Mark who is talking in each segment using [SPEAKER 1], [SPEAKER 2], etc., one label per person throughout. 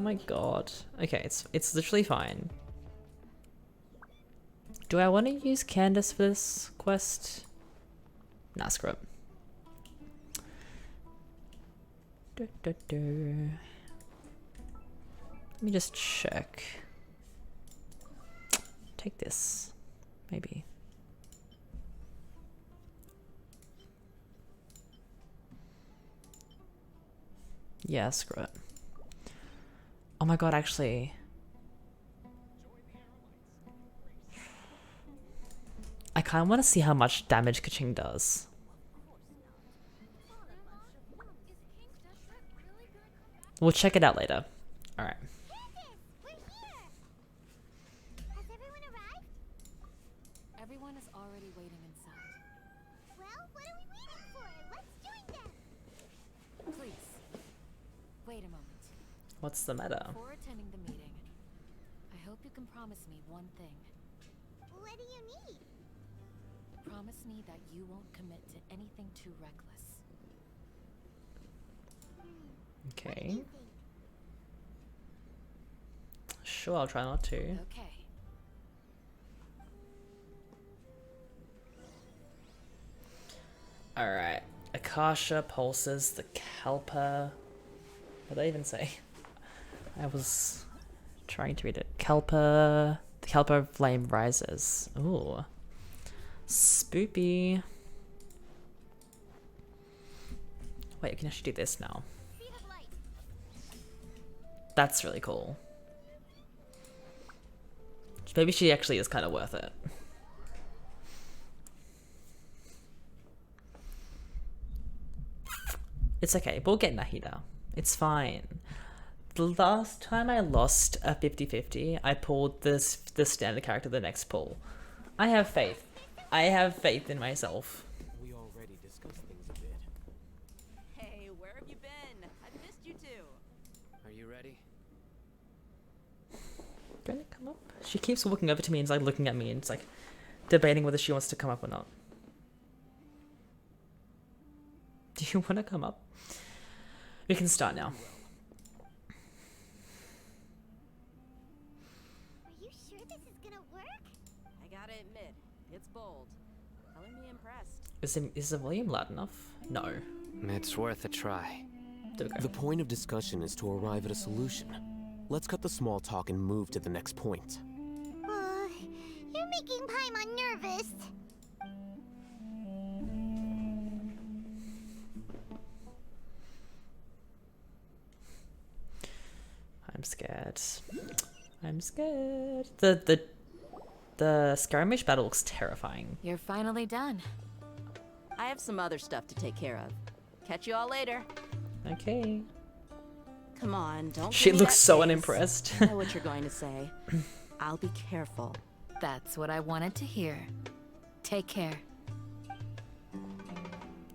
[SPEAKER 1] my god. Okay, it's literally fine. Do I want to use Candace for this quest? Nah, screw it. Let me just check. Take this, maybe. Yeah, screw it. Oh my god, actually. I kind of want to see how much damage Kaching does. We'll check it out later. Alright.
[SPEAKER 2] Everyone is already waiting inside.
[SPEAKER 3] Well, what are we waiting for? Let's join them!
[SPEAKER 2] Please, wait a moment.
[SPEAKER 1] What's the matter?
[SPEAKER 2] Before attending the meeting, I hope you can promise me one thing.
[SPEAKER 3] What do you need?
[SPEAKER 2] Promise me that you won't commit to anything too reckless.
[SPEAKER 1] Okay. Sure, I'll try not to.
[SPEAKER 2] Okay.
[SPEAKER 1] Alright. Akasha pulses the Kalpa. What did I even say? I was trying to read it. Kalpa. The Kalpa flame rises. Ooh. Spoopy. Wait, I can actually do this now. That's really cool. Maybe she actually is kind of worth it. It's okay, we'll get Nahida. It's fine. The last time I lost a 50-50, I pulled the standard character the next pull. I have faith. I have faith in myself.
[SPEAKER 4] We already discussed things a bit.
[SPEAKER 5] Hey, where have you been? I've missed you too.
[SPEAKER 4] Are you ready?
[SPEAKER 1] Gonna come up? She keeps walking over to me and is like looking at me and it's like debating whether she wants to come up or not. Do you want to come up? We can start now.
[SPEAKER 3] Are you sure this is gonna work?
[SPEAKER 5] I gotta admit, it's bold. Color me impressed.
[SPEAKER 1] Is the volume loud enough? No.
[SPEAKER 4] It's worth a try.
[SPEAKER 1] There we go.
[SPEAKER 4] The point of discussion is to arrive at a solution. Let's cut the small talk and move to the next point.
[SPEAKER 3] You're making Paimon nervous.
[SPEAKER 1] I'm scared. I'm scared. The skirmish battle looks terrifying.
[SPEAKER 2] You're finally done.
[SPEAKER 5] I have some other stuff to take care of. Catch you all later.
[SPEAKER 1] Okay.
[SPEAKER 5] Come on, don't.
[SPEAKER 1] She
[SPEAKER 5] give me
[SPEAKER 1] looks
[SPEAKER 5] that
[SPEAKER 1] so
[SPEAKER 5] face.
[SPEAKER 1] unimpressed.
[SPEAKER 5] I know what you're going to say. I'll be careful.
[SPEAKER 2] That's what I wanted to hear. Take care.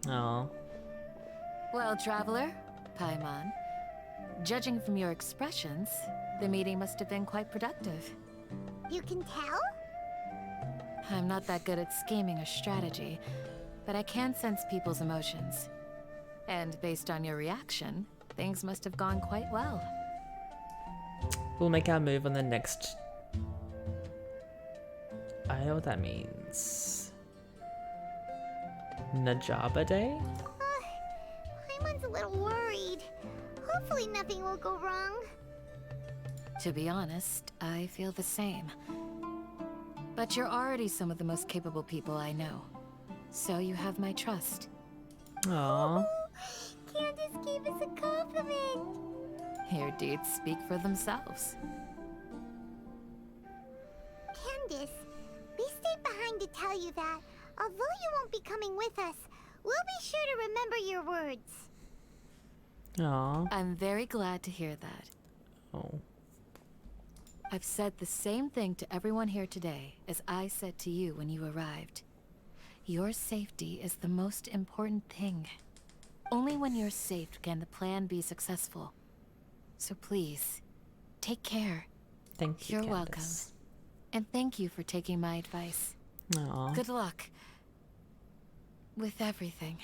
[SPEAKER 1] Oh.
[SPEAKER 2] Well, traveler, Paimon, judging from your expressions, the meeting must have been quite productive.
[SPEAKER 3] You can tell?
[SPEAKER 2] I'm not that good at scheming or strategy, but I can sense people's emotions. And based on your reaction, things must have gone quite well.
[SPEAKER 1] We'll make our move on the next. I know what that means. Najaba Day?
[SPEAKER 3] Paimon's a little worried. Hopefully nothing will go wrong.
[SPEAKER 2] To be honest, I feel the same. But you're already some of the most capable people I know. So you have my trust.
[SPEAKER 1] Aww.
[SPEAKER 3] Candace gave us a compliment.
[SPEAKER 2] Your deeds speak for themselves.
[SPEAKER 3] Candace, we stayed behind to tell you that, although you won't be coming with us, we'll be sure to remember your words.
[SPEAKER 1] Aww.
[SPEAKER 2] I'm very glad to hear that.
[SPEAKER 1] Oh.
[SPEAKER 2] I've said the same thing to everyone here today as I said to you when you arrived. Your safety is the most important thing. Only when you're safe can the plan be successful. So please, take care.
[SPEAKER 1] Thank you,
[SPEAKER 2] You're welcome.
[SPEAKER 1] Candace.
[SPEAKER 2] And thank you for taking my advice.
[SPEAKER 1] Aww.
[SPEAKER 2] Good luck. With everything.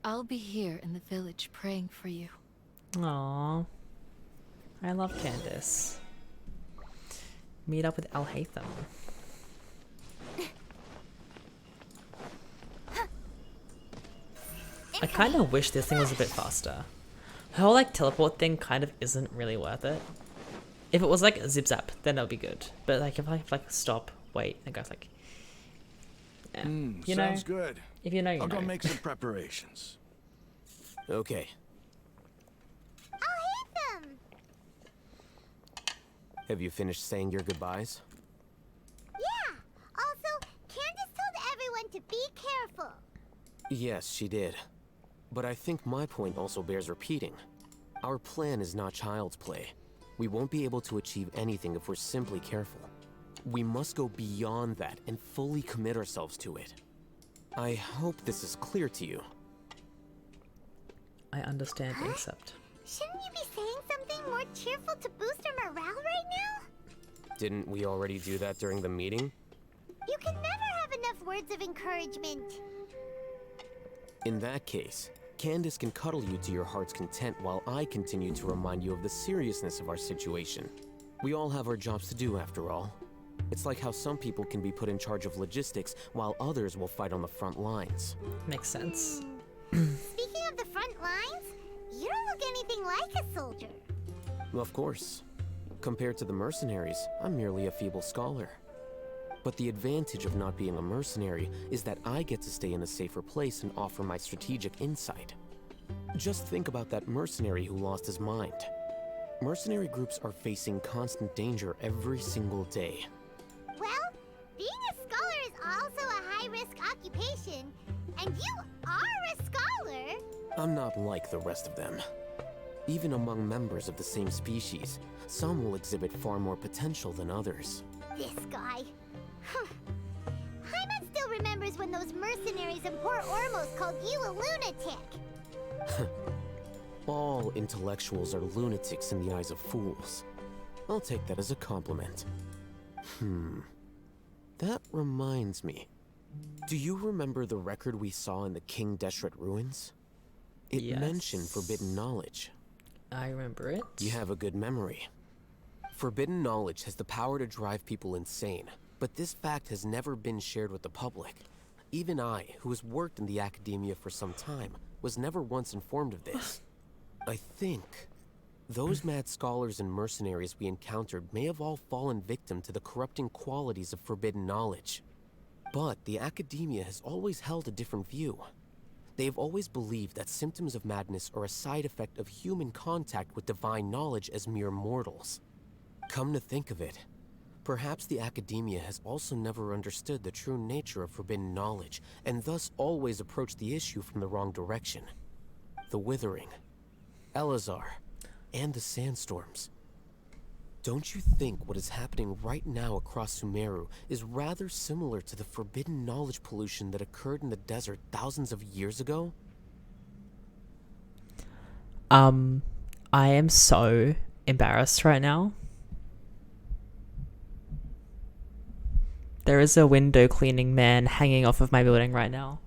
[SPEAKER 2] I'll be here in the village praying for you.
[SPEAKER 1] Aww. I love Candace. Meet up with Al Haytham. I kind of wish this thing was a bit faster. Her whole like teleport thing kind of isn't really worth it. If it was like zip zap, then that would be good. But like if I have like stop, wait, and goes like, yeah. You know,
[SPEAKER 6] Sounds good.
[SPEAKER 1] if you know, you
[SPEAKER 6] I'll
[SPEAKER 1] know.
[SPEAKER 6] go make some preparations.
[SPEAKER 4] Okay.
[SPEAKER 3] I'll hit them!
[SPEAKER 4] Have you finished saying your goodbyes?
[SPEAKER 3] Yeah! Also, Candace told everyone to be careful.
[SPEAKER 4] Yes, she did. But I think my point also bears repeating. Our plan is not child's play. We won't be able to achieve anything if we're simply careful. We must go beyond that and fully commit ourselves to it. I hope this is clear to you.
[SPEAKER 1] I understand, except
[SPEAKER 3] Shouldn't you be saying something more cheerful to boost our morale right now?
[SPEAKER 4] Didn't we already do that during the meeting?
[SPEAKER 3] You can never have enough words of encouragement.
[SPEAKER 4] In that case, Candace can cuddle you to your heart's content while I continue to remind you of the seriousness of our situation. We all have our jobs to do after all. It's like how some people can be put in charge of logistics while others will fight on the front lines.
[SPEAKER 1] makes sense.
[SPEAKER 3] Speaking of the front lines, you don't look anything like a soldier.
[SPEAKER 4] Of course. Compared to the mercenaries, I'm merely a feeble scholar. But the advantage of not being a mercenary is that I get to stay in a safer place and offer my strategic insight. Just think about that mercenary who lost his mind. Mercenary groups are facing constant danger every single day.
[SPEAKER 3] Well, being a scholar is also a high-risk occupation, and you are a scholar.
[SPEAKER 4] I'm not like the rest of them. Even among members of the same species, some will exhibit far more potential than others.
[SPEAKER 3] This guy. Paimon still remembers when those mercenaries in Port Ormos called you a lunatic.
[SPEAKER 4] All intellectuals are lunatics in the eyes of fools. I'll take that as a compliment. That reminds me. Do you remember the record we saw in the King Deshret ruins? It
[SPEAKER 1] Yes.
[SPEAKER 4] mentioned forbidden knowledge.
[SPEAKER 1] I remember it.
[SPEAKER 4] You have a good memory. Forbidden knowledge has the power to drive people insane, but this fact has never been shared with the public. Even I, who has worked in the academia for some time, was never once informed of this. I think those mad scholars and mercenaries we encountered may have all fallen victim to the corrupting qualities of forbidden knowledge. But the academia has always held a different view. They have always believed that symptoms of madness are a side effect of human contact with divine knowledge as mere mortals. Come to think of it, perhaps the academia has also never understood the true nature of forbidden knowledge, and thus always approached the issue from the wrong direction. The Withering, Elazar, and the Sandstorms. Don't you think what is happening right now across Sumeru is rather similar to the forbidden knowledge pollution that occurred in the desert thousands of years ago?
[SPEAKER 1] I am so embarrassed right now. There is a window cleaning man hanging off of my building right now.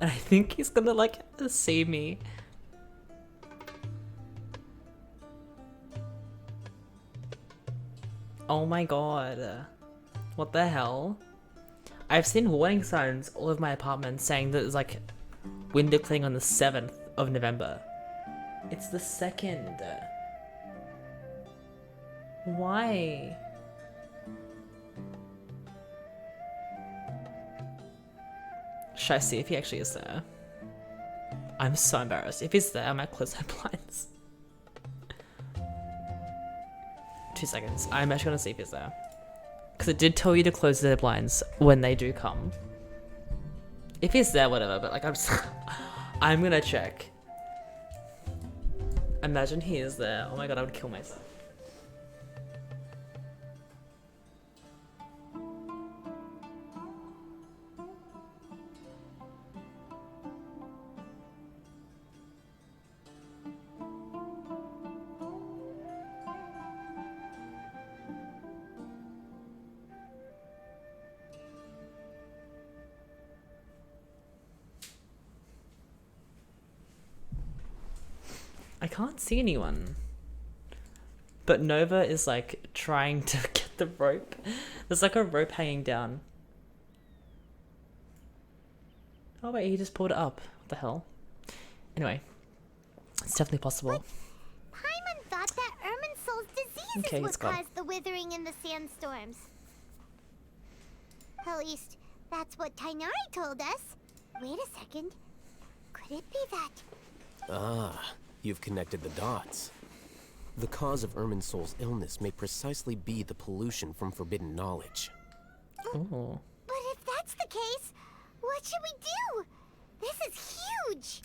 [SPEAKER 1] And I think he's gonna like see me. Oh my god. What the hell? I've seen warning signs all over my apartment saying that there's like window cleaning on the 7th of November. It's the 2nd. Why? Should I see if he actually is there? I'm so embarrassed. If he's there, I might close my blinds. 2 seconds. I'm actually gonna see if he's there. Because it did tell you to close the blinds when they do come. If he's there, whatever, but like I'm just I'm gonna check. Imagine he is there. Oh my god, I would kill myself. I can't see anyone. But Nova is like trying to get the rope. There's like a rope hanging down. Oh wait, he just pulled it up. What the hell? Anyway, it's definitely possible.
[SPEAKER 3] Paimon thought that Irminsul's diseases
[SPEAKER 1] Okay,
[SPEAKER 3] would
[SPEAKER 1] it's gone.
[SPEAKER 3] cause the withering in the sandstorms. At least, that's what Tainari told us. Wait a second. Could it be that...
[SPEAKER 4] Ah, you've connected the dots. The cause of Irminsul's illness may precisely be the pollution from forbidden knowledge.
[SPEAKER 1] Ooh.
[SPEAKER 3] But if that's the case, what should we do? This is huge!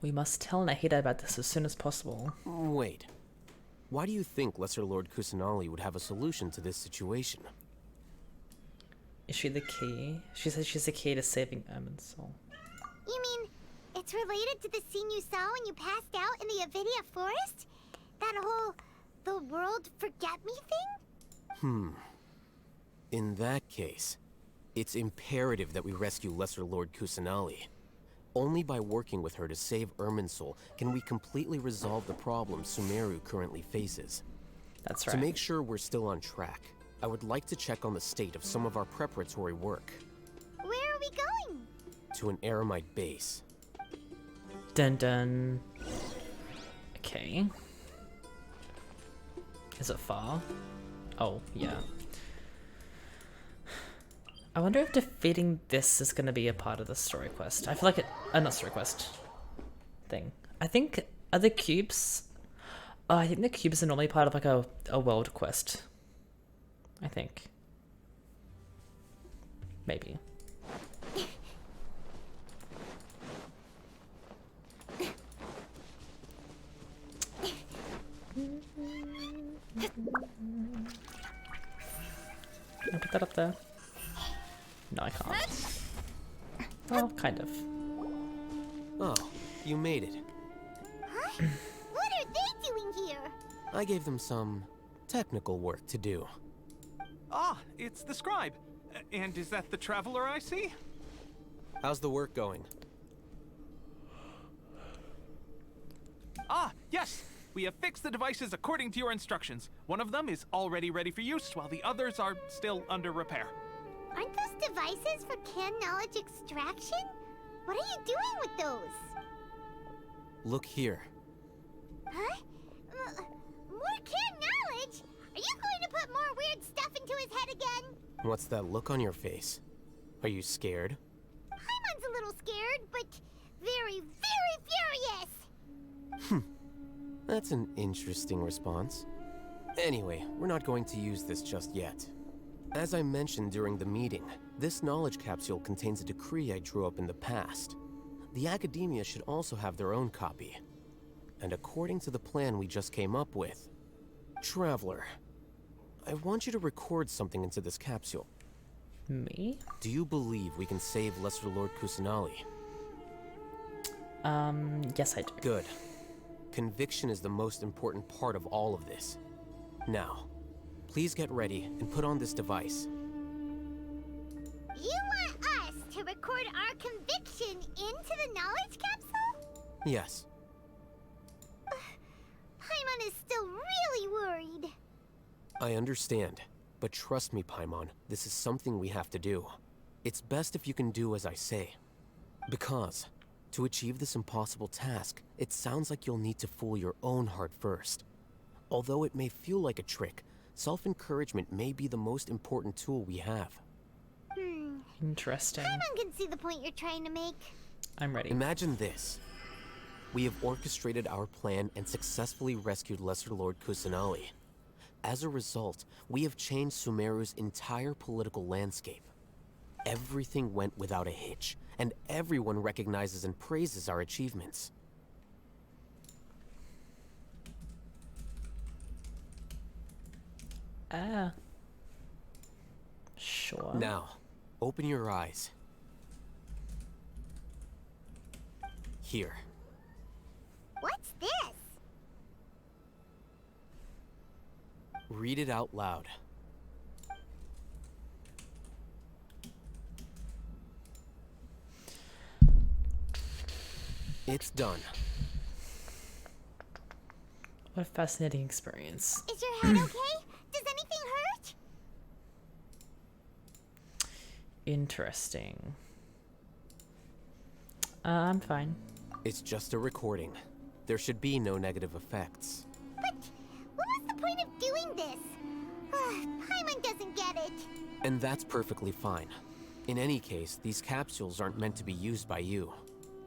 [SPEAKER 1] We must tell Nahida about this as soon as possible.
[SPEAKER 4] Wait. Why do you think Lesser Lord Kusanali would have a solution to this situation?
[SPEAKER 1] Is she the key? She says she's the key to saving Irminsul.
[SPEAKER 3] You mean, it's related to the scene you saw when you passed out in the Avidia forest? That whole, the world forget me thing?
[SPEAKER 4] In that case, it's imperative that we rescue Lesser Lord Kusanali. Only by working with her to save Irminsul can we completely resolve the problems Sumeru currently faces.
[SPEAKER 1] That's right.
[SPEAKER 4] To make sure we're still on track, I would like to check on the state of some of our preparatory work.
[SPEAKER 3] Where are we going?
[SPEAKER 4] To an Eremite base.
[SPEAKER 1] Dun dun. Okay. Is it far? Oh, yeah. I wonder if defeating this is going to be a part of the story quest. I feel like it... not story quest. Thing. I think... Are the cubes... Oh, I think the cubes are normally part of like a world quest. I think. Maybe. Can I put that up there? No, I can't. Well, kind of.
[SPEAKER 4] Oh, you made it.
[SPEAKER 3] Huh? What are they doing here?
[SPEAKER 4] I gave them some technical work to do.
[SPEAKER 7] Ah, it's the scribe. And is that the traveler I see?
[SPEAKER 4] How's the work going?
[SPEAKER 7] Ah, yes! We have fixed the devices according to your instructions. One of them is already ready for use, while the others are still under repair.
[SPEAKER 3] Aren't those devices for can knowledge extraction? What are you doing with those?
[SPEAKER 4] Look here.
[SPEAKER 3] Huh? More can knowledge? Are you going to put more weird stuff into his head again?
[SPEAKER 4] What's that look on your face? Are you scared?
[SPEAKER 3] Paimon's a little scared, but very, very furious.
[SPEAKER 4] That's an interesting response. Anyway, we're not going to use this just yet. As I mentioned during the meeting, this knowledge capsule contains a decree I drew up in the past. The academia should also have their own copy. And according to the plan we just came up with, Traveler, I want you to record something into this capsule.
[SPEAKER 1] Me?
[SPEAKER 4] Do you believe we can save Lesser Lord Kusanali?
[SPEAKER 1] Yes I do.
[SPEAKER 4] Good. Conviction is the most important part of all of this. Now, please get ready and put on this device.
[SPEAKER 3] You want us to record our conviction into the knowledge capsule?
[SPEAKER 4] Yes.
[SPEAKER 3] Paimon is still really worried.
[SPEAKER 4] I understand, but trust me, Paimon, this is something we have to do. It's best if you can do as I say. Because, to achieve this impossible task, it sounds like you'll need to fool your own heart first. Although it may feel like a trick, self-encouragement may be the most important tool we have.
[SPEAKER 1] Interesting.
[SPEAKER 3] Paimon can see the point you're trying to make.
[SPEAKER 1] I'm ready.
[SPEAKER 4] Imagine this. We have orchestrated our plan and successfully rescued Lesser Lord Kusanali. As a result, we have changed Sumeru's entire political landscape. Everything went without a hitch, and everyone recognizes and praises our achievements.
[SPEAKER 1] Ah. Sure.
[SPEAKER 4] Now, open your eyes. Here.
[SPEAKER 3] What's this?
[SPEAKER 4] Read it out loud. It's done.
[SPEAKER 1] What a fascinating experience.
[SPEAKER 3] Is your head okay? Does anything hurt?
[SPEAKER 1] Interesting. I'm fine.
[SPEAKER 4] It's just a recording. There should be no negative effects.
[SPEAKER 3] But what was the point of doing this? Paimon doesn't get it.
[SPEAKER 4] And that's perfectly fine. In any case, these capsules aren't meant to be used by you.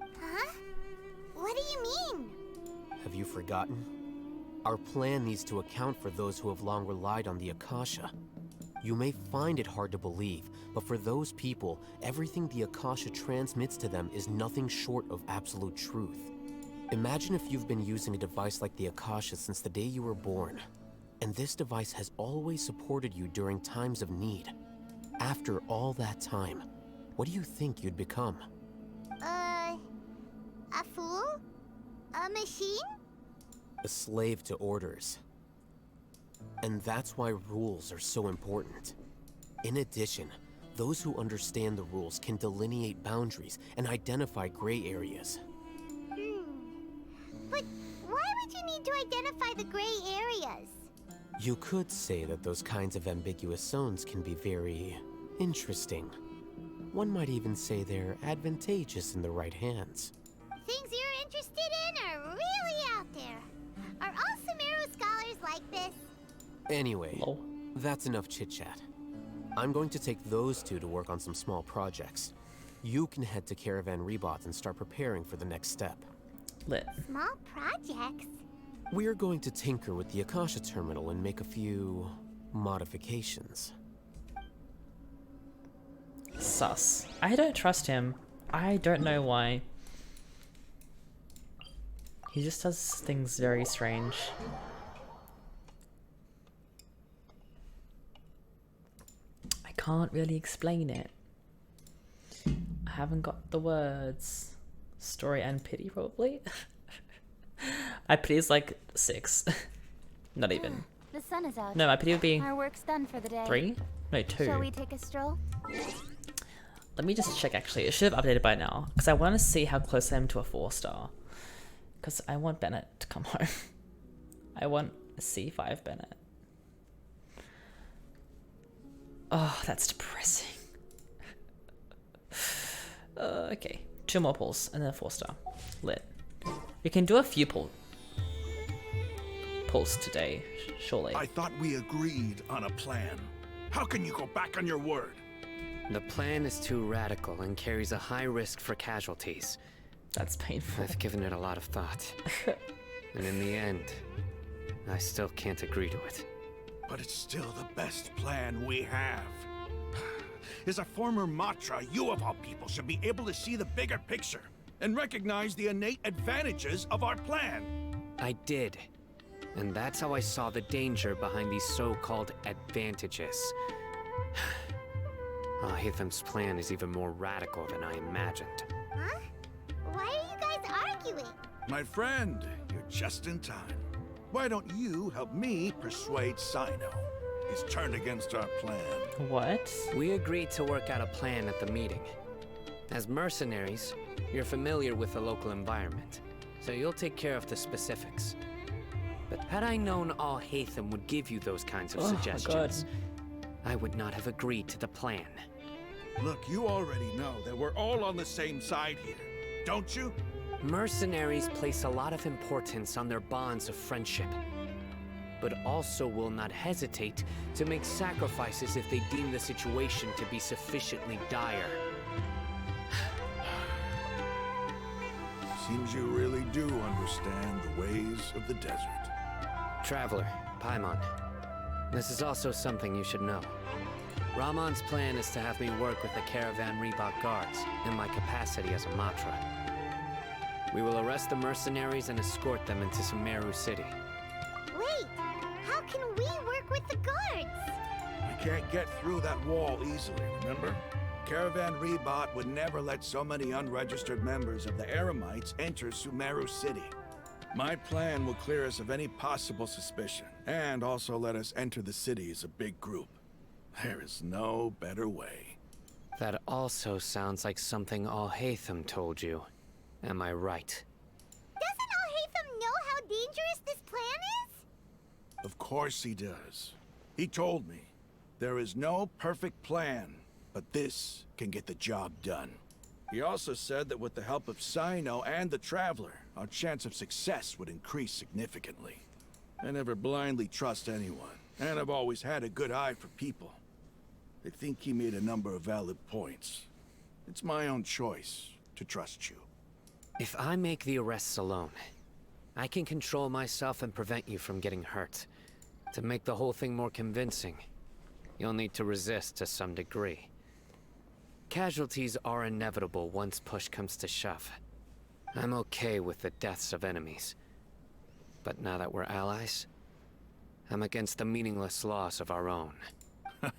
[SPEAKER 3] Huh? What do you mean?
[SPEAKER 4] Have you forgotten? Our plan needs to account for those who have long relied on the Akasha. You may find it hard to believe, but for those people, everything the Akasha transmits to them is nothing short of absolute truth. Imagine if you've been using a device like the Akasha since the day you were born, and this device has always supported you during times of need. After all that time, what do you think you'd become?
[SPEAKER 3] A fool? A machine?
[SPEAKER 4] A slave to orders. And that's why rules are so important. In addition, those who understand the rules can delineate boundaries and identify gray areas.
[SPEAKER 3] But why would you need to identify the gray areas?
[SPEAKER 4] You could say that those kinds of ambiguous zones can be very interesting. One might even say they're advantageous in the right hands.
[SPEAKER 3] Things you're interested in are really out there. Are all Sumeru scholars like this?
[SPEAKER 4] Anyway,
[SPEAKER 1] Lol.
[SPEAKER 4] that's enough chit-chat. I'm going to take those two to work on some small projects. You can head to Caravan Rebot and start preparing for the next step.
[SPEAKER 1] Lit.
[SPEAKER 3] Small projects?
[SPEAKER 4] We're going to tinker with the Akasha terminal and make a few modifications.
[SPEAKER 1] Sus. I don't trust him. I don't know why. He just does things very strange. I can't really explain it. I haven't got the words. Story and pity, probably. My pity is like 6. Not even.
[SPEAKER 8] The sun is out.
[SPEAKER 1] No, my pity would be
[SPEAKER 8] Our work's done for the day.
[SPEAKER 1] 3? No, 2.
[SPEAKER 8] Shall we take a stroll?
[SPEAKER 1] Let me just check actually. It should have updated by now. Because I want to see how close I am to a 4-star. Because I want Bennett to come home. I want a C5 Bennett. Oh, that's depressing. Okay. 2 more pulls and then a 4-star. Lit. We can do a few pulls today, surely.
[SPEAKER 6] I thought we agreed on a plan. How can you go back on your word?
[SPEAKER 9] The plan is too radical and carries a high risk for casualties.
[SPEAKER 1] That's painful.
[SPEAKER 9] I've given it a lot of thought. And in the end, I still can't agree to it.
[SPEAKER 6] But it's still the best plan we have. As a former Matra, you of all people should be able to see the bigger picture and recognize the innate advantages of our plan.
[SPEAKER 9] I did. And that's how I saw the danger behind these so-called advantages. Hitham's plan is even more radical than I imagined.
[SPEAKER 3] Huh? Why are you guys arguing?
[SPEAKER 6] My friend, you're just in time. Why don't you help me persuade Sino? He's turned against our plan.
[SPEAKER 1] What?
[SPEAKER 9] We agreed to work out a plan at the meeting. As mercenaries, you're familiar with the local environment, so you'll take care of the specifics. But had I known all Hatham would give you those kinds of suggestions, I would not have agreed to the plan.
[SPEAKER 6] Look, you already know that we're all on the same side here, don't you?
[SPEAKER 9] Mercenaries place a lot of importance on their bonds of friendship, but also will not hesitate to make sacrifices if they deem the situation to be sufficiently dire.
[SPEAKER 6] Seems you really do understand the ways of the desert.
[SPEAKER 9] Traveler, Paimon, this is also something you should know. Ramon's plan is to have me work with the Caravan Rebot guards in my capacity as a Matra. We will arrest the mercenaries and escort them into Sumeru City.
[SPEAKER 3] Wait, how can we work with the guards?
[SPEAKER 6] We can't get through that wall easily, remember? Caravan Rebot would never let so many unregistered members of the Eremites enter Sumeru City. My plan will clear us of any possible suspicion, and also let us enter the city as a big group. There is no better way.
[SPEAKER 9] That also sounds like something Al-Hatham told you. Am I right?
[SPEAKER 3] Doesn't Al-Hatham know how dangerous this plan is?
[SPEAKER 6] Of course he does. He told me, there is no perfect plan, but this can get the job done. He also said that with the help of Sino and the Traveler, our chance of success would increase significantly. I never blindly trust anyone, and I've always had a good eye for people. I think he made a number of valid points. It's my own choice to trust you.
[SPEAKER 9] If I make the arrests alone, I can control myself and prevent you from getting hurt. To make the whole thing more convincing, you'll need to resist to some degree. Casualties are inevitable once push comes to shove. I'm okay with the deaths of enemies. But now that we're allies, I'm against the meaningless loss of our own.
[SPEAKER 6] I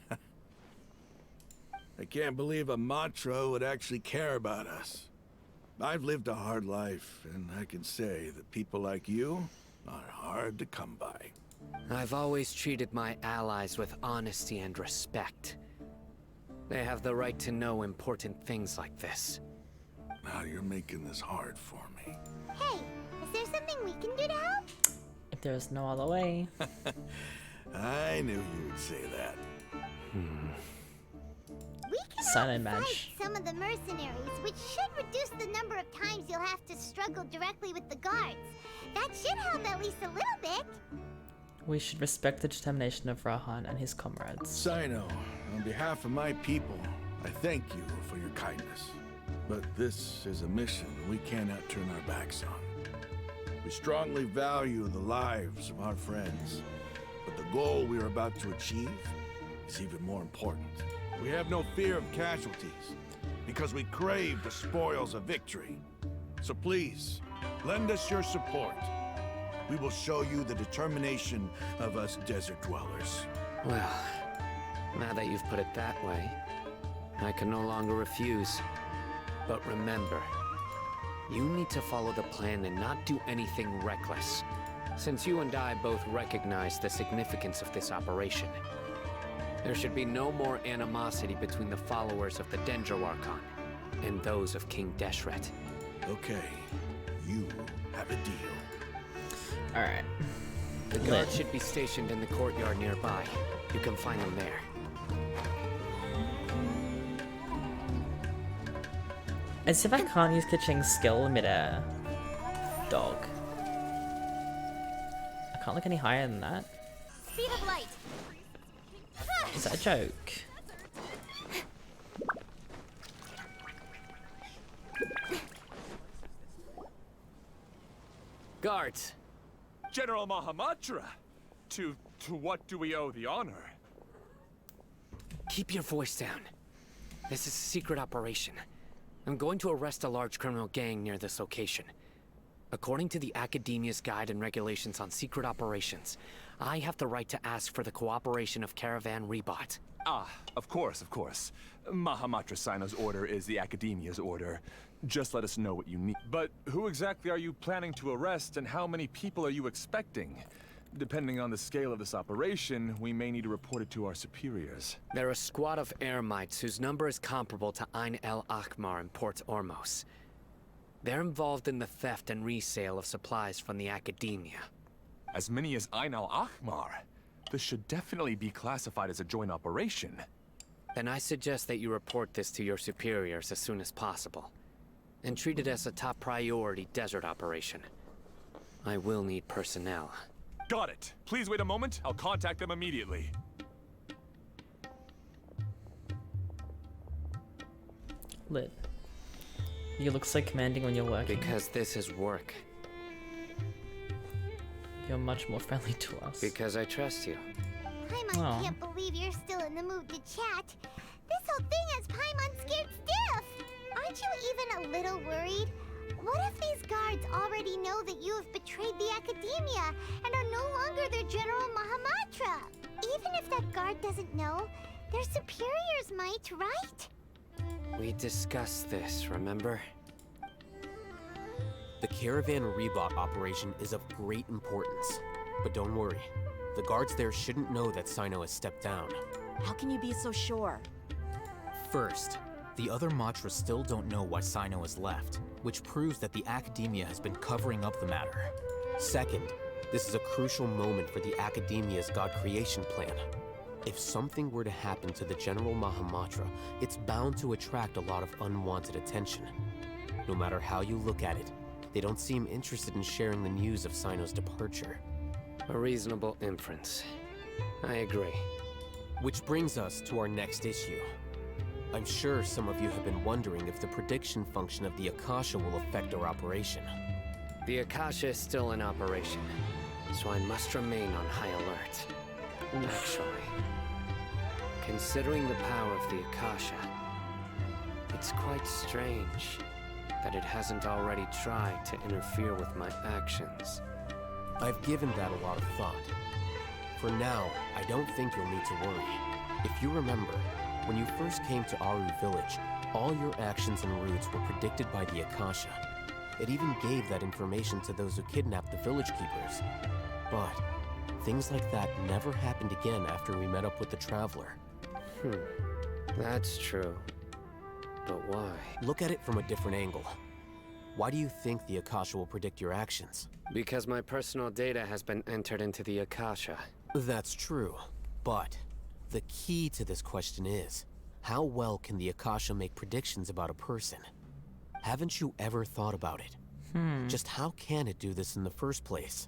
[SPEAKER 6] can't believe a Matra would actually care about us. I've lived a hard life, and I can say that people like you are hard to come by.
[SPEAKER 9] I've always treated my allies with honesty and respect. They have the right to know important things like this.
[SPEAKER 6] Now you're making this hard for me.
[SPEAKER 3] Hey, is there something we can do to help?
[SPEAKER 1] If there's no other way.
[SPEAKER 6] I knew you would say that.
[SPEAKER 3] We can
[SPEAKER 1] Silent
[SPEAKER 3] help
[SPEAKER 1] match.
[SPEAKER 3] fight some of the mercenaries, which should reduce the number of times you'll have to struggle directly with the guards. That should help at least a little bit.
[SPEAKER 1] We should respect the determination of Rahan and his comrades.
[SPEAKER 6] Sino, on behalf of my people, I thank you for your kindness. But this is a mission we cannot turn our backs on. We strongly value the lives of our friends, but the goal we are about to achieve is even more important. We have no fear of casualties, because we crave the spoils of victory. So please, lend us your support. We will show you the determination of us desert dwellers.
[SPEAKER 9] Well, now that you've put it that way, I can no longer refuse. But remember, you need to follow the plan and not do anything reckless, since you and I both recognize the significance of this operation. There should be no more animosity between the followers of the Dendro Archon and those of King Deshret.
[SPEAKER 6] Okay, you have a deal.
[SPEAKER 1] Alright.
[SPEAKER 9] The guards should be stationed in the courtyard nearby. You can find them there.
[SPEAKER 1] As if I can't use Kaching's skill midair. Dog. I can't look any higher than that.
[SPEAKER 3] Speed of light.
[SPEAKER 1] Is that a joke?
[SPEAKER 9] Guards!
[SPEAKER 10] General Mahamatra! To what do we owe the honor?
[SPEAKER 9] Keep your voice down. This is a secret operation. I'm going to arrest a large criminal gang near this location. According to the Academia's Guide and Regulations on Secret Operations, I have the right to ask for the cooperation of Caravan Rebot.
[SPEAKER 10] Ah, of course, of course. Mahamatra Sino's order is the Academia's order. Just let us know what you need. But who exactly are you planning to arrest, and how many people are you expecting? Depending on the scale of this operation, we may need to report it to our superiors.
[SPEAKER 9] They're a squad of Eremites whose number is comparable to Ain el Akhmar in Port Ormos. They're involved in the theft and resale of supplies from the Academia.
[SPEAKER 10] As many as Ain al Akhmar? This should definitely be classified as a joint operation.
[SPEAKER 9] Then I suggest that you report this to your superiors as soon as possible, and treat it as a top priority desert operation. I will need personnel.
[SPEAKER 10] Got it. Please wait a moment. I'll contact them immediately.
[SPEAKER 1] Lit. You look so commanding when you're working.
[SPEAKER 9] Because this is work.
[SPEAKER 1] You're much more friendly to us.
[SPEAKER 9] Because I trust you.
[SPEAKER 3] Paimon
[SPEAKER 1] Aw.
[SPEAKER 3] can't believe you're still in the mood to chat. This whole thing has Paimon scared stiff. Aren't you even a little worried? What if these guards already know that you have betrayed the Academia and are no longer their General Mahamatra? Even if that guard doesn't know, their superiors might, right?
[SPEAKER 9] We discussed this, remember?
[SPEAKER 4] The Caravan Rebot operation is of great importance. But don't worry, the guards there shouldn't know that Sino has stepped down.
[SPEAKER 5] How can you be so sure?
[SPEAKER 11] First, the other Matras still don't know why Sino has left, which proves that the Academia has been covering up the matter. Second,
[SPEAKER 4] This is a crucial moment for the Academia's God creation plan. If something were to happen to the General Mahamatra, it's bound to attract a lot of unwanted attention. No matter how you look at it, they don't seem interested in sharing the news of Sino's departure.
[SPEAKER 9] A reasonable inference. I agree.
[SPEAKER 4] Which brings us to our next issue. I'm sure some of you have been wondering if the prediction function of the Akasha will affect our operation.
[SPEAKER 9] The Akasha is still in operation, so I must remain on high alert. Actually, considering the power of the Akasha, it's quite strange that it hasn't already tried to interfere with my actions.
[SPEAKER 4] I've given that a lot of thought. For now, I don't think you'll need to worry. If you remember, when you first came to Aru Village, all your actions and routes were predicted by the Akasha. It even gave that information to those who kidnapped the village keepers. But things like that never happened again after we met up with the Traveler.
[SPEAKER 9] That's true. But why?
[SPEAKER 4] Look at it from a different angle. Why do you think the Akasha will predict your actions?
[SPEAKER 9] Because my personal data has been entered into the Akasha.
[SPEAKER 4] That's true, but the key to this question is, how well can the Akasha make predictions about a person? Haven't you ever thought about it? Just how can it do this in the first place?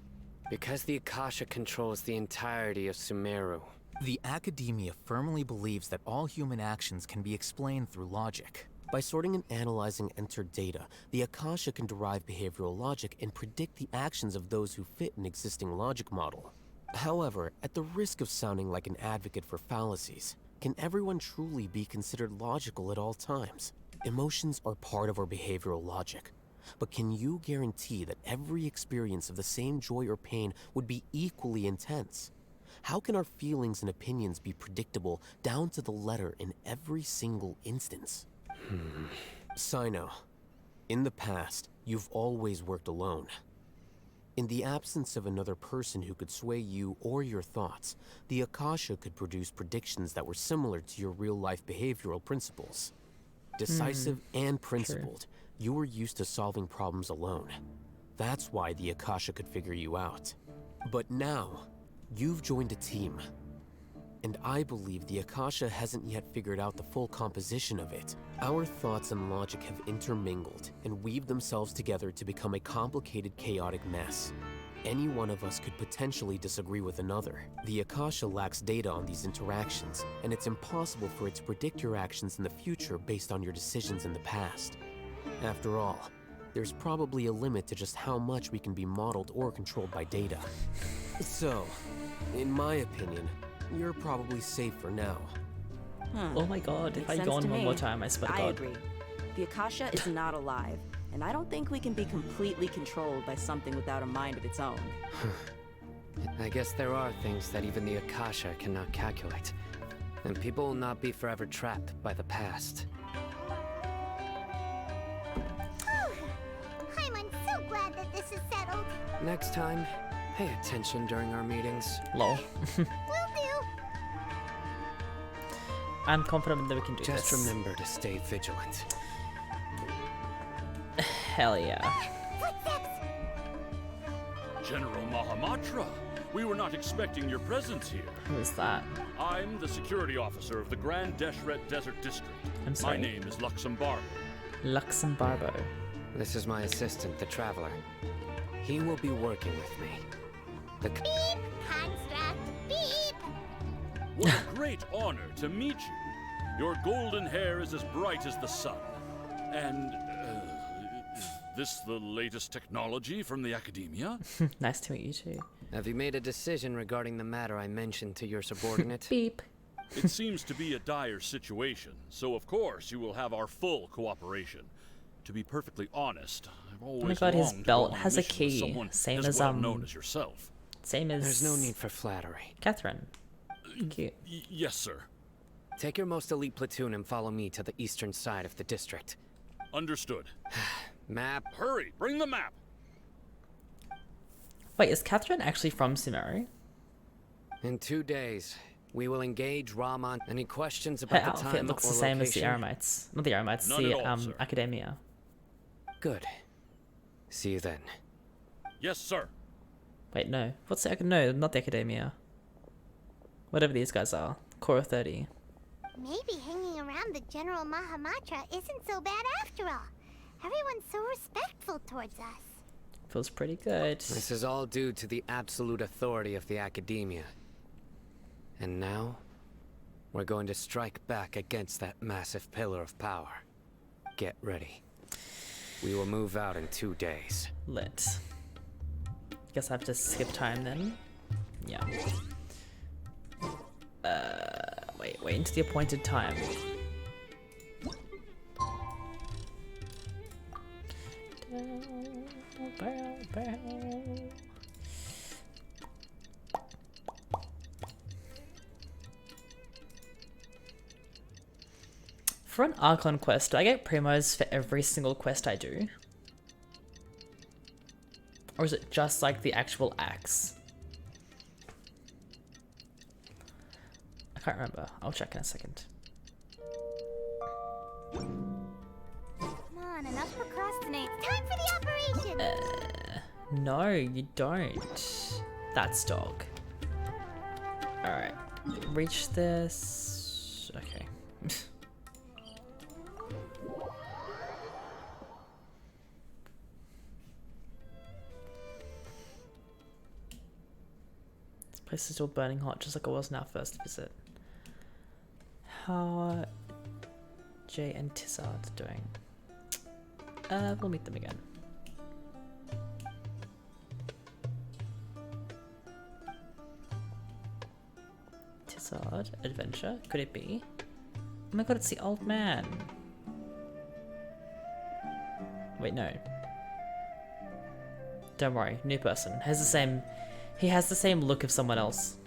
[SPEAKER 9] Because the Akasha controls the entirety of Sumeru.
[SPEAKER 11] The Academia firmly believes that all human actions can be explained through logic.
[SPEAKER 4] By sorting and analyzing entered data, the Akasha can derive behavioral logic and predict the actions of those who fit an existing logic model. However, at the risk of sounding like an advocate for fallacies, can everyone truly be considered logical at all times? Emotions are part of our behavioral logic. But can you guarantee that every experience of the same joy or pain would be equally intense? How can our feelings and opinions be predictable down to the letter in every single instance? Sino, in the past, you've always worked alone. In the absence of another person who could sway you or your thoughts, the Akasha could produce predictions that were similar to your real-life behavioral principles. Decisive and principled, you were used to solving problems alone. That's why the Akasha could figure you out. But now, you've joined a team. And I believe the Akasha hasn't yet figured out the full composition of it. Our thoughts and logic have intermingled and weaved themselves together to become a complicated, chaotic mess. Any one of us could potentially disagree with another. The Akasha lacks data on these interactions, and it's impossible for it to predict your actions in the future based on your decisions in the past. After all, there's probably a limit to just how much we can be modeled or controlled by data. So, in my opinion, you're probably safe for now.
[SPEAKER 1] Oh my god, if
[SPEAKER 5] Makes
[SPEAKER 1] I
[SPEAKER 5] sense
[SPEAKER 1] go on
[SPEAKER 5] to
[SPEAKER 1] one
[SPEAKER 5] me.
[SPEAKER 1] more time, I swear to
[SPEAKER 5] I
[SPEAKER 1] god.
[SPEAKER 5] agree. The Akasha is not alive, and I don't think we can be completely controlled by something without a mind of its own.
[SPEAKER 9] I guess there are things that even the Akasha cannot calculate. And people will not be forever trapped by the past.
[SPEAKER 3] I'm so glad that this is settled.
[SPEAKER 9] Next time, pay attention during our meetings.
[SPEAKER 1] Lol.
[SPEAKER 3] Will do.
[SPEAKER 1] I'm confident that we can do
[SPEAKER 9] Just
[SPEAKER 1] this.
[SPEAKER 9] remember to stay vigilant.
[SPEAKER 1] Hell yeah.
[SPEAKER 3] Footsteps.
[SPEAKER 12] General Mahamatra, we were not expecting your presence here.
[SPEAKER 1] Who is that?
[SPEAKER 12] I'm the security officer of the Grand Deshret Desert District.
[SPEAKER 1] I'm sorry.
[SPEAKER 12] My name is Luxembargo.
[SPEAKER 1] Luxembarbo.
[SPEAKER 9] This is my assistant, the Traveler. He will be working with me.
[SPEAKER 3] Beep. Construct. Beep.
[SPEAKER 12] What a great honor to meet you. Your golden hair is as bright as the sun. And, is this the latest technology from the Academia?
[SPEAKER 1] Nice to meet you too.
[SPEAKER 9] Have you made a decision regarding the matter I mentioned to your subordinate?
[SPEAKER 1] Beep.
[SPEAKER 12] It seems to be a dire situation, so of course you will have our full cooperation. To be perfectly honest, I've always
[SPEAKER 1] Oh my god, his
[SPEAKER 12] longed to
[SPEAKER 1] belt
[SPEAKER 12] go on
[SPEAKER 1] has a
[SPEAKER 12] mission with
[SPEAKER 1] key,
[SPEAKER 12] someone
[SPEAKER 1] same
[SPEAKER 12] as
[SPEAKER 1] as
[SPEAKER 12] well known as yourself.
[SPEAKER 1] Same as
[SPEAKER 9] There's no need for flattery.
[SPEAKER 1] Catherine. Cute.
[SPEAKER 12] Yes, sir.
[SPEAKER 9] Take your most elite platoon and follow me to the eastern side of the district.
[SPEAKER 12] Understood.
[SPEAKER 9] Map.
[SPEAKER 12] Hurry, bring the map.
[SPEAKER 1] Wait, is Catherine actually from Sumeru?
[SPEAKER 9] In 2 days, we will engage Raman. Any questions
[SPEAKER 1] Her
[SPEAKER 9] about the
[SPEAKER 1] outfit
[SPEAKER 9] time
[SPEAKER 1] looks
[SPEAKER 9] or
[SPEAKER 1] the same as the
[SPEAKER 9] location?
[SPEAKER 1] Eremites. Not the Eremites,
[SPEAKER 12] None
[SPEAKER 1] the
[SPEAKER 12] at all, sir.
[SPEAKER 1] Academia.
[SPEAKER 9] Good. See you then.
[SPEAKER 12] Yes, sir.
[SPEAKER 1] Wait, no. What's the... No, not the Academia. Whatever these guys are. Core 30.
[SPEAKER 3] Maybe hanging around the General Mahamatra isn't so bad after all. Everyone's so respectful towards us.
[SPEAKER 1] Feels pretty good.
[SPEAKER 9] This is all due to the absolute authority of the Academia. And now, we're going to strike back against that massive pillar of power. Get ready. We will move out in 2 days.
[SPEAKER 1] Lit. Guess I have to skip time then. Yeah. Wait until the appointed time. For an Archon quest, do I get primos for every single quest I do? Or is it just like the actual axe? I can't remember. I'll check in a second.
[SPEAKER 3] Come on, enough procrastinate. Time for the operation!
[SPEAKER 1] No, you don't. That's dog. Alright. Reach this. Okay. This place is still burning hot, just like it was in our first visit. How are Jay and Tissard doing? We'll meet them again. Tissard, adventure, could it be? Oh my god, it's the old man. Wait, no. Don't worry, new person. He has the same look of someone else.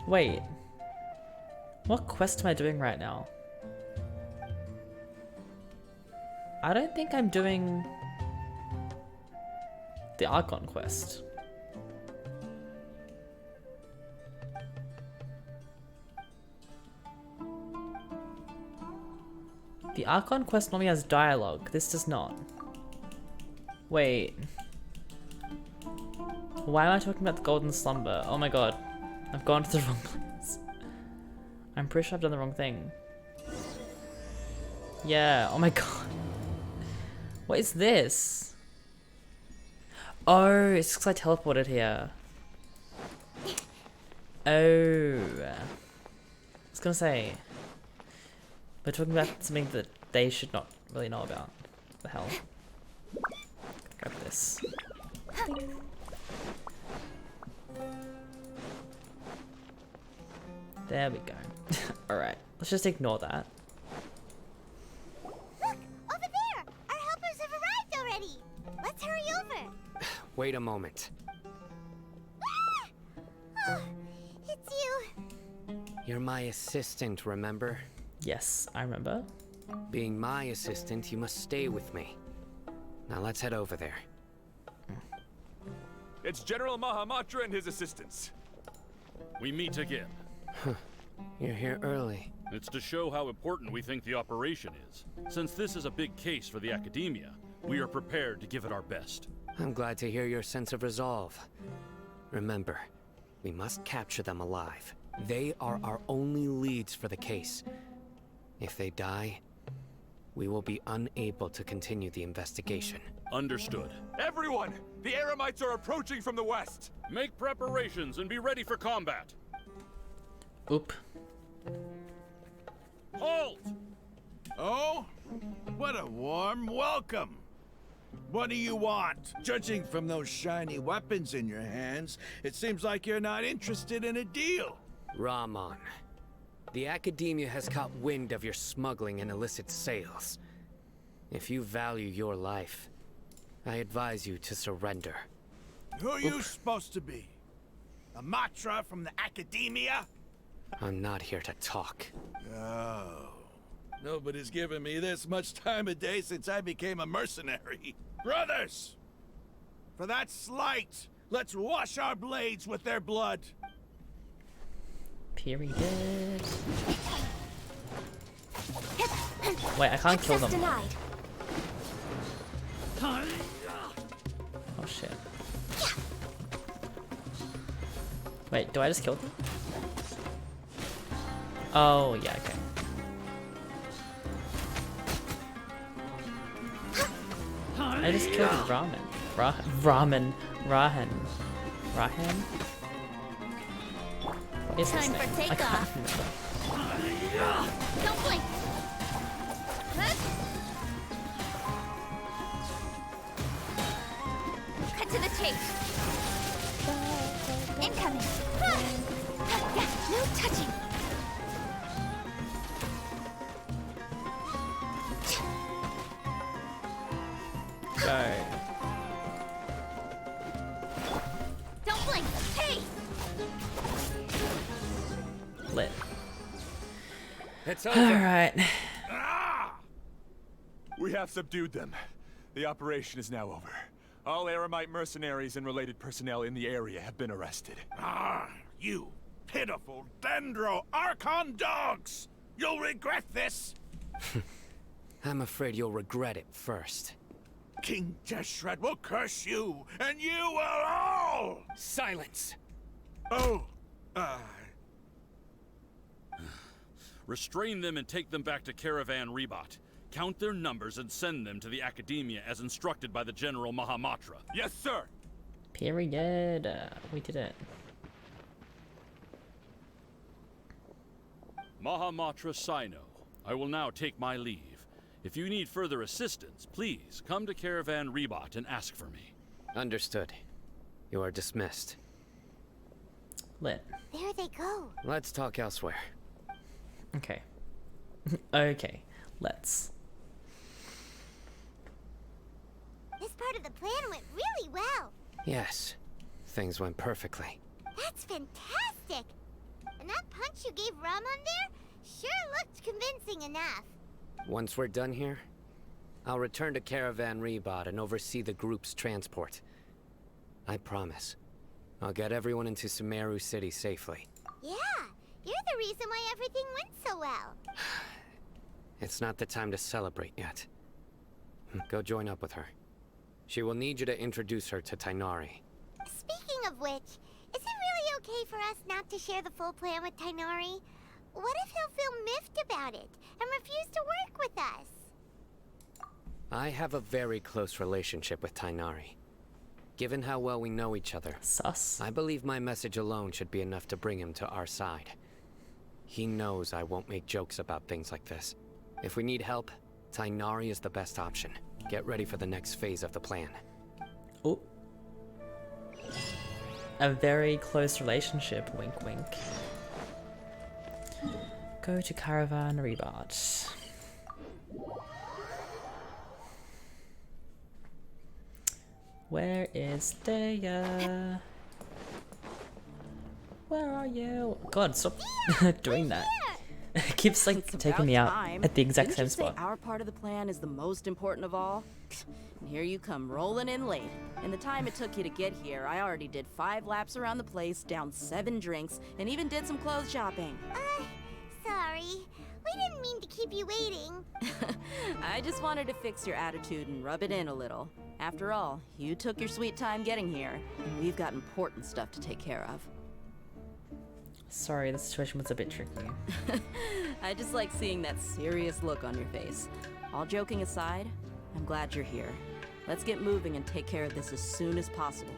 [SPEAKER 1] Wait. What quest am I doing right now? I don't think I'm doing the Archon Quest. The Archon Quest normally has dialogue. This does not. Wait. Why am I talking about the Golden Slumber? Oh my god. I've gone to the wrong place. I'm pretty sure I've done the wrong thing. Yeah, oh my god. What is this? Oh, it's because I teleported here. Oh. I was gonna say. We're talking about something that they should not really know about. What the hell? Grab this. There we go. Alright, let's just ignore that.
[SPEAKER 3] Look! Over there! Our helpers have arrived already! Let's hurry over!
[SPEAKER 9] Wait a moment.
[SPEAKER 3] Oh, it's you!
[SPEAKER 9] You're my assistant, remember?
[SPEAKER 1] Yes, I remember.
[SPEAKER 9] Being my assistant, you must stay with me. Now let's head over there.
[SPEAKER 10] It's General Mahamatra and his assistants.
[SPEAKER 12] We meet again.
[SPEAKER 9] You're here early.
[SPEAKER 12] It's to show how important we think the operation is. Since this is a big case for the Academia, we are prepared to give it our best.
[SPEAKER 9] I'm glad to hear your sense of resolve. Remember, we must capture them alive. They are our only leads for the case. If they die, we will be unable to continue the investigation.
[SPEAKER 12] Understood.
[SPEAKER 10] Everyone! The Eremites are approaching from the west!
[SPEAKER 12] Make preparations and be ready for combat.
[SPEAKER 1] Oop.
[SPEAKER 12] Halt!
[SPEAKER 6] Oh? What a warm welcome! What do you want? Judging from those shiny weapons in your hands, it seems like you're not interested in a deal.
[SPEAKER 9] Rahman, the Academia has caught wind of your smuggling and illicit sales. If you value your life, I advise you to surrender.
[SPEAKER 6] Who are you supposed to be? A Matra from the Academia?
[SPEAKER 9] I'm not here to talk.
[SPEAKER 6] Oh. Nobody's given me this much time of day since I became a mercenary. Brothers! For that slight, let's wash our blades with their blood.
[SPEAKER 1] Period. Wait, I can't kill them.
[SPEAKER 3] Denied.
[SPEAKER 1] Oh shit. Wait, do I just kill them? Oh, yeah, okay. I just killed Ramen. Ramen. Rahan. Rahan? What is his
[SPEAKER 3] Time
[SPEAKER 1] name?
[SPEAKER 3] for
[SPEAKER 1] I can't
[SPEAKER 3] takeoff.
[SPEAKER 1] remember.
[SPEAKER 3] Don't blink. Cut to the chase. Incoming. No touching.
[SPEAKER 1] Go.
[SPEAKER 3] Don't blink. Hey.
[SPEAKER 1] Lit.
[SPEAKER 9] It's over.
[SPEAKER 1] Alright.
[SPEAKER 10] We have subdued them. The operation is now over. All Eremite mercenaries and related personnel in the area have been arrested.
[SPEAKER 6] Ah, you pitiful Dendro Archon dogs! You'll regret this!
[SPEAKER 9] I'm afraid you'll regret it first.
[SPEAKER 6] King Jeshred will curse you, and you will all!
[SPEAKER 9] Silence!
[SPEAKER 6] Oh,
[SPEAKER 12] Restrain them and take them back to Caravan Rebot. Count their numbers and send them to the Academia as instructed by the General Mahamatra.
[SPEAKER 10] Yes, sir!
[SPEAKER 1] Period. We did it.
[SPEAKER 12] Mahamatra Sino, I will now take my leave. If you need further assistance, please come to Caravan Rebot and ask for me.
[SPEAKER 9] Understood. You are dismissed.
[SPEAKER 1] Lit.
[SPEAKER 3] There they go.
[SPEAKER 9] Let's talk elsewhere.
[SPEAKER 1] Okay. Okay. Let's.
[SPEAKER 3] This part of the plan went really well.
[SPEAKER 9] Yes. Things went perfectly.
[SPEAKER 3] That's fantastic. And that punch you gave Ramon there sure looked convincing enough.
[SPEAKER 9] Once we're done here, I'll return to Caravan Rebot and oversee the group's transport. I promise. I'll get everyone into Sumeru City safely.
[SPEAKER 3] Yeah, you're the reason why everything went so well.
[SPEAKER 9] It's not the time to celebrate yet. Go join up with her. She will need you to introduce her to Tainari.
[SPEAKER 3] Speaking of which, is it really okay for us not to share the full plan with Tainari? What if he'll feel miffed about it and refuse to work with us?
[SPEAKER 9] I have a very close relationship with Tainari. Given how well we know each other,
[SPEAKER 1] Sus.
[SPEAKER 9] I believe my message alone should be enough to bring him to our side. He knows I won't make jokes about things like this. If we need help, Tainari is the best option. Get ready for the next phase of the plan.
[SPEAKER 1] Oh. A very close relationship, wink wink. Go to Caravan Rebot. Where is Thea? Where are you? God, stop doing that. It keeps like
[SPEAKER 5] It's
[SPEAKER 1] taking me
[SPEAKER 5] about
[SPEAKER 1] out
[SPEAKER 5] time.
[SPEAKER 1] at the exact
[SPEAKER 5] Didn't
[SPEAKER 1] same
[SPEAKER 5] you say
[SPEAKER 1] spot.
[SPEAKER 5] our part of the plan is the most important of all? And here you come rolling in late. In the time it took you to get here, I already did 5 laps around the place, downed 7 drinks, and even did some clothes shopping.
[SPEAKER 3] Sorry. We didn't mean to keep you waiting.
[SPEAKER 5] I just wanted to fix your attitude and rub it in a little. After all, you took your sweet time getting here, and we've got important stuff to take care of.
[SPEAKER 1] Sorry, the situation was a bit tricky.
[SPEAKER 5] I just like seeing that serious look on your face. All joking aside, I'm glad you're here. Let's get moving and take care of this as soon as possible.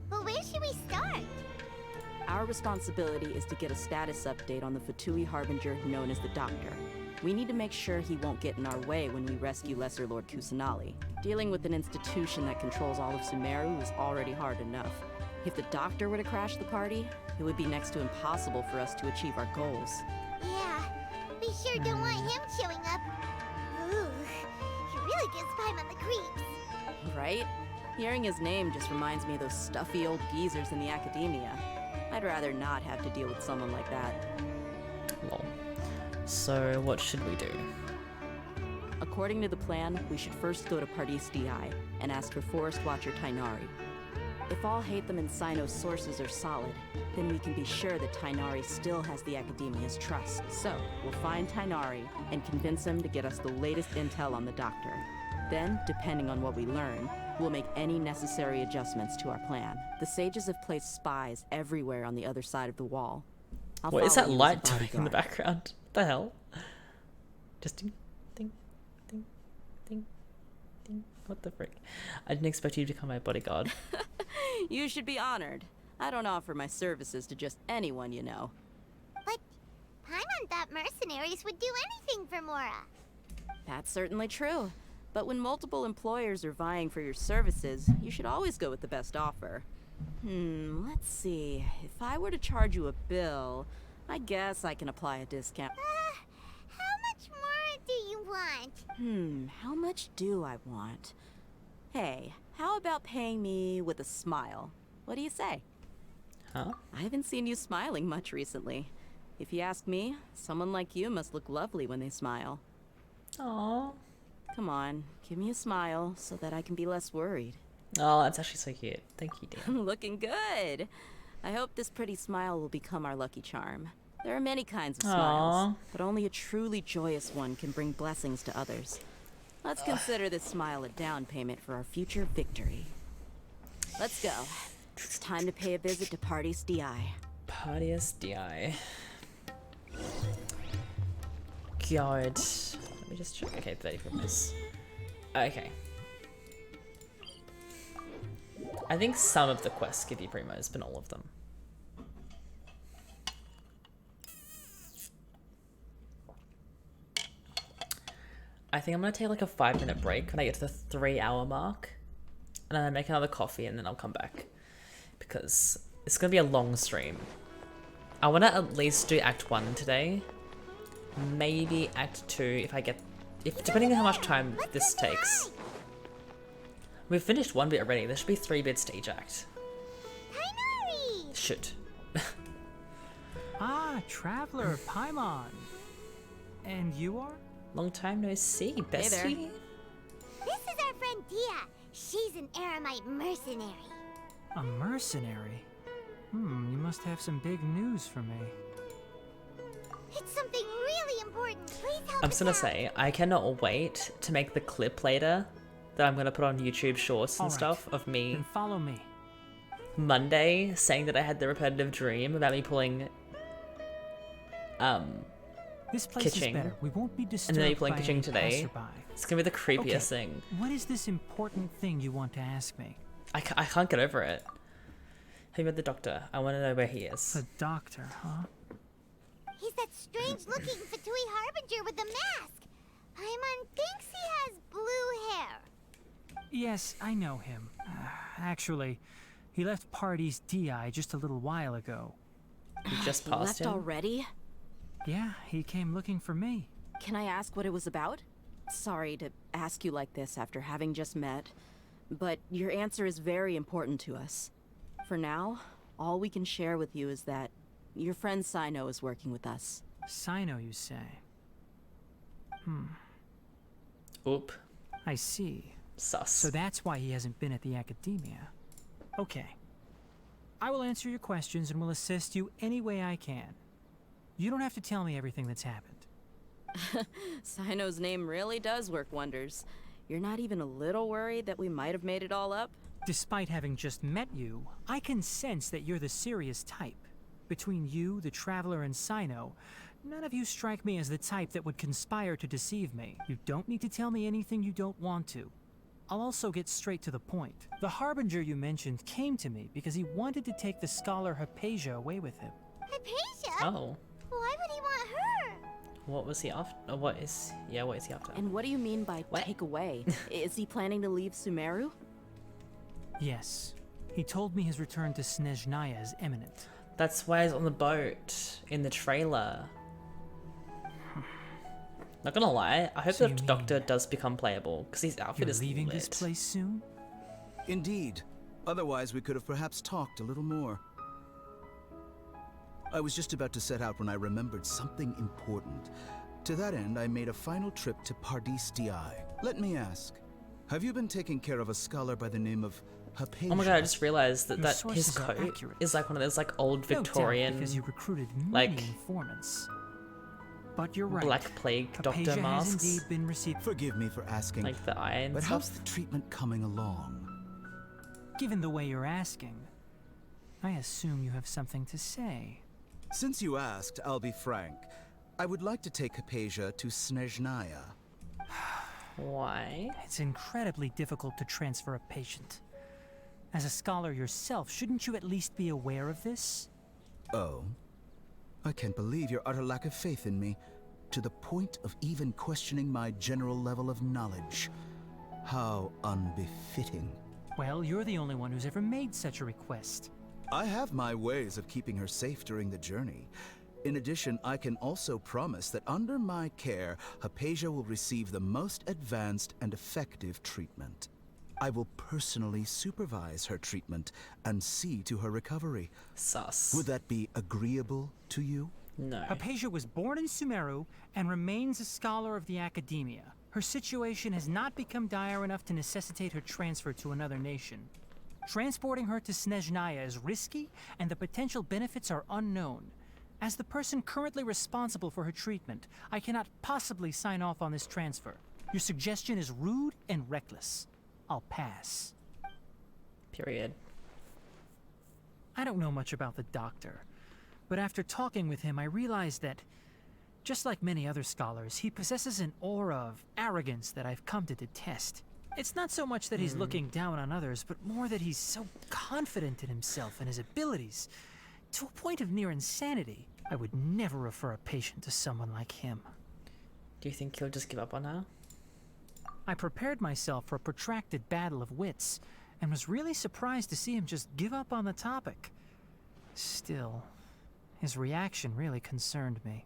[SPEAKER 3] But where should we start?
[SPEAKER 5] Our responsibility is to get a status update on the Fatui Harbinger known as the Doctor. We need to make sure he won't get in our way when we rescue Lesser Lord Kusanali. Dealing with an institution that controls all of Sumeru is already hard enough. If the Doctor were to crash the party, it would be next to impossible for us to achieve our goals.
[SPEAKER 3] Yeah, we sure don't want him showing up. Ooh, he really gives Paimon the creeps.
[SPEAKER 5] Right? Hearing his name just reminds me of those stuffy old geezers in the Academia. I'd rather not have to deal with someone like that.
[SPEAKER 1] Lol. So, what should we do?
[SPEAKER 5] According to the plan, we should first go to Pardis DI and ask for Forest Watcher Tainari. If all Hatham and Sino's sources are solid, then we can be sure that Tainari still has the Academia's trust. So, we'll find Tainari and convince him to get us the latest intel on the Doctor. Then, depending on what we learn, we'll make any necessary adjustments to our plan. The sages have placed spies everywhere on the other side of the wall.
[SPEAKER 1] What is that
[SPEAKER 5] follow you as a
[SPEAKER 1] light doing in the
[SPEAKER 5] bodyguard.
[SPEAKER 1] background? What the hell? Just ding, ding, ding, ding, ding. What the frick? I didn't expect you to become my bodyguard.
[SPEAKER 5] You should be honored. I don't offer my services to just anyone you know.
[SPEAKER 3] But Paimon thought mercenaries would do anything for Mora.
[SPEAKER 5] That's certainly true. But when multiple employers are vying for your services, you should always go with the best offer. Let's see. If I were to charge you a bill, I guess I can apply a discount.
[SPEAKER 3] How much more do you want?
[SPEAKER 5] How much do I want? Hey, how about paying me with a smile? What do you say?
[SPEAKER 1] Huh?
[SPEAKER 5] I haven't seen you smiling much recently. If you ask me, someone like you must look lovely when they smile.
[SPEAKER 1] Aww.
[SPEAKER 5] Come on, give me a smile so that I can be less worried.
[SPEAKER 1] Oh, that's actually so cute. Thank you, dear.
[SPEAKER 5] Looking good. I hope this pretty smile will become our lucky charm. There are many kinds of smiles, but only a truly joyous one can bring blessings to others. Let's consider this smile a down payment for our future victory. Let's go. It's time to pay a visit to Party's DI.
[SPEAKER 1] Party's DI. God. Let me just check. Okay, 30 promos. Okay. I think some of the quests give you primos, but not all of them. I think I'm gonna take like a 5-minute break when I get to the 3-hour mark. And then I make another coffee and then I'll come back. Because it's gonna be a long stream. I wanna at least do Act 1 today. Maybe Act 2 if I get... depending on how much time this takes. We've finished 1 bit already. There should be 3 bits to each act.
[SPEAKER 3] Tainari!
[SPEAKER 1] Shoot.
[SPEAKER 13] Ah, Traveler, Paimon. And you are?
[SPEAKER 1] Long time no see, bestie.
[SPEAKER 5] Hey there.
[SPEAKER 3] This is our friend Dia. She's an Aramite mercenary.
[SPEAKER 13] A mercenary? You must have some big news for me.
[SPEAKER 3] It's something really important. Please help
[SPEAKER 1] I'm
[SPEAKER 3] us
[SPEAKER 1] just gonna
[SPEAKER 3] out.
[SPEAKER 1] say, I cannot wait to make the clip later that I'm gonna put on YouTube Shorts and
[SPEAKER 13] All right.
[SPEAKER 1] stuff of me
[SPEAKER 13] Then follow me.
[SPEAKER 1] Monday saying that I had the repetitive dream about me pulling
[SPEAKER 13] This place
[SPEAKER 1] Kitching.
[SPEAKER 13] is better. We won't be
[SPEAKER 1] and
[SPEAKER 13] disturbed
[SPEAKER 1] then me playing
[SPEAKER 13] by
[SPEAKER 1] Kitching
[SPEAKER 13] any
[SPEAKER 1] today.
[SPEAKER 13] passerby.
[SPEAKER 1] It's gonna be the creepiest
[SPEAKER 13] Okay,
[SPEAKER 1] thing.
[SPEAKER 13] What is this important thing you want to ask me?
[SPEAKER 1] I can't get over it. Have you met the doctor? I want to know where he is.
[SPEAKER 13] The doctor, huh?
[SPEAKER 3] He's that strange-looking Fatui Harbinger with the mask. Paimon thinks he has blue hair.
[SPEAKER 13] Yes, I know him. Actually, he left Party's DI just a little while ago.
[SPEAKER 1] You just
[SPEAKER 5] He
[SPEAKER 1] passed
[SPEAKER 5] left
[SPEAKER 1] him.
[SPEAKER 5] already?
[SPEAKER 13] Yeah, he came looking for me.
[SPEAKER 5] Can I ask what it was about? Sorry to ask you like this after having just met, but your answer is very important to us. For now, all we can share with you is that your friend Sino is working with us.
[SPEAKER 13] Sino, you say?
[SPEAKER 1] Oop.
[SPEAKER 13] I see.
[SPEAKER 1] Sus.
[SPEAKER 13] So that's why he hasn't been at the Academia. Okay. I will answer your questions and will assist you any way I can. You don't have to tell me everything that's happened.
[SPEAKER 5] Sino's name really does work wonders. You're not even a little worried that we might have made it all up?
[SPEAKER 13] Despite having just met you, I can sense that you're the serious type. Between you, the Traveler, and Sino, none of you strike me as the type that would conspire to deceive me. You don't need to tell me anything you don't want to. I'll also get straight to the point. The Harbinger you mentioned came to me because he wanted to take the scholar Hypatia away with him.
[SPEAKER 3] Hypatia?
[SPEAKER 1] Oh.
[SPEAKER 3] Why would he want her?
[SPEAKER 1] What was he after? What is he after?
[SPEAKER 5] And what do you mean by
[SPEAKER 1] What?
[SPEAKER 5] take away? Is he planning to leave Sumeru?
[SPEAKER 13] Yes. He told me his return to Snezhnaya is imminent.
[SPEAKER 1] That's why he's on the boat in the trailer. Not gonna lie, I hope
[SPEAKER 13] So
[SPEAKER 1] the
[SPEAKER 13] you
[SPEAKER 1] doctor
[SPEAKER 13] mean
[SPEAKER 1] does become playable because his outfit
[SPEAKER 13] You're
[SPEAKER 1] is
[SPEAKER 13] leaving
[SPEAKER 1] lit.
[SPEAKER 13] this place soon?
[SPEAKER 14] Indeed. Otherwise, we could have perhaps talked a little more. I was just about to set out when I remembered something important. To that end, I made a final trip to Pardis DI. Let me ask, have you been taking care of a scholar by the name of Hypatia.
[SPEAKER 1] Oh my god, I just realized that,
[SPEAKER 13] Your
[SPEAKER 1] his
[SPEAKER 13] sources are
[SPEAKER 1] coat
[SPEAKER 13] accurate.
[SPEAKER 1] is like one of those like old
[SPEAKER 13] No doubt,
[SPEAKER 1] Victorian
[SPEAKER 13] because you recruited many
[SPEAKER 1] like
[SPEAKER 13] informants. But you're right.
[SPEAKER 1] Black Plague doctor
[SPEAKER 13] Hypatia has
[SPEAKER 1] masks.
[SPEAKER 13] indeed been received.
[SPEAKER 14] Forgive me for asking,
[SPEAKER 1] Like the eye and
[SPEAKER 14] but
[SPEAKER 1] stuff.
[SPEAKER 14] how's the treatment coming along?
[SPEAKER 13] Given the way you're asking, I assume you have something to say.
[SPEAKER 14] Since you asked, I'll be frank. I would like to take Hypatia to Snezhnaya.
[SPEAKER 1] Why?
[SPEAKER 13] It's incredibly difficult to transfer a patient. As a scholar yourself, shouldn't you at least be aware of this?
[SPEAKER 14] Oh? I can't believe your utter lack of faith in me, to the point of even questioning my general level of knowledge. How unbefitting.
[SPEAKER 13] Well, you're the only one who's ever made such a request.
[SPEAKER 14] I have my ways of keeping her safe during the journey. In addition, I can also promise that under my care, Hypatia will receive the most advanced and effective treatment. I will personally supervise her treatment and see to her recovery.
[SPEAKER 1] Sus.
[SPEAKER 14] Would that be agreeable to you?
[SPEAKER 1] No.
[SPEAKER 13] Hypatia was born in Sumeru and remains a scholar of the Academia. Her situation has not become dire enough to necessitate her transfer to another nation. Transporting her to Snezhnaya is risky, and the potential benefits are unknown. As the person currently responsible for her treatment, I cannot possibly sign off on this transfer. Your suggestion is rude and reckless. I'll pass.
[SPEAKER 1] Period.
[SPEAKER 13] I don't know much about the doctor, but after talking with him, I realized that, just like many other scholars, he possesses an aura of arrogance that I've come to detest. It's not so much that he's looking down on others, but more that he's so confident in himself and his abilities, to a point of near insanity. I would never refer a patient to someone like him.
[SPEAKER 1] Do you think he'll just give up on her?
[SPEAKER 13] I prepared myself for a protracted battle of wits, and was really surprised to see him just give up on the topic. Still, his reaction really concerned me.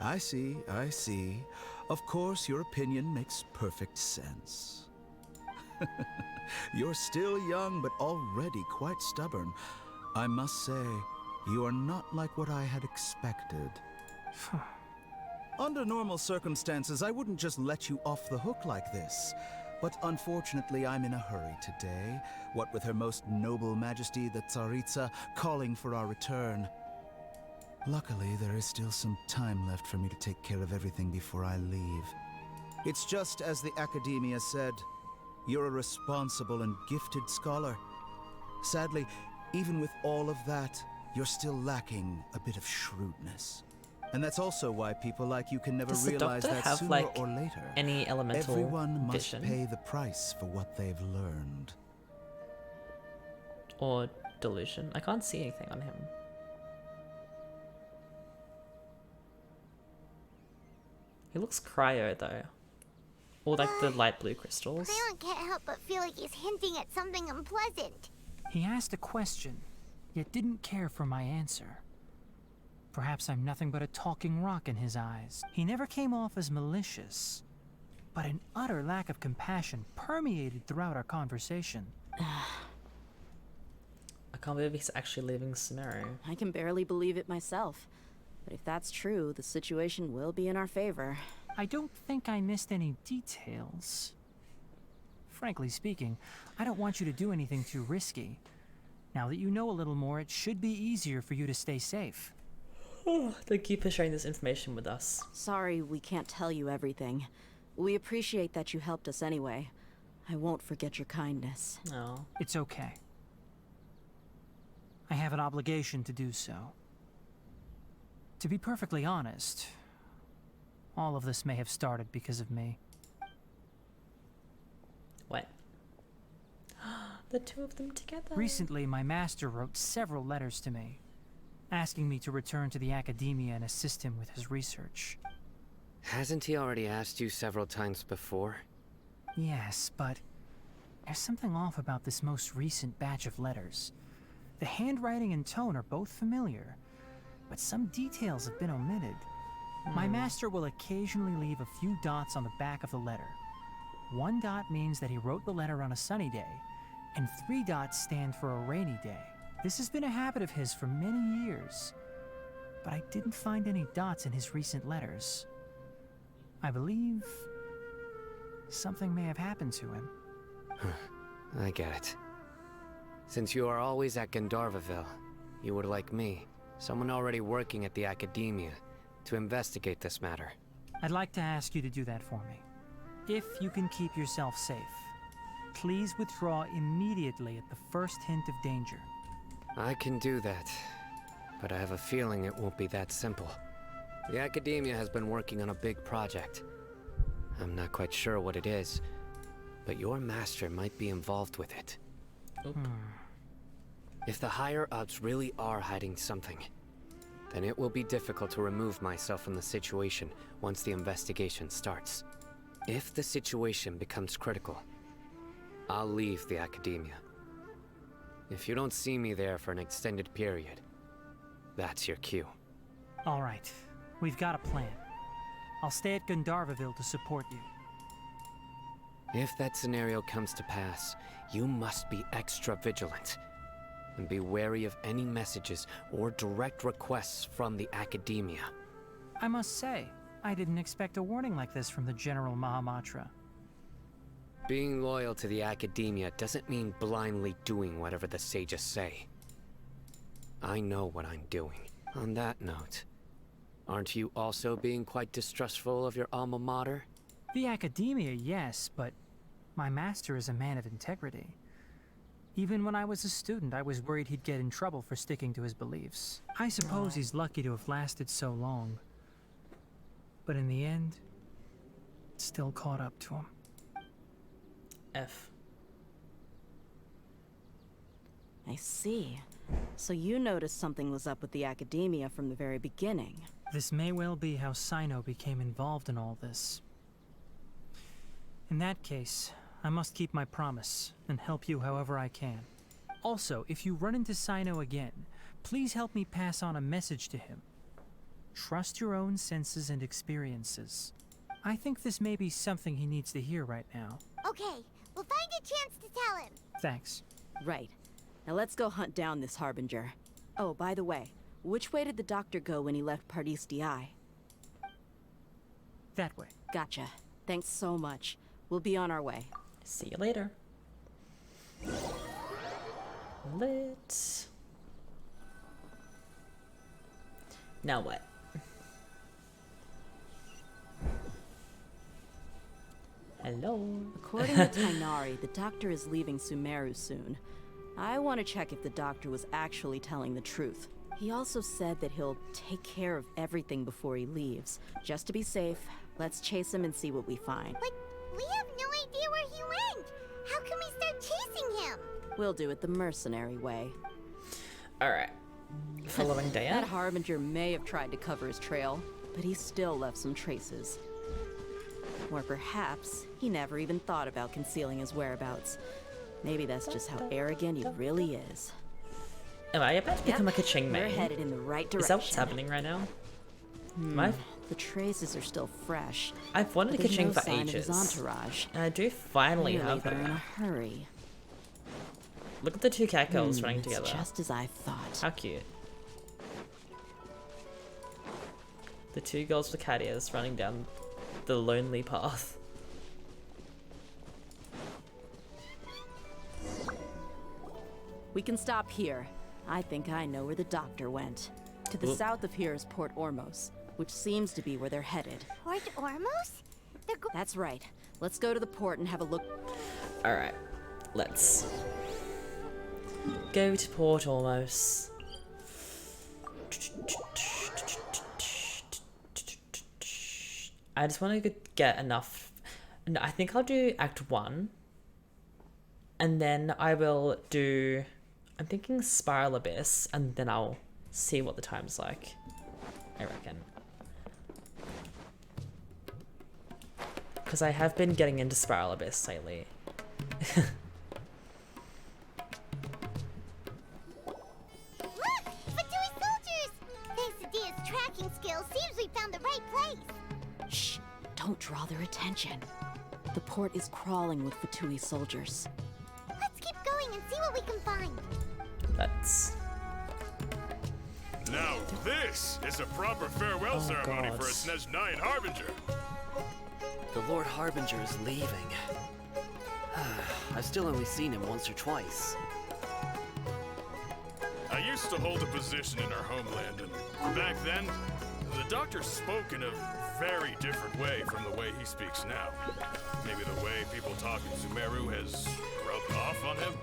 [SPEAKER 14] I see, I see. Of course, your opinion makes perfect sense. You're still young, but already quite stubborn. I must say, you are not like what I had expected. Under normal circumstances, I wouldn't just let you off the hook like this. But unfortunately, I'm in a hurry today, what with Her Most Noble Majesty the Tsaritsa calling for our return. Luckily, there is still some time left for me to take care of everything before I leave. It's just as the Academia said, you're a responsible and gifted scholar. Sadly, even with all of that, you're still lacking a bit of shrewdness. And that's also why people like you can never
[SPEAKER 1] Does the
[SPEAKER 14] realize
[SPEAKER 1] doctor
[SPEAKER 14] that
[SPEAKER 1] have,
[SPEAKER 14] sooner
[SPEAKER 1] like,
[SPEAKER 14] or later,
[SPEAKER 1] any elemental
[SPEAKER 14] everyone must
[SPEAKER 1] vision?
[SPEAKER 14] pay the price for what they've learned.
[SPEAKER 1] Or delusion? I can't see anything on him. He looks cryo though. Or like the light blue crystals.
[SPEAKER 3] Crayon can't help but feel like he's hinting at something unpleasant.
[SPEAKER 13] He asked a question, yet didn't care for my answer. Perhaps I'm nothing but a talking rock in his eyes. He never came off as malicious, but an utter lack of compassion permeated throughout our conversation.
[SPEAKER 1] I can't believe he's actually leaving Sumeru.
[SPEAKER 5] I can barely believe it myself. But if that's true, the situation will be in our favor.
[SPEAKER 13] I don't think I missed any details. Frankly speaking, I don't want you to do anything too risky. Now that you know a little more, it should be easier for you to stay safe.
[SPEAKER 1] Oh, thank you for sharing this information with us.
[SPEAKER 5] Sorry we can't tell you everything. We appreciate that you helped us anyway. I won't forget your kindness.
[SPEAKER 1] No.
[SPEAKER 13] It's okay. I have an obligation to do so. To be perfectly honest, all of this may have started because of me.
[SPEAKER 1] What? The two of them together.
[SPEAKER 13] Recently, my master wrote several letters to me, asking me to return to the Academia and assist him with his research.
[SPEAKER 9] Hasn't he already asked you several times before?
[SPEAKER 13] Yes, but there's something off about this most recent batch of letters. The handwriting and tone are both familiar, but some details have been omitted. My master will occasionally leave a few dots on the back of the letter. 1 dot means that he wrote the letter on a sunny day, and 3 dots stand for a rainy day. This has been a habit of his for many years, but I didn't find any dots in his recent letters. I believe something may have happened to him.
[SPEAKER 9] I get it. Since you are always at Gandharvaville, you would like me, someone already working at the Academia, to investigate this matter.
[SPEAKER 13] I'd like to ask you to do that for me. If you can keep yourself safe, please withdraw immediately at the first hint of danger.
[SPEAKER 9] I can do that, but I have a feeling it won't be that simple. The Academia has been working on a big project. I'm not quite sure what it is, but your master might be involved with it. If the higher-ups really are hiding something, then it will be difficult to remove myself from the situation once the investigation starts. If the situation becomes critical, I'll leave the Academia. If you don't see me there for an extended period, that's your cue.
[SPEAKER 13] All right, we've got a plan. I'll stay at Gandharvaville to support you.
[SPEAKER 9] If that scenario comes to pass, you must be extra vigilant. And be wary of any messages or direct requests from the Academia.
[SPEAKER 13] I must say, I didn't expect a warning like this from the General Mahamatra.
[SPEAKER 9] Being loyal to the Academia doesn't mean blindly doing whatever the sages say. I know what I'm doing. On that note, aren't you also being quite distrustful of your alma mater?
[SPEAKER 13] The Academia, yes, but my master is a man of integrity. Even when I was a student, I was worried he'd get in trouble for sticking to his beliefs. I suppose he's lucky to have lasted so long. But in the end, it still caught up to him.
[SPEAKER 1] F.
[SPEAKER 5] I see. So you noticed something was up with the Academia from the very beginning.
[SPEAKER 13] This may well be how Sino became involved in all this. In that case, I must keep my promise and help you however I can. Also, if you run into Sino again, please help me pass on a message to him. Trust your own senses and experiences. I think this may be something he needs to hear right now.
[SPEAKER 3] Okay, we'll find a chance to tell him.
[SPEAKER 13] Thanks.
[SPEAKER 5] Right. Now let's go hunt down this Harbinger. Oh, by the way, which way did the doctor go when he left Pardis Di?
[SPEAKER 13] That way.
[SPEAKER 5] Gotcha. Thanks so much. We'll be on our way.
[SPEAKER 1] See you later. Lit. Now what? Hello.
[SPEAKER 5] According to Tainari, the doctor is leaving Sumeru soon. I want to check if the doctor was actually telling the truth. He also said that he'll take care of everything before he leaves. Just to be safe, let's chase him and see what we find.
[SPEAKER 3] But we have no idea where he went. How can we start chasing him?
[SPEAKER 5] We'll do it the mercenary way.
[SPEAKER 1] Alright. Following day
[SPEAKER 5] That Harbinger may have tried to cover his trail, but he still left some traces. Or perhaps he never even thought about concealing his whereabouts. Maybe that's just how arrogant he really is.
[SPEAKER 1] Am I about to become like a Ching
[SPEAKER 5] We're
[SPEAKER 1] main?
[SPEAKER 5] headed in the right direction.
[SPEAKER 1] Is that what's happening right now?
[SPEAKER 5] The traces are still fresh.
[SPEAKER 1] I've wanted
[SPEAKER 5] but
[SPEAKER 1] a Kaching
[SPEAKER 5] there's no
[SPEAKER 1] for
[SPEAKER 5] sign of
[SPEAKER 1] ages.
[SPEAKER 5] his entourage.
[SPEAKER 1] And I do finally
[SPEAKER 5] Clearly
[SPEAKER 1] have
[SPEAKER 5] they're in a
[SPEAKER 1] them.
[SPEAKER 5] hurry.
[SPEAKER 1] Look at the two cat girls running
[SPEAKER 5] It's
[SPEAKER 1] together.
[SPEAKER 5] just as I thought.
[SPEAKER 1] How cute. The two girls with cat ears running down the lonely path.
[SPEAKER 5] We can stop here. I think I know where the doctor went. To the south of here is Port Ormos, which seems to be where they're headed.
[SPEAKER 3] Port Ormos?
[SPEAKER 5] That's right. Let's go to the port and have a look.
[SPEAKER 1] Alright, let's go to Port Ormos. I just want to get enough. No, I think I'll do Act 1. And then I will do, I'm thinking Spiral Abyss, and then I'll see what the time's like, I reckon. Because I have been getting into Spiral Abyss lately.
[SPEAKER 3] Look! Fatui soldiers! Thanks to Dia's tracking skills, seems we found the right place.
[SPEAKER 5] Shh! Don't draw their attention. The port is crawling with Fatui soldiers.
[SPEAKER 3] Let's keep going and see what we can find.
[SPEAKER 1] That's...
[SPEAKER 15] Now this is a proper farewell ceremony for a Snezhnayan Harbinger.
[SPEAKER 16] The Lord Harbinger is leaving. I've still only seen him once or twice.
[SPEAKER 15] I used to hold a position in our homeland, and back then, the doctor spoke in a very different way from the way he speaks now. Maybe the way people talk in Sumeru has rubbed off on him?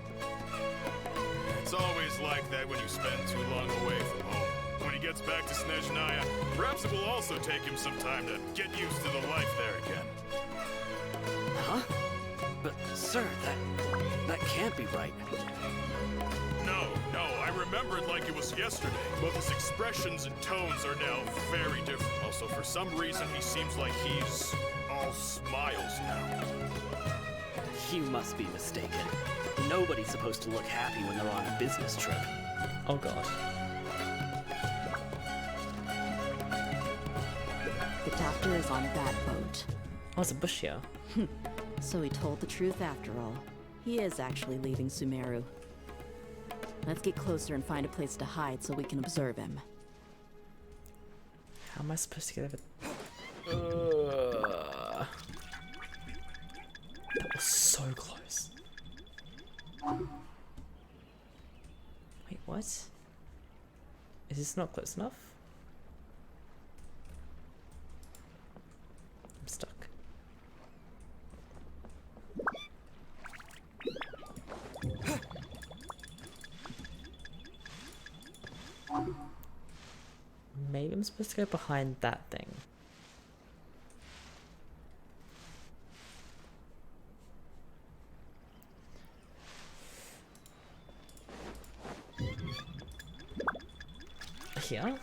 [SPEAKER 15] It's always like that when you spend too long away from home. When he gets back to Snezhnaya, perhaps it will also take him some time to get used to the life there again.
[SPEAKER 16] Huh? But, sir, that can't be right.
[SPEAKER 15] No, I remember it like it was yesterday. Both his expressions and tones are now very different. Also, for some reason, he seems like he's all smiles now.
[SPEAKER 16] You must be mistaken. Nobody's supposed to look happy when they're on a business trip.
[SPEAKER 1] Oh god.
[SPEAKER 5] The doctor is on that boat.
[SPEAKER 1] Oh, it's a bush here.
[SPEAKER 5] So he told the truth after all. He is actually leaving Sumeru. Let's get closer and find a place to hide so we can observe him.
[SPEAKER 1] How am I supposed to get over... That was so close. Wait, what? Is this not close enough? I'm stuck. Maybe I'm supposed to go behind that thing. Here?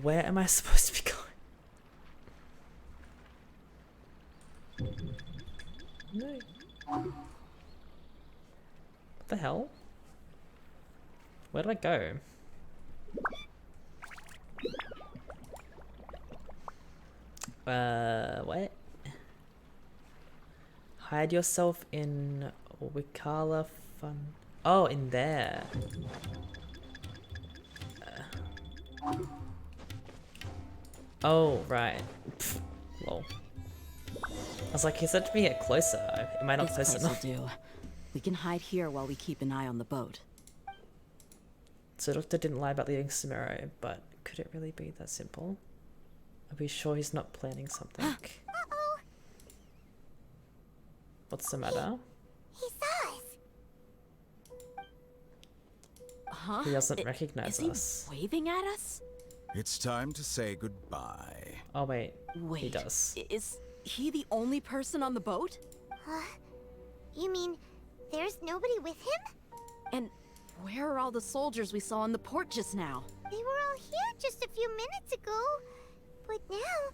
[SPEAKER 1] Where am I supposed to be going? No. What the hell? Where did I go? What? Hide yourself in Wikala Fun. Oh, in there. Oh, right. Pfft, lol. I was like, he said to me get closer. Am I not close enough?
[SPEAKER 5] Do. We can hide here while we keep an eye on the boat.
[SPEAKER 1] So Doctor didn't lie about leaving Sumeru, but could it really be that simple? Are we sure he's not planning something?
[SPEAKER 3] Uh-oh.
[SPEAKER 1] What's the matter?
[SPEAKER 3] He saw us.
[SPEAKER 5] Huh?
[SPEAKER 1] He doesn't recognize
[SPEAKER 5] is
[SPEAKER 1] us.
[SPEAKER 5] He waving at us?
[SPEAKER 14] It's time to say goodbye.
[SPEAKER 1] Oh wait,
[SPEAKER 5] Wait,
[SPEAKER 1] he does.
[SPEAKER 5] Is he the only person on the boat?
[SPEAKER 3] You mean there's nobody with him?
[SPEAKER 5] And where are all the soldiers we saw on the port just now?
[SPEAKER 3] They were all here just a few minutes ago, but now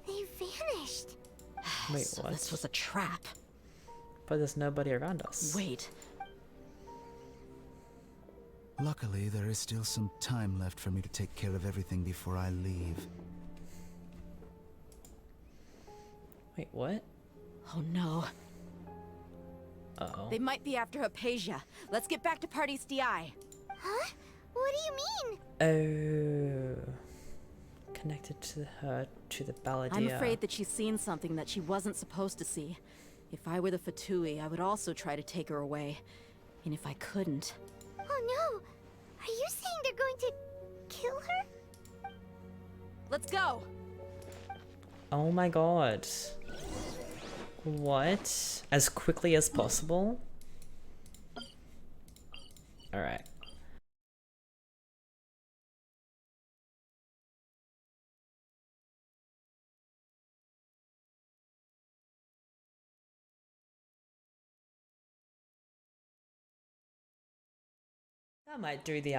[SPEAKER 3] they vanished.
[SPEAKER 1] Wait,
[SPEAKER 5] So
[SPEAKER 1] what?
[SPEAKER 5] this was a trap.
[SPEAKER 1] But there's nobody around us.
[SPEAKER 5] Wait.
[SPEAKER 14] Luckily, there is still some time left for me to take care of everything before I leave.
[SPEAKER 1] Wait, what?
[SPEAKER 5] Oh no.
[SPEAKER 1] Uh-oh.
[SPEAKER 5] They might be after Hypatia. Let's get back to Party's DI.
[SPEAKER 3] Huh? What do you mean?
[SPEAKER 1] Oh. Connected to her, to the Balladeer.
[SPEAKER 5] I'm afraid that she's seen something that she wasn't supposed to see. If I were the Fatui, I would also try to take her away. And if I couldn't...
[SPEAKER 3] Oh no! Are you saying they're going to kill her?
[SPEAKER 5] Let's go!
[SPEAKER 1] Oh my god. What? As quickly as possible? Alright. I might do the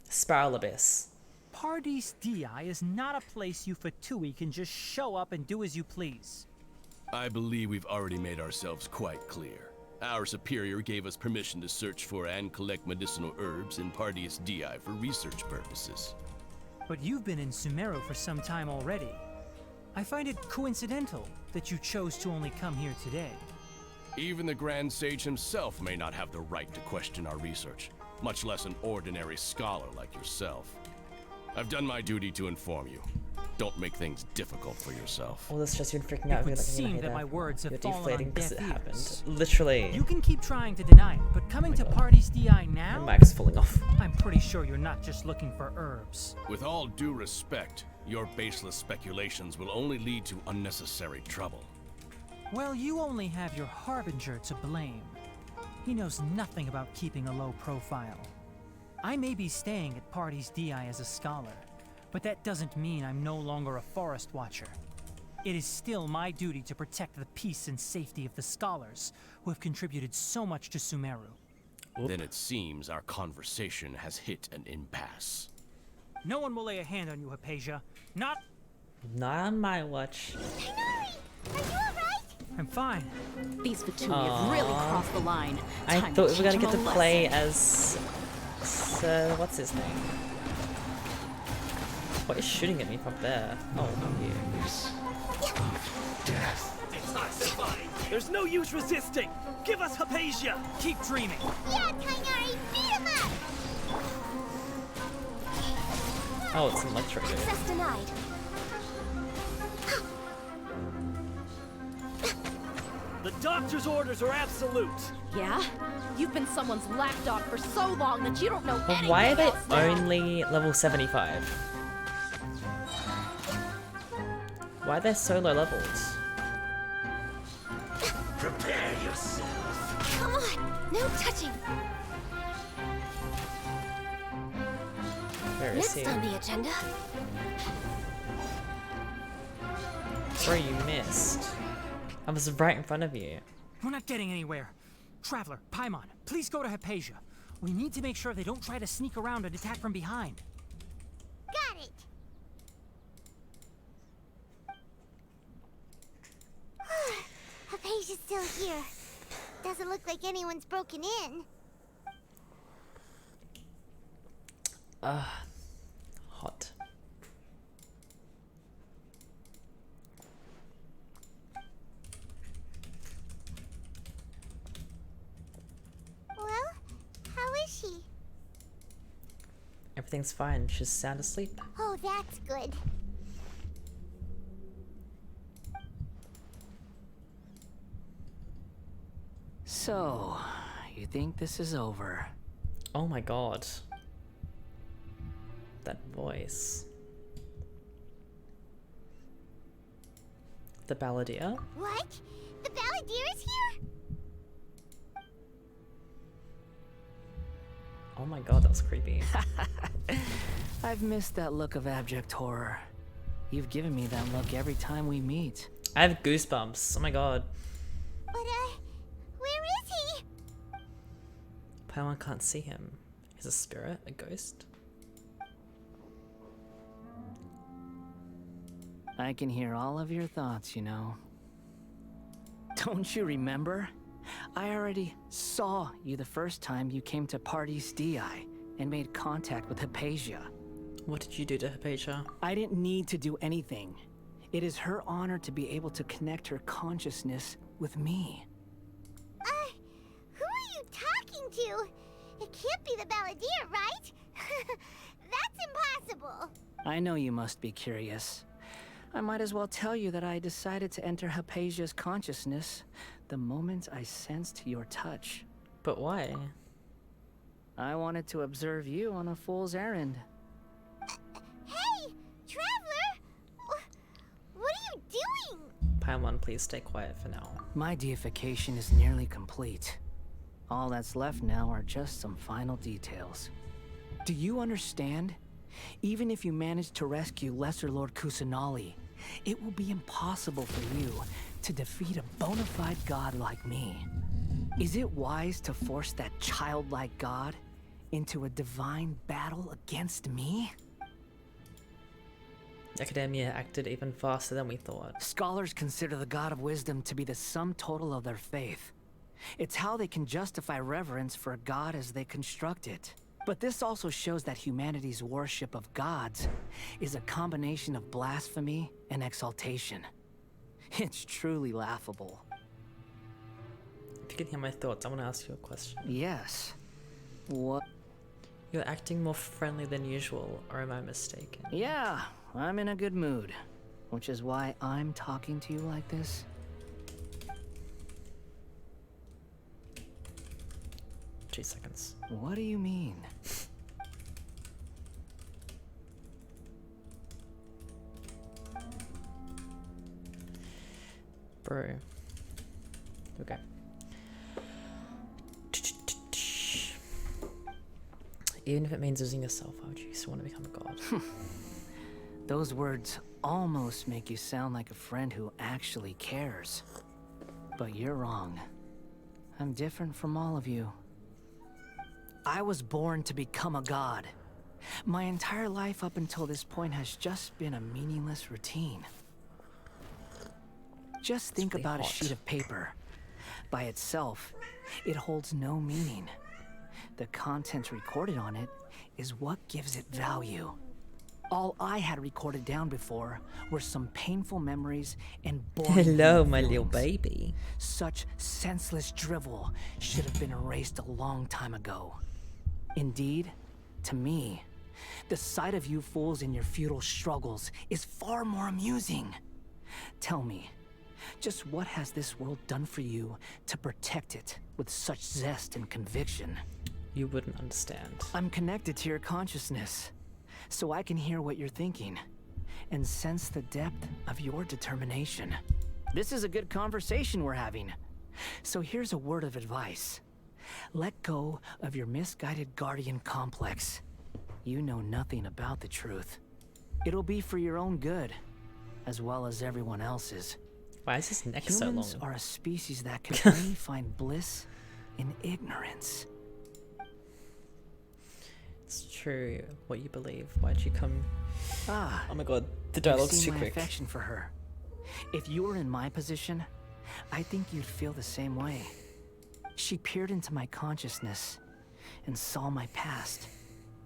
[SPEAKER 1] Spiral Abyss.
[SPEAKER 13] Pardes Di is not a place you Fatui can just show up and do as you please.
[SPEAKER 17] I believe we've already made ourselves quite clear. Our superior gave us permission to search for and collect medicinal herbs in Pardes Di for research purposes.
[SPEAKER 13] But you've been in Sumeru for some time already. I find it coincidental that you chose to only come here today.
[SPEAKER 17] Even the Grand Sage himself may not have the right to question our research, much less an ordinary scholar like yourself. I've done my duty to inform you. Don't make things difficult for yourself.
[SPEAKER 1] All this just been freaking out.
[SPEAKER 13] It would seem that my words have fallen on deaf
[SPEAKER 1] it
[SPEAKER 13] ears.
[SPEAKER 1] happened. Literally.
[SPEAKER 13] You can keep trying to deny it, but coming to Party's DI now?
[SPEAKER 1] My mic's falling off.
[SPEAKER 13] I'm pretty sure you're not just looking for herbs.
[SPEAKER 17] With all due respect, your baseless speculations will only lead to unnecessary trouble.
[SPEAKER 13] Well, you only have your Harbinger to blame. He knows nothing about keeping a low profile. I may be staying at Party's DI as a scholar, but that doesn't mean I'm no longer a forest watcher. It is still my duty to protect the peace and safety of the scholars who have contributed so much to Sumeru.
[SPEAKER 17] Then it seems our conversation has hit an impasse.
[SPEAKER 13] No one will lay a hand on you, Hypatia. Not
[SPEAKER 1] on my watch.
[SPEAKER 3] Are you alright?
[SPEAKER 13] I'm fine.
[SPEAKER 5] These Fatui have really crossed the line.
[SPEAKER 1] I
[SPEAKER 5] Time
[SPEAKER 1] thought
[SPEAKER 5] to
[SPEAKER 1] we were gonna
[SPEAKER 5] teach
[SPEAKER 1] get to
[SPEAKER 5] them a
[SPEAKER 1] play
[SPEAKER 5] lesson.
[SPEAKER 1] as what's his name? What is shooting at me from there? Oh, you.
[SPEAKER 16] There's no use resisting. Give us Hypatia.
[SPEAKER 13] Keep dreaming.
[SPEAKER 3] Yeah, Tainari, beat him up!
[SPEAKER 1] Oh, it's an electro.
[SPEAKER 3] Access denied.
[SPEAKER 16] The doctor's orders are absolute.
[SPEAKER 5] Yeah? You've been someone's lapdog for so long that you don't know
[SPEAKER 1] But
[SPEAKER 5] anything
[SPEAKER 1] why are they
[SPEAKER 5] else now.
[SPEAKER 1] only level 75? Why are they so low levels?
[SPEAKER 3] Prepare yourself. Come on, no touching.
[SPEAKER 1] Where is he?
[SPEAKER 3] Next on the agenda.
[SPEAKER 1] Sorry, you missed. I was right in front of you.
[SPEAKER 13] We're not getting anywhere. Traveler, Paimon, please go to Hypatia. We need to make sure they don't try to sneak around and attack from behind.
[SPEAKER 3] Got it. Hypatia's still here. Doesn't look like anyone's broken in.
[SPEAKER 1] Hot.
[SPEAKER 3] Well, how is she?
[SPEAKER 1] Everything's fine. She's sound asleep.
[SPEAKER 3] Oh, that's good.
[SPEAKER 9] So, you think this is over?
[SPEAKER 1] Oh my god. That voice. The Balladeer?
[SPEAKER 3] What? The Balladeer is here?
[SPEAKER 1] Oh my god, that was creepy.
[SPEAKER 9] I've missed that look of abject horror. You've given me that look every time we meet.
[SPEAKER 1] I have goosebumps. Oh my god.
[SPEAKER 3] But, where is he?
[SPEAKER 1] Paimon can't see him. He's a spirit? A ghost?
[SPEAKER 9] I can hear all of your thoughts, you know. Don't you remember? I already saw you the first time you came to Party's DI and made contact with Hypatia.
[SPEAKER 1] What did you do to Hypatia?
[SPEAKER 9] I didn't need to do anything. It is her honor to be able to connect her consciousness with me.
[SPEAKER 3] Who are you talking to? It can't be the Balladeer, right? That's impossible.
[SPEAKER 9] I know you must be curious. I might as well tell you that I decided to enter Hypatia's consciousness the moment I sensed your touch.
[SPEAKER 1] But why?
[SPEAKER 9] I wanted to observe you on a fool's errand.
[SPEAKER 3] Hey, Traveler! What are you doing?
[SPEAKER 1] Paimon, please stay quiet for now.
[SPEAKER 9] My deification is nearly complete. All that's left now are just some final details. Do you understand? Even if you manage to rescue Lesser Lord Kusanali, it will be impossible for you to defeat a bona fide god like me. Is it wise to force that childlike god into a divine battle against me?
[SPEAKER 1] Academia acted even faster than we thought.
[SPEAKER 9] Scholars consider the god of wisdom to be the sum total of their faith. It's how they can justify reverence for a god as they construct it. But this also shows that humanity's worship of gods is a combination of blasphemy and exaltation. It's truly laughable.
[SPEAKER 1] If you can hear my thoughts, I want to ask you a question.
[SPEAKER 18] Yes. What?
[SPEAKER 1] You're acting more friendly than usual, or am I mistaken?
[SPEAKER 18] Yeah, I'm in a good mood. Which is why I'm talking to you like this.
[SPEAKER 1] 2 seconds.
[SPEAKER 18] What do you mean?
[SPEAKER 1] Bro. Okay. Even if it means losing yourself, why would you still want to become a god?
[SPEAKER 18] Those words almost make you sound like a friend who actually cares. But you're wrong. I'm different from all of you. I was born to become a god. My entire life up until this point has just been a meaningless routine. Just think about a sheet of paper. By itself, it holds no meaning. The content recorded on it is what gives it value. All I had recorded down before were some painful memories and boring
[SPEAKER 1] Hello,
[SPEAKER 18] human
[SPEAKER 1] my little
[SPEAKER 18] feelings.
[SPEAKER 1] baby.
[SPEAKER 18] Such senseless drivel should have been erased a long time ago. Indeed, to me, the sight of you fools in your futile struggles is far more amusing. Tell me, just what has this world done for you to protect it with such zest and conviction?
[SPEAKER 1] You wouldn't understand.
[SPEAKER 18] I'm connected to your consciousness, so I can hear what you're thinking and sense the depth of your determination. This is a good conversation we're having. So here's a word of advice. Let go of your misguided guardian complex. You know nothing about the truth. It'll be for your own good, as well as everyone else's.
[SPEAKER 1] Why is his neck so long?
[SPEAKER 18] Humans are a species that can only find bliss in ignorance.
[SPEAKER 1] It's true what you believe. Why'd you come?
[SPEAKER 18] Ah,
[SPEAKER 1] oh my god, the
[SPEAKER 18] you've
[SPEAKER 1] dialogue's
[SPEAKER 18] seen
[SPEAKER 1] too
[SPEAKER 18] my
[SPEAKER 1] quick.
[SPEAKER 18] affection for her. If you were in my position, I think you'd feel the same way. She peered into my consciousness and saw my past.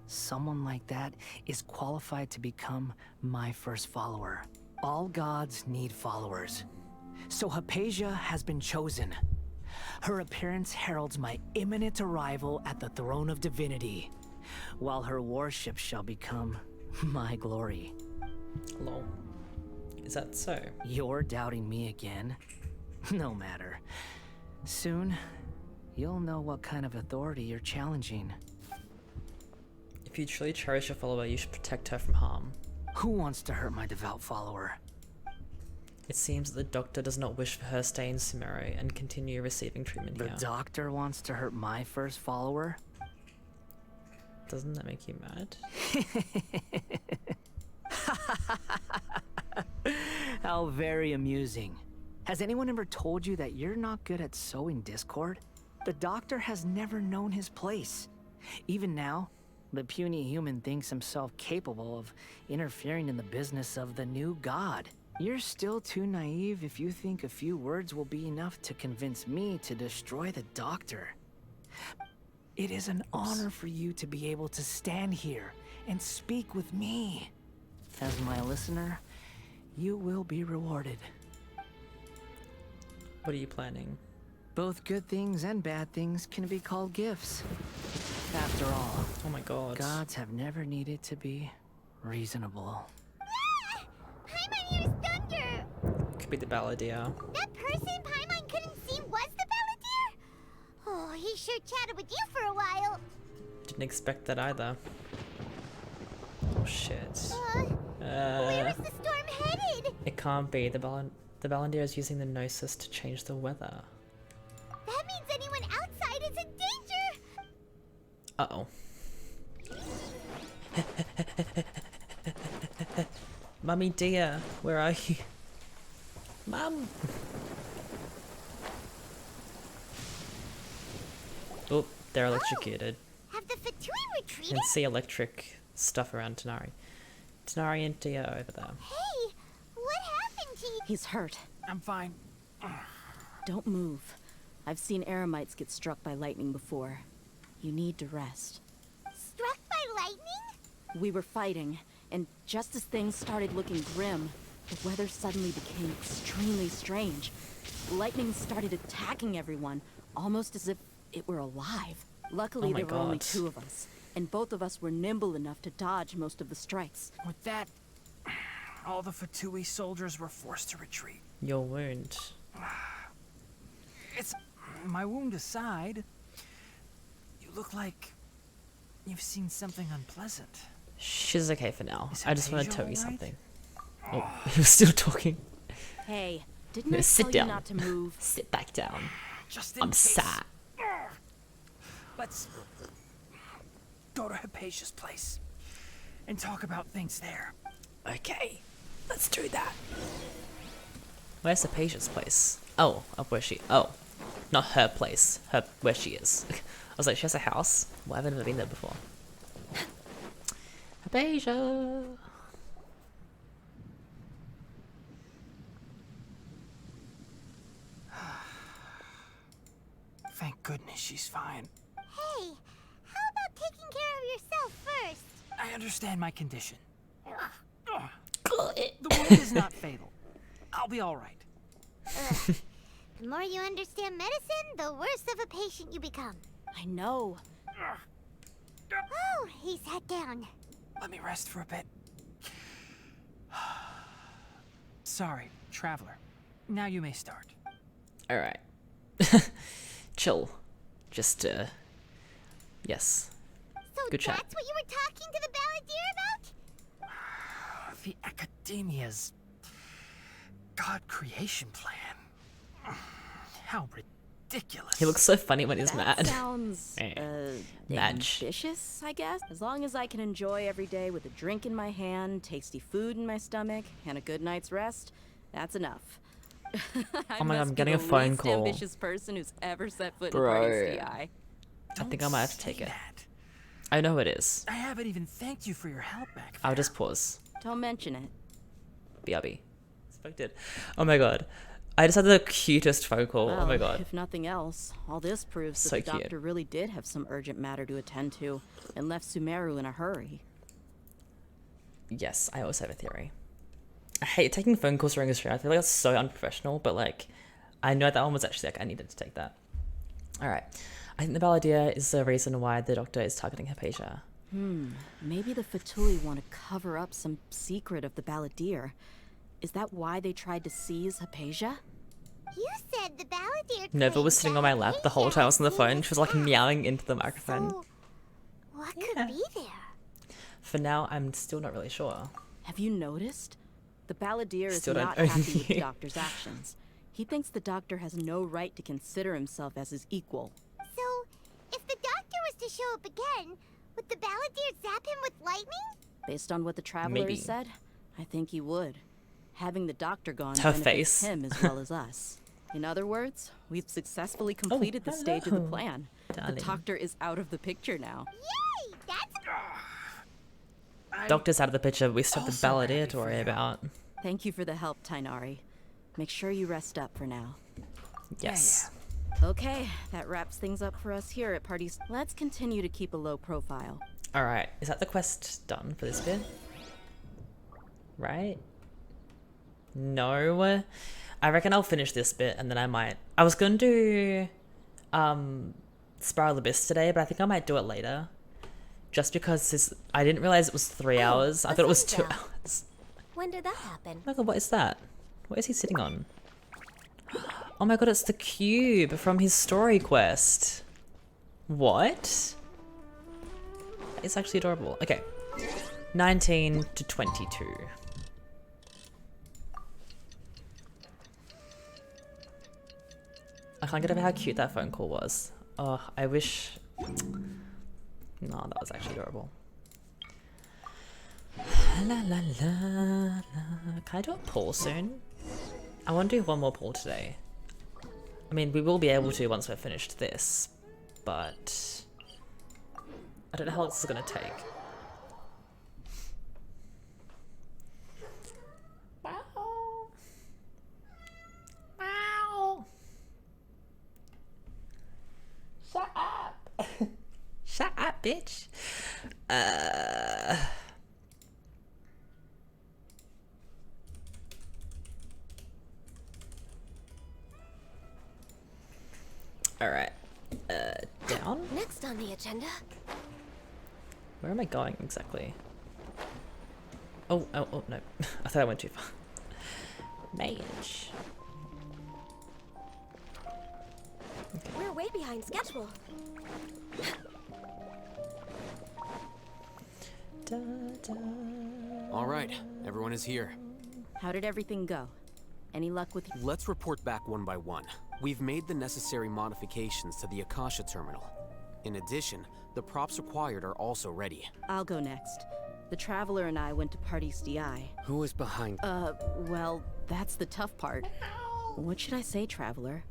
[SPEAKER 18] Someone like that is qualified to become my first follower. All gods need followers. So Hypatia has been chosen. Her appearance heralds my imminent arrival at the throne of divinity, while her worship shall become my glory.
[SPEAKER 1] Lol. Is that so?
[SPEAKER 18] You're doubting me again? No matter. Soon, you'll know what kind of authority you're challenging.
[SPEAKER 1] If you truly cherish your follower, you should protect her from harm.
[SPEAKER 18] Who wants to hurt my devout follower?
[SPEAKER 1] It seems that the doctor does not wish for her to stay in Sumeru and continue receiving treatment
[SPEAKER 18] The
[SPEAKER 1] here.
[SPEAKER 18] doctor wants to hurt my first follower?
[SPEAKER 1] Doesn't that make you mad?
[SPEAKER 18] How very amusing. Has anyone ever told you that you're not good at sowing discord? The doctor has never known his place. Even now, the puny human thinks himself capable of interfering in the business of the new god. You're still too naive if you think a few words will be enough to convince me to destroy the doctor. It is an honor for you to be able to stand here and speak with me. As my listener, you will be rewarded.
[SPEAKER 1] What are you planning?
[SPEAKER 18] Both good things and bad things can be called gifts. After all,
[SPEAKER 1] oh my god,
[SPEAKER 18] gods have never needed to be reasonable.
[SPEAKER 3] Paimon, here's Thunder!
[SPEAKER 1] Could be the balladeer.
[SPEAKER 3] That person Paimon couldn't see was the balladeer? Oh, he sure chatted with you for a while.
[SPEAKER 1] Didn't expect that either. Oh shit.
[SPEAKER 3] Where is the storm headed?
[SPEAKER 1] It can't be. The balladeer is using the Gnosis to change the weather.
[SPEAKER 3] That means anyone outside is in danger!
[SPEAKER 1] Uh-oh. Mummy dear, where are you? Mum! Oh, they're electrocuted.
[SPEAKER 3] Have the Fatui
[SPEAKER 1] You
[SPEAKER 3] retreated?
[SPEAKER 1] can see electric stuff around Tanari. Tanari and Dia over there.
[SPEAKER 3] Hey, what happened to you?
[SPEAKER 5] He's hurt.
[SPEAKER 13] I'm fine.
[SPEAKER 5] Don't move. I've seen Eremites get struck by lightning before. You need to rest.
[SPEAKER 3] Struck by lightning?
[SPEAKER 5] We were fighting, and just as things started looking grim, the weather suddenly became extremely strange. Lightning started attacking everyone, almost as if it were alive. Luckily,
[SPEAKER 1] my
[SPEAKER 5] there were only
[SPEAKER 1] God.
[SPEAKER 5] 2 of us, and both of us were nimble enough to dodge most of the strikes.
[SPEAKER 13] With that, all the Fatui soldiers were forced to retreat.
[SPEAKER 1] Your wound.
[SPEAKER 13] It's my wound aside. You look like you've seen something unpleasant.
[SPEAKER 1] She's okay for now.
[SPEAKER 13] Is
[SPEAKER 1] I just want to
[SPEAKER 13] Hypatia
[SPEAKER 1] tell you
[SPEAKER 13] all right?
[SPEAKER 1] something. Oh, he was still talking.
[SPEAKER 5] Hey, didn't
[SPEAKER 1] No,
[SPEAKER 5] I
[SPEAKER 1] sit
[SPEAKER 5] tell
[SPEAKER 1] down.
[SPEAKER 5] you not to move?
[SPEAKER 1] Sit back down.
[SPEAKER 13] Just in
[SPEAKER 1] I'm
[SPEAKER 13] case.
[SPEAKER 1] sad.
[SPEAKER 13] Let's go to Hypatia's place and talk about things there.
[SPEAKER 1] Okay, let's do that. Where's the patient's place? Oh, up where she. Oh, not her place. Where she is. I was like, she has a house. Why haven't I been there before? Hypatia.
[SPEAKER 13] Thank goodness she's fine.
[SPEAKER 3] Hey, how about taking care of yourself first?
[SPEAKER 13] I understand my condition. The wound is not fatal. I'll be all right.
[SPEAKER 3] The more you understand medicine, the worse of a patient you become.
[SPEAKER 5] I know.
[SPEAKER 3] Oh, he sat down.
[SPEAKER 13] Let me rest for a bit. Sorry, traveler. Now you may start.
[SPEAKER 1] All right. Chill. Just yes.
[SPEAKER 3] So
[SPEAKER 1] Good chat.
[SPEAKER 3] that's what you were talking to the balladeer about?
[SPEAKER 13] The Academia's God creation plan. How ridiculous.
[SPEAKER 1] He looks so funny when he's
[SPEAKER 5] That
[SPEAKER 1] mad.
[SPEAKER 5] sounds,
[SPEAKER 1] Madge.
[SPEAKER 5] ambitious, I guess. As long as I can enjoy every day with a drink in my hand, tasty food in my stomach, and a good night's rest, that's enough. I
[SPEAKER 1] Oh my God,
[SPEAKER 5] must
[SPEAKER 1] I'm
[SPEAKER 5] be
[SPEAKER 1] getting a
[SPEAKER 5] the
[SPEAKER 1] phone
[SPEAKER 5] least
[SPEAKER 1] call.
[SPEAKER 5] ambitious person who's ever set foot
[SPEAKER 1] Bro.
[SPEAKER 5] in Party CI.
[SPEAKER 1] I think I might have to take it. I know who it is.
[SPEAKER 13] I haven't even thanked you for your help back
[SPEAKER 1] I'll just pause.
[SPEAKER 5] Don't mention it.
[SPEAKER 1] BRB. Expected. Oh my God. I just had the cutest phone call.
[SPEAKER 5] Well,
[SPEAKER 1] Oh my God.
[SPEAKER 5] if nothing else, all this proves
[SPEAKER 1] So
[SPEAKER 5] that the
[SPEAKER 1] cute.
[SPEAKER 5] doctor really did have some urgent matter to attend to and left Sumeru in a hurry.
[SPEAKER 1] Yes, I also have a theory. I hate taking phone calls during a stream. I feel like that's so unprofessional, but like, I know that one was actually like, I needed to take that. All right. I think the balladeer is the reason why the doctor is targeting Hypatia.
[SPEAKER 5] Maybe the Fatui want to cover up some secret of the balladeer. Is that why they tried to seize Hypatia?
[SPEAKER 3] You said the balladeer.
[SPEAKER 1] Nova was sitting on my lap the whole time I was on the phone. She was like meowing into the microphone.
[SPEAKER 3] So, what could be there?
[SPEAKER 1] For now, I'm still not really sure.
[SPEAKER 5] Have you noticed? The balladeer is
[SPEAKER 1] Still don't
[SPEAKER 5] not
[SPEAKER 1] own
[SPEAKER 5] happy with the
[SPEAKER 1] you.
[SPEAKER 5] doctor's actions. He thinks the doctor has no right to consider himself as his equal.
[SPEAKER 3] So, if the doctor was to show up again, would the balladeer zap him with lightning?
[SPEAKER 5] Based on what the traveler
[SPEAKER 1] Maybe.
[SPEAKER 5] has said, I think he would. Having the doctor gone
[SPEAKER 1] Her
[SPEAKER 5] benefits
[SPEAKER 1] face.
[SPEAKER 5] him as well as us. In other words, we've successfully completed the stage of the
[SPEAKER 1] hello,
[SPEAKER 5] plan.
[SPEAKER 1] darling.
[SPEAKER 5] The doctor is out of the picture now.
[SPEAKER 3] Yay! That's
[SPEAKER 1] Doctor's out of the picture, but we still have the balladeer to worry about.
[SPEAKER 5] Thank you for the help, Tainari. Make sure you rest up for now.
[SPEAKER 1] Yes.
[SPEAKER 5] Okay, that wraps things up for us here at Parties. Let's continue to keep a low profile.
[SPEAKER 1] Alright, is that the quest done for this bit? Right? No? I reckon I'll finish this bit and then I might... I was going to do Spiral Abyss today, but I think I might do it later. Just because I didn't realize it was 3 hours. I thought it was 2 hours.
[SPEAKER 8] When did that happen?
[SPEAKER 1] Oh my God, what is that? What is he sitting on? Oh my God, it's the cube from his story quest. What? It's actually adorable. Okay. 19 to 22. I can't get over how cute that phone call was. Oh, I wish... No, that was actually adorable. La la la la. Can I do a pull soon? I want to do one more pull today. I mean, we will be able to once we're finished this, but I don't know how long this is going to take. Wow. Wow. Shut up. Shut up, bitch. Alright. Down?
[SPEAKER 3] Next on the agenda.
[SPEAKER 1] Where am I going exactly? Oh, no. I thought I went too far. Mage.
[SPEAKER 3] We're way behind schedule.
[SPEAKER 4] All right, everyone is here.
[SPEAKER 5] How did everything go? Any luck with...
[SPEAKER 4] Let's report back one by one. We've made the necessary modifications to the Akasha terminal. In addition, the props required are also ready.
[SPEAKER 5] I'll go next. The Traveler and I went to Party's DI.
[SPEAKER 9] Who is behind?
[SPEAKER 5] Well, that's the tough part. What should I say, Traveler?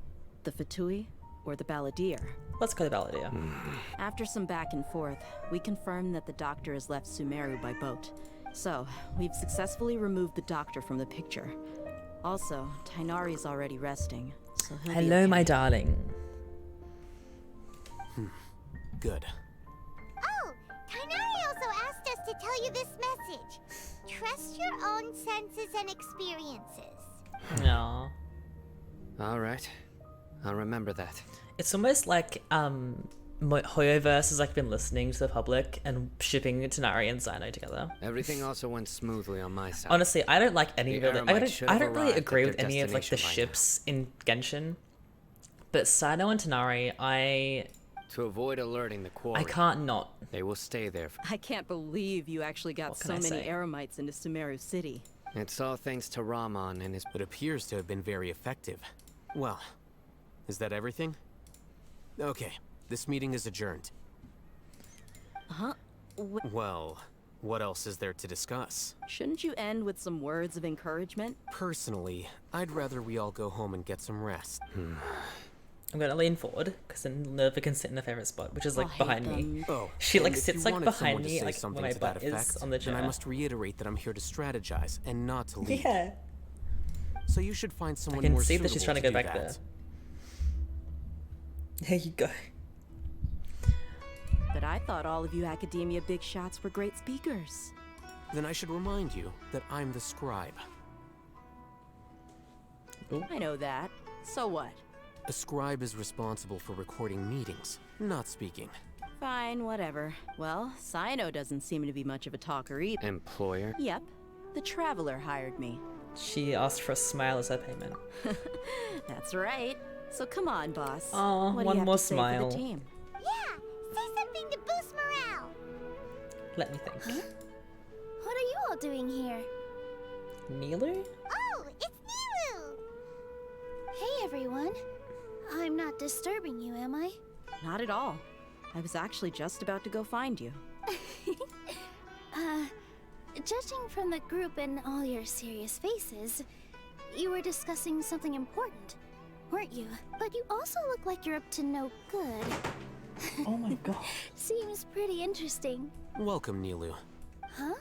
[SPEAKER 5] The Fatui or the Balladeer?
[SPEAKER 1] Let's go to Balladeer.
[SPEAKER 5] After some back and forth, we confirmed that the Doctor has left Sumeru by boat. So, we've successfully removed the Doctor from the picture. Also, Tainari's already resting, so he'll be
[SPEAKER 1] Hello,
[SPEAKER 5] okay.
[SPEAKER 1] my darling.
[SPEAKER 4] Good.
[SPEAKER 3] Oh, Tainari also asked us to tell you this message. Trust your own senses and experiences.
[SPEAKER 1] No.
[SPEAKER 9] All right. I'll remember that.
[SPEAKER 1] It's almost like Hoyoverse has like been listening to the public and shipping Tanari and Xino together.
[SPEAKER 9] Everything also went smoothly on my side.
[SPEAKER 1] Honestly, I don't like any
[SPEAKER 9] The
[SPEAKER 1] of it.
[SPEAKER 9] Eremites should
[SPEAKER 1] I
[SPEAKER 9] have
[SPEAKER 1] don't really
[SPEAKER 9] arrived
[SPEAKER 1] agree
[SPEAKER 9] at
[SPEAKER 1] with
[SPEAKER 9] their
[SPEAKER 1] any of like the
[SPEAKER 9] destination by
[SPEAKER 1] ships in Genshin. But Xino and Tanari,
[SPEAKER 9] To avoid alerting the quarry,
[SPEAKER 1] I can't not.
[SPEAKER 9] They will stay there.
[SPEAKER 5] I can't believe you actually got
[SPEAKER 1] What can
[SPEAKER 5] so
[SPEAKER 1] I
[SPEAKER 5] many
[SPEAKER 1] say?
[SPEAKER 5] Eremites into Sumeru City.
[SPEAKER 9] It's all thanks to Rahman and his...
[SPEAKER 4] It appears to have been very effective. Well, is that everything? Okay, this meeting is adjourned.
[SPEAKER 5] Huh?
[SPEAKER 4] Well, what else is there to discuss?
[SPEAKER 5] Shouldn't you end with some words of encouragement?
[SPEAKER 4] Personally, I'd rather we all go home and get some rest.
[SPEAKER 1] I'm gonna lean forward because then Nerva can sit in her favorite spot, which is like
[SPEAKER 5] I'll hate
[SPEAKER 1] behind me.
[SPEAKER 5] them.
[SPEAKER 4] Oh,
[SPEAKER 1] She like
[SPEAKER 4] and if
[SPEAKER 1] sits
[SPEAKER 4] you
[SPEAKER 1] like
[SPEAKER 4] wanted
[SPEAKER 1] behind
[SPEAKER 4] someone to
[SPEAKER 1] me,
[SPEAKER 4] say
[SPEAKER 1] like
[SPEAKER 4] something
[SPEAKER 1] when my
[SPEAKER 4] to that
[SPEAKER 1] butt is
[SPEAKER 4] effect,
[SPEAKER 1] on the chair.
[SPEAKER 4] then I must reiterate that I'm here to strategize and not to lead.
[SPEAKER 1] Yeah.
[SPEAKER 4] So you should find
[SPEAKER 1] I
[SPEAKER 4] someone
[SPEAKER 1] can
[SPEAKER 4] more
[SPEAKER 1] see that she's
[SPEAKER 4] suitable
[SPEAKER 1] trying to go
[SPEAKER 4] do
[SPEAKER 1] back
[SPEAKER 4] that.
[SPEAKER 1] there. There you go.
[SPEAKER 5] But I thought all of you academia big shots were great speakers.
[SPEAKER 4] Then I should remind you that I'm the scribe.
[SPEAKER 5] I know that. So what?
[SPEAKER 4] A scribe is responsible for recording meetings, not speaking.
[SPEAKER 5] Fine, whatever. Well, Xino doesn't seem to be much of a talker either.
[SPEAKER 9] Employer?
[SPEAKER 5] Yep. The Traveler hired me.
[SPEAKER 1] She asked for a smile as her payment.
[SPEAKER 5] That's right. So come on, boss.
[SPEAKER 1] Aw,
[SPEAKER 5] what do
[SPEAKER 1] one
[SPEAKER 5] you have
[SPEAKER 1] more
[SPEAKER 5] to say
[SPEAKER 1] smile.
[SPEAKER 5] for the team?
[SPEAKER 3] Yeah, say something to boost morale.
[SPEAKER 1] Let me think.
[SPEAKER 8] Huh? What are you all doing here?
[SPEAKER 1] Nilu?
[SPEAKER 3] Oh, it's Nilu!
[SPEAKER 8] Hey, everyone. I'm not disturbing you, am I?
[SPEAKER 5] Not at all. I was actually just about to go find you.
[SPEAKER 8] Judging from the group and all your serious faces, you were discussing something important, weren't you? But you also look like you're up to no good.
[SPEAKER 1] Oh my god.
[SPEAKER 8] Seems pretty interesting.
[SPEAKER 4] Welcome, Nilu.
[SPEAKER 8] Huh?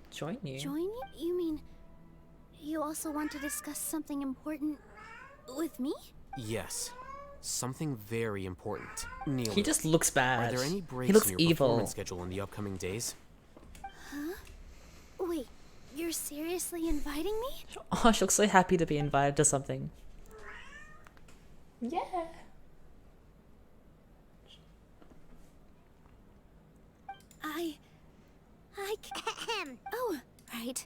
[SPEAKER 1] Join you?
[SPEAKER 8] Join you? You mean you also want to discuss something important with me?
[SPEAKER 4] Yes. Something very important. Nilu,
[SPEAKER 1] He just looks bad.
[SPEAKER 4] are there any breaks
[SPEAKER 1] He looks
[SPEAKER 4] in your
[SPEAKER 1] evil.
[SPEAKER 4] performance schedule in the upcoming days?
[SPEAKER 8] Huh? Wait, you're seriously inviting me?
[SPEAKER 1] Oh, she looks so happy to be invited to something. Yeah.
[SPEAKER 8] Oh, right.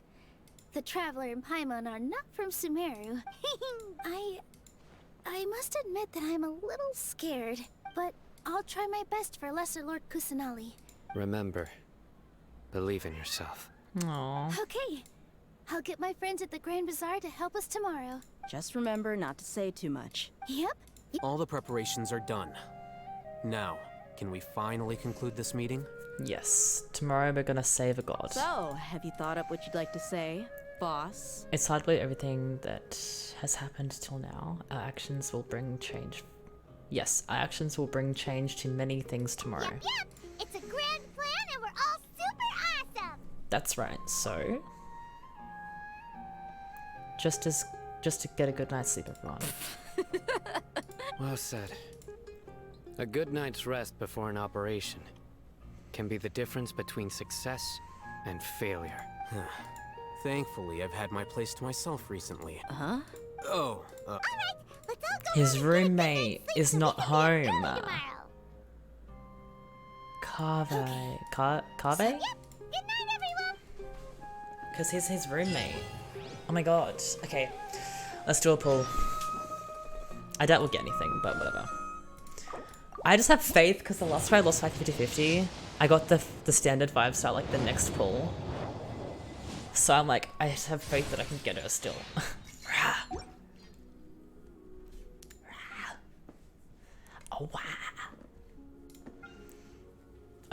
[SPEAKER 8] The Traveler and Paimon are not from Sumeru. I must admit that I'm a little scared, but I'll try my best for Lesser Lord Kusanali.
[SPEAKER 9] Remember, believe in yourself.
[SPEAKER 1] Aww.
[SPEAKER 8] Okay. I'll get my friends at the Grand Bazaar to help us tomorrow.
[SPEAKER 5] Just remember not to say too much.
[SPEAKER 8] Yep.
[SPEAKER 4] All the preparations are done. Now, can we finally conclude this meeting?
[SPEAKER 1] Yes. Tomorrow we're gonna save a god.
[SPEAKER 5] So, have you thought up what you'd like to say, boss?
[SPEAKER 1] It's hard to believe everything that has happened till now. Our actions will bring change. Yes, our actions will bring change to many things tomorrow.
[SPEAKER 3] Yep, it's a grand plan and we're all super awesome.
[SPEAKER 1] That's right. So, just to get a good night's sleep, everyone.
[SPEAKER 9] Well said. A good night's rest before an operation can be the difference between success and failure.
[SPEAKER 4] Thankfully, I've had my place to myself recently.
[SPEAKER 5] Huh?
[SPEAKER 4] Oh,
[SPEAKER 3] All right, let's all go
[SPEAKER 1] His roommate is not home. Carve. Carve?
[SPEAKER 3] Good night, everyone.
[SPEAKER 1] Because he's his roommate. Oh my god. Okay. Let's do a pull. I doubt we'll get anything, but whatever. I just have faith because the last time I lost like 50-50, I got the standard 5-star like the next pull. So I'm like, I just have faith that I can get her still. Oh wow.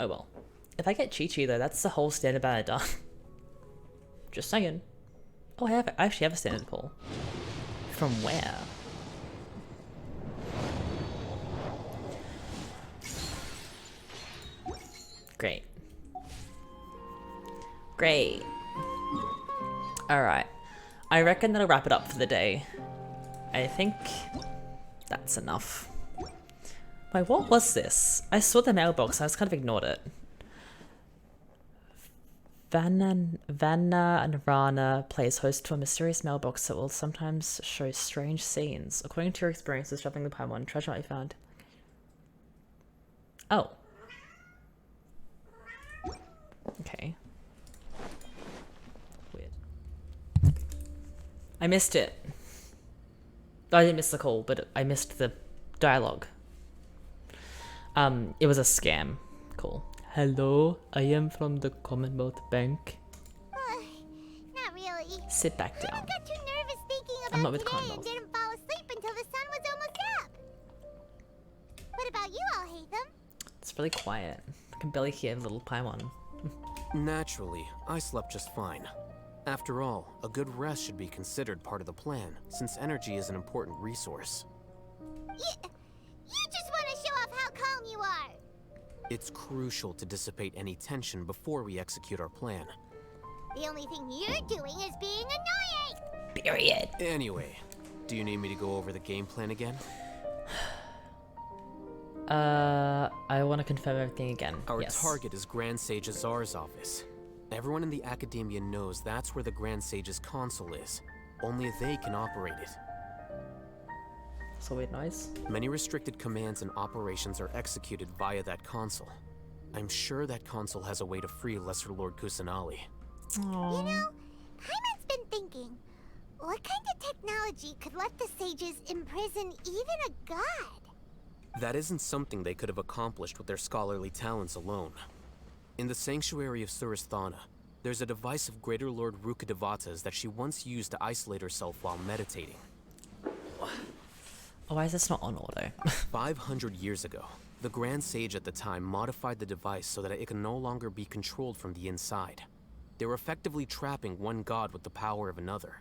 [SPEAKER 1] Oh well. If I get Chi-Chi though, that's the whole standard banner done. Just saying. Oh, I actually have a standard pull. From where? Great. Great. Alright. I reckon that'll wrap it up for the day. I think that's enough. Wait, what was this? I saw the mailbox, I just kind of ignored it. Vanna and Rana plays host to a mysterious mailbox that will sometimes show strange scenes. According to your experiences traveling the Paimon, treasure I found. Oh. Okay. Weird. I missed it. I didn't miss the call, but I missed the dialogue. It was a scam. Cool. Hello, I am from the Commonwealth Bank.
[SPEAKER 3] Not really.
[SPEAKER 1] Sit back down.
[SPEAKER 3] I got too nervous thinking
[SPEAKER 1] I'm
[SPEAKER 3] about
[SPEAKER 1] not with
[SPEAKER 3] today and
[SPEAKER 1] Commonwealth.
[SPEAKER 3] didn't fall asleep until the sun was almost up. What about you, Alhaitham?
[SPEAKER 1] It's really quiet. I can barely hear little Paimon.
[SPEAKER 4] Naturally, I slept just fine. After all, a good rest should be considered part of the plan, since energy is an important resource.
[SPEAKER 3] You just want to show off how calm you are.
[SPEAKER 4] It's crucial to dissipate any tension before we execute our plan.
[SPEAKER 3] The only thing you're doing is being annoying.
[SPEAKER 1] Period.
[SPEAKER 4] Anyway, do you need me to go over the game plan again?
[SPEAKER 1] I want to confirm everything again.
[SPEAKER 4] Our
[SPEAKER 1] yes.
[SPEAKER 4] target is Grand Sage Azar's office. Everyone in the Academia knows that's where the Grand Sage's console is. Only they can operate it.
[SPEAKER 1] So weird noise.
[SPEAKER 4] Many restricted commands and operations are executed via that console. I'm sure that console has a way to free Lesser Lord Kusanali.
[SPEAKER 3] You know, Paimon's been thinking, what kind of technology could let the sages imprison even a god?
[SPEAKER 4] That isn't something they could have accomplished with their scholarly talents alone. In the Sanctuary of Suristhana, there's a device of Greater Lord Rukkhadevata's that she once used to isolate herself while meditating.
[SPEAKER 1] Oh, why is this not on auto?
[SPEAKER 4] 500 years ago, the Grand Sage at the time modified the device so that it can no longer be controlled from the inside. They were effectively trapping one god with the power of another.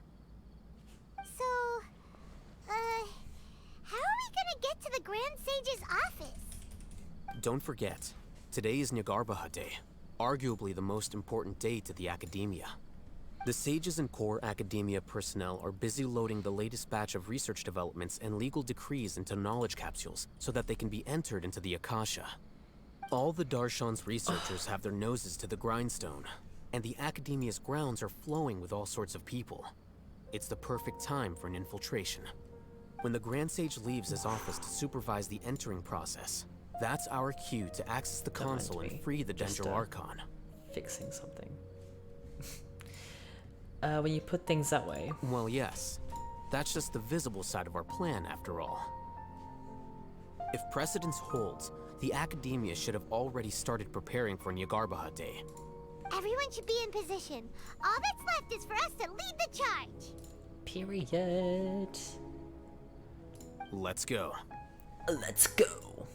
[SPEAKER 3] So, how are we gonna get to the Grand Sage's office?
[SPEAKER 4] Don't forget, today is Nyagarbha Day, arguably the most important day to the Academia. The Sages and core Academia personnel are busy loading the latest batch of research developments and legal decrees into knowledge capsules so that they can be entered into the Akasha. All the Darshan's researchers have their noses to the grindstone, and the Academia's grounds are flowing with all sorts of people. It's the perfect time for an infiltration. When the Grand Sage leaves his office to supervise the entering process, that's our cue to access the console and free the Dendro Archon.
[SPEAKER 1] Fixing something. When you put things that way.
[SPEAKER 4] Well, yes. That's just the visible side of our plan, after all. If precedence holds, the Academia should have already started preparing for Nyagarbha Day.
[SPEAKER 3] Everyone should be in position. All that's left is for us to lead the charge.
[SPEAKER 1] Period.
[SPEAKER 4] Let's go.
[SPEAKER 1] Let's go.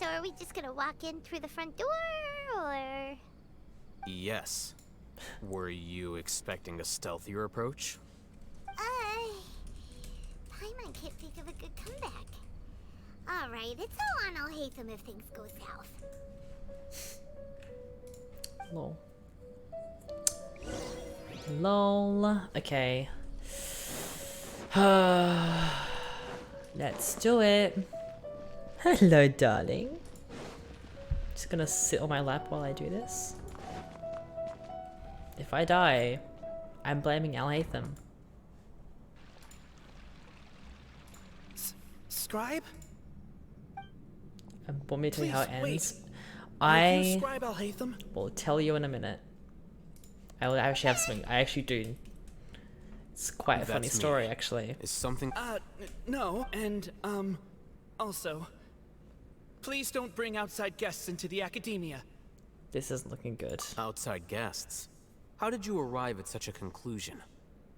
[SPEAKER 3] So are we just gonna walk in through the front door, or?
[SPEAKER 4] Yes. Were you expecting a stealthier approach?
[SPEAKER 3] Paimon can't think of a good comeback. Alright, it's all on Alhaitham if things go south.
[SPEAKER 1] Lol. Lol. Okay. Let's do it. Hello, darling. Just gonna sit on my lap while I do this. If I die, I'm blaming Alhaitham.
[SPEAKER 19] Scribe?
[SPEAKER 1] Want me to tell you how it
[SPEAKER 19] Please,
[SPEAKER 1] ends?
[SPEAKER 19] Are you Scribe Alhaitham?
[SPEAKER 1] will tell you in a minute. I will actually have something. I actually do. It's quite a funny
[SPEAKER 4] That's me.
[SPEAKER 1] story, actually.
[SPEAKER 4] Is something...
[SPEAKER 19] No, and, also, please don't bring outside guests into the academia.
[SPEAKER 1] This isn't looking good.
[SPEAKER 4] Outside guests? How did you arrive at such a conclusion?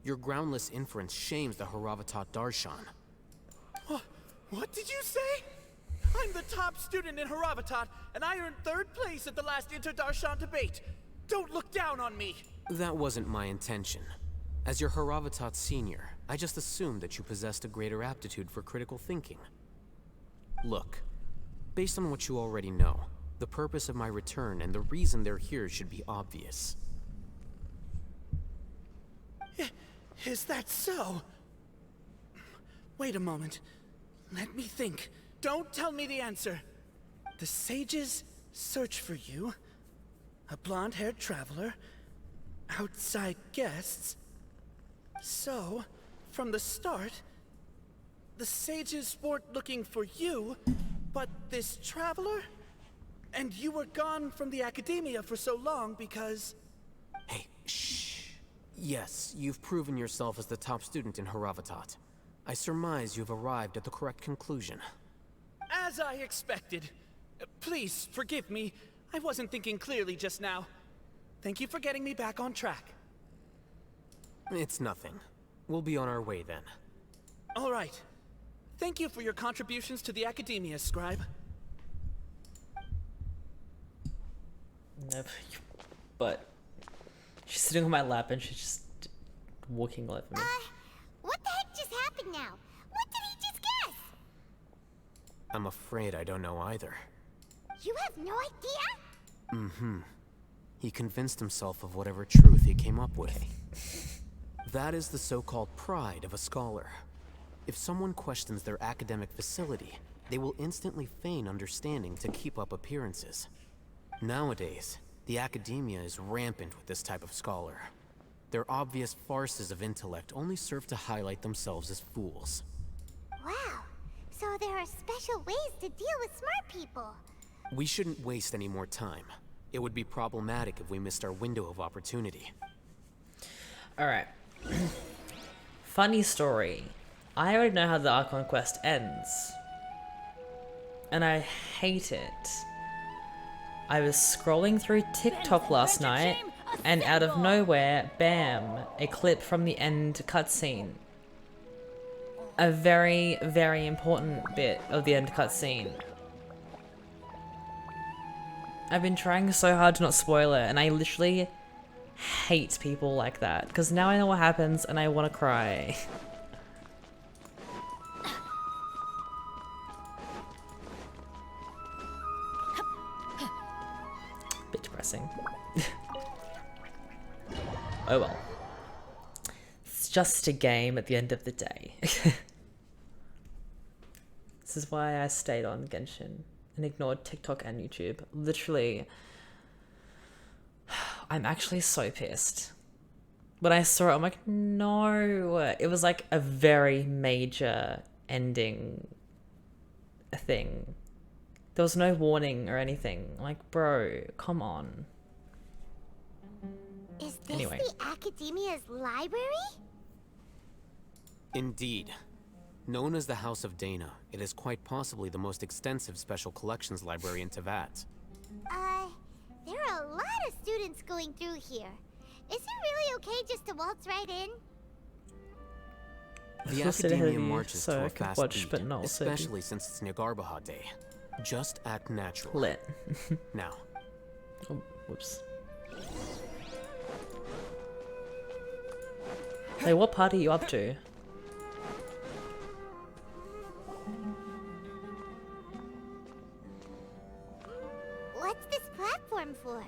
[SPEAKER 4] Your groundless inference shames the Haravatat Darshan.
[SPEAKER 19] What did you say? I'm the top student in Haravatat, and I earned 3rd place at the last Inter-Darshan debate. Don't look down on me.
[SPEAKER 4] That wasn't my intention. As your Haravatat senior, I just assumed that you possessed a greater aptitude for critical thinking. Look, based on what you already know, the purpose of my return and the reason they're here should be obvious.
[SPEAKER 19] Is that so? Wait a moment. Let me think. Don't tell me the answer. The sages search for you. A blonde-haired traveler. Outside guests. So, from the start, the sages weren't looking for you, but this traveler? And you were gone from the academia for so long because...
[SPEAKER 4] Hey, shh. Yes, you've proven yourself as the top student in Haravatat. I surmise you've arrived at the correct conclusion.
[SPEAKER 19] As I expected. Please, forgive me. I wasn't thinking clearly just now. Thank you for getting me back on track.
[SPEAKER 4] It's nothing. We'll be on our way then.
[SPEAKER 19] All right. Thank you for your contributions to the academia, Scribe.
[SPEAKER 1] Never. But she's sitting on my lap and she's just walking away from me.
[SPEAKER 3] What the heck just happened now? What did he just guess?
[SPEAKER 4] I'm afraid I don't know either.
[SPEAKER 3] You have no idea?
[SPEAKER 4] Mm-hmm. He convinced himself of whatever truth he came up with. That is the so-called pride of a scholar. If someone questions their academic facility, they will instantly feign understanding to keep up appearances. Nowadays, the academia is rampant with this type of scholar. Their obvious farces of intellect only serve to highlight themselves as fools.
[SPEAKER 3] Wow. So there are special ways to deal with smart people.
[SPEAKER 4] We shouldn't waste any more time. It would be problematic if we missed our window of opportunity.
[SPEAKER 1] Alright. Funny story. I already know how the Archon Quest ends. And I hate it. I was scrolling through TikTok last night, and out of nowhere, bam, a clip from the end cutscene. A very, very important bit of the end cutscene. I've been trying so hard to not spoil it, and I literally hate people like that, because now I know what happens and I want to cry. Bit depressing. Oh well. It's just a game at the end of the day. This is why I stayed on Genshin and ignored TikTok and YouTube. Literally, I'm actually so pissed. When I saw it, I'm like, no. It was like a very major ending thing. There was no warning or anything. I'm like, bro, come on.
[SPEAKER 3] Is this
[SPEAKER 1] Anyway.
[SPEAKER 3] the Academia's library?
[SPEAKER 4] Indeed. Known as the House of Dana, it is quite possibly the most extensive special collections library in Tevat.
[SPEAKER 3] There are a lot of students going through here. Is it really okay just to waltz right in?
[SPEAKER 4] The
[SPEAKER 1] I'll sit ahead of
[SPEAKER 4] Academia
[SPEAKER 1] you
[SPEAKER 4] marches
[SPEAKER 1] so
[SPEAKER 4] to
[SPEAKER 1] I
[SPEAKER 4] a
[SPEAKER 1] can
[SPEAKER 4] fast
[SPEAKER 1] watch,
[SPEAKER 4] beat,
[SPEAKER 1] but not also do-
[SPEAKER 4] especially since it's Nyagarbaha Day. Just act natural.
[SPEAKER 1] Lit.
[SPEAKER 4] Now.
[SPEAKER 1] Oh, whoops. Hey, what party are you up to?
[SPEAKER 3] What's this platform for?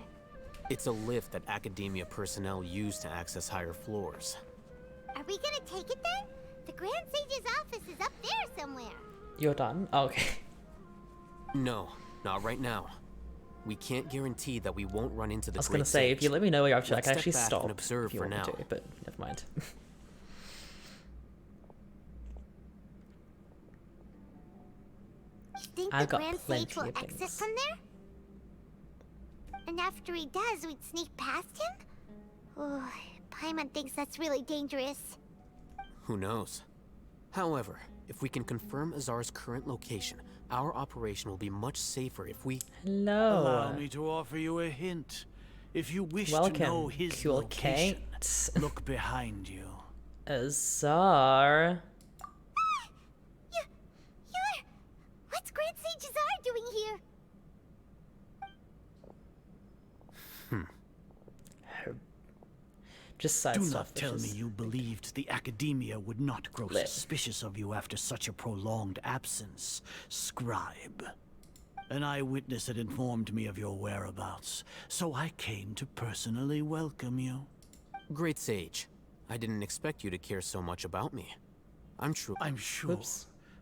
[SPEAKER 4] It's a lift that Academia personnel use to access higher floors.
[SPEAKER 3] Are we gonna take it then? The Grand Sage's office is up there somewhere.
[SPEAKER 1] You're done? Oh, okay.
[SPEAKER 4] No, not right now. We can't guarantee that we won't run into the
[SPEAKER 1] I was
[SPEAKER 4] Great
[SPEAKER 1] gonna say,
[SPEAKER 4] Sage.
[SPEAKER 1] if you let me know where you're up to, I
[SPEAKER 4] Let's
[SPEAKER 1] can
[SPEAKER 4] step
[SPEAKER 1] actually
[SPEAKER 4] back
[SPEAKER 1] stop
[SPEAKER 4] and observe
[SPEAKER 1] if you
[SPEAKER 4] for
[SPEAKER 1] want
[SPEAKER 4] now.
[SPEAKER 1] me to, but never mind.
[SPEAKER 3] You think
[SPEAKER 1] I've
[SPEAKER 3] the
[SPEAKER 1] got
[SPEAKER 3] Grand
[SPEAKER 1] plenty
[SPEAKER 3] Sage will
[SPEAKER 1] of
[SPEAKER 3] exit
[SPEAKER 1] things.
[SPEAKER 3] from there? And after he does, we'd sneak past him? Oh, Paimon thinks that's really dangerous.
[SPEAKER 4] Who knows? However, if we can confirm Azar's current location, our operation will be much safer if we...
[SPEAKER 1] Hello.
[SPEAKER 20] Allow me to offer you a hint. If you wish
[SPEAKER 1] Welcome,
[SPEAKER 20] to know his
[SPEAKER 1] cool
[SPEAKER 20] location,
[SPEAKER 1] Kate.
[SPEAKER 20] look behind you.
[SPEAKER 1] Azar.
[SPEAKER 3] You're... What's Grand Sage Azar doing here?
[SPEAKER 1] Just side
[SPEAKER 20] Do
[SPEAKER 1] stuff.
[SPEAKER 20] not tell me you believed the Academia would not grow suspicious of you after such a prolonged absence, scribe. An eyewitness had informed me of your whereabouts, so I came to personally welcome you.
[SPEAKER 4] Great Sage, I didn't expect you to care so much about me. I'm sure.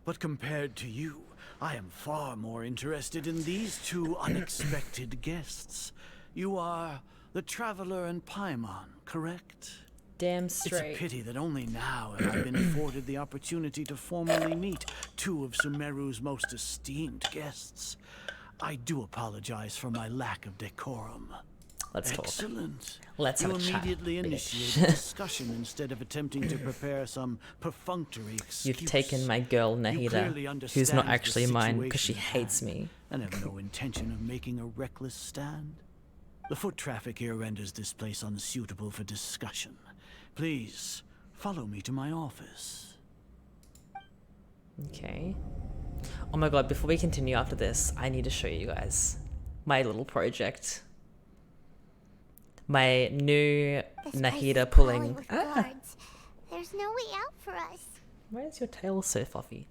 [SPEAKER 20] But compared to you, I am far more interested in these two unexpected guests. You are the Traveler and Paimon, correct?
[SPEAKER 1] Damn straight.
[SPEAKER 20] It's a pity that only now have I been afforded the opportunity to formally meet two of Sumeru's most esteemed guests. I do apologize for my lack of decorum.
[SPEAKER 1] Let's talk.
[SPEAKER 20] Excellent.
[SPEAKER 1] Let's have a chat,
[SPEAKER 20] immediately
[SPEAKER 1] bitch.
[SPEAKER 20] initiate a discussion instead of attempting to prepare some perfunctory excuse.
[SPEAKER 1] You've taken my girl
[SPEAKER 20] You clearly
[SPEAKER 1] Nahida, who's not
[SPEAKER 20] understand the
[SPEAKER 1] actually mine because she
[SPEAKER 20] situation at
[SPEAKER 1] hates me.
[SPEAKER 20] and have no intention of making a reckless stand. The foot traffic here renders this place unsuitable for discussion. Please, follow me to my office.
[SPEAKER 1] Okay. Oh my god, before we continue after this, I need to show you guys my little project. My new Nahida pulling...
[SPEAKER 3] Guards. There's no way out for us.
[SPEAKER 1] Why is your tail so fluffy?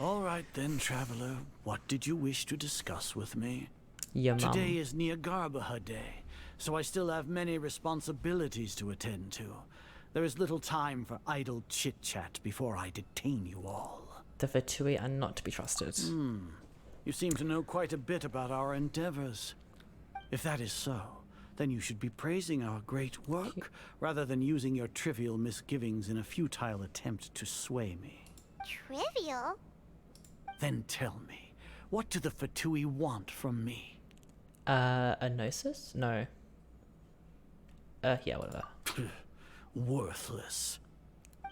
[SPEAKER 20] All right then, Traveler. What did you wish to discuss with me?
[SPEAKER 1] Your mum.
[SPEAKER 20] Today is Niagarbaha Day, so I still have many responsibilities to attend to. There is little time for idle chit-chat before I detain you all.
[SPEAKER 1] The Fatui are not to be trusted.
[SPEAKER 20] You seem to know quite a bit about our endeavors. If that is so, then you should be praising our great work, rather than using your trivial misgivings in a futile attempt to sway me.
[SPEAKER 3] Trivial?
[SPEAKER 20] Then tell me, what do the Fatui want from me?
[SPEAKER 1] A gnosis? No. Yeah, whatever.
[SPEAKER 20] Worthless.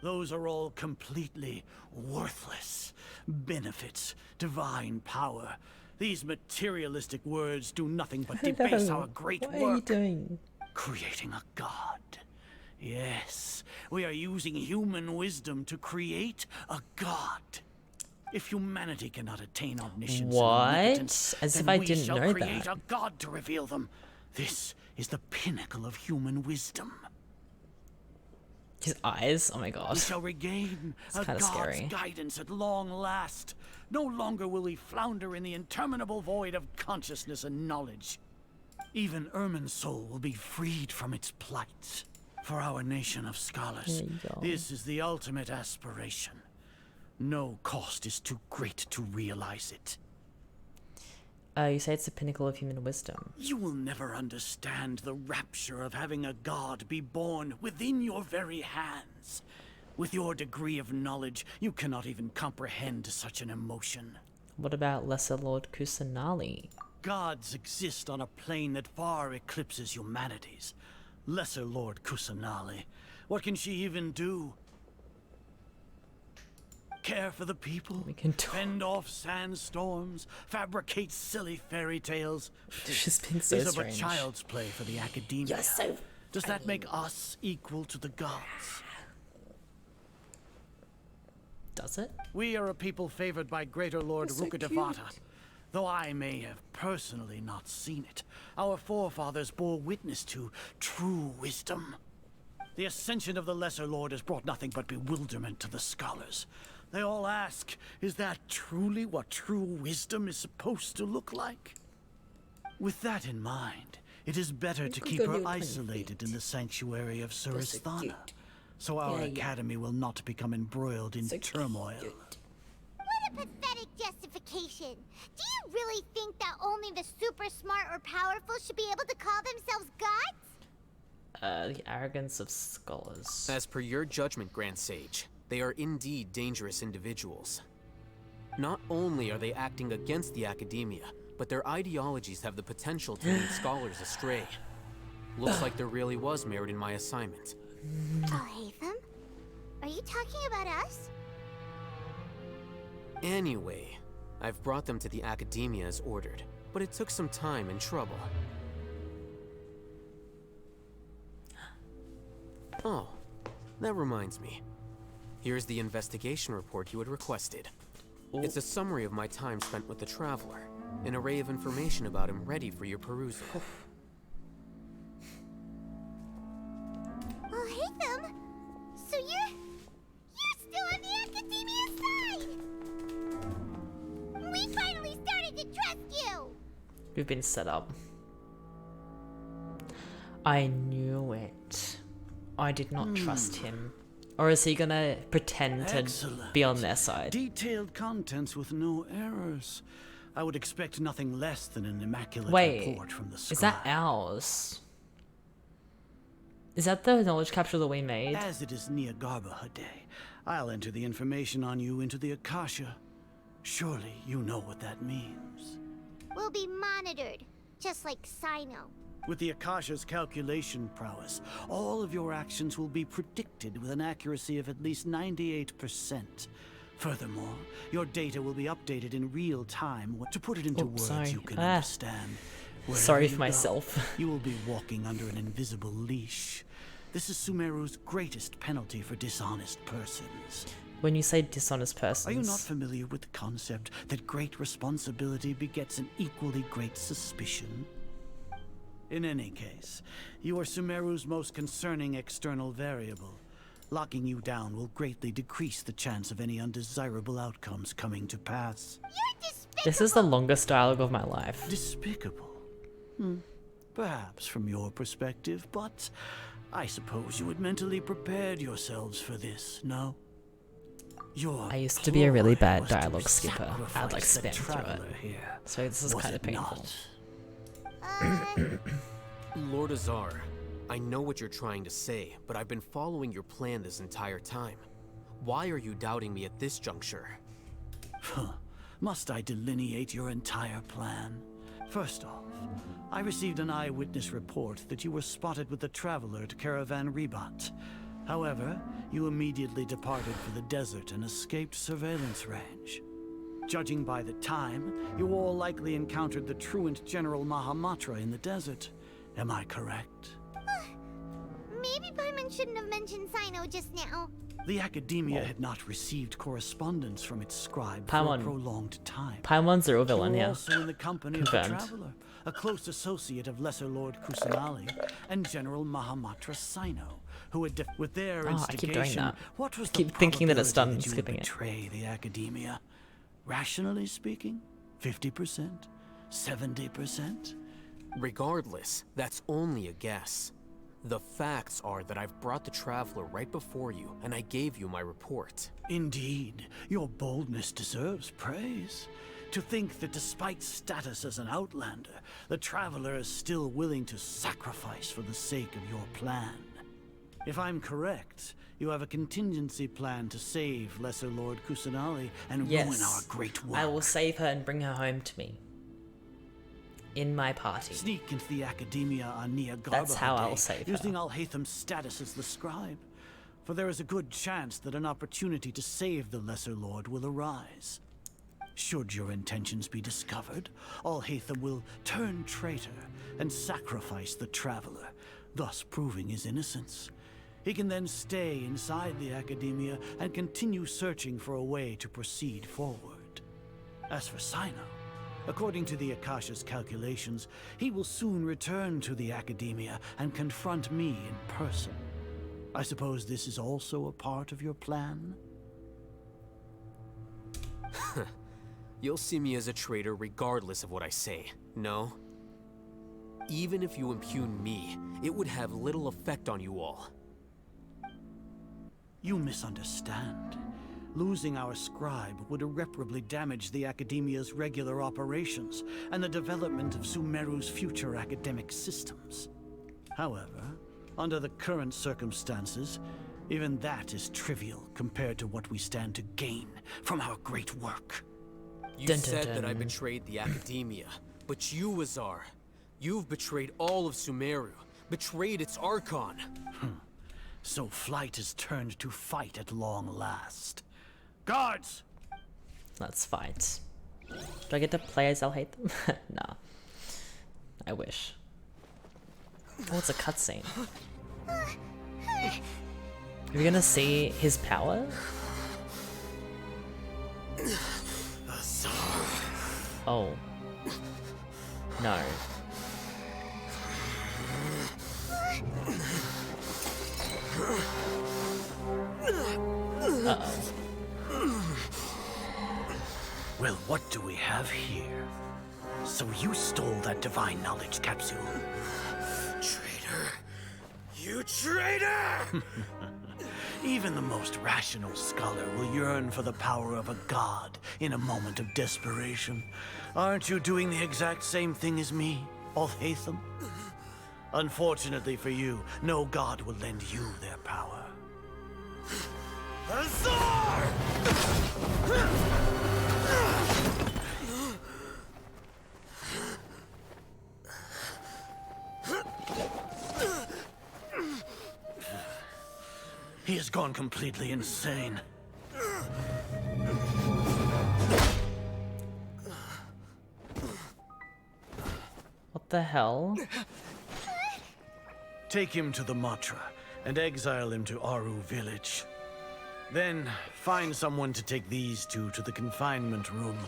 [SPEAKER 20] Those are all completely worthless. Benefits, divine power. These materialistic words do nothing but debase our great
[SPEAKER 1] What
[SPEAKER 20] work.
[SPEAKER 1] are you doing?
[SPEAKER 20] Creating a god. Yes, we are using human wisdom to create a god. If humanity cannot attain omniscience
[SPEAKER 1] What?
[SPEAKER 20] and omnipotence,
[SPEAKER 1] As if
[SPEAKER 20] then
[SPEAKER 1] I
[SPEAKER 20] we
[SPEAKER 1] didn't
[SPEAKER 20] shall
[SPEAKER 1] know
[SPEAKER 20] create
[SPEAKER 1] that.
[SPEAKER 20] a god to reveal them. This is the pinnacle of human wisdom.
[SPEAKER 1] His eyes? Oh my
[SPEAKER 20] We
[SPEAKER 1] god.
[SPEAKER 20] shall regain
[SPEAKER 1] It's
[SPEAKER 20] a
[SPEAKER 1] kinda
[SPEAKER 20] god's
[SPEAKER 1] scary.
[SPEAKER 20] guidance at long last. No longer will we flounder in the interminable void of consciousness and knowledge. Even Ermin's soul will be freed from its plight. For our nation of scholars,
[SPEAKER 1] There you go.
[SPEAKER 20] this is the ultimate aspiration. No cost is too great to realize it.
[SPEAKER 1] You say it's the pinnacle of human wisdom.
[SPEAKER 20] You will never understand the rapture of having a god be born within your very hands. With your degree of knowledge, you cannot even comprehend such an emotion.
[SPEAKER 1] What about Lesser Lord Kusanali?
[SPEAKER 20] Gods exist on a plane that far eclipses humanity's. Lesser Lord Kusanali, what can she even do? Care for the people, fend off sandstorms, fabricate silly fairy tales.
[SPEAKER 1] She's being so
[SPEAKER 20] These are
[SPEAKER 1] strange.
[SPEAKER 20] but child's play for the Academia.
[SPEAKER 1] You're so
[SPEAKER 20] Does that make us equal to the gods?
[SPEAKER 1] Does it?
[SPEAKER 20] We are a people favored by Greater Lord
[SPEAKER 1] That's so
[SPEAKER 20] Rukkhadevata. Though I may have personally not seen it, our forefathers bore witness to true wisdom. The ascension of the Lesser Lord has brought nothing but bewilderment to the scholars. They all ask, is that truly what true wisdom is supposed to look like? With that in mind, it is better to keep her isolated in the sanctuary of Suristhana, so our academy will not become embroiled in turmoil.
[SPEAKER 3] What a pathetic justification. Do you really think that only the super smart or powerful should be able to call themselves gods?
[SPEAKER 1] The arrogance of scholars.
[SPEAKER 4] As per your judgment, Grand Sage, they are indeed dangerous individuals. Not only are they acting against the academia, but their ideologies have the potential to lead scholars astray. Looks like there really was merit in my assignment.
[SPEAKER 3] Oh, Hatham? Are you talking about us?
[SPEAKER 4] Anyway, I've brought them to the academia as ordered, but it took some time and trouble. Oh, that reminds me. Here's the investigation report you had requested. It's a summary of my time spent with the Traveler, an array of information about him ready for your perusal.
[SPEAKER 3] Oh, Hatham! So you're still on the academia side! We finally started to trust you!
[SPEAKER 1] We've been set up. I knew it. I did not trust him. Or is he gonna pretend to be on their side?
[SPEAKER 20] Detailed contents with no errors. I would expect nothing less than an immaculate report from the scribe.
[SPEAKER 1] Is that ours? Is that the knowledge capsule that we made?
[SPEAKER 20] As it is Niagarba day, I'll enter the information on you into the Akasha. Surely you know what that means.
[SPEAKER 3] We'll be monitored, just like Sino.
[SPEAKER 20] With the Akasha's calculation prowess, all of your actions will be predicted with an accuracy of at least 98%. Furthermore, your data will be updated in real time to put it into words you can understand.
[SPEAKER 1] Sorry for myself.
[SPEAKER 20] You will be walking under an invisible leash. This is Sumeru's greatest penalty for dishonest persons.
[SPEAKER 1] When you say dishonest persons...
[SPEAKER 20] Are you not familiar with the concept that great responsibility begets an equally great suspicion? In any case, you are Sumeru's most concerning external variable. Locking you down will greatly decrease the chance of any undesirable outcomes coming to pass.
[SPEAKER 1] This is the longest dialogue of my life.
[SPEAKER 20] Despicable? Perhaps from your perspective, but I suppose you had mentally prepared yourselves for this, no?
[SPEAKER 1] I used to be a really bad dialogue skipper. I'd like spam through it. So this is kind of painful.
[SPEAKER 4] Lord Azar, I know what you're trying to say, but I've been following your plan this entire time. Why are you doubting me at this juncture?
[SPEAKER 20] Must I delineate your entire plan? First off, I received an eyewitness report that you were spotted with the Traveler at Caravan Ribat. However, you immediately departed for the desert and escaped surveillance range. Judging by the time, you all likely encountered the truant General Mahamatra in the desert. Am I correct?
[SPEAKER 3] Maybe Paimon shouldn't have mentioned Sino just now.
[SPEAKER 20] The Academia had not received correspondence from its scribe for a prolonged time.
[SPEAKER 1] Paimon's a real villain,
[SPEAKER 20] You were
[SPEAKER 1] yeah.
[SPEAKER 20] also in the company of the Traveler, a close associate of Lesser Lord Kusanali and General Mahamatra Sino, who had with their
[SPEAKER 1] I keep doing
[SPEAKER 20] instigation,
[SPEAKER 1] that.
[SPEAKER 20] what was
[SPEAKER 1] I keep
[SPEAKER 20] the
[SPEAKER 1] thinking that it's done
[SPEAKER 20] probability
[SPEAKER 1] and
[SPEAKER 20] that you would
[SPEAKER 1] skipping it.
[SPEAKER 20] betray the Academia? Rationally speaking, 50%? 70%?
[SPEAKER 4] Regardless, that's only a guess. The facts are that I've brought the Traveler right before you, and I gave you my report.
[SPEAKER 20] Indeed, your boldness deserves praise. To think that despite status as an outlander, the Traveler is still willing to sacrifice for the sake of your plan. If I'm correct, you have a contingency plan to save Lesser Lord Kusanali and ruin our great work.
[SPEAKER 1] I will save her and bring her home to me. In my party.
[SPEAKER 20] Sneak into the Academia on Niagarba
[SPEAKER 1] That's how I'll
[SPEAKER 20] Day,
[SPEAKER 1] save her.
[SPEAKER 20] using Alhaitham's status as the scribe. For there is a good chance that an opportunity to save the Lesser Lord will arise. Should your intentions be discovered, Alhaitham will turn traitor and sacrifice the Traveler, thus proving his innocence. He can then stay inside the Academia and continue searching for a way to proceed forward. As for Sino, according to the Akasha's calculations, he will soon return to the Academia and confront me in person. I suppose this is also a part of your plan?
[SPEAKER 4] You'll see me as a traitor regardless of what I say, no? Even if you impugn me, it would have little effect on you all.
[SPEAKER 20] You misunderstand. Losing our scribe would irreparably damage the Academia's regular operations and the development of Sumeru's future academic systems. However, under the current circumstances, even that is trivial compared to what we stand to gain from our great work.
[SPEAKER 4] You
[SPEAKER 1] Dun, dun,
[SPEAKER 4] said that I
[SPEAKER 1] dun.
[SPEAKER 4] betrayed the Academia, but you, Azar, you've betrayed all of Sumeru, betrayed its Archon.
[SPEAKER 20] So flight is turned to fight at long last. Guards!
[SPEAKER 1] Let's fight. Do I get to play as I'll hate them? Nah. I wish. Oh, it's a cutscene. Are we gonna see his power? Oh. No. Uh-oh.
[SPEAKER 20] Well, what do we have here? So you stole that divine knowledge capsule.
[SPEAKER 4] Traitor! You traitor!
[SPEAKER 20] Even the most rational scholar will yearn for the power of a god in a moment of desperation. Aren't you doing the exact same thing as me, Alhaitham? Unfortunately for you, no god will lend you their power.
[SPEAKER 4] Azar!
[SPEAKER 20] He has gone completely insane.
[SPEAKER 1] What the hell?
[SPEAKER 20] Take him to the Matra and exile him to Aru village. Then find someone to take these two to the confinement room.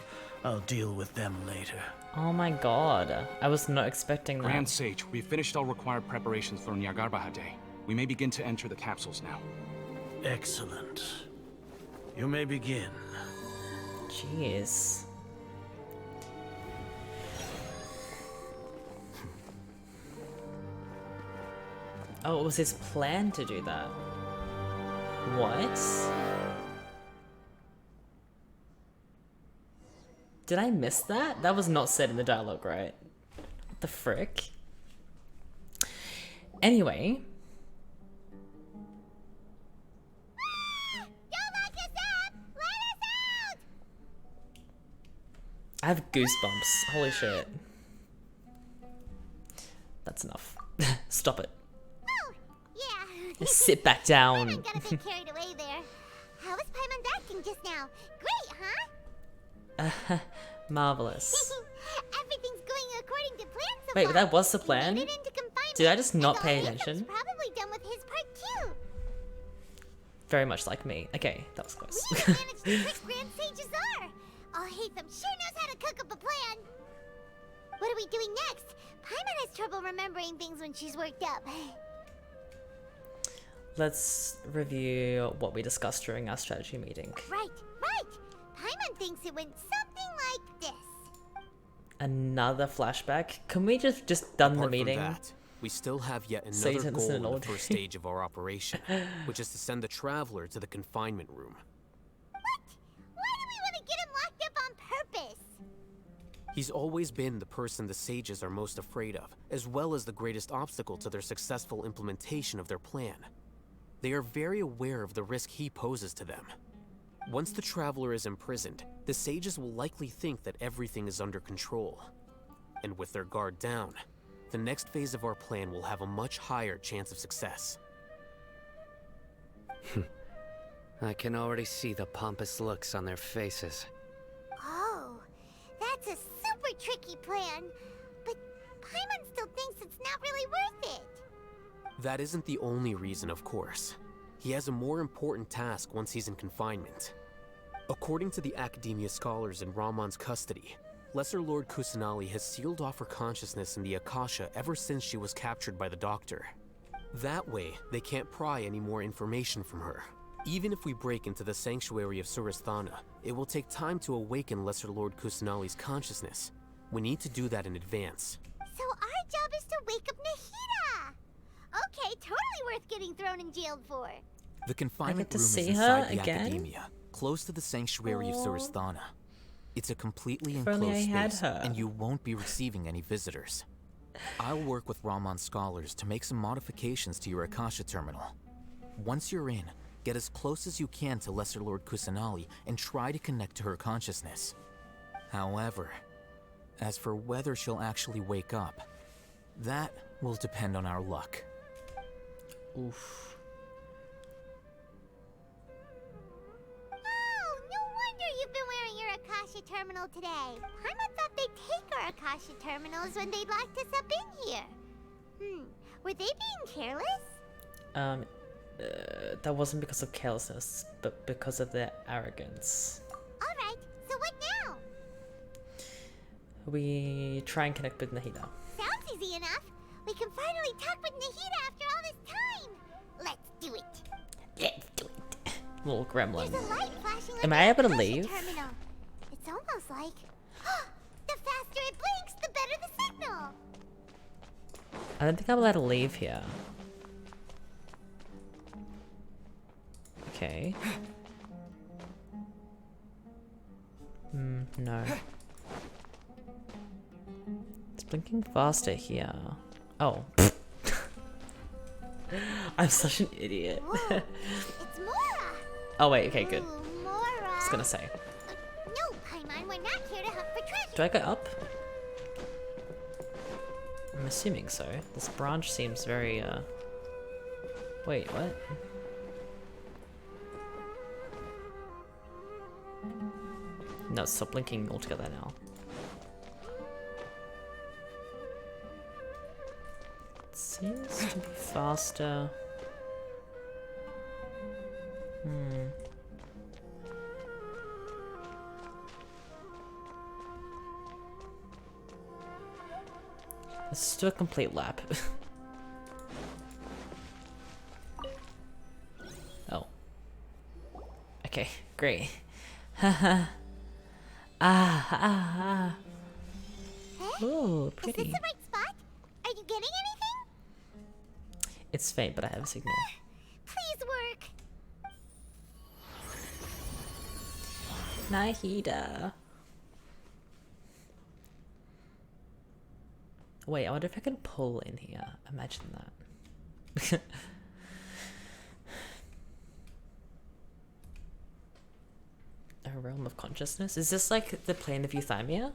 [SPEAKER 20] I'll deal with them later.
[SPEAKER 1] Oh my god. I was not expecting that.
[SPEAKER 21] Grand Sage, we've finished all required preparations for Nyargarbaha Day. We may begin to enter the capsules now.
[SPEAKER 20] Excellent. You may begin.
[SPEAKER 1] Jeez. Oh, it was his plan to do that. What? Did I miss that? That was not said in the dialogue, right? What the frick? Anyway. I have goosebumps. Holy shit. That's enough. Stop it.
[SPEAKER 3] Oh, yeah.
[SPEAKER 1] Just sit back down.
[SPEAKER 3] I got a bit carried away there. How was Paimon's acting just now? Great, huh?
[SPEAKER 1] Marvelous.
[SPEAKER 3] Everything's going according to plan so
[SPEAKER 1] Wait,
[SPEAKER 3] far.
[SPEAKER 1] that was the
[SPEAKER 3] He
[SPEAKER 1] plan?
[SPEAKER 3] made it into confinement,
[SPEAKER 1] Did I just not
[SPEAKER 3] and
[SPEAKER 1] pay
[SPEAKER 3] Alhaitham's
[SPEAKER 1] attention?
[SPEAKER 3] Probably done with his part too.
[SPEAKER 1] Very much like me. Okay, that was close.
[SPEAKER 3] We even managed to trick Grand Sage Azar. Alhaitham sure knows how to cook up a plan. What are we doing next? Paimon has trouble remembering things when she's worked up.
[SPEAKER 1] Let's review what we discussed during our strategy meeting.
[SPEAKER 3] Right. Paimon thinks it went something like this.
[SPEAKER 1] Another flashback? Can we just done
[SPEAKER 4] Apart
[SPEAKER 1] the
[SPEAKER 4] from
[SPEAKER 1] meeting?
[SPEAKER 4] that, we still have yet
[SPEAKER 1] So you
[SPEAKER 4] another
[SPEAKER 1] didn't
[SPEAKER 4] goal
[SPEAKER 1] listen
[SPEAKER 4] in
[SPEAKER 1] in
[SPEAKER 4] the
[SPEAKER 1] order.
[SPEAKER 4] first stage of our operation, which is to send the Traveler to the confinement room.
[SPEAKER 3] Why do we want to get him locked up on purpose?
[SPEAKER 4] He's always been the person the sages are most afraid of, as well as the greatest obstacle to their successful implementation of their plan. They are very aware of the risk he poses to them. Once the Traveler is imprisoned, the sages will likely think that everything is under control. And with their guard down, the next phase of our plan will have a much higher chance of success.
[SPEAKER 9] I can already see the pompous looks on their faces.
[SPEAKER 3] Oh, that's a super tricky plan. But Paimon still thinks it's not really worth it.
[SPEAKER 4] That isn't the only reason, of course. He has a more important task once he's in confinement. According to the Academia scholars in Ramon's custody, Lesser Lord Kusanali has sealed off her consciousness in the Akasha ever since she was captured by the Doctor. That way, they can't pry any more information from her. Even if we break into the sanctuary of Surasthana, it will take time to awaken Lesser Lord Kusanali's consciousness. We need to do that in advance.
[SPEAKER 3] So our job is to wake up Nahida! Okay, totally worth getting thrown in jail for.
[SPEAKER 11] The confinement
[SPEAKER 1] to
[SPEAKER 11] room
[SPEAKER 1] see
[SPEAKER 11] is
[SPEAKER 1] her
[SPEAKER 11] inside the
[SPEAKER 1] again?
[SPEAKER 11] Academia, close to the sanctuary of
[SPEAKER 1] Aw.
[SPEAKER 11] Surasthana. It's a completely
[SPEAKER 1] If only
[SPEAKER 11] enclosed
[SPEAKER 1] I had
[SPEAKER 11] space,
[SPEAKER 1] her.
[SPEAKER 11] and you won't be receiving any visitors. I'll work with Ramon's scholars to make some modifications to your Akasha terminal. Once you're in, get as close as you can to Lesser Lord Kusanali and try to connect to her consciousness. However, as for whether she'll actually wake up, that will depend on our luck.
[SPEAKER 1] Oof.
[SPEAKER 3] Oh, no wonder you've been wearing your Akasha terminal today. Paimon thought they'd take our Akasha terminals when they locked us up in here. Were they being careless?
[SPEAKER 1] That wasn't because of carelessness, but because of their arrogance.
[SPEAKER 3] Alright, so what now?
[SPEAKER 1] We try and connect with Nahida.
[SPEAKER 3] Sounds easy enough. We can finally talk with Nahida after all this time. Let's do it.
[SPEAKER 1] Let's do it. Little gremlin.
[SPEAKER 3] There's a light flashing
[SPEAKER 1] Am
[SPEAKER 3] on
[SPEAKER 1] I
[SPEAKER 3] the
[SPEAKER 1] able to
[SPEAKER 3] Akasha
[SPEAKER 1] leave?
[SPEAKER 3] terminal. It's almost like the faster it blinks, the better the signal.
[SPEAKER 1] I don't think I'm allowed to leave here. Okay. No. It's blinking faster here. Oh. I'm such an idiot.
[SPEAKER 3] It's Mora.
[SPEAKER 1] Oh wait, okay, good.
[SPEAKER 3] Ooh, Mora.
[SPEAKER 1] I was gonna say.
[SPEAKER 3] No, Paimon, we're not here to hunt for treasure.
[SPEAKER 1] Do I go up? I'm assuming so. This branch seems very, Wait, what? No, stop blinking altogether now. It seems to be faster. Let's do a complete lap. Oh. Okay, great. Haha. Ooh, pretty.
[SPEAKER 3] Is this the right spot? Are you getting anything?
[SPEAKER 1] It's faint, but I have a signal.
[SPEAKER 3] Please work.
[SPEAKER 1] Nahida. Wait, I wonder if I can pull in here. Imagine that. A realm of consciousness? Is this like the plane of Euthymia?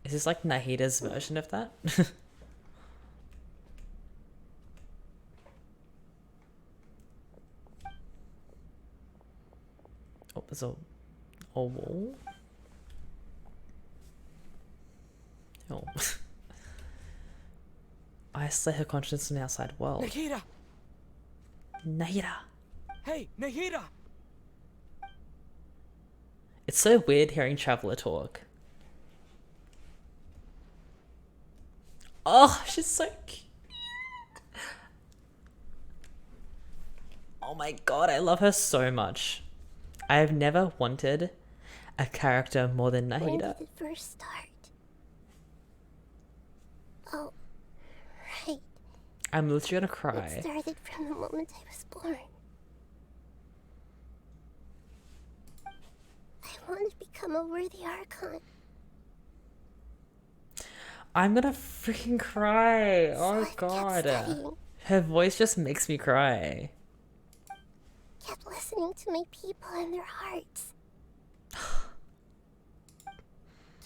[SPEAKER 1] Is this like Nahida's version of that? Oh, there's a wall. Oh. Isolate her consciousness in the outside world.
[SPEAKER 2] Nahida!
[SPEAKER 1] Nahida!
[SPEAKER 2] Hey, Nahida!
[SPEAKER 1] It's so weird hearing Traveler talk. Oh, she's so cute. Oh my god, I love her so much. I have never wanted a character more than
[SPEAKER 3] When
[SPEAKER 1] Nahida.
[SPEAKER 3] did it first start? Oh, right.
[SPEAKER 1] I'm literally gonna cry.
[SPEAKER 3] It started from the moment I was born. I want to become a worthy Archon.
[SPEAKER 1] I'm gonna freaking cry. Oh
[SPEAKER 3] I
[SPEAKER 1] god.
[SPEAKER 3] kept studying,
[SPEAKER 1] Her voice just makes me cry.
[SPEAKER 3] kept listening to my people and their hearts.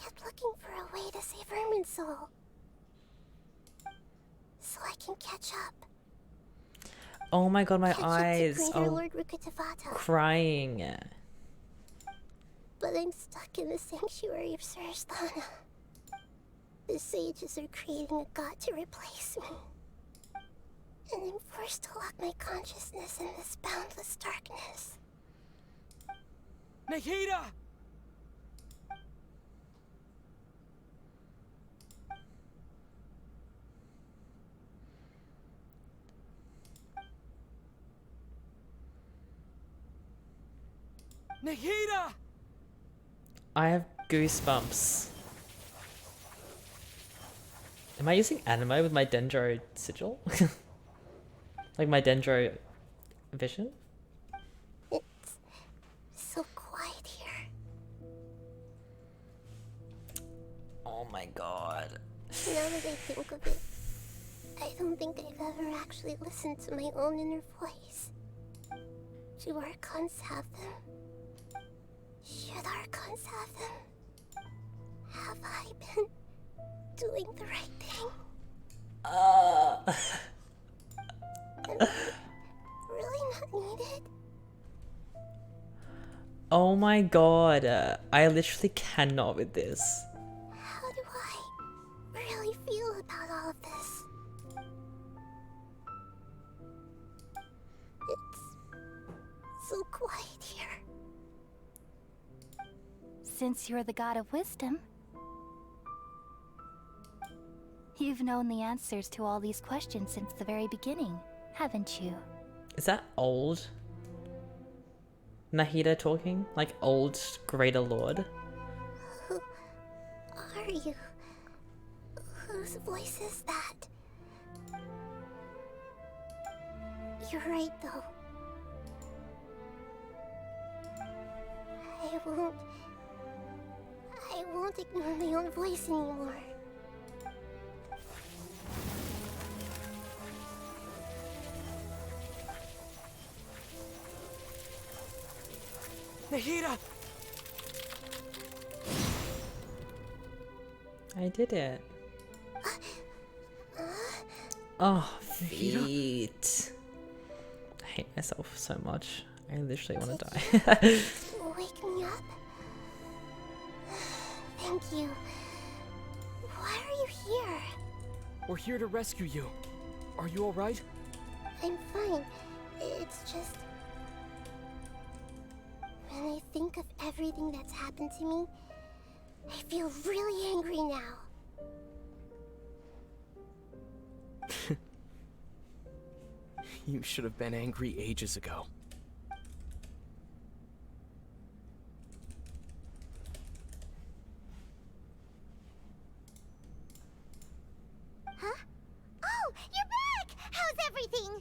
[SPEAKER 3] Kept looking for a way to save Irminsul. So I can catch up.
[SPEAKER 1] Oh my god, my
[SPEAKER 3] Catch up to
[SPEAKER 1] eyes
[SPEAKER 3] Greater
[SPEAKER 1] are
[SPEAKER 3] Lord Rukkhadevata.
[SPEAKER 1] crying.
[SPEAKER 3] But I'm stuck in the sanctuary of Sarasthana. The sages are creating a god to replace me. And I'm forced to lock my consciousness in this boundless darkness.
[SPEAKER 2] Nahida! Nahida!
[SPEAKER 1] I have goosebumps. Am I using anime with my Dendro sigil? Like my Dendro vision?
[SPEAKER 3] It's so quiet here.
[SPEAKER 1] Oh my god.
[SPEAKER 3] Now that I think of it, I don't think I've ever actually listened to my own inner voice. Do Archons have them? Should Archons have them? Have I been doing the right thing? Really not needed?
[SPEAKER 1] Oh my god, I literally cannot with this.
[SPEAKER 3] How do I really feel about all of this? It's so quiet here.
[SPEAKER 8] Since you're the god of wisdom, you've known the answers to all these questions since the very beginning, haven't you?
[SPEAKER 1] Is that old Nahida talking? Like old Greater Lord?
[SPEAKER 3] Who are you? Whose voice is that? You're right, though. I won't ignore my own voice anymore.
[SPEAKER 2] Nahida!
[SPEAKER 1] I did it. Oh, feet. I hate myself so much. I literally want to die.
[SPEAKER 3] Wake me up? Thank you. Why are you here?
[SPEAKER 2] We're here to rescue you. Are you alright?
[SPEAKER 3] I'm fine. It's just... when I think of everything that's happened to me, I feel really angry now.
[SPEAKER 2] You should have been angry ages ago.
[SPEAKER 3] Huh? Oh, you're back! How's everything?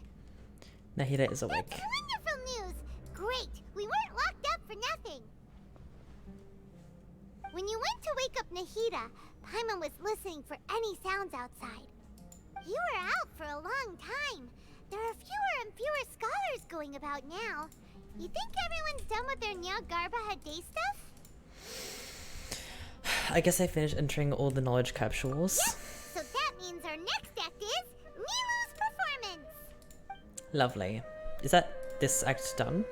[SPEAKER 1] Nahida is awake.
[SPEAKER 3] That's wonderful news! Great! We weren't locked up for nothing! When you went to wake up Nahida, Paimon was listening for any sounds outside. You were out for a long time. There are fewer and fewer scholars going about now. You think everyone's done with their Nyargarba day stuff?
[SPEAKER 1] I guess I finished entering all the knowledge capsules.
[SPEAKER 3] Yes! So that means our next act is Nilu's performance!
[SPEAKER 1] Lovely. Is that this act done?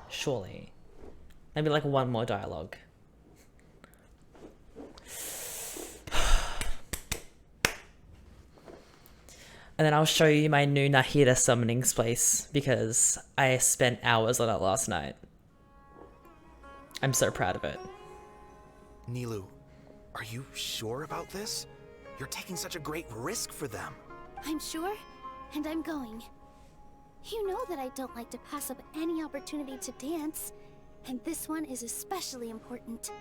[SPEAKER 1] Surely. Maybe like one more dialogue. And then I'll show you my new Nahida summoning place because I spent hours on it last night. I'm so proud of it.
[SPEAKER 7] Nilu, are you sure about this? You're taking such a great risk for them.
[SPEAKER 8] I'm sure, and I'm going. You know that I don't like to pass up any opportunity to dance, and this one is especially important.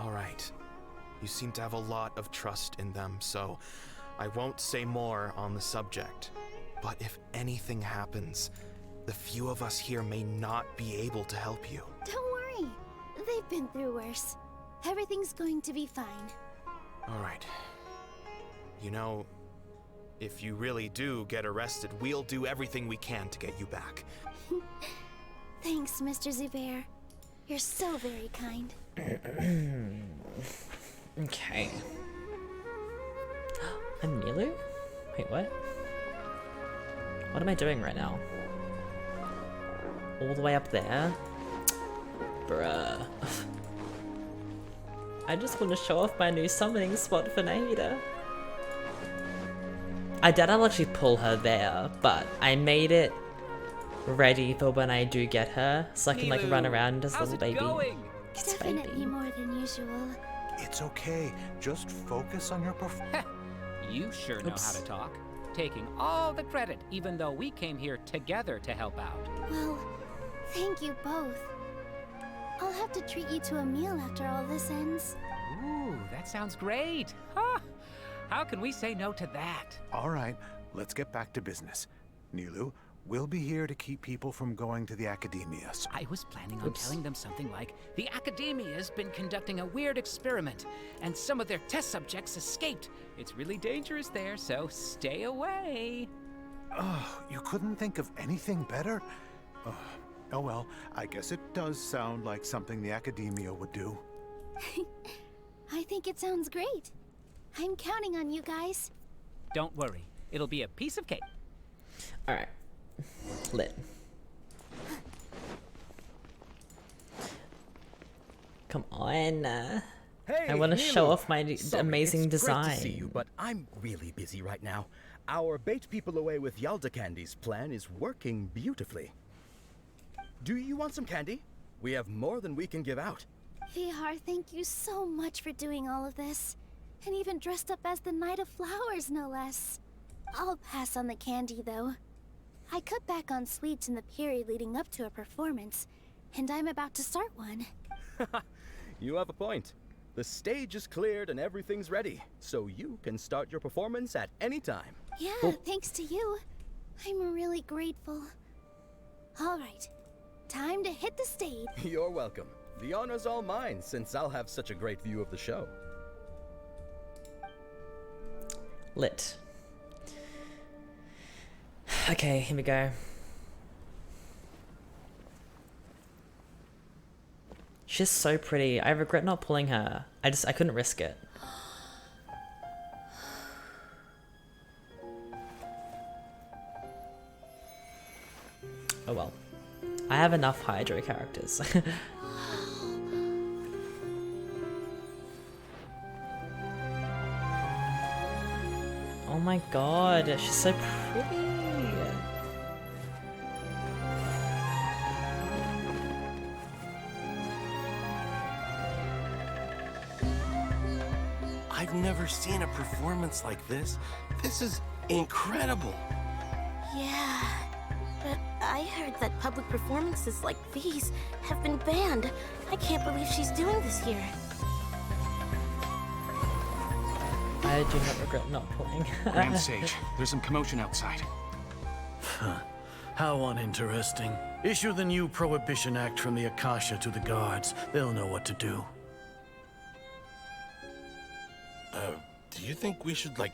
[SPEAKER 7] All right. You seem to have a lot of trust in them, so I won't say more on the subject. But if anything happens, the few of us here may not be able to help you.
[SPEAKER 8] Don't worry. They've been through worse. Everything's going to be fine.
[SPEAKER 7] All right. You know, if you really do get arrested, we'll do everything we can to get you back.
[SPEAKER 8] Thanks, Mr. Zubair. You're so very kind.
[SPEAKER 1] Okay. I'm Nilu? Wait, what? What am I doing right now? All the way up there? Bruh. I just want to show off my new summoning spot for Nahida. I doubt I'll actually pull her there, but I made it ready for when I do get her, so I can like run around as a little baby.
[SPEAKER 8] Definitely more than usual.
[SPEAKER 22] It's okay. Just focus on your performance.
[SPEAKER 23] You sure know how to talk. Taking all the credit, even though we came here together to help out.
[SPEAKER 8] Well, thank you both. I'll have to treat you to a meal after all this ends.
[SPEAKER 23] Ooh, that sounds great. Huh? How can we say no to that?
[SPEAKER 22] All right, let's get back to business. Nilu, we'll be here to keep people from going to the academia. So
[SPEAKER 23] I was planning on telling them something like, the Academia's been conducting a weird experiment, and some of their test subjects escaped. It's really dangerous there, so stay away.
[SPEAKER 22] Oh, you couldn't think of anything better? Oh well, I guess it does sound like something the Academia would do.
[SPEAKER 8] I think it sounds great. I'm counting on you guys.
[SPEAKER 23] Don't worry, it'll be a piece of cake.
[SPEAKER 1] Alright. Lit. Come on.
[SPEAKER 6] Hey,
[SPEAKER 1] I want to show
[SPEAKER 6] Nilu.
[SPEAKER 1] off my
[SPEAKER 6] Sorry,
[SPEAKER 1] amazing
[SPEAKER 6] it's
[SPEAKER 1] design.
[SPEAKER 6] Great to see you, but I'm really busy right now. Our bait people away with Yalda Candy's plan is working beautifully. Do you want some candy? We have more than we can give out.
[SPEAKER 8] VR, thank you so much for doing all of this. And even dressed up as the Knight of Flowers, no less. I'll pass on the candy, though. I cut back on sweets in the period leading up to a performance, and I'm about to start one.
[SPEAKER 6] You have a point. The stage is cleared and everything's ready, so you can start your performance at any time.
[SPEAKER 8] Yeah, thanks to you. I'm really grateful. All right, time to hit the stage.
[SPEAKER 6] You're welcome. The honor's all mine, since I'll have such a great view of the show.
[SPEAKER 1] Lit. Okay, here we go. She's so pretty. I regret not pulling her. I couldn't risk it. Oh well. I have enough Hydro characters. Oh my god, she's so pretty.
[SPEAKER 4] I've never seen a performance like this. This is incredible.
[SPEAKER 10] Yeah, but I heard that public performances like these have been banned. I can't believe she's doing this here.
[SPEAKER 1] I do not regret not playing.
[SPEAKER 21] Grand Sage, there's some commotion outside.
[SPEAKER 20] How uninteresting. Issue the new Prohibition Act from the Akasha to the guards. They'll know what to do.
[SPEAKER 4] Do you think we should, like,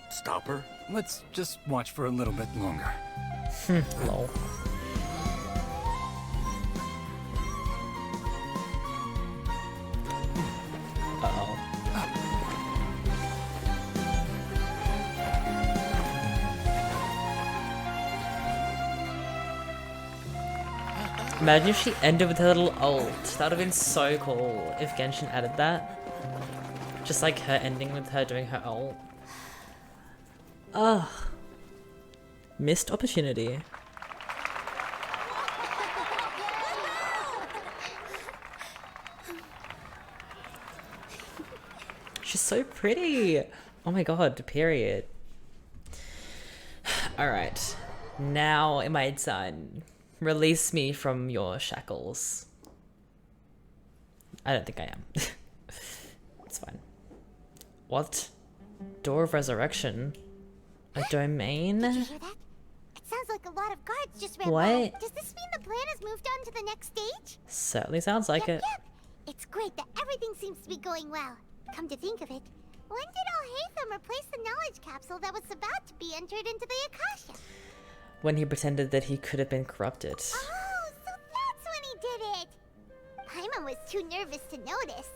[SPEAKER 4] stop her?
[SPEAKER 21] Let's just watch for a little bit longer.
[SPEAKER 1] Lol. Uh-oh. Imagine if she ended with her little ult. That would have been so cool if Genshin added that. Just like her ending with her doing her ult. Ugh. Missed opportunity. She's so pretty. Oh my god, period. Alright. Now am I done? Release me from your shackles. I don't think I am. It's fine. What? Door of Resurrection? A domain?
[SPEAKER 3] Did you hear that? It sounds like a lot of guards just ran
[SPEAKER 1] What?
[SPEAKER 3] by. Does this mean the plan has moved on to the next stage?
[SPEAKER 1] Certainly sounds like it.
[SPEAKER 3] Yep. It's great that everything seems to be going well. Come to think of it, when did Alhaitham replace the knowledge capsule that was about to be entered into the Akasha?
[SPEAKER 1] When he pretended that he could have been corrupted.
[SPEAKER 3] Oh, so that's when he did it! Paimon was too nervous to notice.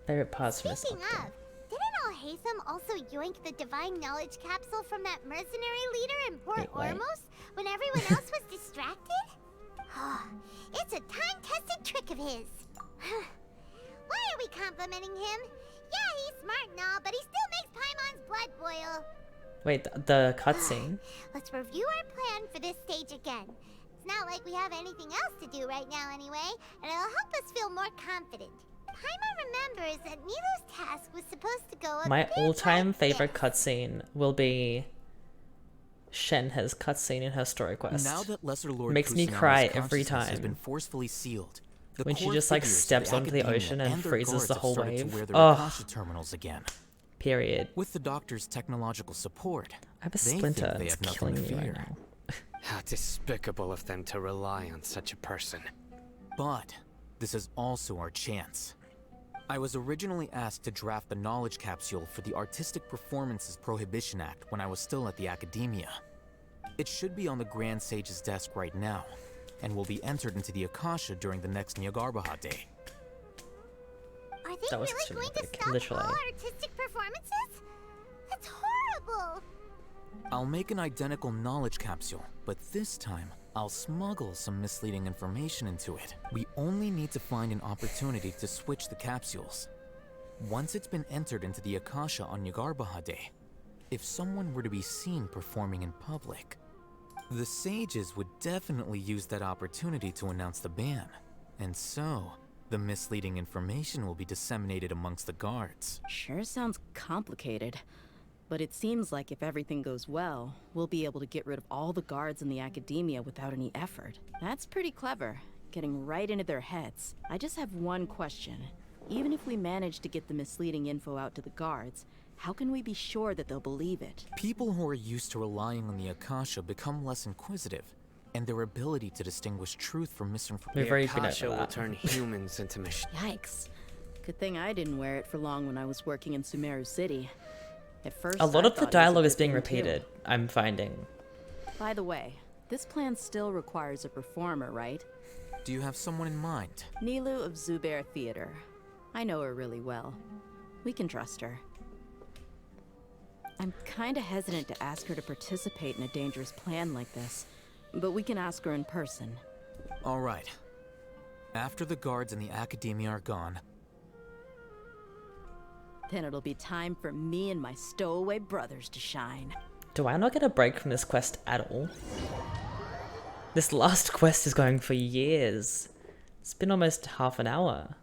[SPEAKER 1] Favorite parts from this
[SPEAKER 3] Speaking
[SPEAKER 1] update.
[SPEAKER 3] of, didn't Alhaitham also yoink the divine knowledge capsule from that mercenary leader in Port
[SPEAKER 1] Wait, what?
[SPEAKER 3] Ormos when everyone else was distracted? It's a time-tested trick of his. Why are we complimenting him? Yeah, he's smart and all, but he still makes Paimon's blood boil.
[SPEAKER 1] Wait, the cutscene?
[SPEAKER 3] Let's review our plan for this stage again. It's not like we have anything else to do right now anyway, and it'll help us feel more confident. Paimon remembers that Nilu's task was supposed to go a
[SPEAKER 1] My
[SPEAKER 3] bit
[SPEAKER 1] all-time
[SPEAKER 3] like
[SPEAKER 1] favorite cutscene will be Shenhe's cutscene in her story quest.
[SPEAKER 11] Now that Lesser Lord
[SPEAKER 1] Makes me
[SPEAKER 11] Kusanaga's
[SPEAKER 1] cry every
[SPEAKER 11] consciousness has been
[SPEAKER 1] time.
[SPEAKER 11] forcefully sealed. The
[SPEAKER 1] When she
[SPEAKER 11] core
[SPEAKER 1] just like
[SPEAKER 11] figures of
[SPEAKER 1] steps onto the
[SPEAKER 11] Academia
[SPEAKER 1] ocean and
[SPEAKER 11] their
[SPEAKER 1] freezes
[SPEAKER 11] guards
[SPEAKER 1] the
[SPEAKER 11] have
[SPEAKER 1] whole
[SPEAKER 11] started to
[SPEAKER 1] wave.
[SPEAKER 11] wear their
[SPEAKER 1] Ugh.
[SPEAKER 11] Akasha terminals again.
[SPEAKER 1] Period.
[SPEAKER 11] With the Doctor's technological support,
[SPEAKER 1] I have a
[SPEAKER 11] they
[SPEAKER 1] splinter.
[SPEAKER 11] think they
[SPEAKER 1] It's
[SPEAKER 11] have nothing
[SPEAKER 1] killing
[SPEAKER 11] to
[SPEAKER 1] me right
[SPEAKER 11] fear.
[SPEAKER 1] now.
[SPEAKER 9] How despicable of them to rely on such a person.
[SPEAKER 11] But this is also our chance. I was originally asked to draft the knowledge capsule for the Artistic Performances Prohibition Act when I was still at the Academia. It should be on the Grand Sage's desk right now, and will be entered into the Akasha during the next Nyagarbha Day.
[SPEAKER 3] Are they
[SPEAKER 1] That was
[SPEAKER 3] really
[SPEAKER 1] extremely
[SPEAKER 3] going to
[SPEAKER 1] quick,
[SPEAKER 3] stop
[SPEAKER 1] literally.
[SPEAKER 3] all artistic performances? That's horrible!
[SPEAKER 11] I'll make an identical knowledge capsule, but this time, I'll smuggle some misleading information into it. We only need to find an opportunity to switch the capsules. Once it's been entered into the Akasha on Nyagarbha Day, if someone were to be seen performing in public, the sages would definitely use that opportunity to announce the ban. And so, the misleading information will be disseminated amongst the guards.
[SPEAKER 5] Sure sounds complicated. But it seems like if everything goes well, we'll be able to get rid of all the guards in the academia without any effort. That's pretty clever, getting right into their heads. I just have one question. Even if we manage to get the misleading info out to the guards, how can we be sure that they'll believe it?
[SPEAKER 11] People who are used to relying on the Akasha become less inquisitive, and their ability to distinguish truth from misinformation.
[SPEAKER 9] The Akasha will turn humans into machines.
[SPEAKER 5] Yikes. Good thing I didn't wear it for long when I was working in Sumeru City. At first,
[SPEAKER 1] A lot
[SPEAKER 5] I
[SPEAKER 1] of the
[SPEAKER 5] thought it was a
[SPEAKER 1] dialogue is
[SPEAKER 5] good
[SPEAKER 1] being
[SPEAKER 5] thing, too.
[SPEAKER 1] repeated, I'm finding.
[SPEAKER 5] By the way, this plan still requires a performer, right?
[SPEAKER 11] Do you have someone in mind?
[SPEAKER 5] Nilu of Zubair Theater. I know her really well. We can trust her. I'm kinda hesitant to ask her to participate in a dangerous plan like this, but we can ask her in person.
[SPEAKER 11] All right. After the guards in the academia are gone,
[SPEAKER 5] Then it'll be time for me and my stowaway brothers to shine.
[SPEAKER 1] Do I not get a break from this quest at all? This last quest is going for years. It's been almost half an hour.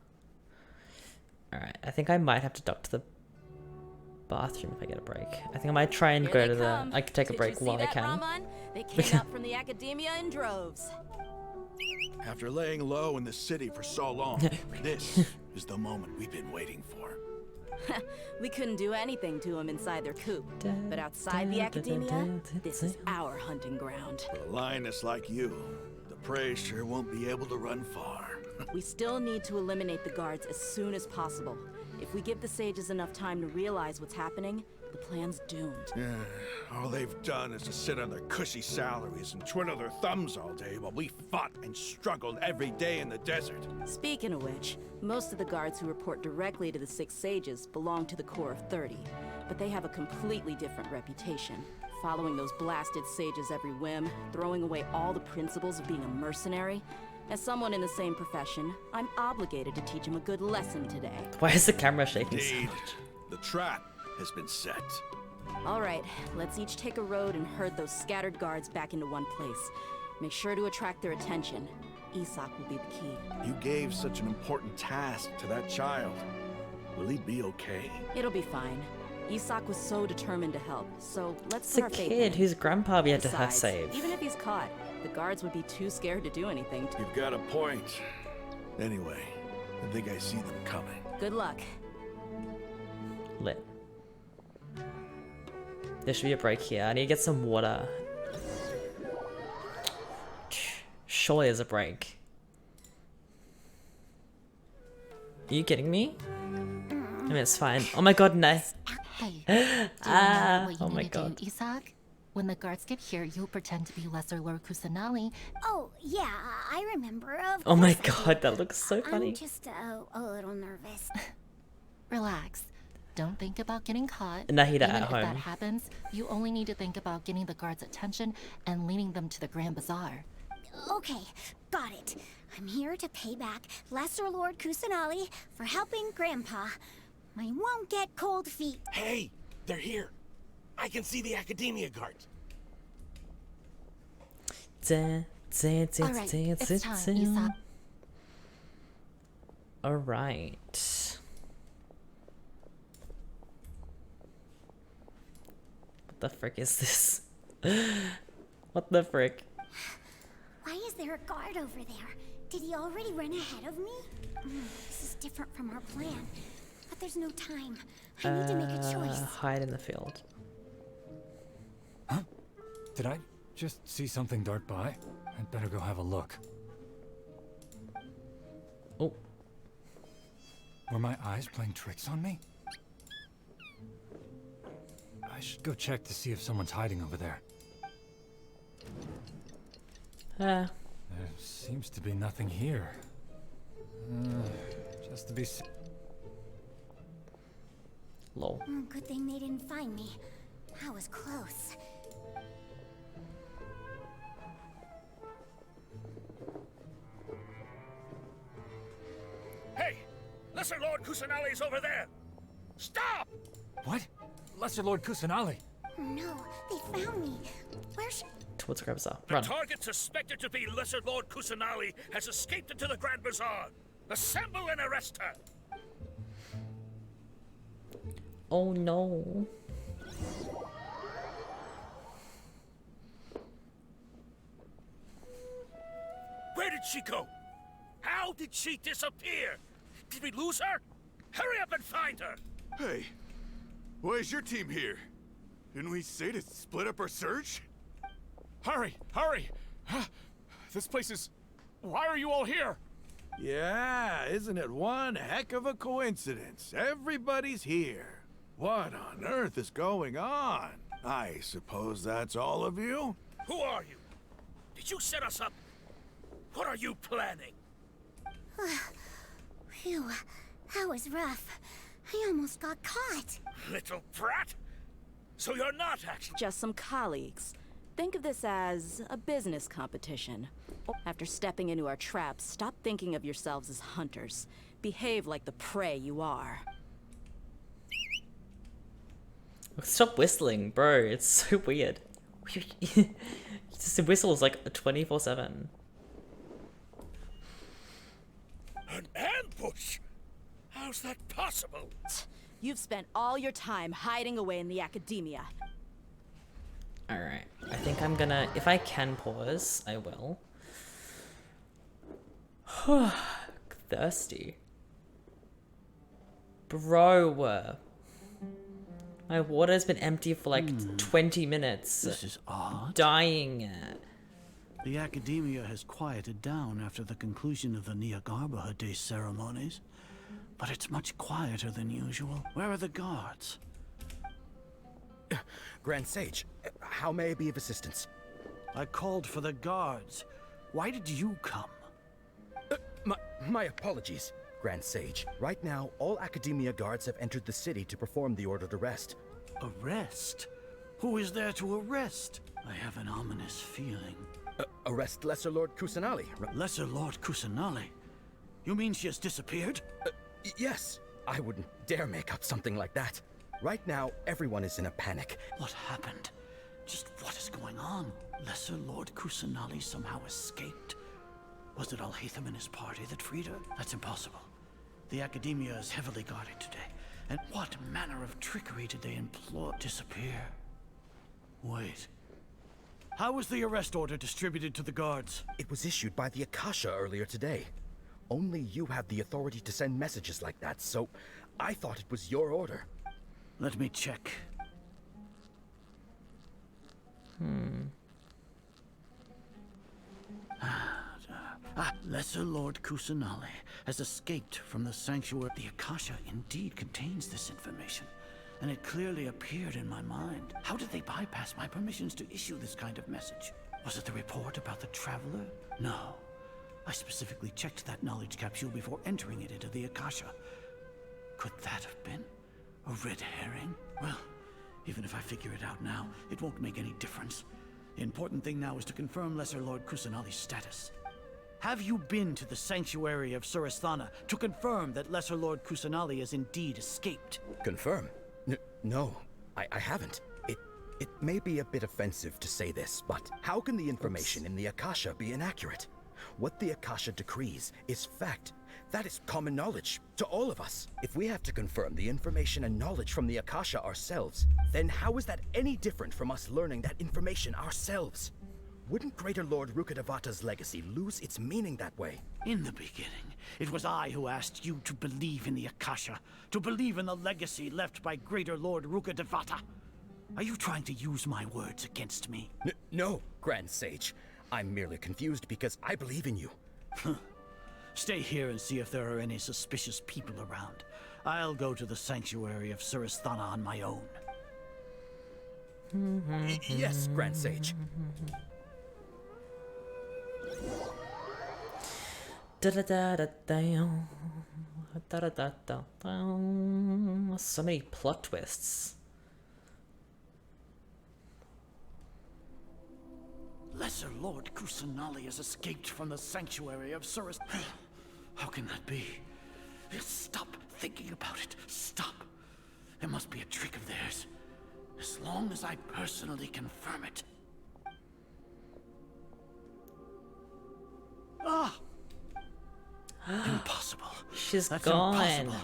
[SPEAKER 1] Alright, I think I might have to duck to the bathroom if I get a break. I think I might try and go to the... I could take a break while I can.
[SPEAKER 5] Raman? They came out from the academia in droves.
[SPEAKER 12] After laying low in the city for so long, this is the moment we've been waiting for.
[SPEAKER 5] We couldn't do anything to them inside their coop, but outside the academia, this is our hunting ground.
[SPEAKER 12] For a lioness like you, the prey sure won't be able to run far.
[SPEAKER 5] We still need to eliminate the guards as soon as possible. If we give the sages enough time to realize what's happening, the plan's doomed.
[SPEAKER 12] Yeah, all they've done is to sit on their cushy salaries and twiddle their thumbs all day while we fought and struggled every day in the desert.
[SPEAKER 5] Speaking of which, most of the guards who report directly to the Six Sages belong to the Corps of 30, but they have a completely different reputation. Following those blasted sages every whim, throwing away all the principles of being a mercenary. As someone in the same profession, I'm obligated to teach them a good lesson today.
[SPEAKER 1] Why is the camera shaking so
[SPEAKER 12] Indeed.
[SPEAKER 1] much?
[SPEAKER 12] The trap has been set.
[SPEAKER 5] All right, let's each take a road and herd those scattered guards back into one place. Make sure to attract their attention. Isak will be the key.
[SPEAKER 12] You gave such an important task to that child. Will he be okay?
[SPEAKER 5] It'll be fine. Isak was so determined to help, so let's
[SPEAKER 1] It's
[SPEAKER 5] put
[SPEAKER 1] a
[SPEAKER 5] our faith
[SPEAKER 1] kid
[SPEAKER 5] in him.
[SPEAKER 1] whose grandpa we had to
[SPEAKER 5] Besides,
[SPEAKER 1] save.
[SPEAKER 5] even if he's caught, the guards would be too scared to do anything.
[SPEAKER 12] You've got a point. Anyway, I think I see them coming.
[SPEAKER 5] Good luck.
[SPEAKER 1] Lit. There should be a break here. I need to get some water. Surely there's a break. Are you kidding me? I mean, it's fine. Oh my god, no.
[SPEAKER 14] Hey, do you know what you
[SPEAKER 1] Oh my
[SPEAKER 14] need to
[SPEAKER 1] god.
[SPEAKER 14] do, Isak? When the guards get here, you'll pretend to be Lesser Lord Kusanali.
[SPEAKER 3] Oh, yeah, I remember. Of
[SPEAKER 1] Oh my
[SPEAKER 3] course I
[SPEAKER 1] god,
[SPEAKER 3] do.
[SPEAKER 1] that looks so funny.
[SPEAKER 3] I'm just a little nervous.
[SPEAKER 14] Relax. Don't think about getting caught.
[SPEAKER 1] Nahida
[SPEAKER 14] Even
[SPEAKER 1] at
[SPEAKER 14] if that
[SPEAKER 1] home.
[SPEAKER 14] happens, you only need to think about getting the guards' attention and leading them to the Grand Bazaar.
[SPEAKER 3] Okay, got it. I'm here to pay back Lesser Lord Kusanali for helping Grandpa. I won't get cold feet.
[SPEAKER 15] Hey, they're here. I can see the academia guards.
[SPEAKER 14] Alright, it's time, Isak.
[SPEAKER 1] Alright. What the frick is this? What the frick?
[SPEAKER 3] Why is there a guard over there? Did he already run ahead of me? This is different from our plan. But there's no time. I need to make a choice.
[SPEAKER 1] Hide in the field.
[SPEAKER 24] Did I just see something dart by? I'd better go have a look.
[SPEAKER 1] Oh.
[SPEAKER 24] Were my eyes playing tricks on me? I should go check to see if someone's hiding over there. There seems to be nothing here. Just to be.
[SPEAKER 1] Lol.
[SPEAKER 3] Good thing they didn't find me. I was close.
[SPEAKER 15] Hey! Lesser Lord Kusanali's over there! Stop!
[SPEAKER 24] What? Lesser Lord Kusanali?
[SPEAKER 3] No, they found me. Where's...
[SPEAKER 1] Towards Grabazar.
[SPEAKER 15] The
[SPEAKER 1] Run.
[SPEAKER 15] target suspected to be Lesser Lord Kusanali has escaped into the Grand Bazaar. Assemble and arrest her!
[SPEAKER 1] Oh no.
[SPEAKER 15] Where did she go? How did she disappear? Did we lose her? Hurry up and find her!
[SPEAKER 12] Hey, why is your team here? Didn't we say to split up our search?
[SPEAKER 21] Hurry! Hurry! This place is... Why are you all here?
[SPEAKER 12] Yeah, isn't it one heck of a coincidence? Everybody's here. What on earth is going on? I suppose that's all of you?
[SPEAKER 15] Who are you? Did you set us up? What are you planning?
[SPEAKER 3] Phew, that was rough. I almost got caught.
[SPEAKER 15] Little brat! So you're not actually...
[SPEAKER 5] Just some colleagues. Think of this as a business competition. After stepping into our traps, stop thinking of yourselves as hunters. Behave like the prey you are.
[SPEAKER 1] Stop whistling, bro. It's so weird. Just the whistle is like 24/7.
[SPEAKER 15] An ambush? How's that possible?
[SPEAKER 5] You've spent all your time hiding away in the academia.
[SPEAKER 1] Alright. I think I'm gonna... If I can pause, I will. Thirsty. Bro. My water's been empty for like 20 minutes.
[SPEAKER 20] This is odd.
[SPEAKER 1] Dying.
[SPEAKER 20] The academia has quieted down after the conclusion of the Niagarbaha Day ceremonies, but it's much quieter than usual. Where are the guards?
[SPEAKER 6] Grand Sage, how may I be of assistance?
[SPEAKER 20] I called for the guards. Why did you come?
[SPEAKER 6] My apologies, Grand Sage. Right now, all Academia guards have entered the city to perform the ordered arrest.
[SPEAKER 20] Arrest? Who is there to arrest? I have an ominous feeling.
[SPEAKER 6] Arrest Lesser Lord Kusanali.
[SPEAKER 20] Lesser Lord Kusanali? You mean she has disappeared?
[SPEAKER 6] Yes. I wouldn't dare make up something like that. Right now, everyone is in a panic.
[SPEAKER 20] What happened? Just what is going on? Lesser Lord Kusanali somehow escaped. Was it Alhaitham and his party that freed her? That's impossible. The Academia is heavily guarded today. And what manner of trickery did they employ? Disappear? Wait. How was the arrest order distributed to the guards?
[SPEAKER 6] It was issued by the Akasha earlier today. Only you have the authority to send messages like that, so I thought it was your order.
[SPEAKER 20] Let me check. Lesser Lord Kusanali has escaped from the sanctuary. The Akasha indeed contains this information, and it clearly appeared in my mind. How did they bypass my permissions to issue this kind of message? Was it the report about the Traveler? No. I specifically checked that knowledge capsule before entering it into the Akasha. Could that have been a red herring? Well, even if I figure it out now, it won't make any difference. The important thing now is to confirm Lesser Lord Kusanali's status. Have you been to the sanctuary of Surasthana to confirm that Lesser Lord Kusanali has indeed escaped?
[SPEAKER 6] Confirm? No, I haven't. It may be a bit offensive to say this, but how can the information in the Akasha be inaccurate? What the Akasha decrees is fact. That is common knowledge to all of us. If we have to confirm the information and knowledge from the Akasha ourselves, then how is that any different from us learning that information ourselves? Wouldn't Greater Lord Rukkhadevata's legacy lose its meaning that way?
[SPEAKER 20] In the beginning, it was I who asked you to believe in the Akasha, to believe in the legacy left by Greater Lord Rukkhadevata. Are you trying to use my words against me?
[SPEAKER 6] No, Grand Sage. I'm merely confused because I believe in you.
[SPEAKER 20] Stay here and see if there are any suspicious people around. I'll go to the sanctuary of Surasthana on my own.
[SPEAKER 6] Yes, Grand Sage.
[SPEAKER 1] So many plot twists.
[SPEAKER 20] Lesser Lord Kusanali has escaped from the sanctuary of Surus. How can that be? Stop thinking about it. Stop. It must be a trick of theirs. As long as I personally confirm it. Ah! Impossible.
[SPEAKER 1] She's
[SPEAKER 20] That's
[SPEAKER 1] gone.
[SPEAKER 20] impossible.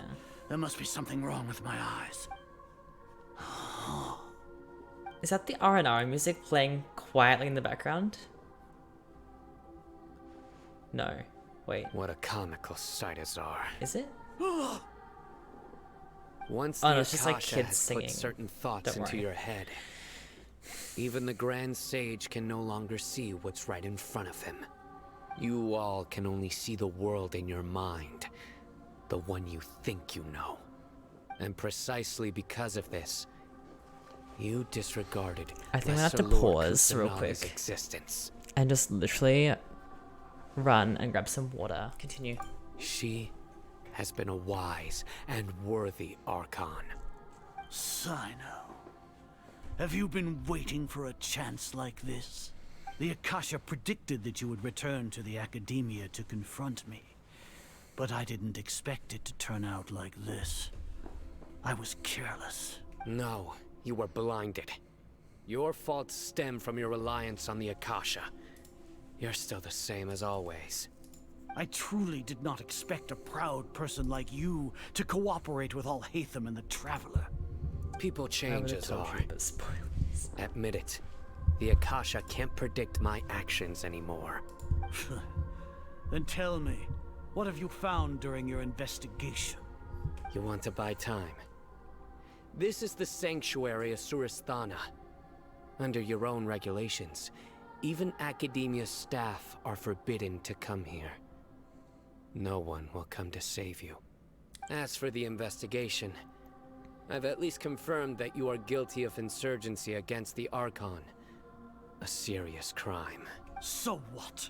[SPEAKER 20] There must be something wrong with my eyes.
[SPEAKER 1] Is that the R&R music playing quietly in the background? No. Wait.
[SPEAKER 9] What a comical sight, Azar.
[SPEAKER 1] Is it?
[SPEAKER 9] Once
[SPEAKER 1] Oh,
[SPEAKER 9] the
[SPEAKER 1] no, it's just like
[SPEAKER 9] Akasha
[SPEAKER 1] kids
[SPEAKER 9] has
[SPEAKER 1] singing.
[SPEAKER 9] put certain thoughts
[SPEAKER 1] Don't
[SPEAKER 9] into
[SPEAKER 1] worry.
[SPEAKER 9] your head, even the Grand Sage can no longer see what's right in front of him. You all can only see the world in your mind, the one you think you know. And precisely because of this, you disregarded
[SPEAKER 1] I think I have to
[SPEAKER 9] Lesser Lord
[SPEAKER 1] pause real
[SPEAKER 9] Kusanali's
[SPEAKER 1] quick
[SPEAKER 9] existence.
[SPEAKER 1] and just literally run and grab some water. Continue.
[SPEAKER 9] She has been a wise and worthy Archon.
[SPEAKER 20] Sino, have you been waiting for a chance like this? The Akasha predicted that you would return to the Academia to confront me. But I didn't expect it to turn out like this. I was careless.
[SPEAKER 9] No, you were blinded. Your faults stem from your reliance on the Akasha. You're still the same as always.
[SPEAKER 20] I truly did not expect a proud person like you to cooperate with all Hatham and the Traveler.
[SPEAKER 9] People change, Azar.
[SPEAKER 1] Spoilers.
[SPEAKER 9] Admit it. The Akasha can't predict my actions anymore.
[SPEAKER 20] Then tell me, what have you found during your investigation?
[SPEAKER 9] You want to buy time? This is the sanctuary of Surasthana. Under your own regulations, even Academia staff are forbidden to come here. No one will come to save you. As for the investigation, I've at least confirmed that you are guilty of insurgency against the Archon. A serious crime.
[SPEAKER 20] So what?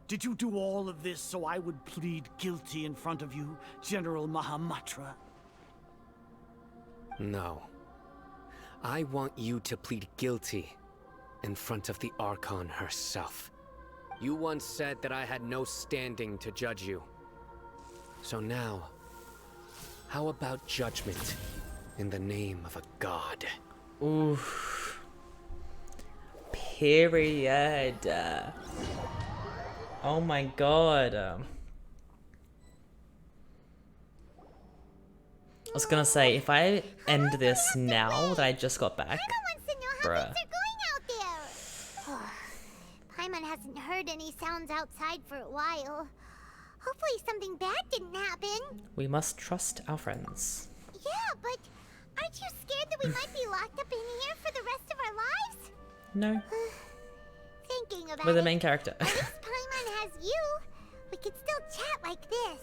[SPEAKER 20] Did you do all of this so I would plead guilty in front of you, General Mahamatra?
[SPEAKER 9] No. I want you to plead guilty in front of the Archon herself. You once said that I had no standing to judge you. So now, how about judgment in the name of a god?
[SPEAKER 1] Oof. Period. Oh my god. I was gonna say, if I end this now that I just got back, bruh.
[SPEAKER 3] Paimon hasn't heard any sounds outside for a while. Hopefully something bad didn't happen.
[SPEAKER 1] We must trust our friends.
[SPEAKER 3] Yeah, but aren't you scared that we might be locked up in here for the rest of our lives?
[SPEAKER 1] No.
[SPEAKER 3] Thinking about
[SPEAKER 1] We're the
[SPEAKER 3] it,
[SPEAKER 1] main character.
[SPEAKER 3] at least Paimon has you. We could still chat like this.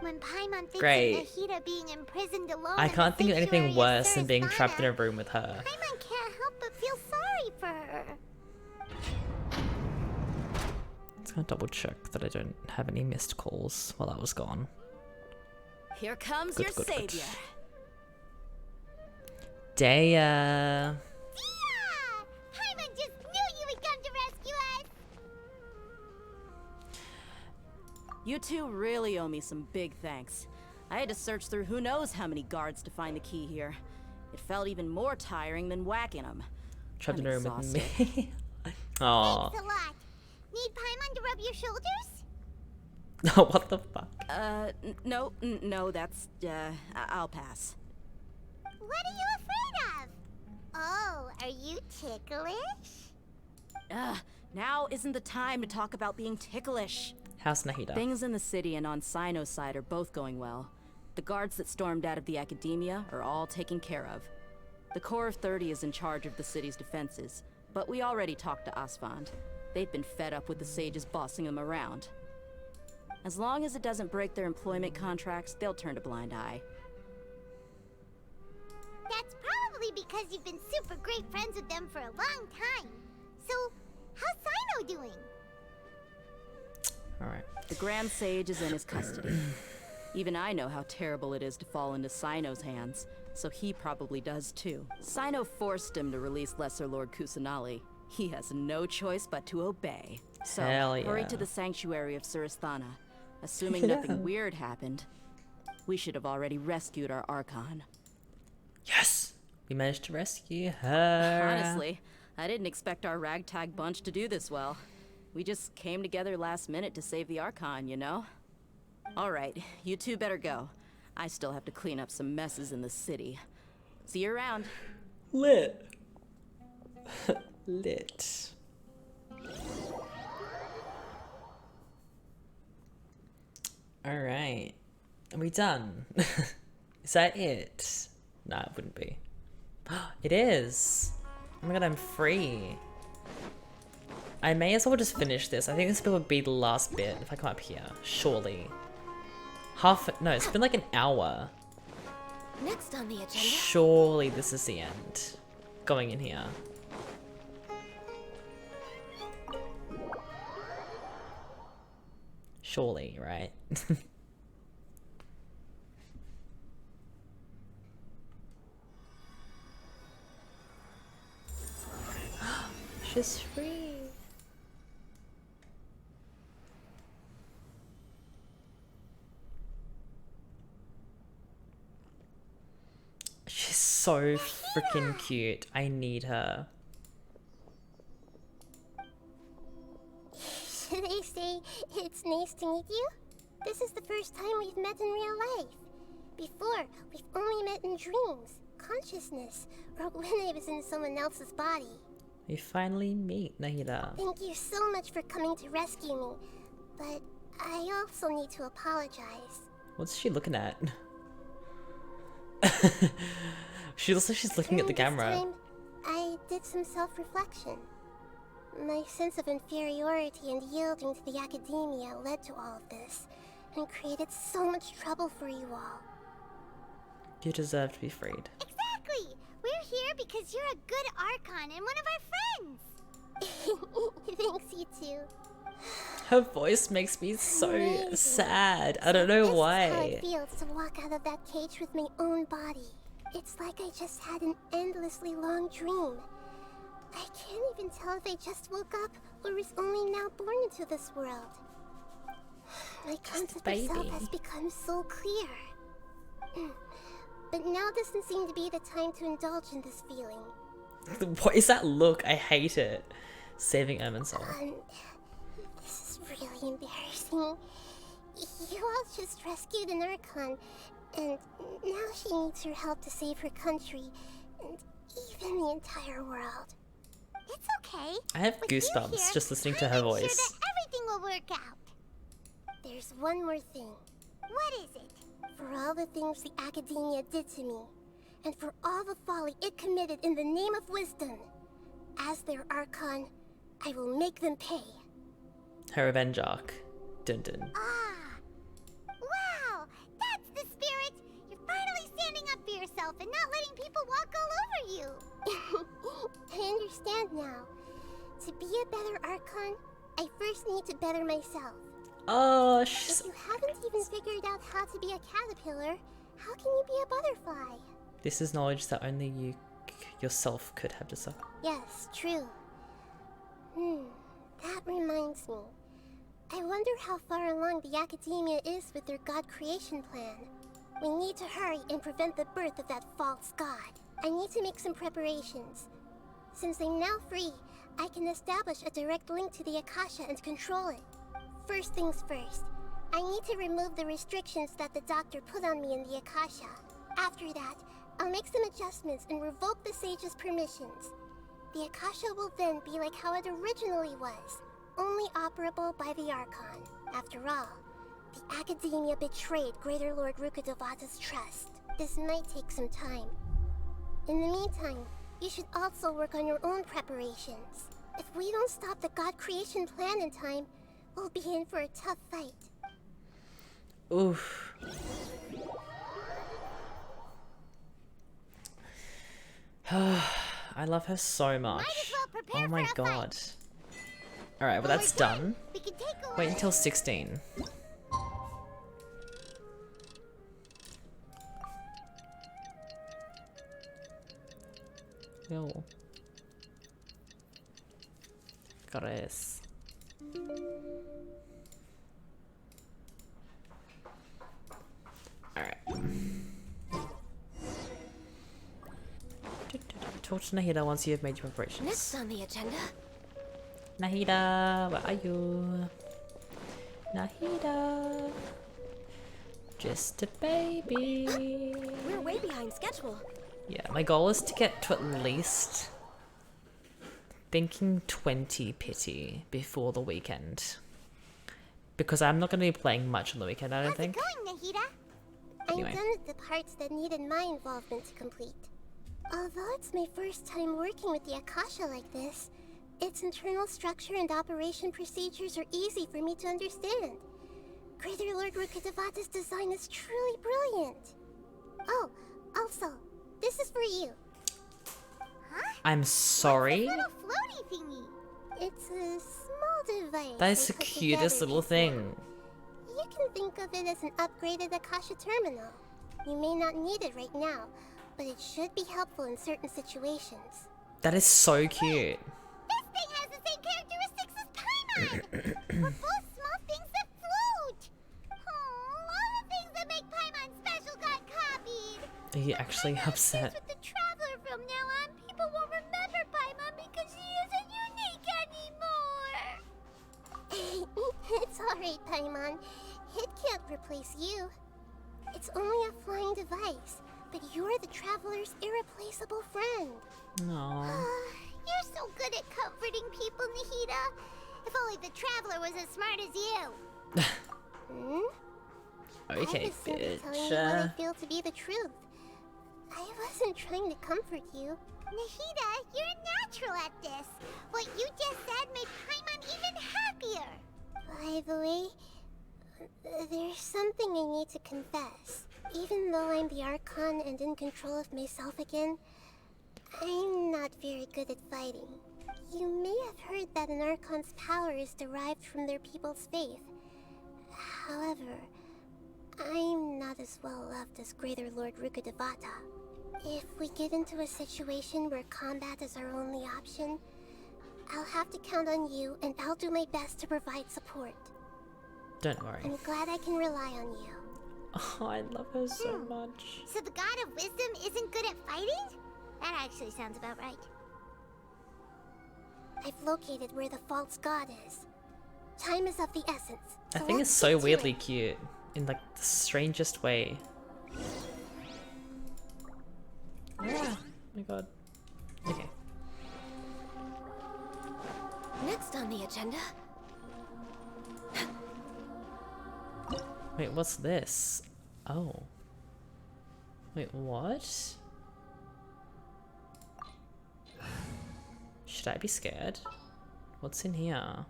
[SPEAKER 3] When Paimon thinks
[SPEAKER 1] Great.
[SPEAKER 3] of Nahida being imprisoned alone
[SPEAKER 1] I
[SPEAKER 3] in the
[SPEAKER 1] can't think of anything
[SPEAKER 3] sanctuary
[SPEAKER 1] worse than being
[SPEAKER 3] Surasthana,
[SPEAKER 1] trapped in a room with her.
[SPEAKER 3] Paimon can't help but feel sorry for her.
[SPEAKER 1] Just gonna double check that I don't have any missed calls while I was gone.
[SPEAKER 5] Here comes
[SPEAKER 1] Good,
[SPEAKER 5] your
[SPEAKER 1] good, good.
[SPEAKER 5] savior.
[SPEAKER 1] Daya.
[SPEAKER 3] Paimon just knew you would come to rescue us.
[SPEAKER 5] You two really owe me some big thanks. I had to search through who knows how many guards to find the key here. It felt even more tiring than whacking them.
[SPEAKER 1] Trapped in a room with
[SPEAKER 5] exhausted.
[SPEAKER 1] me. Aww.
[SPEAKER 3] Thanks a lot. Need Paimon to rub your shoulders?
[SPEAKER 1] What the fuck?
[SPEAKER 5] No, that's, I'll pass.
[SPEAKER 3] What are you afraid of? Oh, are you ticklish?
[SPEAKER 5] Now isn't the time to talk about being ticklish.
[SPEAKER 1] How's Nahida?
[SPEAKER 5] Things in the city and on Sino's side are both going well. The guards that stormed out of the Academia are all taken care of. The Corps of 30 is in charge of the city's defenses, but we already talked to Asfand. They've been fed up with the sages bossing them around. As long as it doesn't break their employment contracts, they'll turn a blind eye.
[SPEAKER 3] That's probably because you've been super great friends with them for a long time. So, how's Sino doing?
[SPEAKER 1] Alright.
[SPEAKER 5] The Grand Sage is in his custody. Even I know how terrible it is to fall into Sino's hands, so he probably does too. Sino forced him to release Lesser Lord Kusanali. He has no choice but to obey. So,
[SPEAKER 1] Hell
[SPEAKER 5] hurry
[SPEAKER 1] yeah.
[SPEAKER 5] to the sanctuary of Surasthana. Assuming nothing weird happened, we should have already rescued our Archon.
[SPEAKER 1] Yes! We managed to rescue her.
[SPEAKER 5] Honestly, I didn't expect our ragtag bunch to do this well. We just came together last minute to save the Archon, you know? Alright, you two better go. I still have to clean up some messes in the city. See you around.
[SPEAKER 1] Lit. Lit. Alright. Are we done? Is that it? Nah, it wouldn't be. It is! Oh my god, I'm free. I may as well just finish this. I think this would be the last bit if I come up here. Surely. No, it's been like an hour.
[SPEAKER 10] Next on the agenda.
[SPEAKER 1] Surely this is the end. Going in here. Surely, right? She's free. She's so freaking cute. I need her.
[SPEAKER 3] Should I say it's nice to meet you? This is the first time we've met in real life. Before, we've only met in dreams, consciousness, or when I was in someone else's body.
[SPEAKER 1] We finally meet, Nahida.
[SPEAKER 3] Thank you so much for coming to rescue me, but I also need to apologize.
[SPEAKER 1] What's she looking at? She looks like she's looking at the
[SPEAKER 3] During this
[SPEAKER 1] camera.
[SPEAKER 3] time, I did some self-reflection. My sense of inferiority and yielding to the academia led to all of this, and created so much trouble for you all.
[SPEAKER 1] You deserve to be freed.
[SPEAKER 3] Exactly! We're here because you're a good Archon and one of our friends! Thanks, you two.
[SPEAKER 1] Her voice makes me so
[SPEAKER 3] Amazing.
[SPEAKER 1] sad. I don't know
[SPEAKER 3] This is how
[SPEAKER 1] why.
[SPEAKER 3] it feels to walk out of that cage with my own body. It's like I just had an endlessly long dream. I can't even tell if I just woke up or was only now born into this world. My concept of self has become so clear. But now doesn't seem to be the time to indulge in this feeling.
[SPEAKER 1] What is that look? I hate it. Saving Irminsul.
[SPEAKER 3] This is really embarrassing. You all just rescued an Archon, and now she needs your help to save her country, and even the entire world. It's okay.
[SPEAKER 1] I have
[SPEAKER 3] With you
[SPEAKER 1] goosebumps
[SPEAKER 3] here,
[SPEAKER 1] just listening to her
[SPEAKER 3] I'll make
[SPEAKER 1] voice.
[SPEAKER 3] Sure that everything will work out. There's one more thing. What is it? For all the things the academia did to me, and for all the folly it committed in the name of wisdom, as their Archon, I will make them pay.
[SPEAKER 1] Her revenge arc. Dun dun.
[SPEAKER 3] Ah! Wow! That's the spirit! You're finally standing up for yourself and not letting people walk all over you! I understand now. To be a better Archon, I first need to better myself.
[SPEAKER 1] Oh,
[SPEAKER 3] If you haven't even figured out how to be a caterpillar, how can you be a butterfly?
[SPEAKER 1] This is knowledge that only you yourself could have discovered.
[SPEAKER 3] Yes, true. That reminds me. I wonder how far along the academia is with their god creation plan. We need to hurry and prevent the birth of that false god. I need to make some preparations. Since I'm now free, I can establish a direct link to the Akasha and control it. First things first, I need to remove the restrictions that the doctor put on me in the Akasha. After that, I'll make some adjustments and revoke the sage's permissions. The Akasha will then be like how it originally was, only operable by the Archon. After all, the academia betrayed Greater Lord Rukadovata's trust. This might take some time. In the meantime, you should also work on your own preparations. If we don't stop the god creation plan in time, we'll be in for a tough fight.
[SPEAKER 1] Oof. I love her so much. Oh my god. Alright, well that's done.
[SPEAKER 3] We can take a
[SPEAKER 1] Wait until 16. Yo. Grace. Alright. Talk to Nahida once you have made your preparations.
[SPEAKER 10] Next on the agenda.
[SPEAKER 1] Nahida, where are you? Nahida. Just a baby.
[SPEAKER 10] We're way behind schedule.
[SPEAKER 1] Yeah, my goal is to get to at least thinking 20 pity before the weekend. Because I'm not going to be playing much on the weekend, I don't think.
[SPEAKER 3] How's it going, Nahida?
[SPEAKER 1] Anyway.
[SPEAKER 3] I'm done with the parts that needed my involvement to complete. Although it's my first time working with the Akasha like this, its internal structure and operation procedures are easy for me to understand. Greater Lord Rukkhadevata's design is truly brilliant. Oh, also, this is for you. Huh?
[SPEAKER 1] I'm sorry?
[SPEAKER 3] What's this little floaty thingy? It's a small device.
[SPEAKER 1] That is
[SPEAKER 3] I
[SPEAKER 1] the
[SPEAKER 3] put
[SPEAKER 1] cutest
[SPEAKER 3] together
[SPEAKER 1] little
[SPEAKER 3] just
[SPEAKER 1] thing.
[SPEAKER 3] now. You can think of it as an upgraded Akasha terminal. You may not need it right now, but it should be helpful in certain situations.
[SPEAKER 1] That is so cute.
[SPEAKER 3] This thing has the same characteristics as Paimon! We're both small things that float! Oh, all the things that make Paimon special got copied!
[SPEAKER 1] Are you actually upset?
[SPEAKER 3] With the Traveler from now on, people won't remember Paimon because she isn't unique anymore! It's alright, Paimon. It can't replace you. It's only a flying device, but you're the Traveler's irreplaceable friend.
[SPEAKER 1] Aww.
[SPEAKER 3] You're so good at comforting people, Nahida. If only the Traveler was as smart as you.
[SPEAKER 1] Okay,
[SPEAKER 3] I was simply telling you what I feel to be the truth. I wasn't trying to comfort you. Nahida, you're natural at this. What you just said made Paimon even happier. By the way, there's something I need to confess. Even though I'm the Archon and in control of myself again, I'm not very good at fighting. You may have heard that an Archon's power is derived from their people's faith. However, I'm not as well loved as Greater Lord Rukkhadevata. If we get into a situation where combat is our only option, I'll have to count on you and I'll do my best to provide support.
[SPEAKER 1] Don't worry.
[SPEAKER 3] I'm glad I can rely on you.
[SPEAKER 1] Oh, I love her so much.
[SPEAKER 3] So the God of Wisdom isn't good at fighting? That actually sounds about right. I've located where the false god is. Time is of the essence.
[SPEAKER 1] That
[SPEAKER 3] so
[SPEAKER 1] thing is
[SPEAKER 3] let's
[SPEAKER 1] so
[SPEAKER 3] get to
[SPEAKER 1] weirdly
[SPEAKER 3] it.
[SPEAKER 1] cute. In like the strangest way. Oh my god. Okay.
[SPEAKER 10] Next on the agenda.
[SPEAKER 1] Wait, what's this? Oh. Wait, what? Should I be scared? What's in here?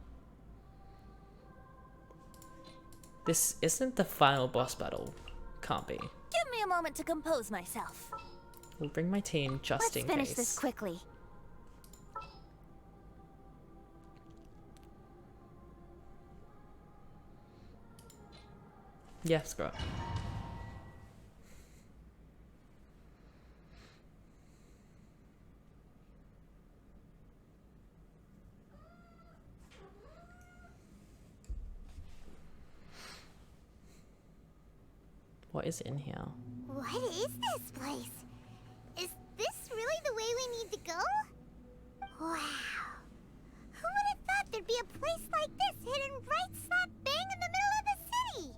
[SPEAKER 1] This isn't the final boss battle. Can't be.
[SPEAKER 8] Give me a moment to compose myself.
[SPEAKER 1] We'll bring my team just
[SPEAKER 8] Let's
[SPEAKER 1] in
[SPEAKER 8] finish
[SPEAKER 1] case.
[SPEAKER 8] this quickly.
[SPEAKER 1] Yeah, screw it. What is in here?
[SPEAKER 3] What is this place? Is this really the way we need to go? Wow. Who would have thought there'd be a place like this hidden right slap bang in the middle of the city?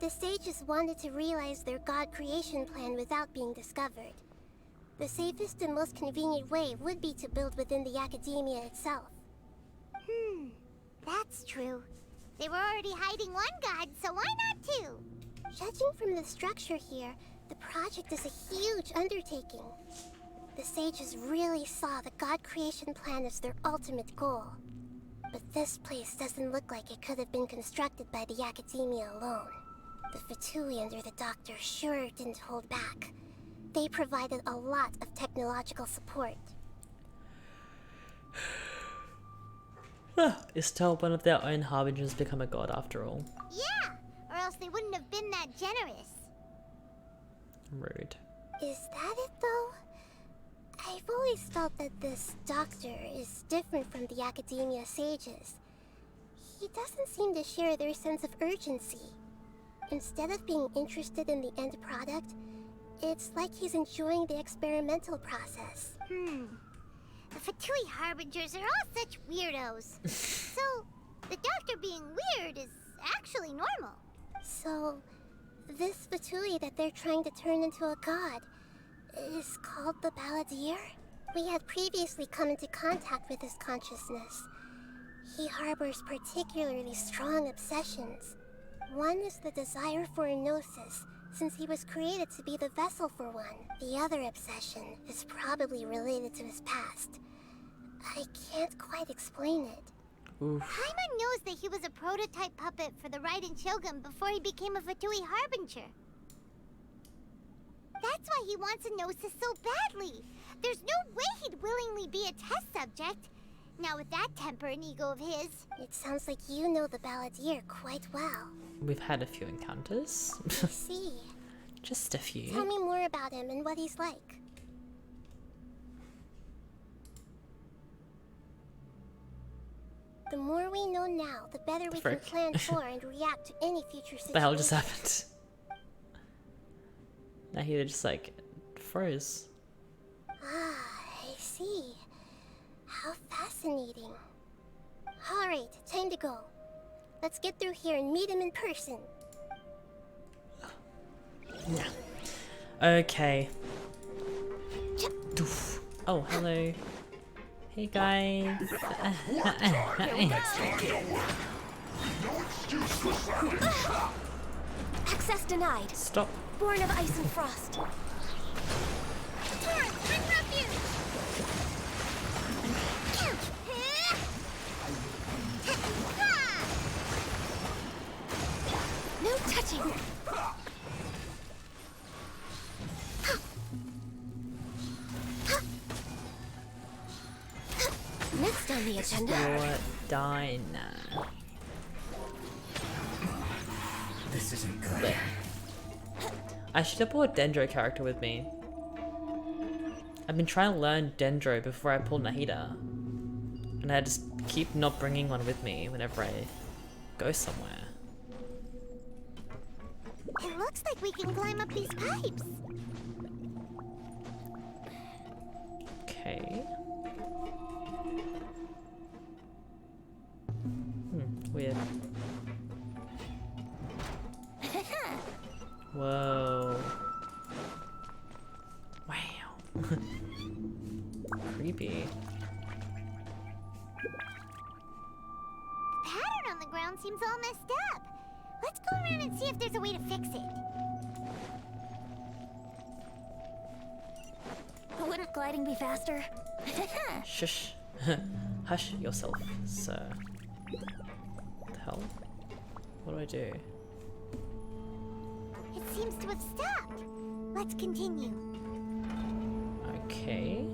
[SPEAKER 3] The sages wanted to realize their god creation plan without being discovered. The safest and most convenient way would be to build within the academia itself. That's true. They were already hiding one god, so why not two? Judging from the structure here, the project is a huge undertaking. The sages really saw the god creation plan as their ultimate goal. But this place doesn't look like it could have been constructed by the academia alone. The Fatui under the Doctor sure didn't hold back. They provided a lot of technological support.
[SPEAKER 1] is to help one of their own harbingers become a god after all.
[SPEAKER 3] Yeah, or else they wouldn't have been that generous.
[SPEAKER 1] Rude.
[SPEAKER 10] Is that it, though? I've always felt that this doctor is different from the academia sages. He doesn't seem to share their sense of urgency. Instead of being interested in the end product, it's like he's enjoying the experimental process.
[SPEAKER 3] The Fatui Harbingers are all such weirdos. So, the doctor being weird is actually normal.
[SPEAKER 10] So, this Fatui that they're trying to turn into a god is called the Balladeer? We had previously come into contact with his consciousness. He harbors particularly strong obsessions. One is the desire for a gnosis, since he was created to be the vessel for one. The other obsession is probably related to his past. I can't quite explain it.
[SPEAKER 3] Paimon knows that he was a prototype puppet for the Raiden Shogun before he became a Fatui Harbinger. That's why he wants a gnosis so badly. There's no way he'd willingly be a test subject. Now with that temper and ego of his.
[SPEAKER 10] It sounds like you know the Balladeer quite well.
[SPEAKER 1] We've had a few encounters.
[SPEAKER 10] I see.
[SPEAKER 1] Just a few.
[SPEAKER 10] Tell me more about him and what he's like. The more we know now, the better we can plan for and react to any future situation.
[SPEAKER 1] What the hell just happened? Now he just like froze.
[SPEAKER 10] Ah, I see. How fascinating. Alright, time to go. Let's get through here and meet him in person.
[SPEAKER 1] Yeah. Okay. Doof. Oh, hello. Hey guys.
[SPEAKER 10] Access denied.
[SPEAKER 1] Stop.
[SPEAKER 10] Born of ice and frost.
[SPEAKER 3] Torrent, bring refuge!
[SPEAKER 10] No touching. Next on the agenda.
[SPEAKER 1] You're dying now.
[SPEAKER 6] This isn't good.
[SPEAKER 1] I should have brought a Dendro character with me. I've been trying to learn Dendro before I pulled Nahida. And I just keep not bringing one with me whenever I go somewhere.
[SPEAKER 3] It looks like we can climb up these pipes.
[SPEAKER 1] Okay. Weird. Whoa. Wow. Creepy.
[SPEAKER 3] The pattern on the ground seems all messed up. Let's go around and see if there's a way to fix it.
[SPEAKER 10] Wouldn't gliding be faster?
[SPEAKER 1] Shush. Hush yourself, sir. What the hell? What do I do?
[SPEAKER 3] It seems to have stopped. Let's continue.
[SPEAKER 1] Okay.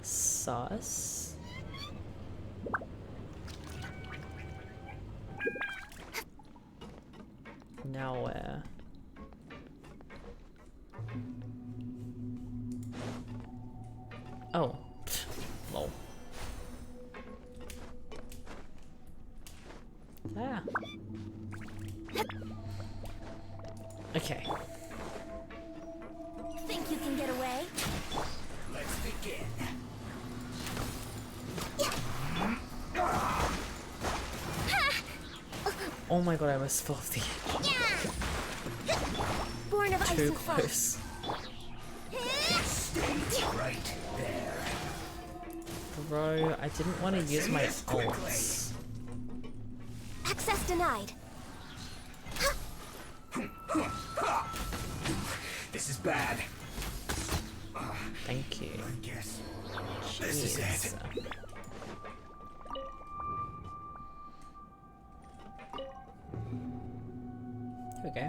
[SPEAKER 1] Sus. Now where? Oh. Lol. Ah. Okay.
[SPEAKER 10] Think you can get away?
[SPEAKER 15] Let's begin.
[SPEAKER 1] Oh my god, I almost fell off the edge.
[SPEAKER 10] Born of ice
[SPEAKER 1] Too
[SPEAKER 10] and frost.
[SPEAKER 1] close.
[SPEAKER 15] Stay right there.
[SPEAKER 1] Bro, I didn't want to use my ults.
[SPEAKER 10] Access denied.
[SPEAKER 15] This is bad.
[SPEAKER 1] Thank you.
[SPEAKER 15] I guess this is it.
[SPEAKER 1] Here we go.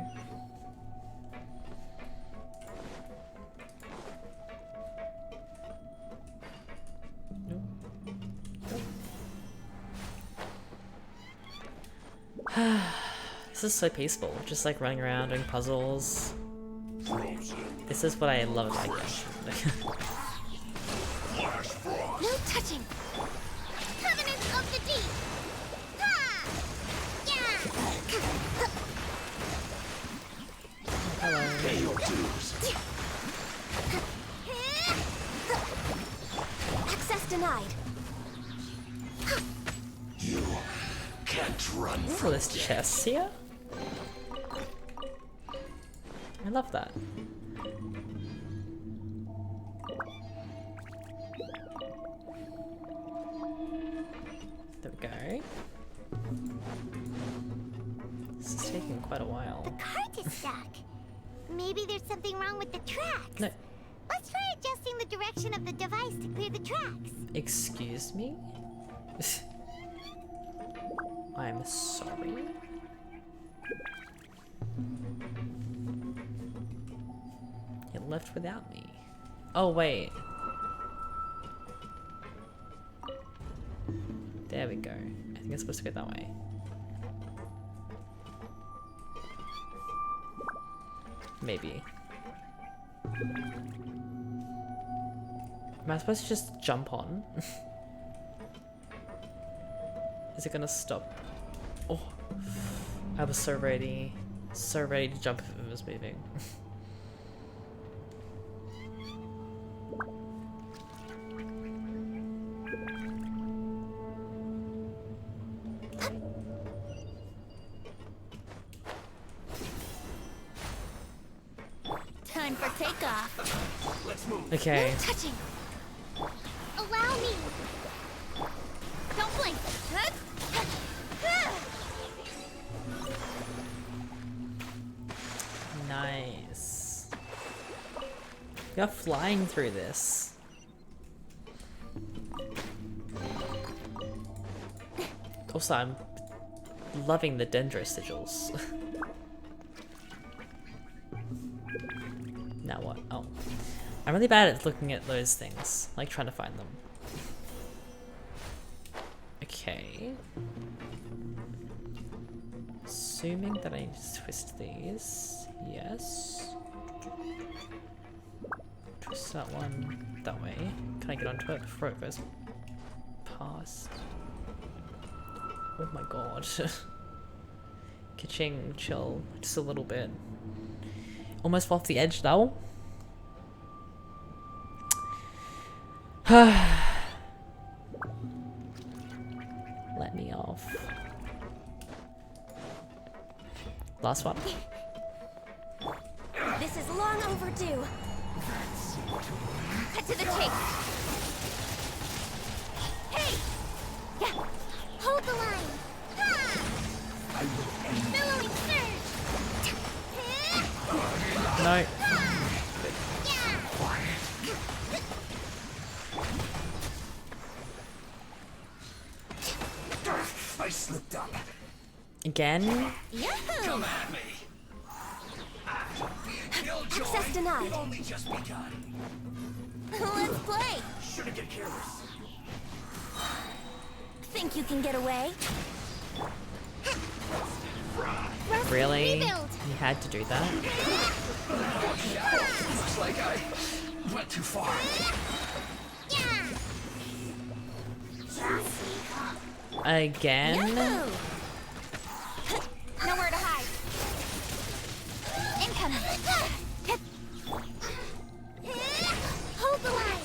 [SPEAKER 1] This is so peaceful, just like running around doing puzzles. This is what I love about Genshin.
[SPEAKER 8] No touching!
[SPEAKER 3] Covenant of the Deep! Ha! Yeah!
[SPEAKER 15] Pay your dues.
[SPEAKER 8] Access denied.
[SPEAKER 15] You can't run
[SPEAKER 1] Ooh,
[SPEAKER 15] from
[SPEAKER 1] there's chests here. I love that. There we go. This is taking quite a while.
[SPEAKER 3] The cart is stuck. Maybe there's something wrong with the tracks.
[SPEAKER 1] No.
[SPEAKER 3] Let's try adjusting the direction of the device to clear the tracks.
[SPEAKER 1] Excuse me? I'm sorry. You left without me. Oh, wait. There we go. I think it's supposed to go that way. Maybe. Am I supposed to just jump on? Is it gonna stop? Oh, I was so ready to jump if it was moving.
[SPEAKER 8] Time for takeoff.
[SPEAKER 15] Let's move.
[SPEAKER 1] Okay.
[SPEAKER 8] No touching.
[SPEAKER 3] Allow me.
[SPEAKER 8] Don't blink.
[SPEAKER 1] Nice. You're flying through this. Also, I'm loving the dendro sigils. Now what? Oh. I'm really bad at looking at those things, like trying to find them. Okay. Assuming that I need to twist these. Yes. Twist that one that way. Can I get onto it before it goes past? Oh my god. Ka-ching, chill. Just a little bit. Almost off the edge though. Let me off. Last one.
[SPEAKER 8] This is long overdue. Cut to the chase. Hey! Yeah.
[SPEAKER 3] Hold the line. Ha! Billowing surge.
[SPEAKER 1] No.
[SPEAKER 15] I slipped up.
[SPEAKER 1] Again?
[SPEAKER 8] Yahoo!
[SPEAKER 15] Come at me.
[SPEAKER 8] Access denied.
[SPEAKER 15] Only just begun.
[SPEAKER 8] Let's play.
[SPEAKER 15] Shouldn't get careless.
[SPEAKER 8] Think you can get away?
[SPEAKER 1] Really? You had to do that?
[SPEAKER 15] Looks like I went too far.
[SPEAKER 1] Again?
[SPEAKER 8] Yahoo! Nowhere to hide. Incoming.
[SPEAKER 3] Hold the line.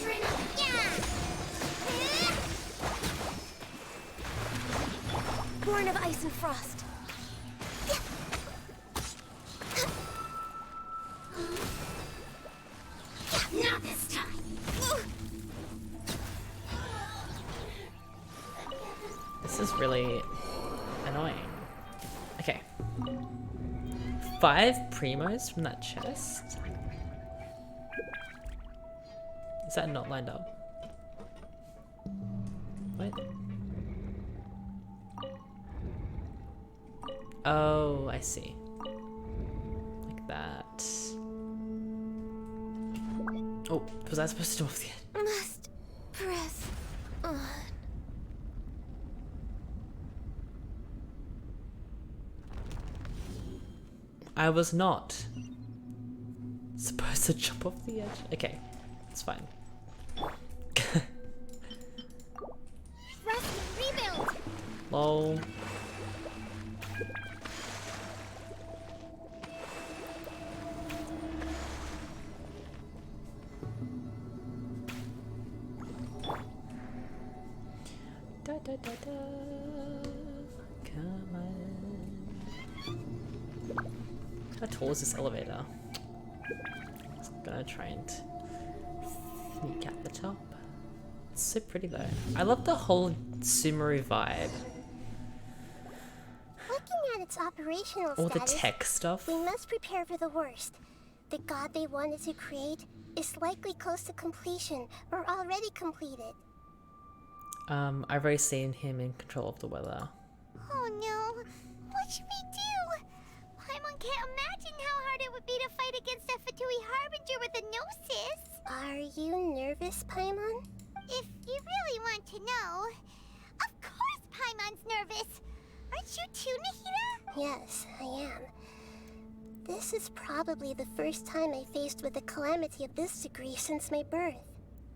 [SPEAKER 8] Born of ice and frost.
[SPEAKER 3] Not this time.
[SPEAKER 1] This is really annoying. Okay. 5 primos from that chest? Is that not lined up? What? Oh, I see. Like that. Oh, was I supposed to do off the edge?
[SPEAKER 8] Must press on.
[SPEAKER 1] I was not supposed to jump off the edge. Okay, it's fine.
[SPEAKER 3] Rest, rebuild.
[SPEAKER 1] Lol. Da, da, da, da. Come on. How tall is this elevator? Just gonna try and sneak at the top. It's so pretty though. I love the whole Sumeru vibe.
[SPEAKER 10] Looking at its operational
[SPEAKER 1] All the
[SPEAKER 10] status,
[SPEAKER 1] tech stuff.
[SPEAKER 10] we must prepare for the worst. The god they wanted to create is likely close to completion or already completed.
[SPEAKER 1] I've already seen him in control of the weather.
[SPEAKER 3] Oh no, what should we do? Paimon can't imagine how hard it would be to fight against a Fatui Harbinger with a Gnosis.
[SPEAKER 10] Are you nervous, Paimon?
[SPEAKER 3] If you really want to know, of course Paimon's nervous. Aren't you too, Nahida?
[SPEAKER 10] Yes, I am. This is probably the first time I faced with a calamity of this degree since my birth.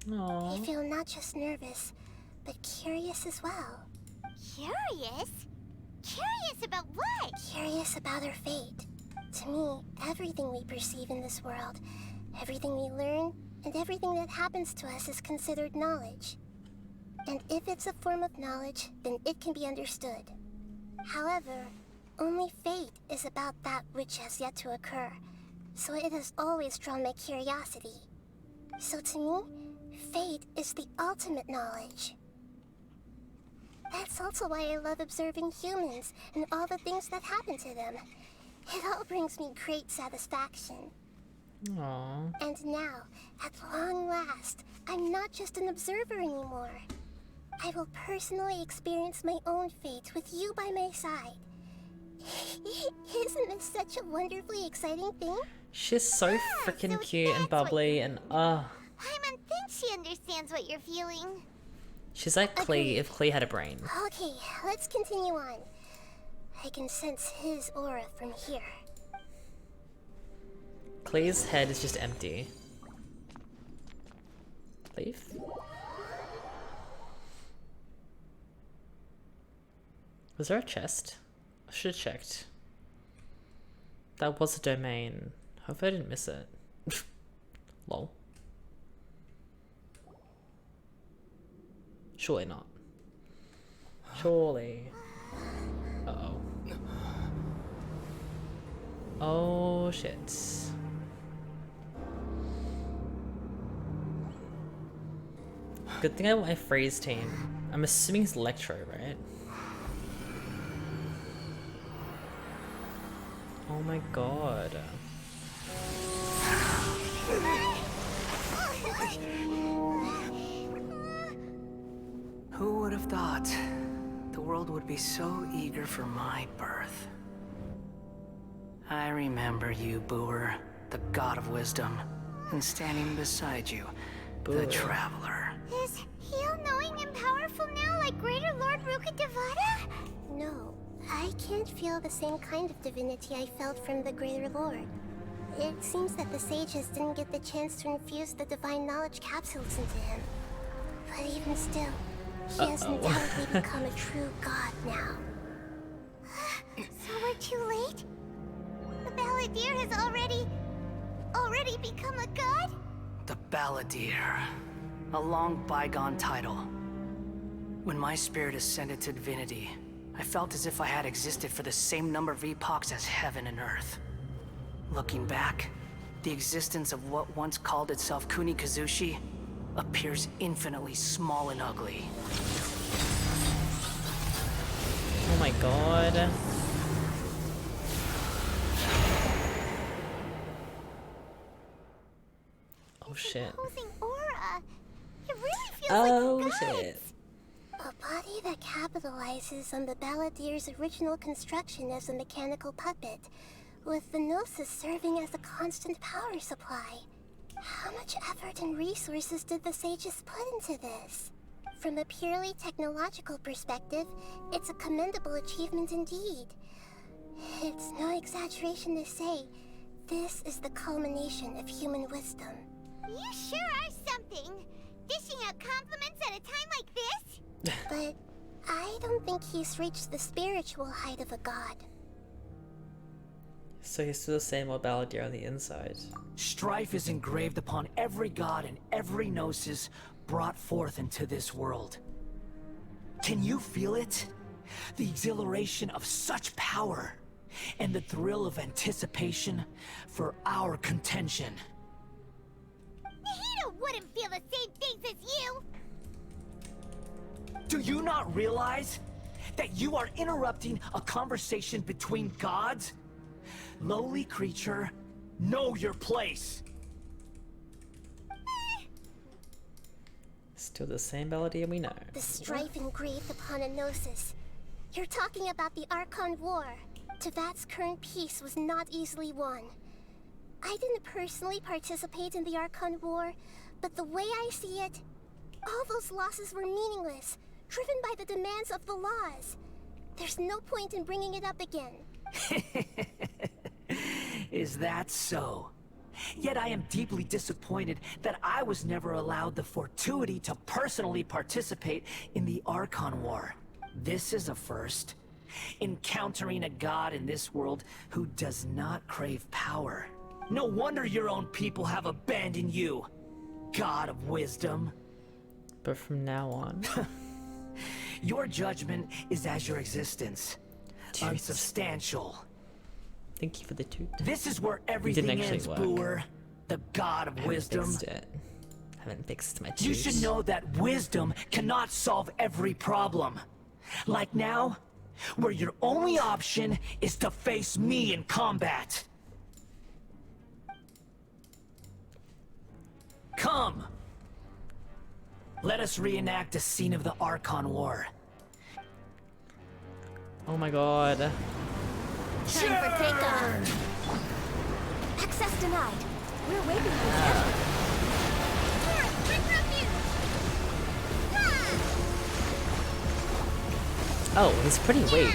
[SPEAKER 1] Aww.
[SPEAKER 10] I feel not just nervous, but curious as well.
[SPEAKER 3] Curious? Curious about what?
[SPEAKER 10] Curious about our fate. To me, everything we perceive in this world, everything we learn, and everything that happens to us is considered knowledge. And if it's a form of knowledge, then it can be understood. However, only fate is about that which has yet to occur, so it has always drawn my curiosity. So to me, fate is the ultimate knowledge. That's also why I love observing humans and all the things that happen to them. It all brings me great satisfaction.
[SPEAKER 1] Aww.
[SPEAKER 10] And now, at long last, I'm not just an observer anymore. I will personally experience my own fate with you by my side. Isn't this such a wonderfully exciting thing?
[SPEAKER 1] She's so freaking cute and bubbly and
[SPEAKER 3] Paimon thinks she understands what you're feeling.
[SPEAKER 1] she's like Klee if Klee had a brain.
[SPEAKER 10] Okay, let's continue on. I can sense his aura from here.
[SPEAKER 1] Klee's head is just empty. Leave? Was there a chest? I should have checked. That was a domain. Hope I didn't miss it. Lol. Surely not. Surely. Uh-oh. Oh shit. Good thing I want my freeze team. I'm assuming it's Electro, right? Oh my god.
[SPEAKER 9] Who would have thought the world would be so eager for my birth? I remember you, Booer, the god of wisdom, and standing beside you, the traveler.
[SPEAKER 3] Is he all-knowing and powerful now like Greater Lord Rukkhadevata?
[SPEAKER 10] No, I can't feel the same kind of divinity I felt from the Greater Lord. It seems that the sages didn't get the chance to infuse the divine knowledge capsules into him. But even still, he has undoubtedly become a true god now.
[SPEAKER 3] So we're too late? The Balladeer has already become a god?
[SPEAKER 9] The Balladeer. A long bygone title. When my spirit ascended to divinity, I felt as if I had existed for the same number of epochs as heaven and earth. Looking back, the existence of what once called itself Kuni Kazushi appears infinitely small and ugly.
[SPEAKER 1] Oh my god. Oh shit.
[SPEAKER 3] Aura. It really feels
[SPEAKER 1] Oh
[SPEAKER 3] like a god.
[SPEAKER 1] shit.
[SPEAKER 10] A body that capitalizes on the Balladeer's original construction as a mechanical puppet, with the Gnosis serving as a constant power supply. How much effort and resources did the sages put into this? From a purely technological perspective, it's a commendable achievement indeed. It's no exaggeration to say, this is the culmination of human wisdom.
[SPEAKER 3] You sure are something! Dishing out compliments at a time like this?
[SPEAKER 10] But I don't think he's reached the spiritual height of a god.
[SPEAKER 1] So he's still the same old balladeer on the inside.
[SPEAKER 13] Strife is engraved upon every god and every gnosis brought forth into this world. Can you feel it? The exhilaration of such power, and the thrill of anticipation for our contention.
[SPEAKER 3] Nahida wouldn't feel the same things as you!
[SPEAKER 13] Do you not realize that you are interrupting a conversation between gods? Lowly creature, know your place.
[SPEAKER 1] Still the same balladeer we know.
[SPEAKER 10] The strife engraved upon a gnosis. You're talking about the Archon War. Tevat's current peace was not easily won. I didn't personally participate in the Archon War, but the way I see it, all those losses were meaningless, driven by the demands of the laws. There's no point in bringing it up again.
[SPEAKER 13] Is that so? Yet I am deeply disappointed that I was never allowed the fortuity to personally participate in the Archon War. This is a first. Encountering a god in this world who does not crave power. No wonder your own people have abandoned you, God of Wisdom.
[SPEAKER 1] But from now on...
[SPEAKER 13] Your judgment is as your existence. Unsubstantial.
[SPEAKER 1] Thank you for the toot.
[SPEAKER 13] This is where everything ends, Booer. The God of Wisdom.
[SPEAKER 1] Fixed it. Haven't fixed my toot.
[SPEAKER 13] You should know that wisdom cannot solve every problem. Like now, where your only option is to face me in combat. Come! Let us reenact a scene of the Archon War.
[SPEAKER 1] Oh my god.
[SPEAKER 10] Time for takeoff. Access denied. We're waiting for you.
[SPEAKER 1] Oh, he's pretty weak.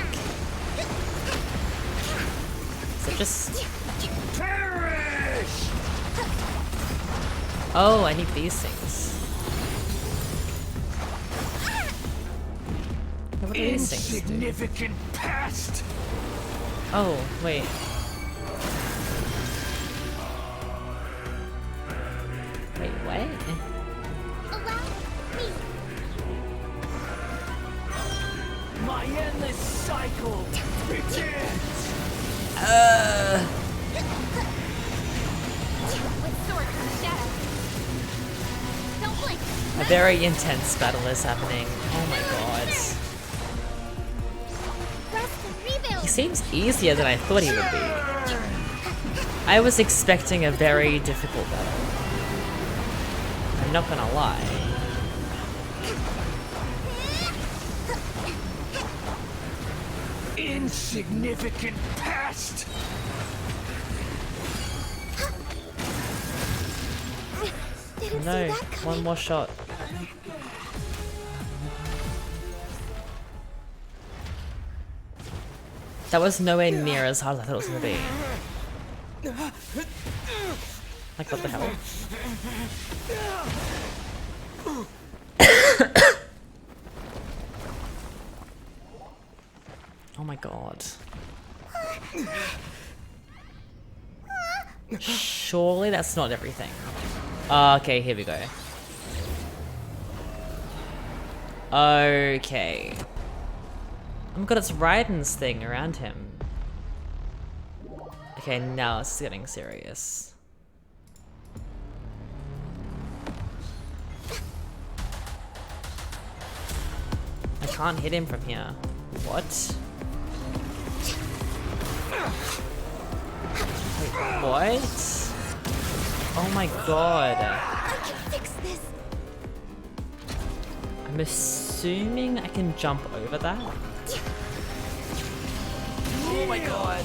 [SPEAKER 1] So just...
[SPEAKER 13] Perish!
[SPEAKER 1] Oh, I need these things. What are these things?
[SPEAKER 13] Insignificant pest!
[SPEAKER 1] Oh, wait. Wait, what?
[SPEAKER 13] My endless cycle begins!
[SPEAKER 1] A very intense battle is happening. Oh my god. He seems easier than I thought he would be. I was expecting a very difficult battle. I'm not gonna lie.
[SPEAKER 13] Insignificant pest!
[SPEAKER 1] No, one more shot. That was nowhere near as hard as I thought it was gonna be. Like, what the hell? Oh my god. Surely that's not everything. Okay, here we go. Okay. Oh my god, it's Raiden's thing around him. Okay, now it's getting serious. I can't hit him from here. What? Wait, what? Oh my god.
[SPEAKER 10] I can fix this.
[SPEAKER 1] I'm assuming I can jump over that. Oh my god.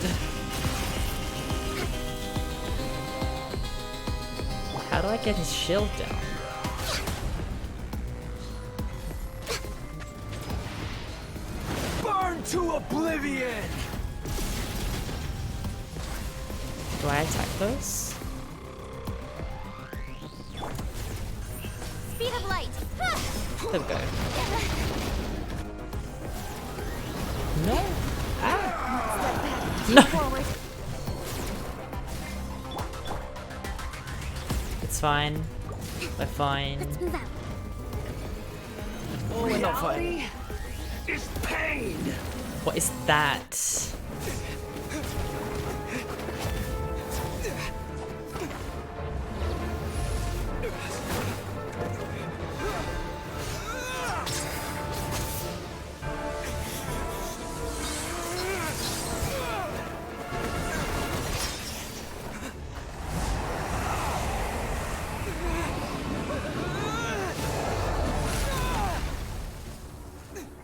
[SPEAKER 1] How do I get his shield down?
[SPEAKER 13] Burn to oblivion!
[SPEAKER 1] Do I attack those?
[SPEAKER 3] Speed of light.
[SPEAKER 1] There we go. No. Ah. No.
[SPEAKER 3] Forward.
[SPEAKER 1] It's fine. We're fine.
[SPEAKER 3] Let's move out.
[SPEAKER 1] Oh, we're not fine.
[SPEAKER 13] Is pain.
[SPEAKER 1] What is that?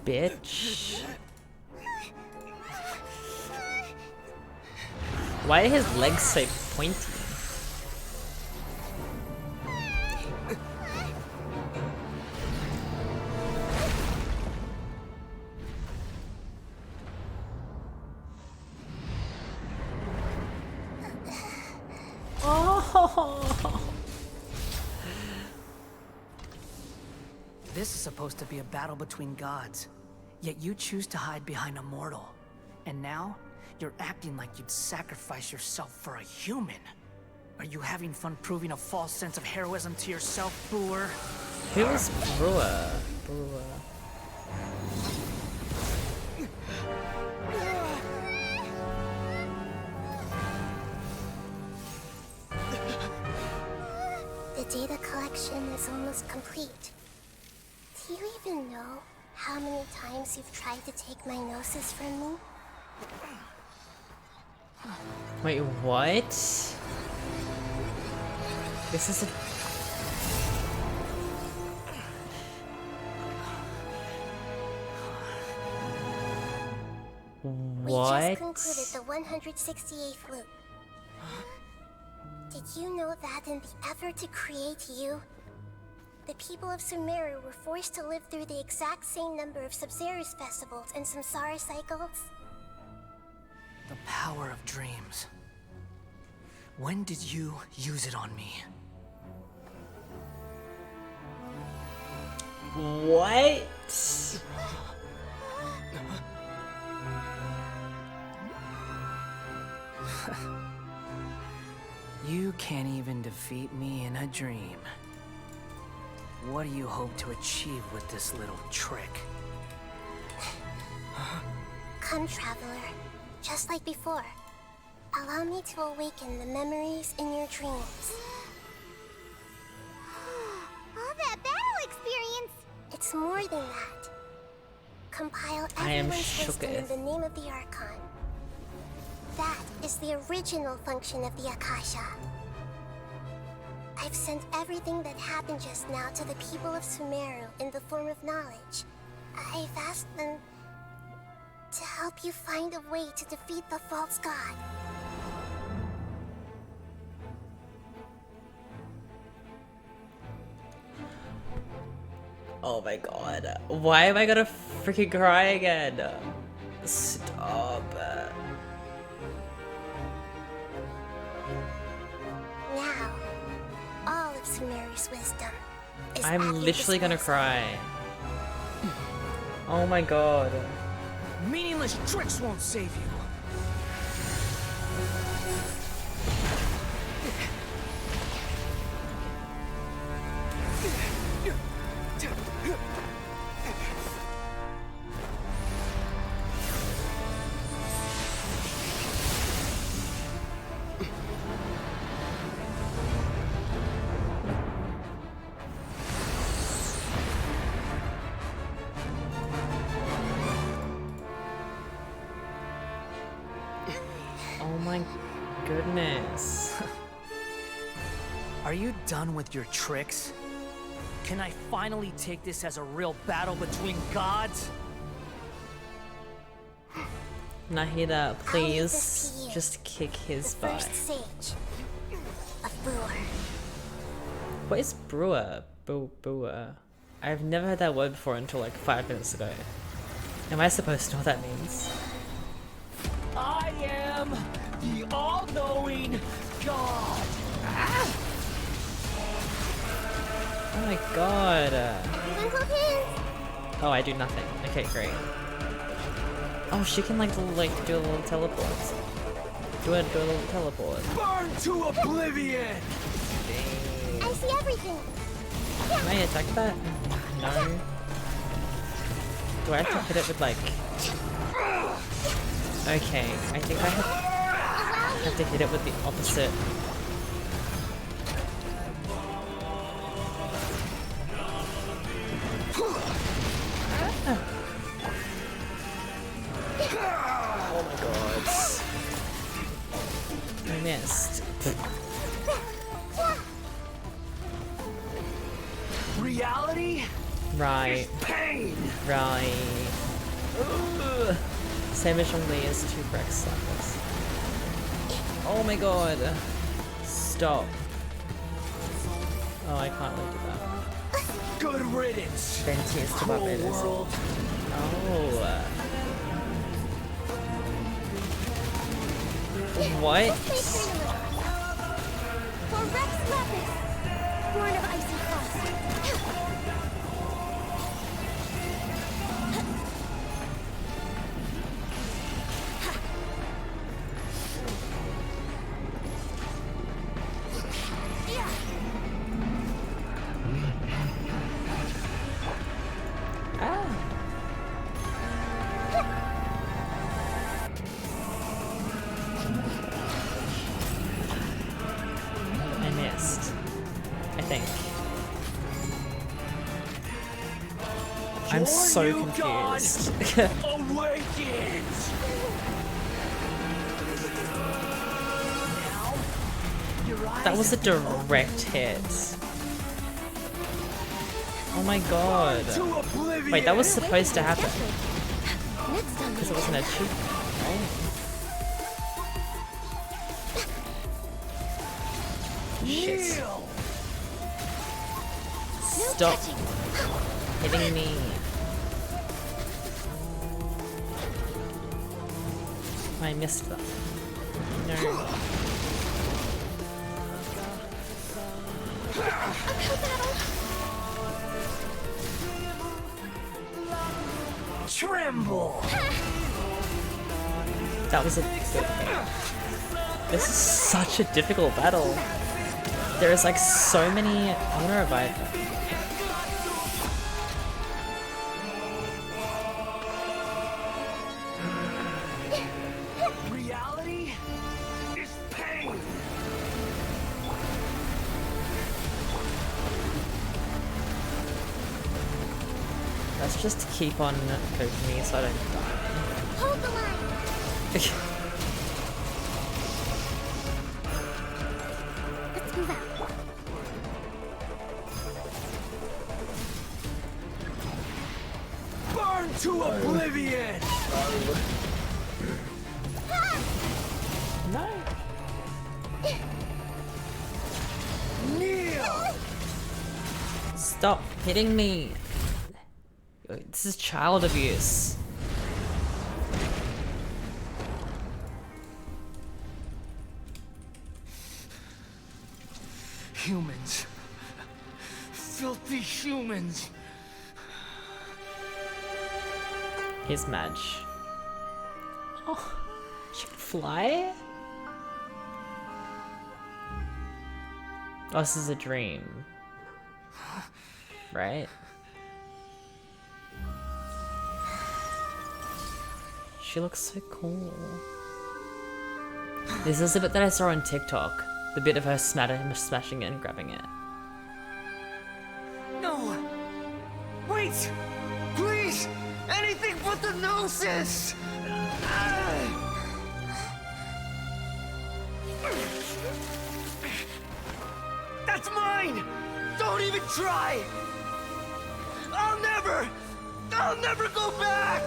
[SPEAKER 1] Bitch. Why are his legs so pointy? Oh.
[SPEAKER 13] This is supposed to be a battle between gods, yet you choose to hide behind a mortal. And now, you're acting like you'd sacrifice yourself for a human. Are you having fun proving a false sense of heroism to yourself, Brewer?
[SPEAKER 1] Who is Brewer? Brewer.
[SPEAKER 10] The data collection is almost complete. Do you even know how many times you've tried to take my gnosis from me?
[SPEAKER 1] Wait, what? This is a... What?
[SPEAKER 10] We just concluded the 168th loop. Did you know that in the effort to create you, the people of Sumeru were forced to live through the exact same number of Sabzerus festivals and Samsara cycles?
[SPEAKER 13] The power of dreams. When did you use it on me?
[SPEAKER 1] What?
[SPEAKER 13] You can't even defeat me in a dream. What do you hope to achieve with this little trick?
[SPEAKER 10] Come, Traveler. Just like before. Allow me to awaken the memories in your dreams.
[SPEAKER 3] All that battle experience!
[SPEAKER 10] It's more than that. Compile
[SPEAKER 1] I am
[SPEAKER 10] everyone's wisdom in
[SPEAKER 1] shooketh.
[SPEAKER 10] the name of the Archon. That is the original function of the Akasha. I've sent everything that happened just now to the people of Sumeru in the form of knowledge. I've asked them to help you find a way to defeat the false god.
[SPEAKER 1] Oh my god. Why am I gonna freaking cry again? Stop.
[SPEAKER 10] Now, all of Sumeru's wisdom is at
[SPEAKER 1] I'm
[SPEAKER 10] your
[SPEAKER 1] literally gonna
[SPEAKER 10] disposal.
[SPEAKER 1] cry. Oh my god.
[SPEAKER 13] Meaningless tricks won't save you.
[SPEAKER 1] Oh my goodness.
[SPEAKER 13] Are you done with your tricks? Can I finally take this as a real battle between gods?
[SPEAKER 1] Nahida, please
[SPEAKER 10] this to you.
[SPEAKER 1] just kick his
[SPEAKER 10] The
[SPEAKER 1] butt.
[SPEAKER 10] first sage of Brewer.
[SPEAKER 1] What is brewer? Brewer. I've never heard that word before until like 5 minutes ago. Am I supposed to know what that means?
[SPEAKER 13] I am the all-knowing God.
[SPEAKER 1] Oh my god.
[SPEAKER 3] Uncle His.
[SPEAKER 1] Oh, I do nothing. Okay, great. Oh, she can like do a little teleport. Do a little teleport.
[SPEAKER 13] Burn to oblivion.
[SPEAKER 3] I see everything.
[SPEAKER 1] Can I attack that? No. Do I have to hit it with like... Okay, I think I have to hit it with the opposite. Oh my god. I missed.
[SPEAKER 13] Reality?
[SPEAKER 1] Right.
[SPEAKER 13] Pain.
[SPEAKER 1] Right. Ugh. Sandwich on Lee is 2 bricks like this. Oh my god. Stop. Oh, I can't really do that.
[SPEAKER 13] Good riddance.
[SPEAKER 1] Venti is to my
[SPEAKER 13] world.
[SPEAKER 1] Oh. What?
[SPEAKER 3] For Rex Lapis, born of Icy Frost.
[SPEAKER 1] I missed. I think. I'm so confused.
[SPEAKER 13] Awakens.
[SPEAKER 1] That was a direct hit. Oh my god. Wait, that was supposed to happen. Because it wasn't a cheat, right? Shit. Stop hitting me. I missed that. No.
[SPEAKER 13] Tremble.
[SPEAKER 1] That was a good thing. This is such a difficult battle. There is like so many honor revive.
[SPEAKER 13] Reality is pain.
[SPEAKER 1] Let's just keep on poking me so I don't die.
[SPEAKER 3] Hold the line. Let's move out.
[SPEAKER 13] Burn to oblivion.
[SPEAKER 1] No.
[SPEAKER 13] Kneel.
[SPEAKER 1] Stop hitting me. This is child abuse.
[SPEAKER 13] Humans. Filthy humans.
[SPEAKER 1] Here's Madge. Oh, she can fly? Oh, this is a dream. Right? She looks so cool. This is the bit that I saw on TikTok. The bit of her smashing it and grabbing it.
[SPEAKER 13] No. Wait. Please. Anything but the gnosis. That's mine. Don't even try. I'll never go back.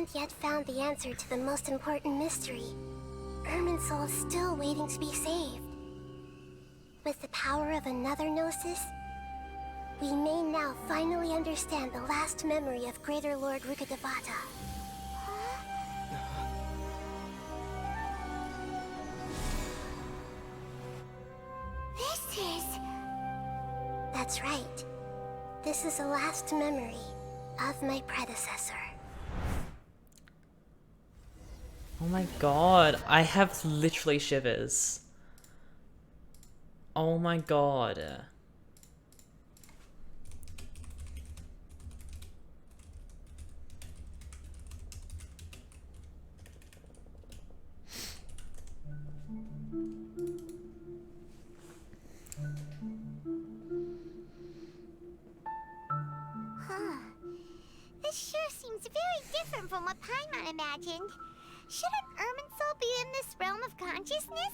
[SPEAKER 10] haven't yet found the answer to the most important mystery. Irminsul is still waiting to be saved. With the power of another Gnosis, we may now finally understand the last memory of Greater Lord Rukkhadevata.
[SPEAKER 3] This is...
[SPEAKER 10] That's right. This is the last memory of my predecessor.
[SPEAKER 1] Oh my god, I have literally shivers. Oh my god.
[SPEAKER 3] This sure seems very different from what Paimon imagined. Shouldn't Irminsul be in this realm of consciousness?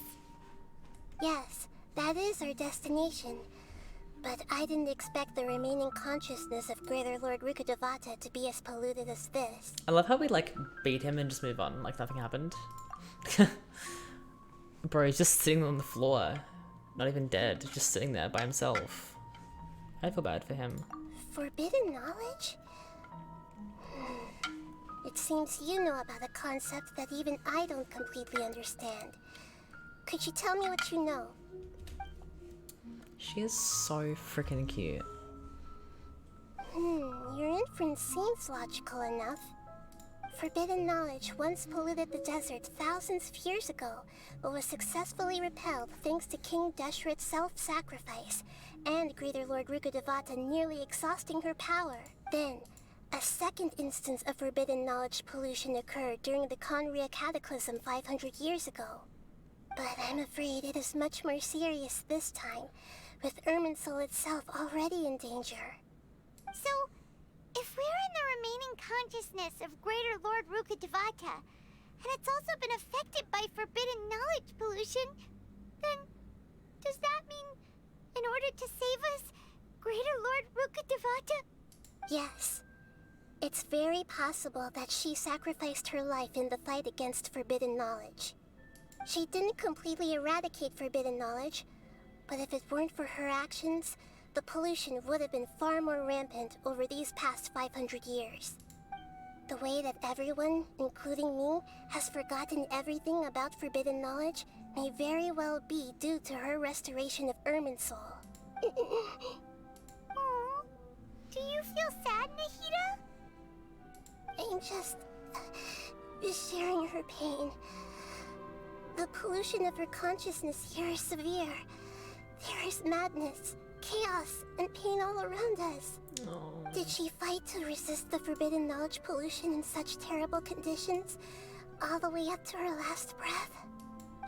[SPEAKER 10] Yes, that is our destination. But I didn't expect the remaining consciousness of Greater Lord Rukkhadevata to be as polluted as this.
[SPEAKER 1] I love how we like beat him and just move on like nothing happened. Bro, he's just sitting on the floor. Not even dead, just sitting there by himself. I feel bad for him.
[SPEAKER 10] Forbidden knowledge? It seems you know about a concept that even I don't completely understand. Could you tell me what you know?
[SPEAKER 1] She is so freaking cute.
[SPEAKER 10] Your inference seems logical enough. Forbidden knowledge once polluted the desert thousands of years ago, but was successfully repelled thanks to King Deshret's self-sacrifice, and Greater Lord Rukkhadevata nearly exhausting her power. Then, a second instance of forbidden knowledge pollution occurred during the Conria Cataclysm 500 years ago. But I'm afraid it is much more serious this time, with Irminsul itself already in danger.
[SPEAKER 3] So, if we're in the remaining consciousness of Greater Lord Rukkhadevata, and it's also been affected by forbidden knowledge pollution, then does that mean, in order to save us, Greater Lord Rukkhadevata?
[SPEAKER 10] Yes. It's very possible that she sacrificed her life in the fight against forbidden knowledge. She didn't completely eradicate forbidden knowledge, but if it weren't for her actions, the pollution would have been far more rampant over these past 500 years. The way that everyone, including me, has forgotten everything about forbidden knowledge may very well be due to her restoration of Irminsul.
[SPEAKER 3] Aww. Do you feel sad, Nahida?
[SPEAKER 10] I'm just sharing her pain. The pollution of her consciousness here is severe. There is madness, chaos, and pain all around us.
[SPEAKER 1] Aww.
[SPEAKER 10] Did she fight to resist the forbidden knowledge pollution in such terrible conditions, all the way up to her last breath?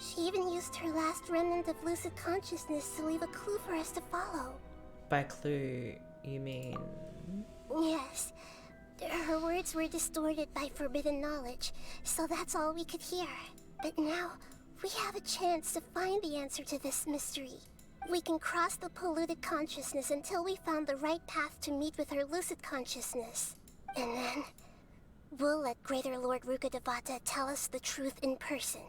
[SPEAKER 10] She even used her last remnant of lucid consciousness to leave a clue for us to follow.
[SPEAKER 1] By clue, you mean...
[SPEAKER 10] Yes. Her words were distorted by forbidden knowledge, so that's all we could hear. But now, we have a chance to find the answer to this mystery. We can cross the polluted consciousness until we found the right path to meet with her lucid consciousness. And then, we'll let Greater Lord Rukkhadevata tell us the truth in person.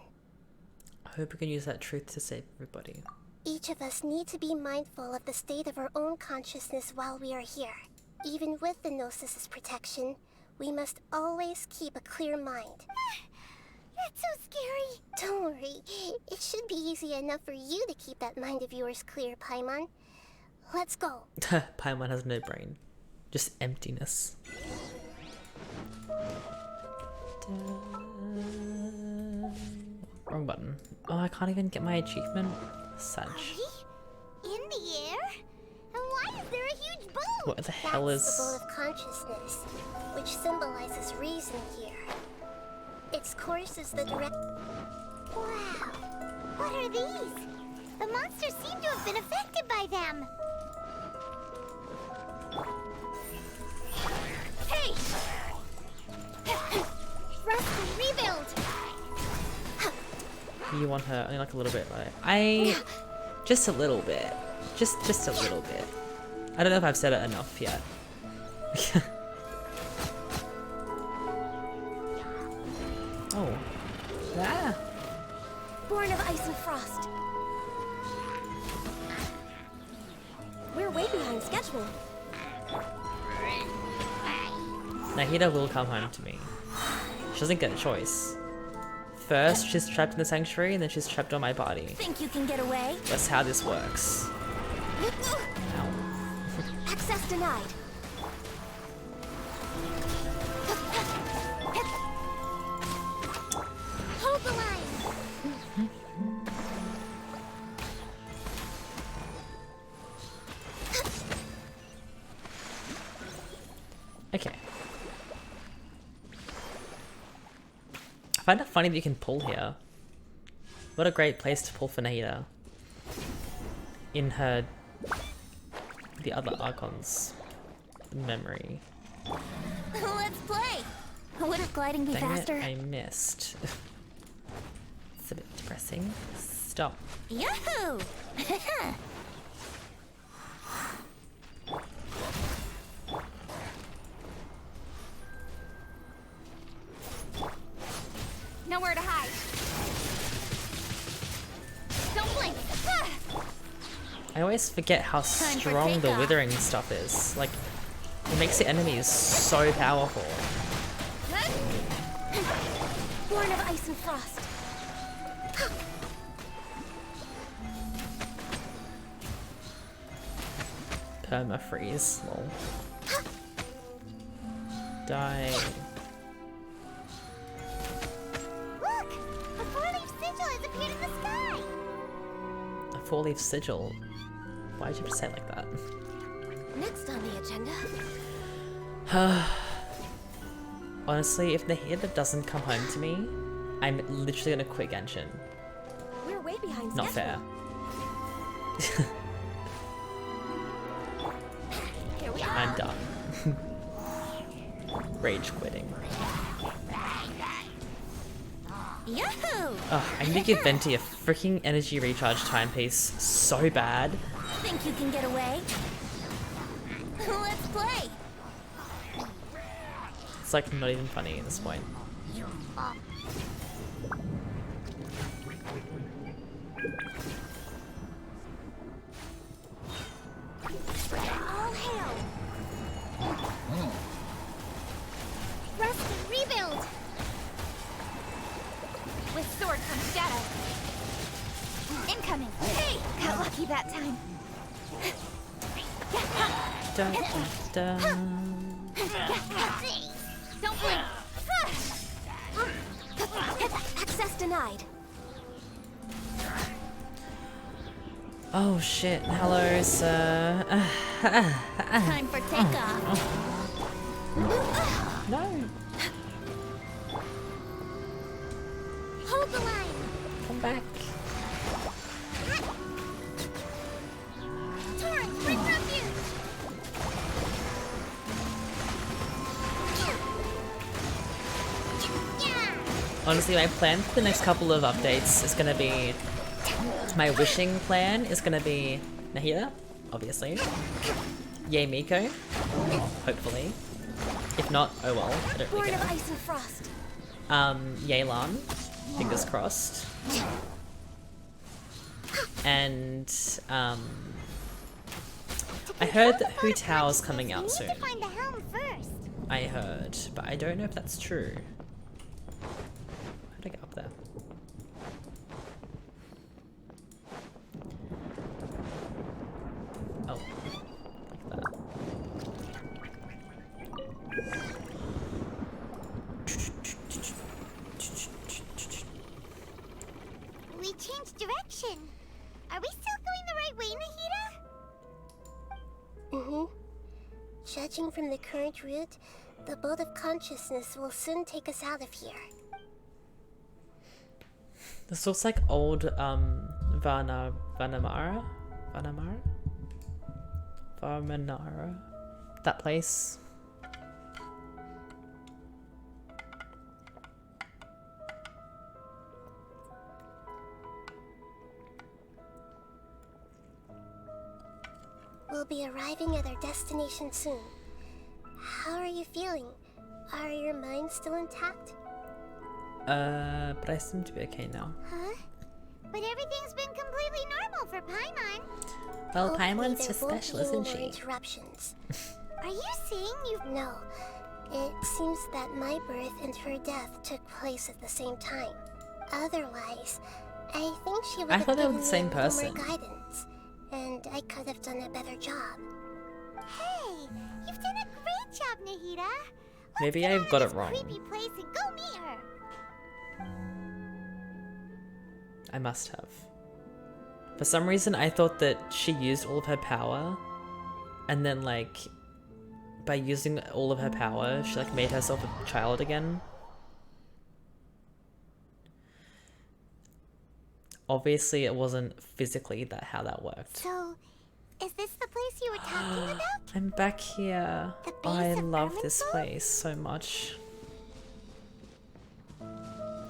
[SPEAKER 1] I hope we can use that truth to save everybody.
[SPEAKER 10] Each of us need to be mindful of the state of our own consciousness while we are here. Even with the Gnosis' protection, we must always keep a clear mind.
[SPEAKER 3] That's so scary.
[SPEAKER 10] Don't worry. It should be easy enough for you to keep that mind of yours clear, Paimon. Let's go.
[SPEAKER 1] Paimon has no brain. Just emptiness. Wrong button. Oh, I can't even get my achievement. Sag.
[SPEAKER 3] In the air? And why is there a huge boat?
[SPEAKER 1] What the hell is...
[SPEAKER 10] That's the boat of consciousness, which symbolizes reason here. Its course is the direct...
[SPEAKER 3] Wow. What are these? The monsters seem to have been affected by them. Hey! Thrust and rebuild!
[SPEAKER 1] You want her only like a little bit, right? Just a little bit. Just a little bit. I don't know if I've said it enough yet. Oh. Ah.
[SPEAKER 10] Born of ice and frost. We're way behind schedule.
[SPEAKER 1] Nahida will come home to me. She doesn't get a choice. First, she's trapped in the sanctuary, and then she's trapped on my body.
[SPEAKER 10] Think you can get away?
[SPEAKER 1] That's how this works.
[SPEAKER 10] Access denied. Hold the line.
[SPEAKER 1] Okay. I find it funny that you can pull here. What a great place to pull for Nahida. In her... the other Archon's memory.
[SPEAKER 10] Let's play. Wouldn't gliding be
[SPEAKER 1] Dang
[SPEAKER 10] faster?
[SPEAKER 1] it, I missed. It's a bit depressing. Stop.
[SPEAKER 10] Yahoo! Nowhere to hide. Don't blink.
[SPEAKER 1] I always forget how strong the withering stuff is. Like, it makes the enemies so powerful.
[SPEAKER 10] Born of ice and frost.
[SPEAKER 1] Perma-freeze, lol. Die.
[SPEAKER 3] Look! A four-leaf sigil has appeared in the sky!
[SPEAKER 1] A four-leaf sigil? Why'd you say it like that?
[SPEAKER 10] Next on the agenda.
[SPEAKER 1] Honestly, if Nahida doesn't come home to me, I'm literally gonna quit Genshin.
[SPEAKER 10] We're way behind
[SPEAKER 1] Not
[SPEAKER 10] schedule.
[SPEAKER 1] fair.
[SPEAKER 10] Here we
[SPEAKER 1] I'm done. Rage quitting.
[SPEAKER 10] Yahoo!
[SPEAKER 1] Ugh, I need to give Venti a freaking energy recharge timepiece so bad.
[SPEAKER 10] Think you can get away? Let's play.
[SPEAKER 1] It's like not even funny at this point.
[SPEAKER 3] All hail! Rest and rebuild! With sword comes shadow. Incoming! Hey! Got lucky that time.
[SPEAKER 1] Dun, dun, dun.
[SPEAKER 3] Don't blink!
[SPEAKER 10] Access denied.
[SPEAKER 1] Oh shit, hello sir.
[SPEAKER 10] Time for takeoff.
[SPEAKER 1] No.
[SPEAKER 3] Hold the line!
[SPEAKER 1] Come back.
[SPEAKER 3] Torrent, bring refuge!
[SPEAKER 1] Honestly, my plan for the next couple of updates is gonna be... My wishing plan is gonna be Nahida, obviously. Yay Miko, hopefully. If not, oh well, I don't really
[SPEAKER 10] Born of
[SPEAKER 1] care.
[SPEAKER 10] ice and frost.
[SPEAKER 1] Yay Lan, fingers crossed. And, I heard that Hu Tao's coming out soon.
[SPEAKER 3] Find the helm first.
[SPEAKER 1] I heard, but I don't know if that's true. How'd I get up there? Oh, like that.
[SPEAKER 3] We changed direction. Are we still going the right way, Nahida?
[SPEAKER 10] Mm-hmm. Judging from the current route, the boat of consciousness will soon take us out of here.
[SPEAKER 1] This looks like old Vanamara? That place.
[SPEAKER 10] We'll be arriving at our destination soon. How are you feeling? Are your minds still intact?
[SPEAKER 1] But I seem to be okay now.
[SPEAKER 3] Huh? But everything's been completely normal for Paimon.
[SPEAKER 1] Well,
[SPEAKER 10] Hopefully
[SPEAKER 1] Paimon's
[SPEAKER 10] there
[SPEAKER 1] just
[SPEAKER 10] won't
[SPEAKER 1] special,
[SPEAKER 10] be any
[SPEAKER 1] isn't
[SPEAKER 10] more
[SPEAKER 1] she?
[SPEAKER 10] interruptions.
[SPEAKER 3] Are you saying you've...
[SPEAKER 10] No. It seems that my birth and her death took place at the same time. Otherwise, I think she would
[SPEAKER 1] I
[SPEAKER 10] have
[SPEAKER 1] thought they were
[SPEAKER 10] given
[SPEAKER 1] the
[SPEAKER 10] me
[SPEAKER 1] same
[SPEAKER 10] a little
[SPEAKER 1] person.
[SPEAKER 10] more guidance, and I could have done a better job.
[SPEAKER 3] Hey, you've done a great job, Nahida.
[SPEAKER 1] Maybe I've got it wrong.
[SPEAKER 3] Creepy place and go meet her.
[SPEAKER 1] I must have. For some reason, I thought that she used all of her power, and then like, by using all of her power, she like made herself a child again. Obviously, it wasn't physically how that worked.
[SPEAKER 3] So, is this the place you were talking about?
[SPEAKER 1] I'm back here.
[SPEAKER 3] The
[SPEAKER 1] Oh, I
[SPEAKER 3] base of
[SPEAKER 1] love this
[SPEAKER 3] Irminsul?
[SPEAKER 1] place so much.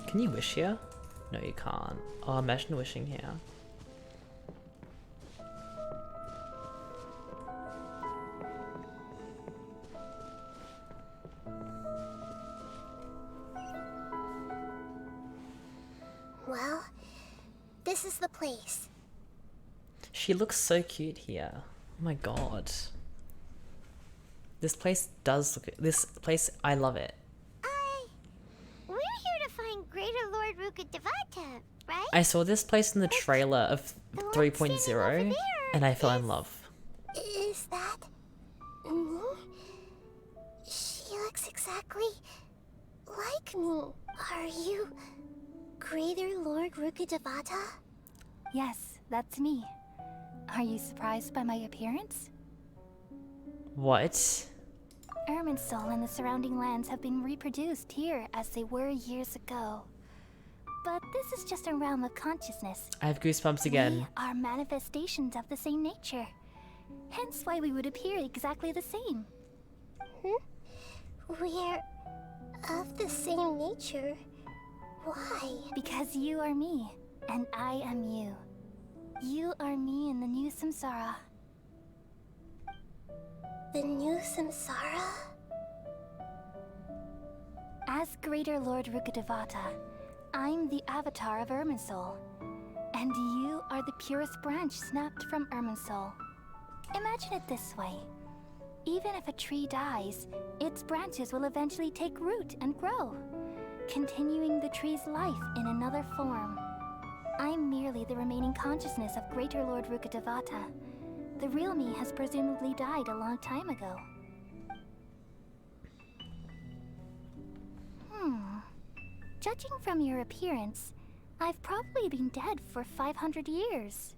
[SPEAKER 1] Can you wish here? No, you can't. Oh, imagine wishing here.
[SPEAKER 10] Well, this is the place.
[SPEAKER 1] She looks so cute here. Oh my god. This place does look... This place, I love it.
[SPEAKER 3] We're here to find Greater Lord Ruka Devata, right?
[SPEAKER 1] I saw this place in the trailer of 3.0 and I fell in love.
[SPEAKER 10] Is that me? She looks exactly like me. Are you Greater Lord Ruka Devata?
[SPEAKER 8] Yes, that's me. Are you surprised by my appearance?
[SPEAKER 1] What?
[SPEAKER 8] Irminsul and the surrounding lands have been reproduced here as they were years ago. But this is just a realm of consciousness.
[SPEAKER 1] I have goosebumps again.
[SPEAKER 8] We are manifestations of the same nature. Hence why we would appear exactly the same.
[SPEAKER 10] We're of the same nature. Why?
[SPEAKER 8] Because you are me, and I am you. You are me in the new samsara.
[SPEAKER 10] The new samsara?
[SPEAKER 8] As Greater Lord Rukadevata, I'm the avatar of Irminsul. And you are the purest branch snapped from Irminsul. Imagine it this way. Even if a tree dies, its branches will eventually take root and grow, continuing the tree's life in another form. I'm merely the remaining consciousness of Greater Lord Rukadevata. The real me has presumably died a long time ago. Judging from your appearance, I've probably been dead for 500 years.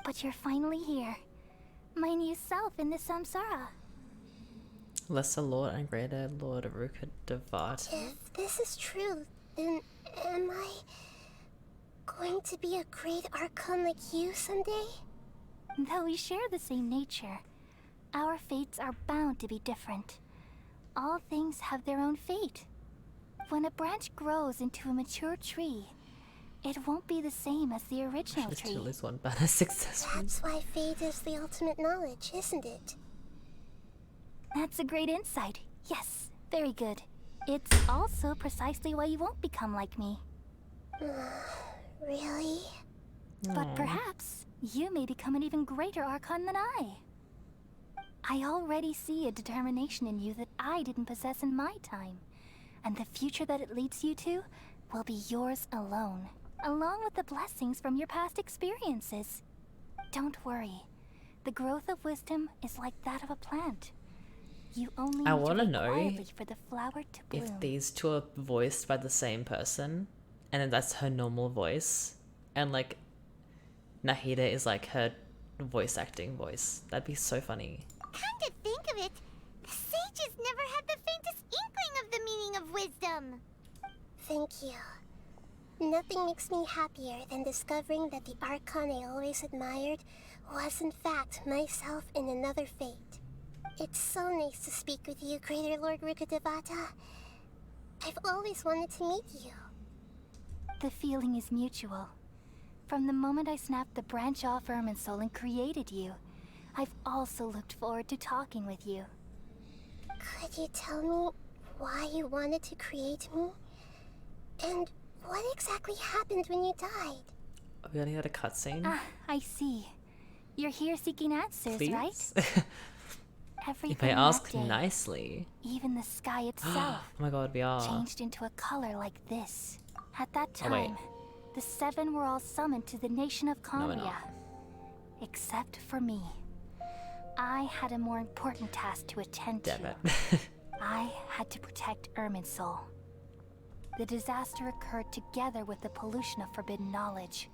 [SPEAKER 8] But you're finally here. My new self in the samsara.
[SPEAKER 1] Lesser Lord and Greater Lord of Ruka Devata.
[SPEAKER 10] If this is true, then am I going to be a great Archon like you someday?
[SPEAKER 8] Though we share the same nature, our fates are bound to be different. All things have their own fate. When a branch grows into a mature tree, it won't be the same as the original
[SPEAKER 1] Just
[SPEAKER 8] tree.
[SPEAKER 1] to lose one banner successfully.
[SPEAKER 10] That's why fate is the ultimate knowledge, isn't it?
[SPEAKER 8] That's a great insight. Yes, very good. It's also precisely why you won't become like me.
[SPEAKER 10] Really?
[SPEAKER 8] But perhaps you may become an even greater Archon than I. I already see a determination in you that I didn't possess in my time. And the future that it leads you to will be yours alone, along with the blessings from your past experiences. Don't worry. The growth of wisdom is like that of a plant. You only
[SPEAKER 1] I
[SPEAKER 8] need
[SPEAKER 1] want to
[SPEAKER 8] wait
[SPEAKER 1] know
[SPEAKER 8] quietly for the flower to bloom.
[SPEAKER 1] if these two are voiced by the same person, and then that's her normal voice, and like Nahida is like her voice acting voice. That'd be so funny.
[SPEAKER 3] Come to think of it, the sages never had the faintest inkling of the meaning of wisdom.
[SPEAKER 10] Thank you. Nothing makes me happier than discovering that the Archon I always admired was in fact myself in another fate. It's so nice to speak with you, Greater Lord Rukadevata. I've always wanted to meet you.
[SPEAKER 8] The feeling is mutual. From the moment I snapped the branch off Irminsul and created you, I've also looked forward to talking with you.
[SPEAKER 10] Could you tell me why you wanted to create me? And what exactly happened when you died?
[SPEAKER 1] We only had a cutscene.
[SPEAKER 8] Ah, I see. You're here seeking answers,
[SPEAKER 1] Please?
[SPEAKER 8] right? Everything
[SPEAKER 1] If I ask
[SPEAKER 8] that day,
[SPEAKER 1] nicely.
[SPEAKER 8] even the sky itself,
[SPEAKER 1] Oh my god, we are.
[SPEAKER 8] changed into a color like this. At that
[SPEAKER 1] Oh, wait.
[SPEAKER 8] time, the seven were all summoned to the nation of
[SPEAKER 1] No, we're
[SPEAKER 8] Cambria.
[SPEAKER 1] not.
[SPEAKER 8] Except for me. I had a more important task to attend
[SPEAKER 1] Damn
[SPEAKER 8] to.
[SPEAKER 1] it.
[SPEAKER 8] I had to protect Irminsul. The disaster occurred together with the pollution of forbidden knowledge.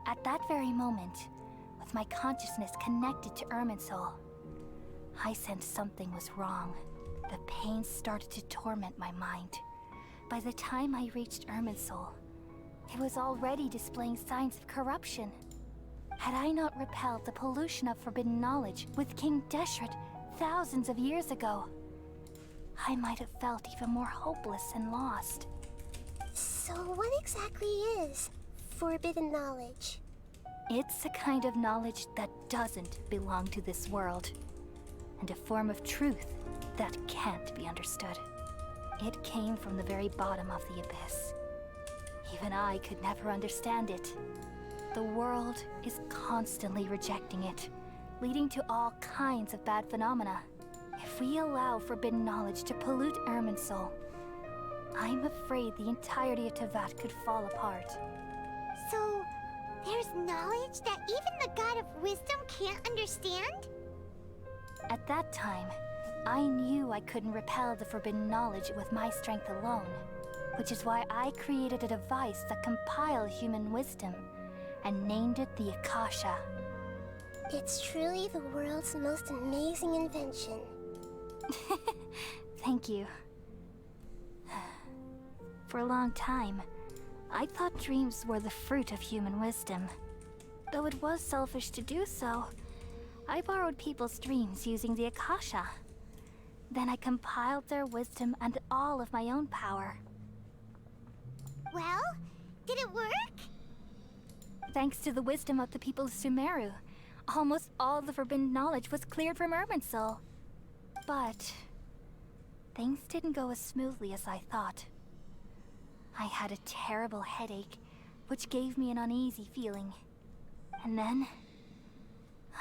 [SPEAKER 8] At that very moment, with my consciousness connected to Irminsul, I sensed something was wrong. The pain started to torment my mind. By the time I reached Irminsul, it was already displaying signs of corruption. Had I not repelled the pollution of forbidden knowledge with King Deshret thousands of years ago, I might have felt even more hopeless and lost.
[SPEAKER 10] So what exactly is forbidden knowledge?
[SPEAKER 8] It's a kind of knowledge that doesn't belong to this world, and a form of truth that can't be understood. It came from the very bottom of the abyss. Even I could never understand it. The world is constantly rejecting it, leading to all kinds of bad phenomena. If we allow forbidden knowledge to pollute Irminsul, I'm afraid the entirety of Teyvat could fall apart.
[SPEAKER 3] So, there's knowledge that even the God of wisdom can't understand?
[SPEAKER 8] At that time, I knew I couldn't repel the forbidden knowledge with my strength alone, which is why I created a device that compiled human wisdom and named it the Akasha.
[SPEAKER 10] It's truly the world's most amazing invention.
[SPEAKER 8] Thank you. For a long time, I thought dreams were the fruit of human wisdom. Though it was selfish to do so, I borrowed people's dreams using the Akasha. Then I compiled their wisdom and all of my own power.
[SPEAKER 3] Well, did it work?
[SPEAKER 8] Thanks to the wisdom of the people of Sumeru, almost all the forbidden knowledge was cleared from Irminsul. But things didn't go as smoothly as I thought. I had a terrible headache, which gave me an uneasy feeling. And then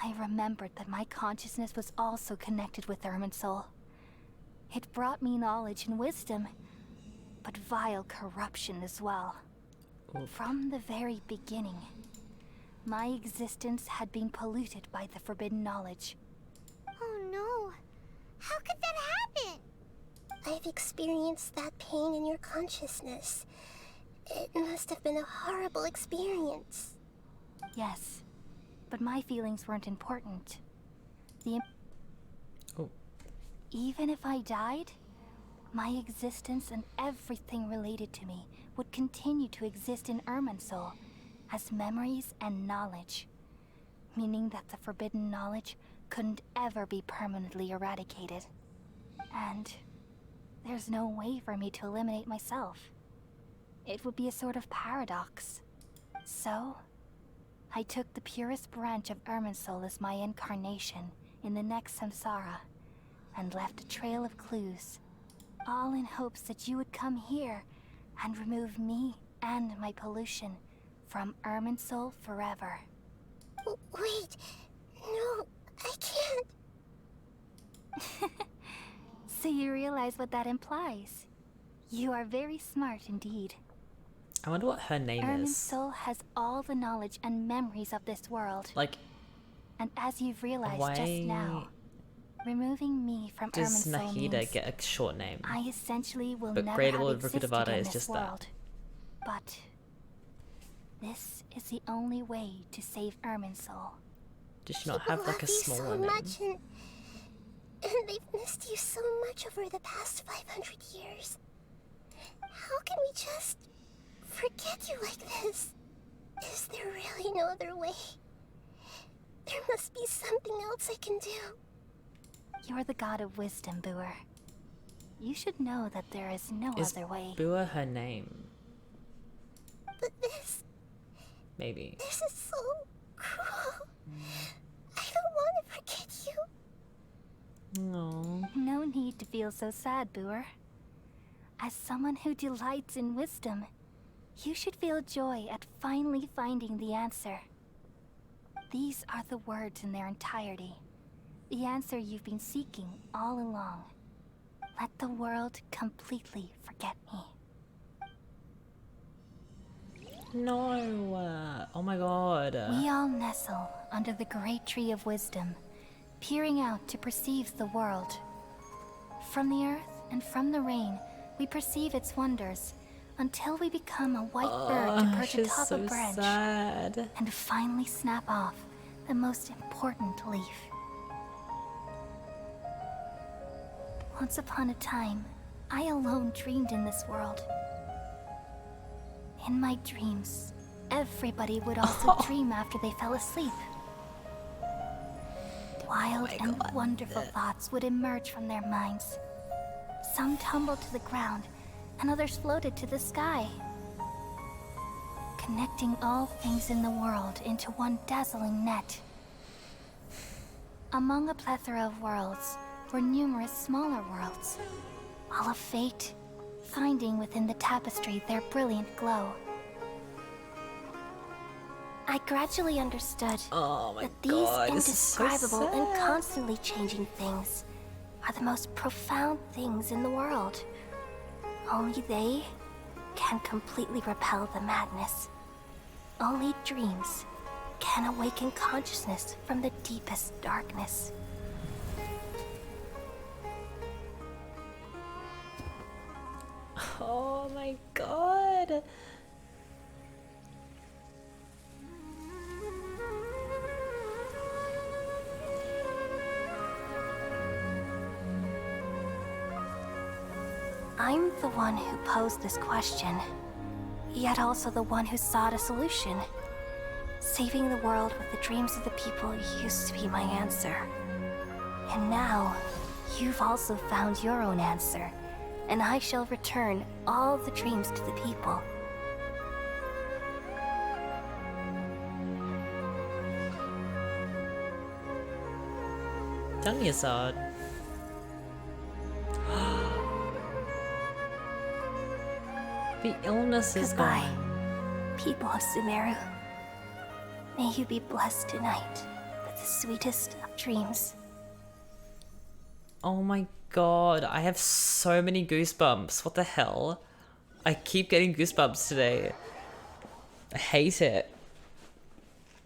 [SPEAKER 8] I remembered that my consciousness was also connected with Irminsul. It brought me knowledge and wisdom, but vile corruption as well. From the very beginning, my existence had been polluted by the forbidden knowledge.
[SPEAKER 3] Oh no. How could that happen?
[SPEAKER 10] I've experienced that pain in your consciousness. It must have been a horrible experience.
[SPEAKER 8] Yes, but my feelings weren't important. Even if I died, my existence and everything related to me would continue to exist in Irminsul as memories and knowledge, meaning that the forbidden knowledge couldn't ever be permanently eradicated. And there's no way for me to eliminate myself. It would be a sort of paradox. So, I took the purest branch of Irminsul as my incarnation in the next samsara, and left a trail of clues, all in hopes that you would come here and remove me and my pollution from Irminsul forever.
[SPEAKER 10] Wait, no, I can't.
[SPEAKER 8] So you realize what that implies. You are very smart indeed.
[SPEAKER 1] I wonder what her name is.
[SPEAKER 8] Irminsul has all the knowledge and memories of this world.
[SPEAKER 1] Like,
[SPEAKER 8] and as you've realized
[SPEAKER 1] why
[SPEAKER 8] just now, removing me from
[SPEAKER 1] does
[SPEAKER 8] Irminsul
[SPEAKER 1] Nahida
[SPEAKER 8] means
[SPEAKER 1] get a short name?
[SPEAKER 8] I essentially will
[SPEAKER 1] But
[SPEAKER 8] never
[SPEAKER 1] Great
[SPEAKER 8] have
[SPEAKER 1] Lord
[SPEAKER 8] existed
[SPEAKER 1] Rukkhadevata
[SPEAKER 8] in
[SPEAKER 1] is
[SPEAKER 8] this
[SPEAKER 1] just
[SPEAKER 8] world. But this is the only way to save Irminsul.
[SPEAKER 1] Does she not have like a smaller name?
[SPEAKER 10] Much and they've missed you so much over the past 500 years. How can we just forget you like this? Is there really no other way? There must be something else I can do.
[SPEAKER 8] You're the god of wisdom, Buer. You should know that there is no other way.
[SPEAKER 1] Is Buer her name?
[SPEAKER 10] But this...
[SPEAKER 1] Maybe.
[SPEAKER 10] This is so cruel. I don't want to forget you.
[SPEAKER 1] No.
[SPEAKER 8] No need to feel so sad, Buer.
[SPEAKER 16] As someone who delights in wisdom, you should feel joy at finally finding the answer. These are the words in their entirety. The answer you've been seeking all along. Let the world completely forget me.
[SPEAKER 1] No. Oh my god.
[SPEAKER 16] We all nestle under the great tree of wisdom, peering out to perceive the world. From the earth and from the rain, we perceive its wonders until we become a white bird to perch
[SPEAKER 1] she's
[SPEAKER 16] atop
[SPEAKER 1] so
[SPEAKER 16] a branch
[SPEAKER 1] sad.
[SPEAKER 16] and finally snap off the most important leaf. Once upon a time, I alone dreamed in this world. In my dreams, everybody would also dream after they fell asleep. Wild and wonderful thoughts would emerge from their minds. Some tumbled to the ground, and others floated to the sky, connecting all things in the world into one dazzling net. Among a plethora of worlds were numerous smaller worlds, all of fate, finding within the tapestry their brilliant glow. I gradually understood that these indescribable and constantly changing things are the most profound things in the world. Only they can completely repel the madness. Only dreams can awaken consciousness from the deepest darkness.
[SPEAKER 1] Oh my god.
[SPEAKER 16] I'm the one who posed this question, yet also the one who sought a solution. Saving the world with the dreams of the people used to be my answer. And now, you've also found your own answer, and I shall return all the dreams to the people.
[SPEAKER 1] Tell me, Assad. The illness is
[SPEAKER 16] Goodbye,
[SPEAKER 1] gone.
[SPEAKER 16] people of Sumeru. May you be blessed tonight with the sweetest of dreams.
[SPEAKER 1] Oh my god, I have so many goosebumps. What the hell? I keep getting goosebumps today. I hate it.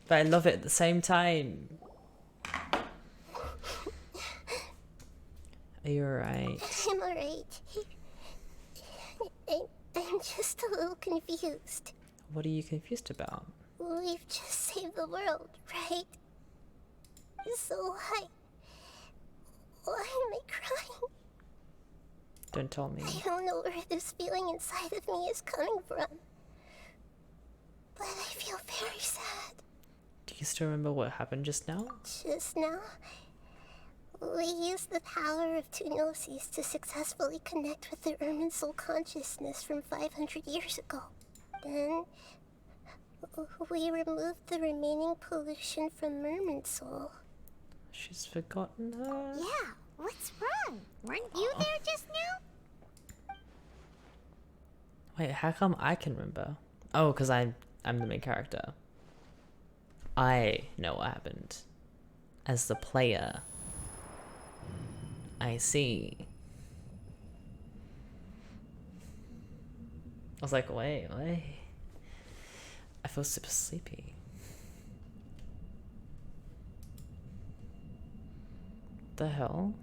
[SPEAKER 1] But I love it at the same time. Are you alright?
[SPEAKER 10] I'm alright. I'm just a little confused.
[SPEAKER 1] What are you confused about?
[SPEAKER 10] We've just saved the world, right? So why am I crying?
[SPEAKER 1] Don't tell me.
[SPEAKER 10] I don't know where this feeling inside of me is coming from. But I feel very sad.
[SPEAKER 1] Do you still remember what happened just now?
[SPEAKER 10] Just now, we used the power of two gnosis to successfully connect with the Ermin soul consciousness from 500 years ago. Then, we removed the remaining pollution from Merman soul.
[SPEAKER 1] She's forgotten her.
[SPEAKER 3] Yeah, what's wrong? Weren't you there just now?
[SPEAKER 1] Wait, how come I can remember? Oh, because I'm the main character. I know what happened. As the player. I see. I was like, wait. I feel super sleepy. The hell?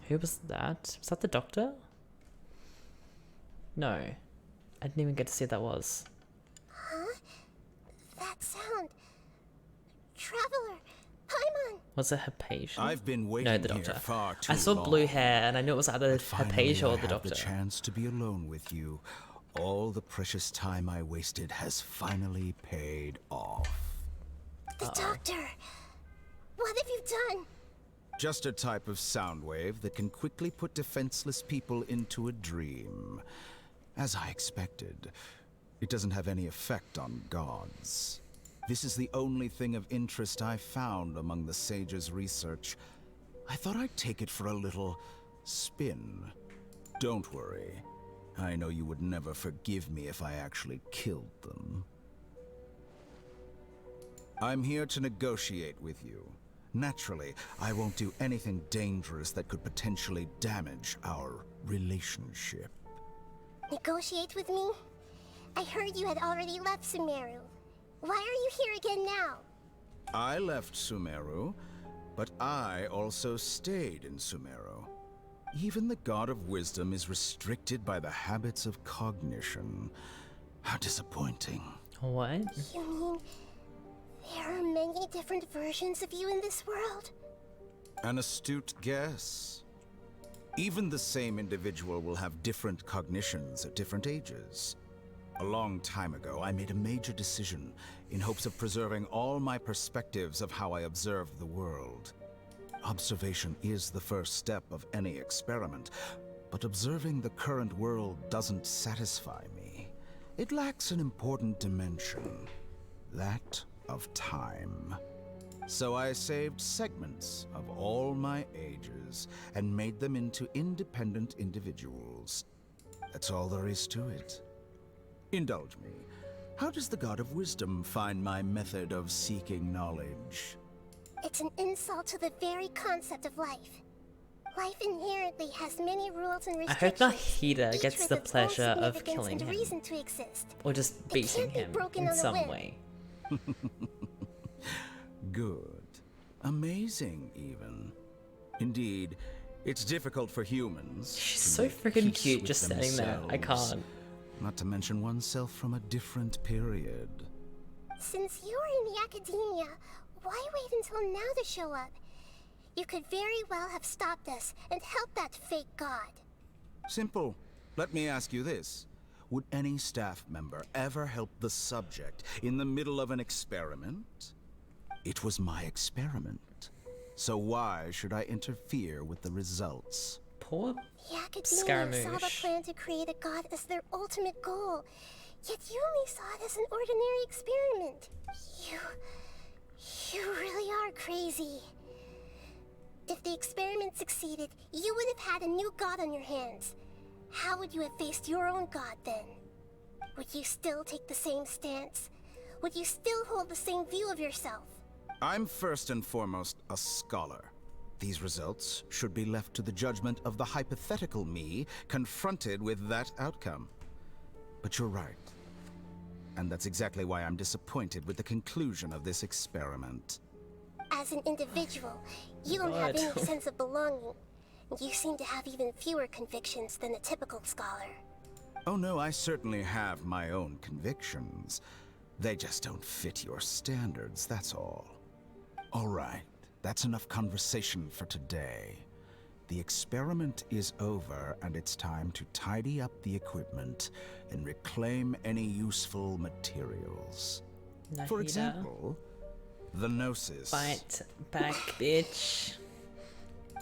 [SPEAKER 1] Who was that? Was that the doctor? No. I didn't even get to see what that was.
[SPEAKER 10] Huh? That sound. Traveler! Paimon!
[SPEAKER 1] Was it Hypatia?
[SPEAKER 6] I've been waiting
[SPEAKER 1] No, the
[SPEAKER 6] here
[SPEAKER 1] doctor.
[SPEAKER 6] far too
[SPEAKER 1] I saw
[SPEAKER 6] long.
[SPEAKER 1] blue hair and I knew it was either
[SPEAKER 6] Finally,
[SPEAKER 1] Hypatia
[SPEAKER 6] I
[SPEAKER 1] or the
[SPEAKER 6] have
[SPEAKER 1] doctor.
[SPEAKER 6] the chance to be alone with you. All the precious time I wasted has finally paid off.
[SPEAKER 10] The doctor! What have you done?
[SPEAKER 6] Just a type of sound wave that can quickly put defenseless people into a dream. As I expected, it doesn't have any effect on gods. This is the only thing of interest I found among the sage's research.
[SPEAKER 22] I thought I'd take it for a little spin. Don't worry. I know you would never forgive me if I actually killed them. I'm here to negotiate with you. Naturally, I won't do anything dangerous that could potentially damage our relationship.
[SPEAKER 10] Negotiate with me? I heard you had already left Sumeru. Why are you here again now?
[SPEAKER 22] I left Sumeru, but I also stayed in Sumeru. Even the God of Wisdom is restricted by the habits of cognition. How disappointing.
[SPEAKER 1] What?
[SPEAKER 10] You mean there are many different versions of you in this world?
[SPEAKER 22] An astute guess. Even the same individual will have different cognitions at different ages. A long time ago, I made a major decision in hopes of preserving all my perspectives of how I observe the world. Observation is the first step of any experiment, but observing the current world doesn't satisfy me. It lacks an important dimension, that of time. So I saved segments of all my ages and made them into independent individuals. That's all there is to it. Indulge me. How does the God of Wisdom find my method of seeking knowledge?
[SPEAKER 10] It's an insult to the very concept of life. Life inherently has many rules and
[SPEAKER 1] I hope
[SPEAKER 10] restrictions.
[SPEAKER 1] Nahida gets the pleasure of killing
[SPEAKER 10] and
[SPEAKER 1] him.
[SPEAKER 10] reason to exist.
[SPEAKER 1] Or just beating him in some way.
[SPEAKER 22] Good. Amazing, even. Indeed, it's difficult for humans.
[SPEAKER 1] She's
[SPEAKER 22] to
[SPEAKER 1] so
[SPEAKER 22] make
[SPEAKER 1] freaking
[SPEAKER 22] peace
[SPEAKER 1] cute
[SPEAKER 22] with
[SPEAKER 1] just standing there. I
[SPEAKER 22] themselves.
[SPEAKER 1] can't.
[SPEAKER 22] Not to mention oneself from a different period.
[SPEAKER 10] Since you were in the academia, why wait until now to show up? You could very well have stopped us and helped that fake god.
[SPEAKER 22] Simple. Let me ask you this. Would any staff member ever help the subject in the middle of an experiment? It was my experiment. So why should I interfere with the results?
[SPEAKER 1] Poor
[SPEAKER 10] The academia saw the plan to create a god as their ultimate goal, yet you only saw it as an ordinary experiment. You really are crazy. If the experiment succeeded, you would have had a new god on your hands. How would you have faced your own god then? Would you still take the same stance? Would you still hold the same view of yourself?
[SPEAKER 22] I'm first and foremost a scholar. These results should be left to the judgment of the hypothetical me confronted with that outcome. But you're right. And that's exactly why I'm disappointed with the conclusion of this experiment.
[SPEAKER 10] As an individual, you don't have any sense of belonging. You seem to have even fewer convictions than a typical scholar.
[SPEAKER 22] Oh no, I certainly have my own convictions. They just don't fit your standards, that's all. All right, that's enough conversation for today. The experiment is over, and it's time to tidy up the equipment and reclaim any useful materials. For
[SPEAKER 1] Nahida.
[SPEAKER 22] example, the Gnosis.
[SPEAKER 1] Fight back, bitch.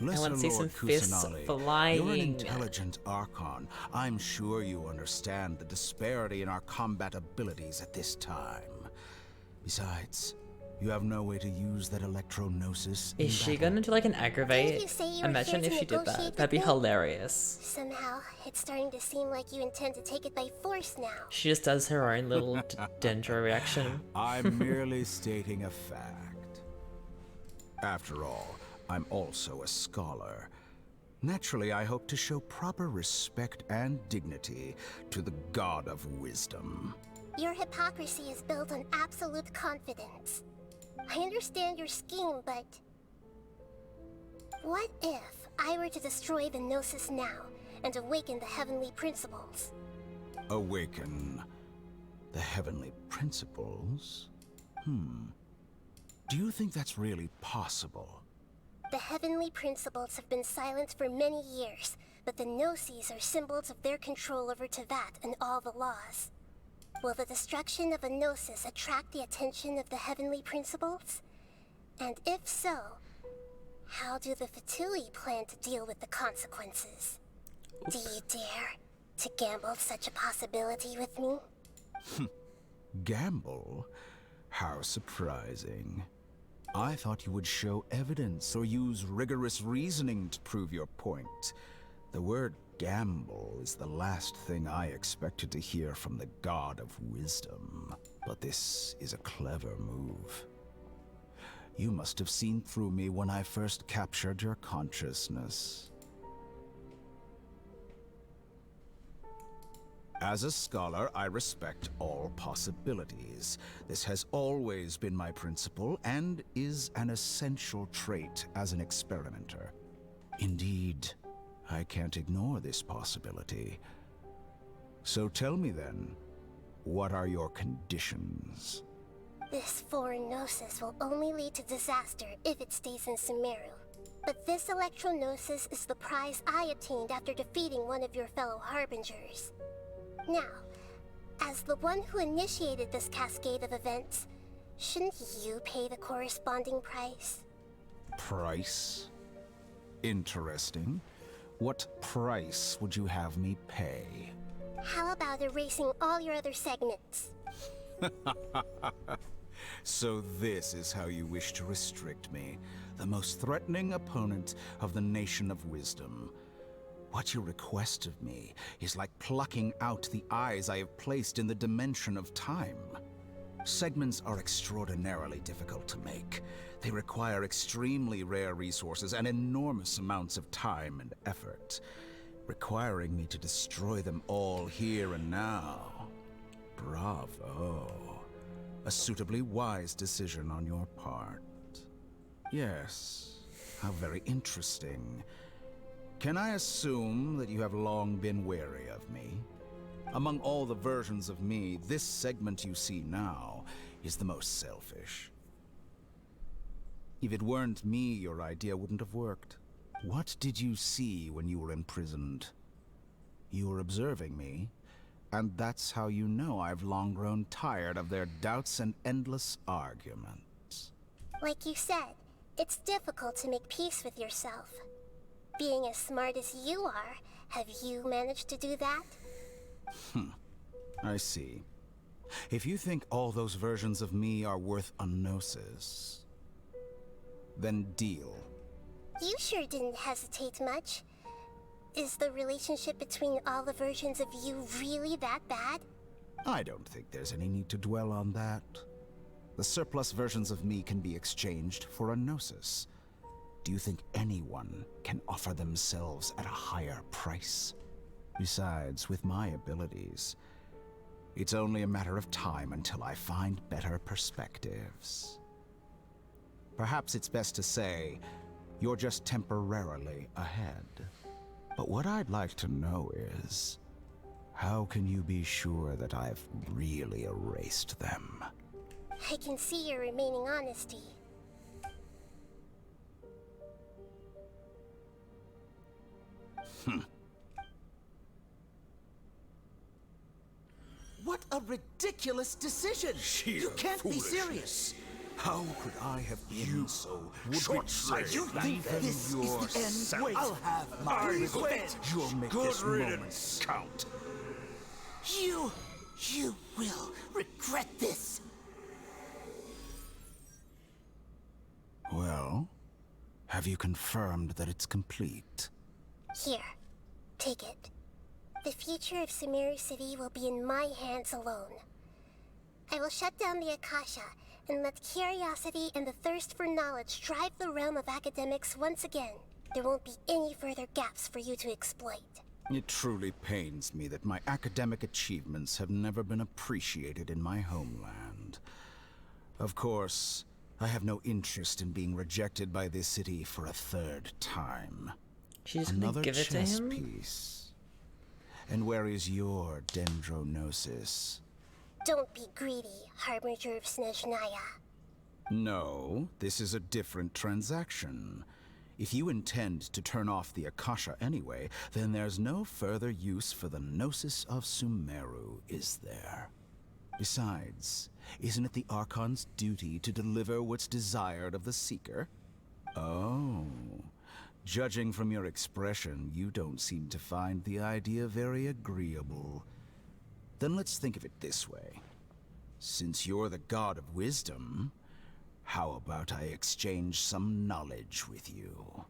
[SPEAKER 1] I
[SPEAKER 22] Lesser
[SPEAKER 1] want to see some
[SPEAKER 22] Lord
[SPEAKER 1] fists
[SPEAKER 22] Kusanali,
[SPEAKER 1] flying.
[SPEAKER 22] You're an intelligent Archon. I'm sure you understand the disparity in our combat abilities at this time. Besides, you have no way to use that electro-gnosis in
[SPEAKER 1] Is she
[SPEAKER 22] battle.
[SPEAKER 1] gonna do like an aggravate?
[SPEAKER 10] Didn't you say you were
[SPEAKER 1] Imagine
[SPEAKER 10] here
[SPEAKER 1] if
[SPEAKER 10] to
[SPEAKER 1] she did
[SPEAKER 10] negotiate
[SPEAKER 1] that. That'd be
[SPEAKER 10] with me?
[SPEAKER 1] hilarious.
[SPEAKER 10] Somehow, it's starting to seem like you intend to take it by force now.
[SPEAKER 1] She just does her own little dendro reaction.
[SPEAKER 22] I'm merely stating a fact. After all, I'm also a scholar. Naturally, I hope to show proper respect and dignity to the God of Wisdom.
[SPEAKER 10] Your hypocrisy is built on absolute confidence. I understand your scheme, but... what if I were to destroy the Gnosis now and awaken the heavenly principles?
[SPEAKER 22] Awaken the heavenly principles? Do you think that's really possible?
[SPEAKER 10] The heavenly principles have been silent for many years, but the Gnosis are symbols of their control over Tevat and all the laws. Will the destruction of a Gnosis attract the attention of the heavenly principles? And if so, how do the Fatui plan to deal with the consequences? Do you dare to gamble such a possibility with me?
[SPEAKER 22] Gamble? How surprising. I thought you would show evidence or use rigorous reasoning to prove your point. The word gamble is the last thing I expected to hear from the God of Wisdom. But this is a clever move. You must have seen through me when I first captured your consciousness. As a scholar, I respect all possibilities. This has always been my principle and is an essential trait as an experimenter. Indeed, I can't ignore this possibility. So tell me then, what are your conditions?
[SPEAKER 10] This foreign gnosis will only lead to disaster if it stays in Sumeru. But this electro-gnosis is the prize I attained after defeating one of your fellow Harbingers. Now, as the one who initiated this cascade of events, shouldn't you pay the corresponding price?
[SPEAKER 22] Price? Interesting. What price would you have me pay?
[SPEAKER 10] How about erasing all your other segments?
[SPEAKER 22] So this is how you wish to restrict me, the most threatening opponent of the Nation of Wisdom. What you request of me is like plucking out the eyes I have placed in the dimension of time. Segments are extraordinarily difficult to make. They require extremely rare resources and enormous amounts of time and effort, requiring me to destroy them all here and now. Bravo. A suitably wise decision on your part. Yes, how very interesting. Can I assume that you have long been wary of me? Among all the versions of me, this segment you see now is the most selfish. If it weren't me, your idea wouldn't have worked. What did you see when you were imprisoned? You were observing me, and that's how you know I've long grown tired of their doubts and endless arguments.
[SPEAKER 10] Like you said, it's difficult to make peace with yourself. Being as smart as you are, have you managed to do that?
[SPEAKER 22] I see. If you think all those versions of me are worth a gnosis, then deal.
[SPEAKER 10] You sure didn't hesitate much. Is the relationship between all the versions of you really that bad?
[SPEAKER 22] I don't think there's any need to dwell on that. The surplus versions of me can be exchanged for a gnosis. Do you think anyone can offer themselves at a higher price? Besides, with my abilities, it's only a matter of time until I find better perspectives. Perhaps it's best to say, you're just temporarily ahead. But what I'd like to know is, how can you be sure that I've really erased them?
[SPEAKER 10] I can see your remaining honesty.
[SPEAKER 2] What a ridiculous decision! You can't be serious!
[SPEAKER 22] How could I have been so short-sighted?
[SPEAKER 2] You think this is the end? Wait, I'll have my revenge!
[SPEAKER 22] You'll make this moment count.
[SPEAKER 2] You will regret this!
[SPEAKER 22] Well, have you confirmed that it's complete?
[SPEAKER 10] Here, take it. The future of Sumeru City will be in my hands alone. I will shut down the Akasha and let curiosity and the thirst for knowledge drive the realm of academics once again. There won't be any further gaps for you to exploit.
[SPEAKER 22] It truly pains me that my academic achievements have never been appreciated in my homeland. Of course, I have no interest in being rejected by this city for a third time.
[SPEAKER 1] She's
[SPEAKER 22] Another
[SPEAKER 1] gonna give it to
[SPEAKER 22] chess
[SPEAKER 1] him?
[SPEAKER 22] piece. And where is your dendronosis?
[SPEAKER 10] Don't be greedy, Harbinger of Snezhnaya.
[SPEAKER 22] No, this is a different transaction. If you intend to turn off the Akasha anyway, then there's no further use for the Gnosis of Sumeru, is there? Besides, isn't it the Archon's duty to deliver what's desired of the Seeker? Oh. Judging from your expression, you don't seem to find the idea very agreeable. Then let's think of it this way. Since you're the God of Wisdom, How about I exchange some knowledge with you?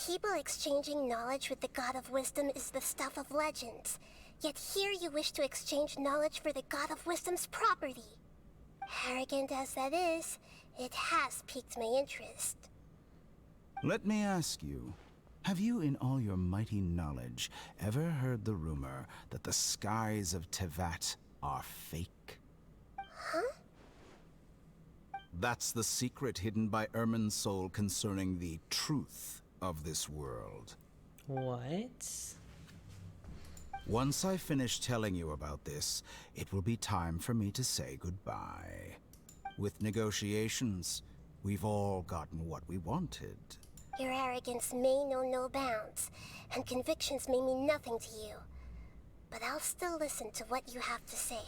[SPEAKER 10] People exchanging knowledge with the God of Wisdom is the stuff of legends. Yet here you wish to exchange knowledge for the God of Wisdom's property. Arrogant as that is, it has piqued my interest.
[SPEAKER 22] Let me ask you, have you in all your mighty knowledge ever heard the rumor that the skies of Tevat are fake?
[SPEAKER 10] Huh?
[SPEAKER 22] That's the secret hidden by Ermin's soul concerning the truth of this world.
[SPEAKER 1] What?
[SPEAKER 22] Once I finish telling you about this, it will be time for me to say goodbye. With negotiations, we've all gotten what we wanted.
[SPEAKER 10] Your arrogance may know no bounds, and convictions may mean nothing to you. But I'll still listen to what you have to say.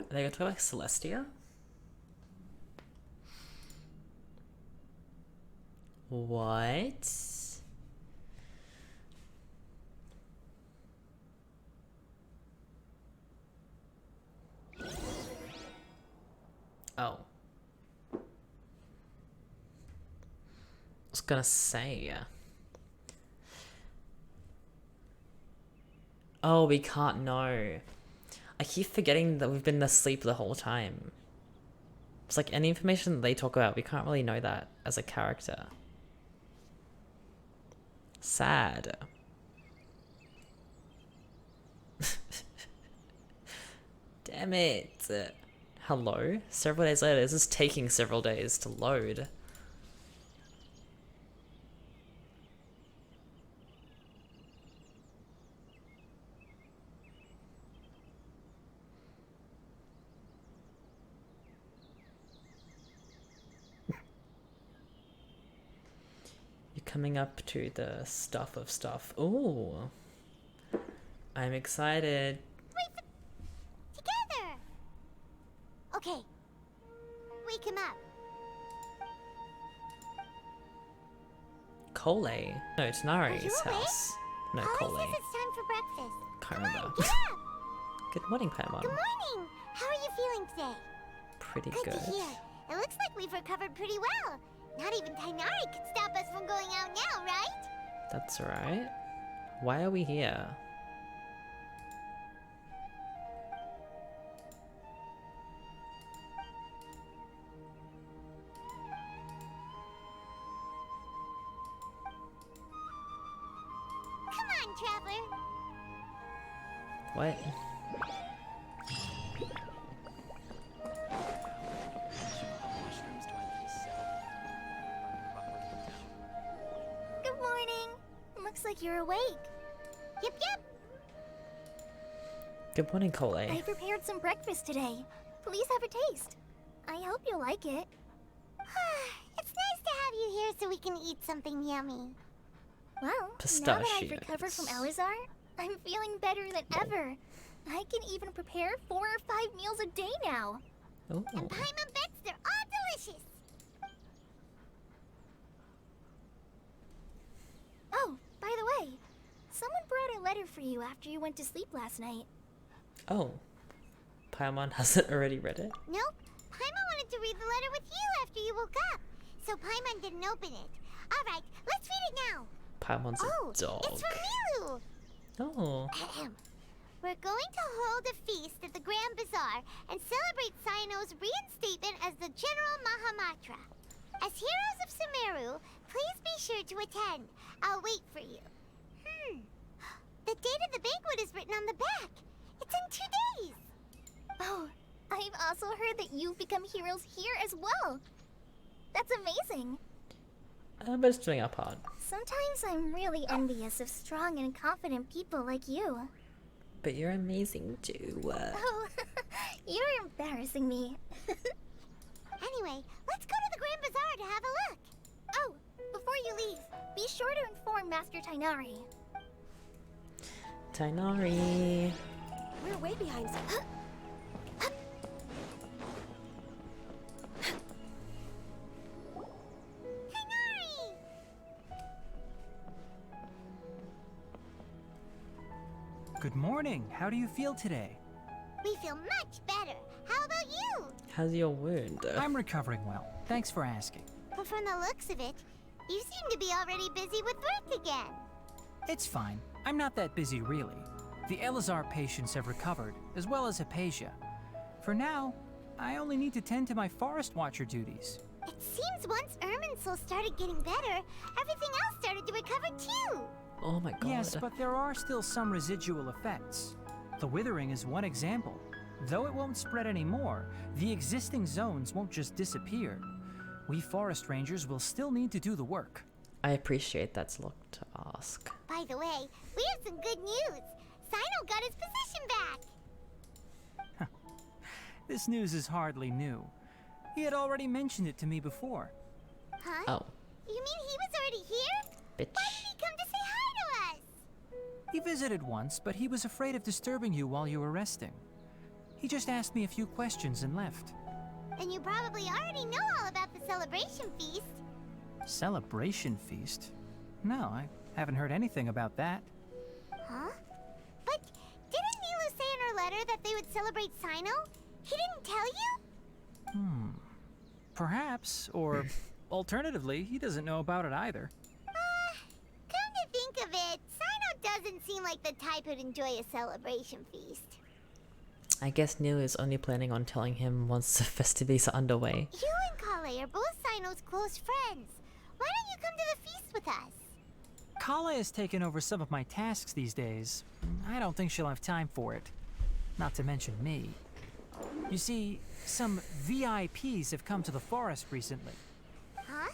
[SPEAKER 1] Are they gonna talk like Celestia? What? Oh. I was gonna say. Oh, we can't know. I keep forgetting that we've been asleep the whole time. It's like any information that they talk about, we can't really know that as a character. Sad. Damn it. Hello? Several days later. This is taking several days to load. You're coming up to the stuff of stuff. Ooh. I'm excited.
[SPEAKER 3] Together! Okay. Wake him up.
[SPEAKER 1] Cole? No, it's Nari's
[SPEAKER 3] awake?
[SPEAKER 1] house. No,
[SPEAKER 3] Holly
[SPEAKER 1] Cole.
[SPEAKER 3] says it's time for breakfast.
[SPEAKER 1] Can't
[SPEAKER 3] Come on,
[SPEAKER 1] remember.
[SPEAKER 3] get up!
[SPEAKER 1] Good morning, Paimon.
[SPEAKER 3] Good morning! How are you feeling today?
[SPEAKER 1] Pretty
[SPEAKER 3] Good
[SPEAKER 1] good.
[SPEAKER 3] to hear. It looks like we've recovered pretty well. Not even Tainari could stop us from going out now, right?
[SPEAKER 1] That's right. Why are we here?
[SPEAKER 3] Come on, Traveler.
[SPEAKER 1] What?
[SPEAKER 8] Good morning. Looks like you're awake.
[SPEAKER 3] Yep, yep.
[SPEAKER 1] Good morning, Cole.
[SPEAKER 8] I prepared some breakfast today. Please have a taste. I hope you'll like it.
[SPEAKER 3] It's nice to have you here so we can eat something yummy.
[SPEAKER 8] Well, now that I've recovered from Elazar, I'm feeling better than ever. I can even prepare 4 or 5 meals a day now.
[SPEAKER 1] Ooh.
[SPEAKER 3] And Paimon bets they're all delicious.
[SPEAKER 8] Oh, by the way, someone brought a letter for you after you went to sleep last night.
[SPEAKER 1] Oh. Paimon hasn't already read it?
[SPEAKER 3] Nope. Paimon wanted to read the letter with you after you woke up. So Paimon didn't open it. Alright, let's read it now.
[SPEAKER 1] Paimon's a dog.
[SPEAKER 3] It's from Milu.
[SPEAKER 1] Oh.
[SPEAKER 3] We're going to hold a feast at the Grand Bazaar and celebrate Cyano's reinstatement as the General Mahamatra. As heroes of Sumeru, please be sure to attend. I'll wait for you. The date of the banquet is written on the back. It's in 2 days.
[SPEAKER 8] Oh, I've also heard that you've become heroes here as well. That's amazing.
[SPEAKER 1] But it's doing our part.
[SPEAKER 8] Sometimes I'm really envious of strong and confident people like you.
[SPEAKER 1] But you're amazing too.
[SPEAKER 8] Oh, you're embarrassing me.
[SPEAKER 3] Anyway, let's go to the Grand Bazaar to have a look.
[SPEAKER 8] Oh, before you leave, be sure to inform Master Tainari.
[SPEAKER 1] Tainari.
[SPEAKER 8] We're way behind.
[SPEAKER 7] Good morning. How do you feel today?
[SPEAKER 3] We feel much better. How about you?
[SPEAKER 1] How's your wound?
[SPEAKER 7] I'm recovering well. Thanks for asking.
[SPEAKER 3] But from the looks of it, you seem to be already busy with work again.
[SPEAKER 7] It's fine. I'm not that busy, really. The Elazar patients have recovered, as well as Hypatia. For now, I only need to tend to my Forest Watcher duties.
[SPEAKER 3] It seems once Irminsul started getting better, everything else started to recover too.
[SPEAKER 1] Oh my god.
[SPEAKER 7] Yes, but there are still some residual effects. The withering is one example. Though it won't spread anymore, the existing zones won't just disappear. We forest rangers will still need to do the work.
[SPEAKER 1] I appreciate that's luck to ask.
[SPEAKER 3] By the way, we have some good news. Sino got his position back.
[SPEAKER 7] This news is hardly new. He had already mentioned it to me before.
[SPEAKER 3] Huh?
[SPEAKER 1] Oh.
[SPEAKER 3] You mean he was already here?
[SPEAKER 1] Bitch.
[SPEAKER 3] Why did he come to say hi to us?
[SPEAKER 7] He visited once, but he was afraid of disturbing you while you were resting. He just asked me a few questions and left.
[SPEAKER 3] And you probably already know all about the celebration feast.
[SPEAKER 7] Celebration feast? No, I haven't heard anything about that.
[SPEAKER 3] Huh? But didn't Nilu say in her letter that they would celebrate Sino? He didn't tell you?
[SPEAKER 7] Perhaps, or alternatively, he doesn't know about it either.
[SPEAKER 3] Come to think of it, Sino doesn't seem like the type who'd enjoy a celebration feast.
[SPEAKER 1] I guess Neil is only planning on telling him once the festivities are underway.
[SPEAKER 3] You and Kale are both Sino's close friends. Why don't you come to the feast with us?
[SPEAKER 7] Kala has taken over some of my tasks these days. I don't think she'll have time for it. Not to mention me. You see, some VIPs have come to the forest recently.
[SPEAKER 3] Huh?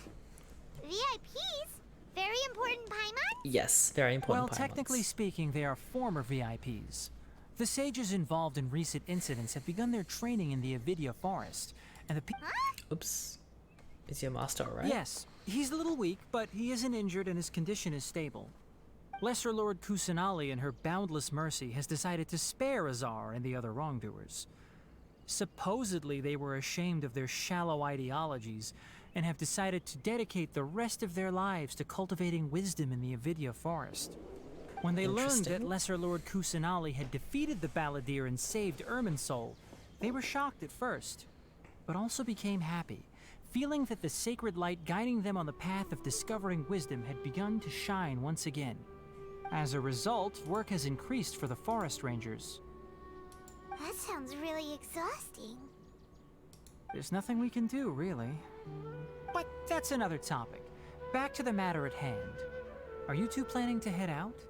[SPEAKER 3] VIPs? Very important Paimon?
[SPEAKER 1] Yes, very important.
[SPEAKER 7] Well, technically speaking, they are former VIPs. The sages involved in recent incidents have begun their training in the Avidia forest, and the
[SPEAKER 1] Oops. Is your master alright?
[SPEAKER 7] Yes, he's a little weak, but he isn't injured and his condition is stable. Lesser Lord Kusanali, in her boundless mercy, has decided to spare Azar and the other wrongdoers. Supposedly, they were ashamed of their shallow ideologies and have decided to dedicate the rest of their lives to cultivating wisdom in the Avidia forest. When they learned that Lesser Lord Kusanali had defeated the Balladeer and saved Irminsul, they were shocked at first, but also became happy, feeling that the sacred light guiding them on the path of discovering wisdom had begun to shine once again. As a result, work has increased for the forest rangers.
[SPEAKER 3] That sounds really exhausting.
[SPEAKER 7] There's nothing we can do, really. But that's another topic. Back to the matter at hand. Are you two planning to head out?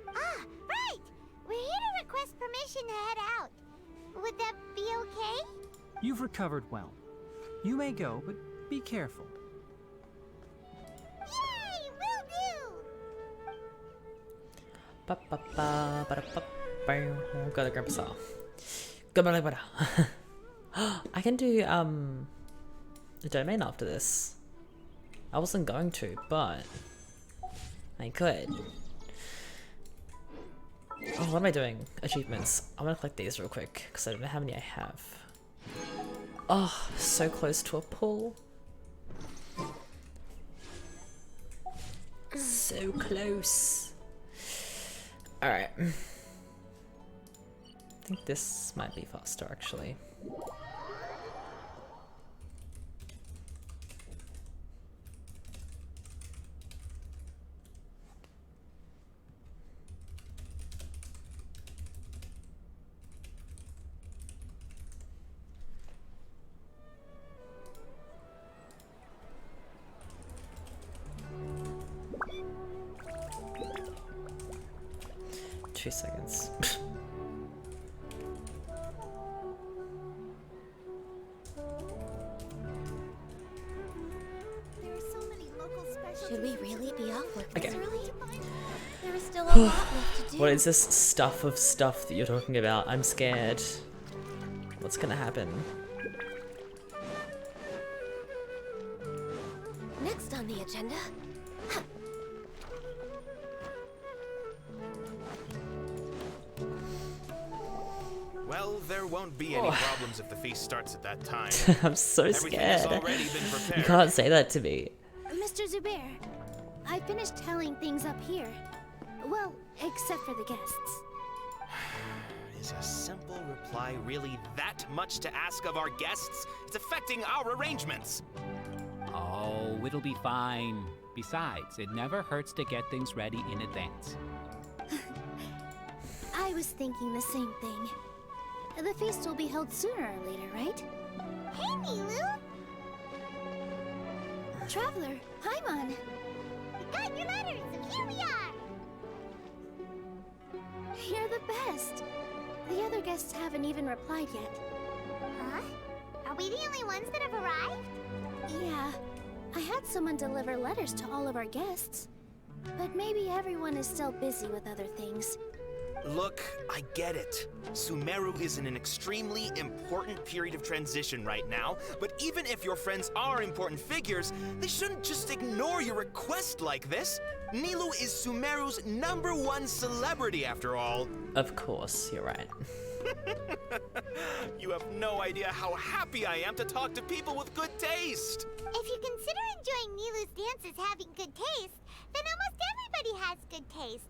[SPEAKER 3] Ah, right! We're here to request permission to head out. Would that be okay?
[SPEAKER 7] You've recovered well. You may go, but be careful.
[SPEAKER 3] Yay! Will do!
[SPEAKER 1] Go to Grandpa. I can do the domain after this. I wasn't going to, but I could. Oh, what am I doing? Achievements. I'm gonna collect these real quick because I don't know how many I have. Oh, so close to a pool. So close. Alright. I think this might be faster actually. Seconds.
[SPEAKER 16] Should we really be off work this early? There is still a lot left to do.
[SPEAKER 1] What is this stuff that you're talking about? I'm scared. What's gonna happen?
[SPEAKER 16] Next on the agenda.
[SPEAKER 17] Well, there won't be any problems if the feast starts at that time.
[SPEAKER 1] I'm so
[SPEAKER 17] Everything has
[SPEAKER 1] scared.
[SPEAKER 17] already been prepared.
[SPEAKER 1] You can't say that to me.
[SPEAKER 8] Mr. Zubair, I finished tallying things up here. Well, except for the guests.
[SPEAKER 17] Is a simple reply really that much to ask of our guests? It's affecting our arrangements.
[SPEAKER 4] Oh, it'll be fine. Besides, it never hurts to get things ready in advance.
[SPEAKER 8] I was thinking the same thing. The feast will be held sooner or later, right?
[SPEAKER 3] Hey, Nilu!
[SPEAKER 8] Traveler, Paimon!
[SPEAKER 3] We got your letters, so here we are!
[SPEAKER 8] You're the best! The other guests haven't even replied yet.
[SPEAKER 3] Huh? Are we the only ones that have arrived?
[SPEAKER 8] Yeah. I had someone deliver letters to all of our guests. But maybe everyone is still busy with other things.
[SPEAKER 17] Look, I get it. Sumeru is in an extremely important period of transition right now, but even if your friends are important figures, they shouldn't just ignore your request like this. Nilou is Sumeru's #1 celebrity after all.
[SPEAKER 1] Of course, you're right.
[SPEAKER 17] You have no idea how happy I am to talk to people with good taste.
[SPEAKER 3] If you consider enjoying Nilu's dances having good taste, then almost everybody has good taste.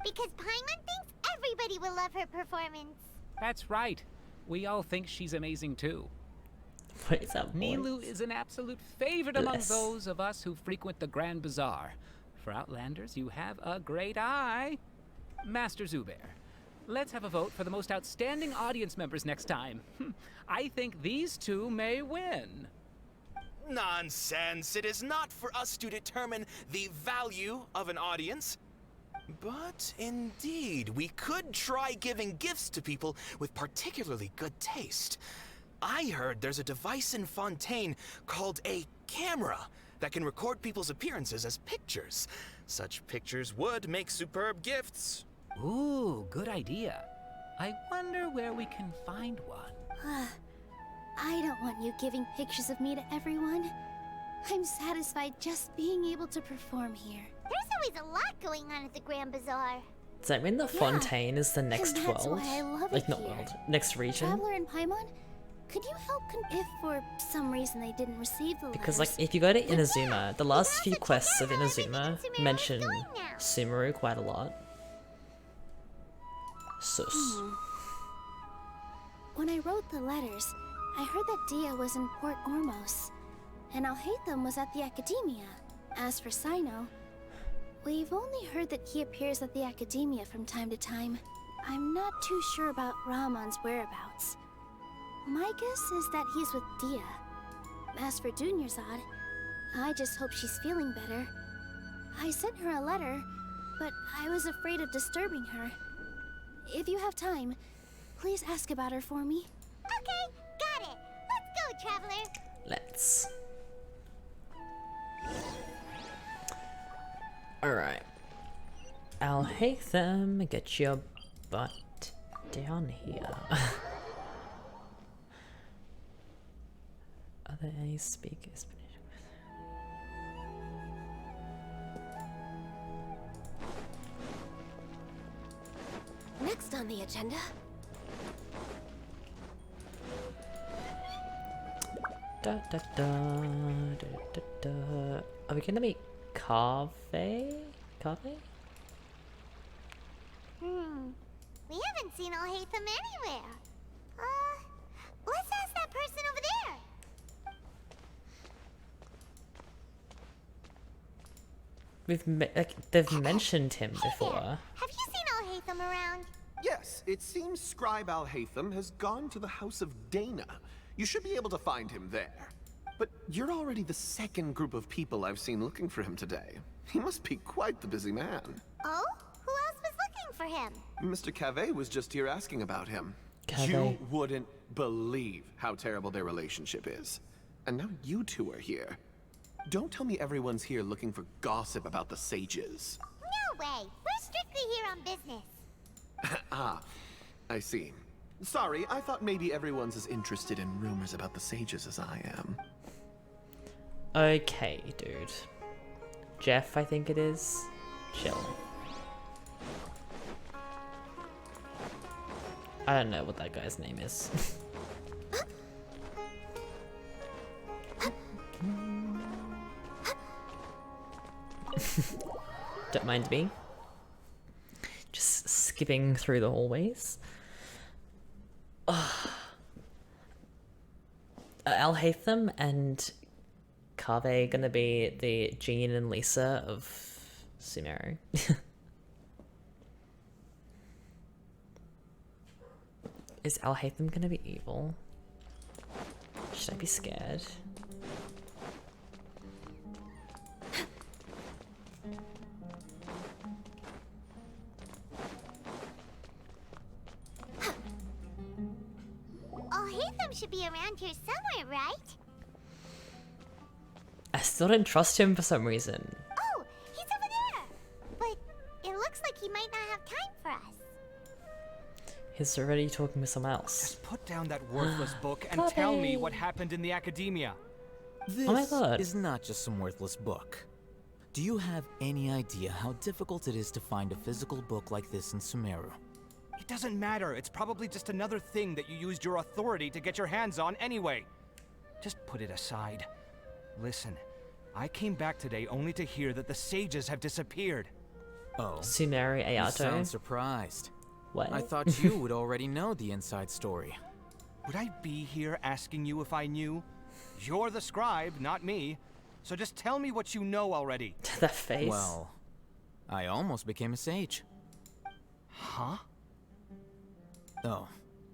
[SPEAKER 3] Because Paimon thinks everybody will love her performance.
[SPEAKER 4] That's right. We all think she's amazing too.
[SPEAKER 1] What is that voice?
[SPEAKER 4] Nilou is an absolute favorite among those of us who frequent the Grand Bazaar. For Outlanders, you have a great eye. Master Zubair, let's have a vote for the most outstanding audience members next time. I think these two may win.
[SPEAKER 17] Nonsense. It is not for us to determine the value of an audience. But indeed, we could try giving gifts to people with particularly good taste. I heard there's a device in Fontaine called a camera that can record people's appearances as pictures. Such pictures would make superb gifts.
[SPEAKER 4] Ooh, good idea. I wonder where we can find one.
[SPEAKER 8] I don't want you giving pictures of me to everyone. I'm satisfied just being able to perform here.
[SPEAKER 3] There's always a lot going on at the Grand Bazaar.
[SPEAKER 1] Does that mean that Fontaine is the next
[SPEAKER 8] and that's
[SPEAKER 1] world?
[SPEAKER 8] why I love
[SPEAKER 1] Like,
[SPEAKER 8] it
[SPEAKER 1] not
[SPEAKER 8] here.
[SPEAKER 1] world. Next region?
[SPEAKER 8] Traveler and Paimon, could you help if for some reason they didn't receive the
[SPEAKER 1] Because, like,
[SPEAKER 8] letters?
[SPEAKER 1] if you go to Inazuma, the last few quests of Inazuma mention Sumeru quite a lot. Sus.
[SPEAKER 8] When I wrote the letters, I heard that Dia was in Port Ormos, and Alhaitham was at the Academia. As for Sino, we've only heard that he appears at the Academia from time to time. I'm not too sure about Ramon's whereabouts. My guess is that he's with Dia. As for Dunyarzad, I just hope she's feeling better. I sent her a letter, but I was afraid of disturbing her. If you have time, please ask about her for me.
[SPEAKER 3] Okay, got it. Let's go, Traveler.
[SPEAKER 1] Let's. Alright. Alhaitham, get your butt down here. Are there any speakers?
[SPEAKER 16] Next on the agenda.
[SPEAKER 1] Da, da, da, da, da, da. Are we gonna meet Cave? Cave?
[SPEAKER 3] We haven't seen Alhaitham anywhere. Let's ask that person over there.
[SPEAKER 1] They've mentioned him before.
[SPEAKER 3] Have you seen Alhaitham around?
[SPEAKER 18] Yes, it seems Scribe Alhaitham has gone to the House of Dana. You should be able to find him there. But you're already the second group of people I've seen looking for him today. He must be quite the busy man.
[SPEAKER 3] Oh? Who else was looking for him?
[SPEAKER 18] Mr. Cave was just here asking about him.
[SPEAKER 1] Cave.
[SPEAKER 18] You wouldn't believe how terrible their relationship is. And now you two are here. Don't tell me everyone's here looking for gossip about the sages.
[SPEAKER 3] No way. We're strictly here on business.
[SPEAKER 18] Ah, I see. Sorry, I thought maybe everyone's as interested in rumors about the sages as I am.
[SPEAKER 1] Okay, dude. Jeff, I think it is. Chill. I don't know what that guy's name is. Don't mind me. Just skipping through the hallways. Alhaitham and Kaveh gonna be the Jean and Lisa of Sumeru. Is Alhaitham gonna be evil? Should I be scared?
[SPEAKER 3] Alhaitham should be around here somewhere, right?
[SPEAKER 1] I still don't trust him for some reason.
[SPEAKER 3] Oh, he's over there! But it looks like he might not have time for us.
[SPEAKER 1] He's already talking with someone else.
[SPEAKER 11] Just put down that worthless book and tell me what happened in the academia.
[SPEAKER 14] This
[SPEAKER 1] Oh my God.
[SPEAKER 14] is not just some worthless book. Do you have any idea how difficult it is to find a physical book like this in Sumeru?
[SPEAKER 11] It doesn't matter. It's probably just another thing that you used your authority to get your hands on anyway. Just put it aside. Listen, I came back today only to hear that the sages have disappeared.
[SPEAKER 14] Oh,
[SPEAKER 1] Sumeru
[SPEAKER 14] you
[SPEAKER 1] Ayato.
[SPEAKER 14] sound surprised.
[SPEAKER 1] What?
[SPEAKER 14] I thought you would already know the inside story.
[SPEAKER 11] Would I be here asking you if I knew? You're the scribe, not me. So just tell me what you know already.
[SPEAKER 1] That face.
[SPEAKER 14] Well, I almost became a sage.
[SPEAKER 11] Huh?
[SPEAKER 14] Oh,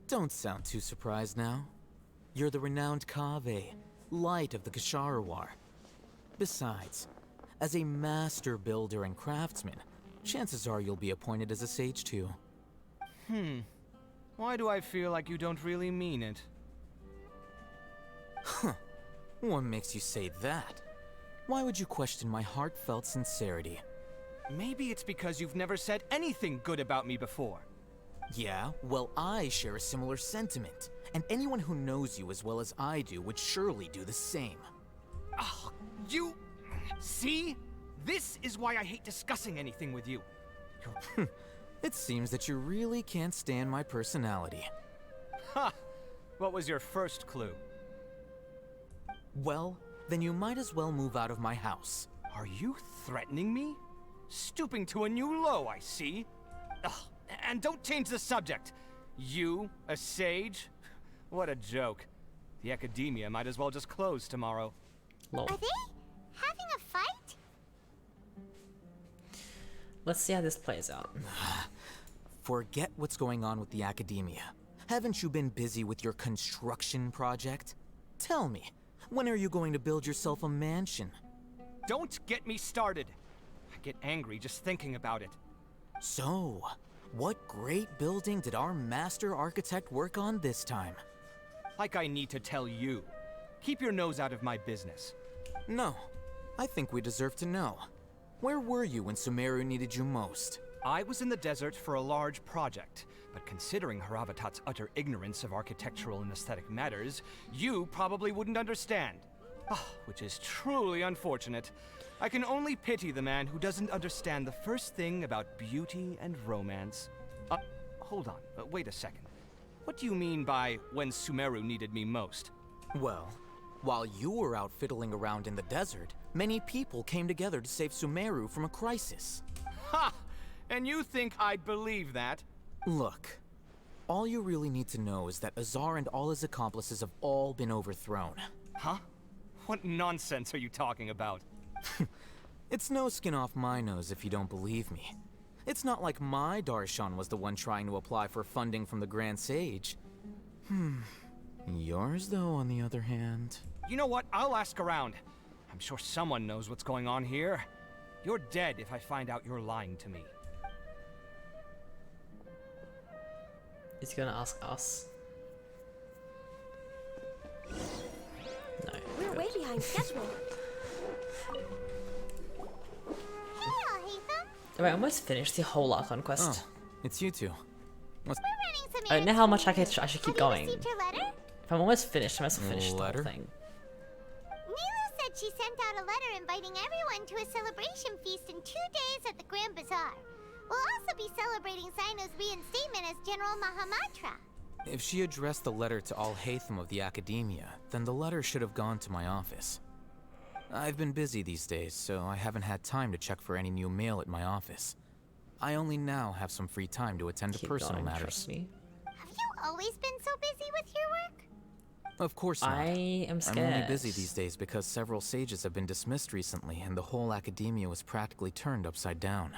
[SPEAKER 14] don't sound too surprised now. You're the renowned Kaveh, light of the Ksharawar. Besides, as a master builder and craftsman, chances are you'll be appointed as a sage too.
[SPEAKER 11] Why do I feel like you don't really mean it?
[SPEAKER 14] Huh. What makes you say that? Why would you question my heartfelt sincerity?
[SPEAKER 11] Maybe it's because you've never said anything good about me before.
[SPEAKER 14] Yeah, well, I share a similar sentiment, and anyone who knows you as well as I do would surely do the same.
[SPEAKER 11] Oh, you... See? This is why I hate discussing anything with you.
[SPEAKER 14] It seems that you really can't stand my personality.
[SPEAKER 11] Ha! What was your first clue?
[SPEAKER 14] Well, then you might as well move out of my house.
[SPEAKER 11] Are you threatening me? Stooping to a new low, I see. Ugh, and don't change the subject. You, a sage? What a joke. The academia might as well just close tomorrow.
[SPEAKER 1] Lol.
[SPEAKER 3] Are they having a fight?
[SPEAKER 1] Let's see how this plays out.
[SPEAKER 14] Forget what's going on with the academia. Haven't you been busy with your construction project? Tell me, when are you going to build yourself a mansion?
[SPEAKER 11] Don't get me started. I get angry just thinking about it.
[SPEAKER 14] So, what great building did our master architect work on this time?
[SPEAKER 11] Like I need to tell you. Keep your nose out of my business.
[SPEAKER 14] No, I think we deserve to know. Where were you when Sumeru needed you most?
[SPEAKER 11] I was in the desert for a large project, but considering Haravatat's utter ignorance of architectural and aesthetic matters, you probably wouldn't understand. Which is truly unfortunate. I can only pity the man who doesn't understand the first thing about beauty and romance. Hold on, wait a second. What do you mean by when Sumeru needed me most?
[SPEAKER 14] Well, while you were out fiddling around in the desert, many people came together to save Sumeru from a crisis.
[SPEAKER 11] Ha! And you think I'd believe that?
[SPEAKER 14] Look, all you really need to know is that Azar and all his accomplices have all been overthrown.
[SPEAKER 11] Huh? What nonsense are you talking about?
[SPEAKER 14] It's no skin off my nose if you don't believe me. It's not like my Darshan was the one trying to apply for funding from the Grand Sage. Yours, though, on the other hand...
[SPEAKER 11] You know what? I'll ask around. I'm sure someone knows what's going on here. You're dead if I find out you're lying to me.
[SPEAKER 1] Is he gonna ask us? No.
[SPEAKER 16] We're way behind schedule.
[SPEAKER 3] Hey, Alhaitham.
[SPEAKER 1] Alright, I almost finished the whole Archon Quest.
[SPEAKER 14] Oh, it's you two. What's...
[SPEAKER 3] We're running some
[SPEAKER 1] I don't know how much I should keep
[SPEAKER 3] Have
[SPEAKER 1] going.
[SPEAKER 3] you received her letter?
[SPEAKER 1] If I'm almost finished, I must have finished the
[SPEAKER 14] Letter?
[SPEAKER 1] whole thing.
[SPEAKER 3] Nilu said she sent out a letter inviting everyone to a celebration feast in 2 days at the Grand Bazaar. We'll also be celebrating Sino's reinstatement as General Mahamatra.
[SPEAKER 14] If she addressed the letter to Alhaitham of the Academia, then the letter should have gone to my office. I've been busy these days, so I haven't had time to check for any new mail at my office. I only now have some free time to attend to personal matters.
[SPEAKER 3] Have you always been so busy with your work?
[SPEAKER 14] Of course not.
[SPEAKER 1] I am scared.
[SPEAKER 14] I'm only busy these days because several sages have been dismissed recently, and the whole academia was practically turned upside down.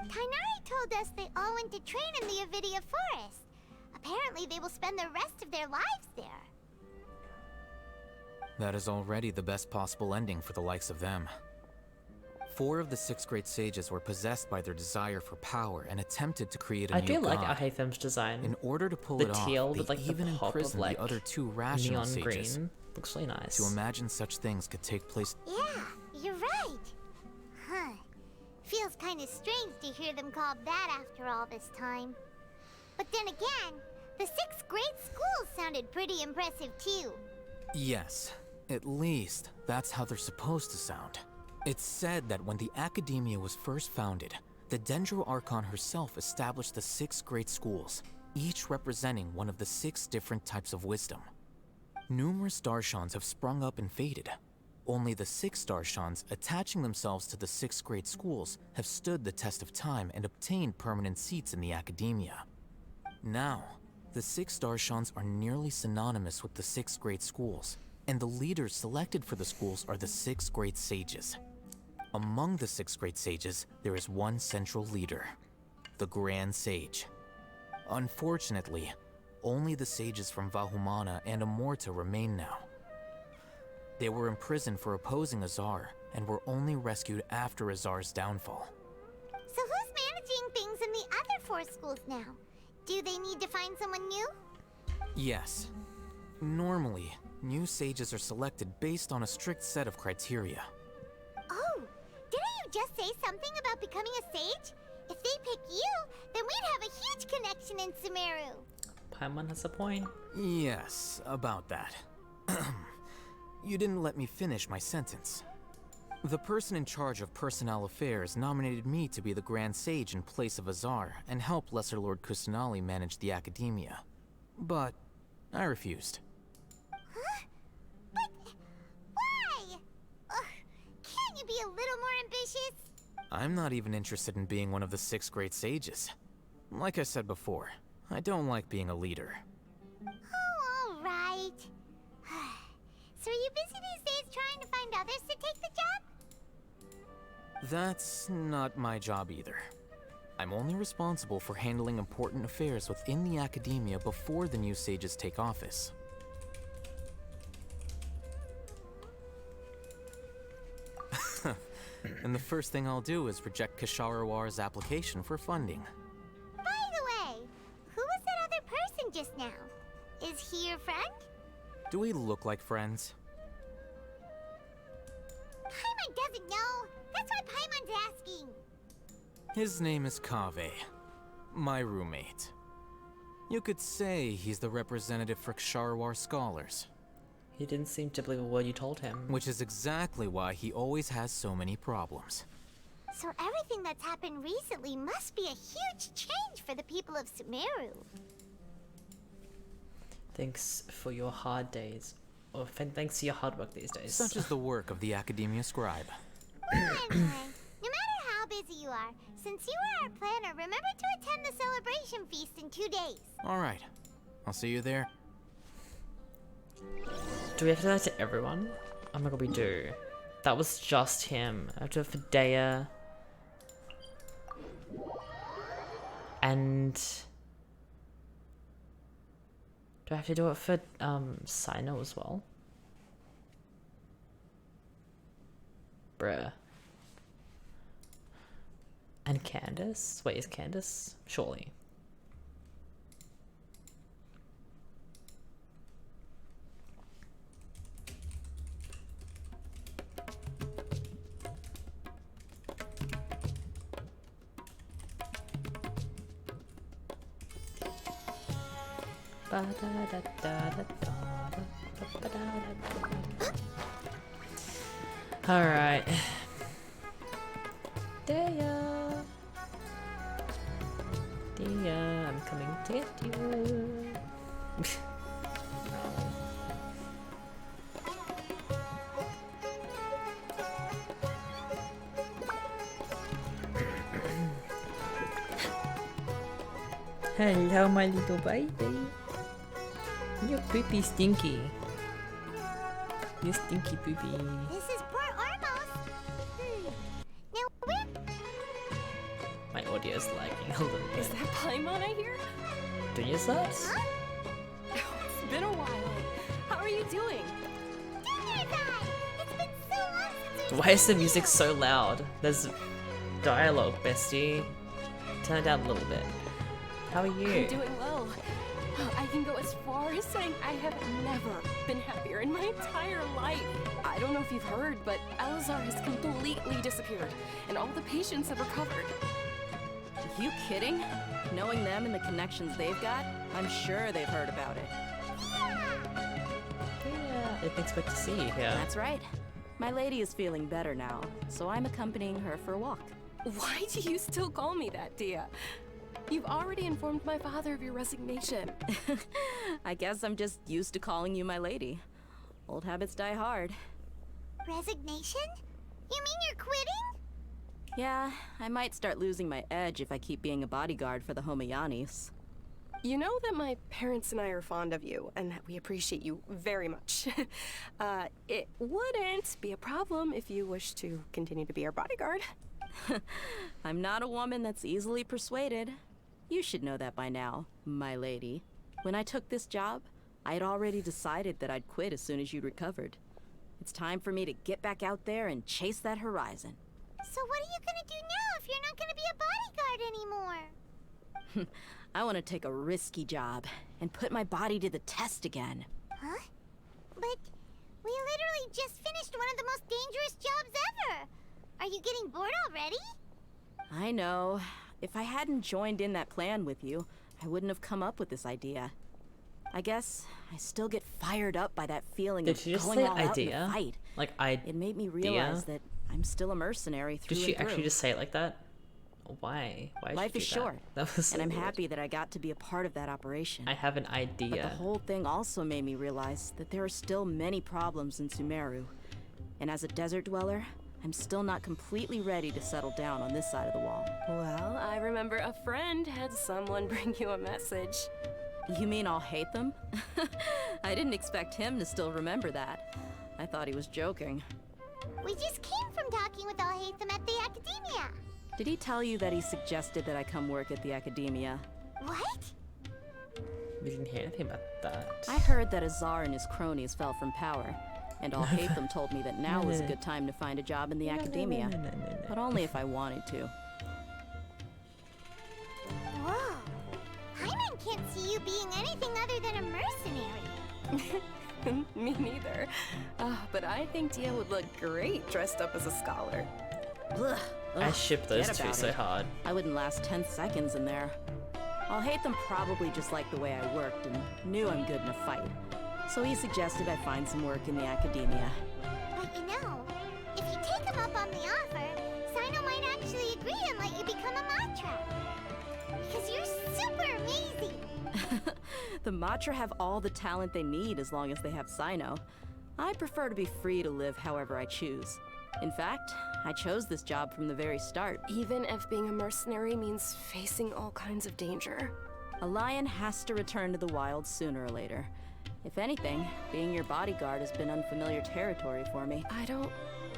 [SPEAKER 3] Kainari told us they all went to train in the Avidia Forest. Apparently they will spend the rest of their lives there.
[SPEAKER 14] That is already the best possible ending for the likes of them. 4 of the 6 great sages were possessed by their desire for power and attempted to create a
[SPEAKER 1] I
[SPEAKER 14] new
[SPEAKER 1] do like
[SPEAKER 14] god.
[SPEAKER 1] Alhaitham's design.
[SPEAKER 14] In order to pull
[SPEAKER 1] the
[SPEAKER 14] it off,
[SPEAKER 1] teal
[SPEAKER 14] they
[SPEAKER 1] with like
[SPEAKER 14] even
[SPEAKER 1] the pop of
[SPEAKER 14] imprisoned
[SPEAKER 1] like
[SPEAKER 14] the other 2 rational
[SPEAKER 1] neon
[SPEAKER 14] sages.
[SPEAKER 1] green. Looks really nice.
[SPEAKER 14] To imagine such things could take place.
[SPEAKER 3] Yeah, you're right. Huh. Feels kind of strange to hear them called that after all this time. But then again, the 6 great schools sounded pretty impressive too.
[SPEAKER 14] Yes, at least that's how they're supposed to sound. It's said that when the academia was first founded, the Dendro Archon herself established the 6 great schools, each representing one of the 6 different types of wisdom. Numerous Darshans have sprung up and faded. Only the 6 Darshans attaching themselves to the 6 great schools have stood the test of time and obtained permanent seats in the academia. Now, the 6 Darshans are nearly synonymous with the 6 great schools, and the leaders selected for the schools are the 6 great sages. Among the 6 great sages, there is one central leader, the Grand Sage. Unfortunately, only the sages from Vahumana and Amorta remain now. They were imprisoned for opposing Azar, and were only rescued after Azar's downfall.
[SPEAKER 3] So who's managing things in the other 4 schools now? Do they need to find someone new?
[SPEAKER 14] Yes. Normally, new sages are selected based on a strict set of criteria.
[SPEAKER 3] Oh, didn't you just say something about becoming a sage? If they pick you, then we'd have a huge connection in Sumeru.
[SPEAKER 1] Paimon has a point.
[SPEAKER 14] Yes, about that. You didn't let me finish my sentence. The person in charge of personnel affairs nominated me to be the Grand Sage in place of Azar and help Lesser Lord Kusanali manage the academia. But I refused.
[SPEAKER 3] Huh? But why? Can't you be a little more ambitious?
[SPEAKER 14] I'm not even interested in being one of the 6 great sages. Like I said before, I don't like being a leader.
[SPEAKER 3] Oh, all right. So are you busy these days trying to find others to take the job?
[SPEAKER 14] That's not my job either. I'm only responsible for handling important affairs within the academia before the new sages take office. And the first thing I'll do is reject Kasharawar's application for funding.
[SPEAKER 3] By the way, who was that other person just now? Is he your friend?
[SPEAKER 14] Do we look like friends?
[SPEAKER 3] Paimon doesn't know. That's why Paimon's asking.
[SPEAKER 14] His name is Kaveh, my roommate. You could say he's the representative for Ksharawar scholars.
[SPEAKER 1] He didn't seem to believe a word you told him.
[SPEAKER 14] Which is exactly why he always has so many problems.
[SPEAKER 3] So everything that's happened recently must be a huge change for the people of Sumeru.
[SPEAKER 1] Thanks for your hard days. Or thanks to your hard work these days.
[SPEAKER 14] Such is the work of the Academia Scribe.
[SPEAKER 3] Well, anyway, no matter how busy you are, since you are our planner, remember to attend the celebration feast in 2 days.
[SPEAKER 14] Alright, I'll see you there.
[SPEAKER 1] Do we have to do that to everyone? Oh my god, we do. That was just him. I have to do it for Dea. And... do I have to do it for, Sino as well? Bruh. And Candace? Wait, is Candace? Surely. Alright. Dea, I'm coming to get you. Hello, my little baby. You're poopy stinky. You stinky poopy.
[SPEAKER 3] This is Port Ormos. Now where?
[SPEAKER 1] My audio's lagging a little bit.
[SPEAKER 19] Is that Paimon I hear?
[SPEAKER 1] Doing your that?
[SPEAKER 19] Huh? It's been a while. How are you doing?
[SPEAKER 3] It's been so long since we
[SPEAKER 1] Why is the music so loud? There's dialogue, bestie. Turn it down a little bit. How are you?
[SPEAKER 19] I'm doing well. I can go as far as saying I have never been happier in my entire life. I don't know if you've heard, but Elazar has completely disappeared, and all the patients have recovered.
[SPEAKER 5] You kidding? Knowing them and the connections they've got, I'm sure they've heard about it.
[SPEAKER 1] Yeah, I didn't expect to see you here.
[SPEAKER 5] That's right. My lady is feeling better now, so I'm accompanying her for a walk.
[SPEAKER 19] Why do you still call me that, Dia? You've already informed my father of your resignation.
[SPEAKER 5] I guess I'm just used to calling you my lady. Old habits die hard.
[SPEAKER 3] Resignation? You mean you're quitting?
[SPEAKER 5] Yeah, I might start losing my edge if I keep being a bodyguard for the Homayanis.
[SPEAKER 19] You know that my parents and I are fond of you, and that we appreciate you very much. It wouldn't be a problem if you wish to continue to be our bodyguard.
[SPEAKER 5] I'm not a woman that's easily persuaded. You should know that by now, my lady. When I took this job, I had already decided that I'd quit as soon as you'd recovered. It's time for me to get back out there and chase that horizon.
[SPEAKER 3] So what are you gonna do now if you're not gonna be a bodyguard anymore?
[SPEAKER 5] I want to take a risky job and put my body to the test again.
[SPEAKER 3] Huh? But we literally just finished one of the most dangerous jobs ever. Are you getting bored already?
[SPEAKER 5] I know. If I hadn't joined in that plan with you, I wouldn't have come up with this idea. I guess I still get fired up by that feeling of going all out in the fight.
[SPEAKER 1] Like idea?
[SPEAKER 5] It made me realize that I'm still a mercenary through
[SPEAKER 1] Did she
[SPEAKER 5] and through.
[SPEAKER 1] actually just say it like that? Why? Why?
[SPEAKER 5] Life is short,
[SPEAKER 1] That was so
[SPEAKER 5] and I'm
[SPEAKER 1] weird.
[SPEAKER 5] happy that I got to be a part of that operation.
[SPEAKER 1] I have an idea.
[SPEAKER 5] But the whole thing also made me realize that there are still many problems in Sumeru. And as a desert dweller, I'm still not completely ready to settle down on this side of the wall.
[SPEAKER 19] Well, I remember a friend had someone bring you a message.
[SPEAKER 5] You mean I'll hate them? I didn't expect him to still remember that. I thought he was joking.
[SPEAKER 3] We just came from talking with Alhaitham at the Academia.
[SPEAKER 5] Did he tell you that he suggested that I come work at the Academia?
[SPEAKER 3] What?
[SPEAKER 1] We didn't hear anything about that.
[SPEAKER 5] I heard that Azar and his cronies fell from power, and Alhaitham told me that now was a good time to find a job in the Academia, but only if I wanted to.
[SPEAKER 3] Whoa. Paimon can't see you being anything other than a mercenary.
[SPEAKER 19] Me neither. But I think Dia would look great dressed up as a scholar.
[SPEAKER 5] Ugh.
[SPEAKER 1] I ship those
[SPEAKER 5] Forget
[SPEAKER 1] two
[SPEAKER 5] about
[SPEAKER 1] so
[SPEAKER 5] it.
[SPEAKER 1] hard.
[SPEAKER 5] I wouldn't last 10 seconds in there. Alhaitham probably just liked the way I worked and knew I'm good in a fight. So he suggested I find some work in the Academia.
[SPEAKER 3] But you know, if you take him up on the offer, Sino might actually agree and let you become a Matra. Because you're super amazing.
[SPEAKER 5] The Matra have all the talent they need as long as they have Sino. I prefer to be free to live however I choose. In fact, I chose this job from the very start.
[SPEAKER 19] Even if being a mercenary means facing all kinds of danger.
[SPEAKER 5] A lion has to return to the wild sooner or later. If anything, being your bodyguard has been unfamiliar territory for me.
[SPEAKER 19] I don't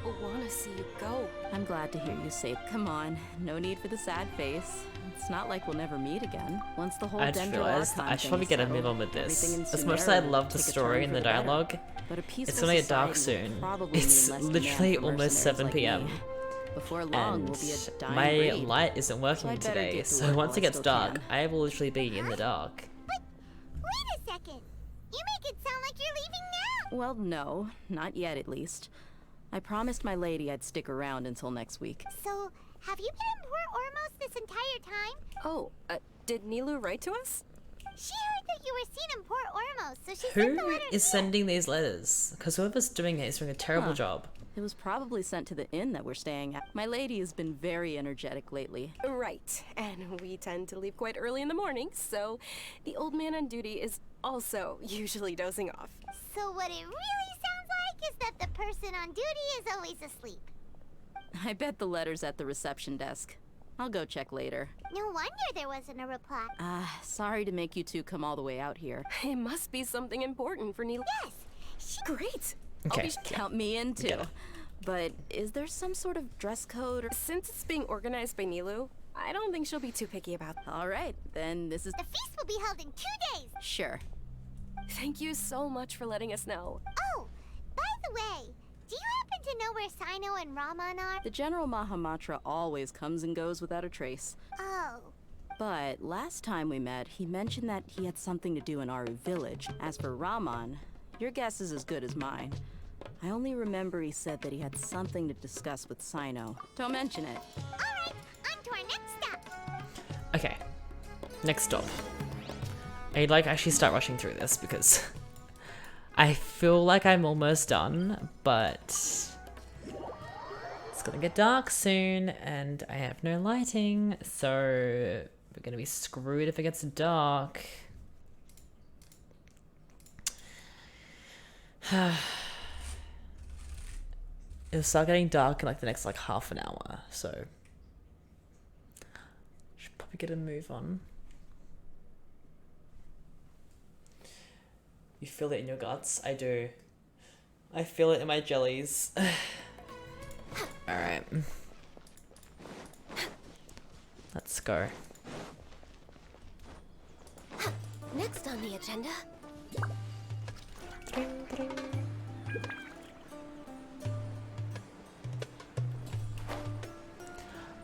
[SPEAKER 19] want to see you go.
[SPEAKER 5] I'm glad to hear you say, come on, no need for the sad face. It's not like we'll never meet again. Once the whole
[SPEAKER 1] I just realized I should probably get a move on with this. As much as I love the story and the dialogue, it's gonna get dark soon. It's literally almost 7 p.m.
[SPEAKER 5] Before long,
[SPEAKER 1] and
[SPEAKER 5] we'll be a dying
[SPEAKER 1] my
[SPEAKER 5] breed.
[SPEAKER 1] light isn't working
[SPEAKER 5] I'd better
[SPEAKER 1] today,
[SPEAKER 5] get to
[SPEAKER 1] so
[SPEAKER 5] work
[SPEAKER 1] once
[SPEAKER 5] while
[SPEAKER 1] it gets
[SPEAKER 5] I still
[SPEAKER 1] dark,
[SPEAKER 5] can.
[SPEAKER 1] I will literally be in the dark.
[SPEAKER 3] Wait a second. You make it sound like you're leaving now.
[SPEAKER 5] Well, no, not yet at least. I promised my lady I'd stick around until next week.
[SPEAKER 3] So, have you been in Port Ormos this entire time?
[SPEAKER 19] Oh, did Nilu write to us?
[SPEAKER 3] She heard that you were seen in Port Ormos, so she sent the
[SPEAKER 1] Who
[SPEAKER 3] letter
[SPEAKER 1] is
[SPEAKER 3] here.
[SPEAKER 1] sending these letters? Because whoever's doing it is doing a terrible
[SPEAKER 5] Huh.
[SPEAKER 1] job.
[SPEAKER 5] It was probably sent to the inn that we're staying at. My lady has been very energetic lately.
[SPEAKER 19] Right, and we tend to leave quite early in the morning, so the old man on duty is also usually dozing off.
[SPEAKER 3] So what it really sounds like is that the person on duty is always asleep.
[SPEAKER 5] I bet the letter's at the reception desk. I'll go check later.
[SPEAKER 3] No wonder there wasn't a reply.
[SPEAKER 5] Sorry to make you two come all the way out here.
[SPEAKER 19] It must be something important for Neela.
[SPEAKER 3] Yes!
[SPEAKER 19] Great!
[SPEAKER 1] Okay.
[SPEAKER 5] Count me in too. But is there some sort of dress code or...
[SPEAKER 19] Since it's being organized by Nilu, I don't think she'll be too picky about it.
[SPEAKER 5] All right, then this is...
[SPEAKER 3] The feast will be held in 2 days!
[SPEAKER 5] Sure.
[SPEAKER 19] Thank you so much for letting us know.
[SPEAKER 3] Oh, by the way, do you happen to know where Sino and Raman are?
[SPEAKER 5] The General Mahamatra always comes and goes without a trace.
[SPEAKER 3] Oh.
[SPEAKER 5] But last time we met, he mentioned that he had something to do in Aru village. As for Raman, your guess is as good as mine. I only remember he said that he had something to discuss with Sino. Don't mention it.
[SPEAKER 3] Alright, on to our next stop.
[SPEAKER 1] Okay. Next stop. I'd like actually start rushing through this because I feel like I'm almost done, but it's gonna get dark soon and I have no lighting, so we're gonna be screwed if it gets dark. It'll start getting dark in like the next like half an hour, so should probably get a move on. You feel it in your guts? I do. I feel it in my jellies. Alright. Let's go.
[SPEAKER 19] Next on the agenda.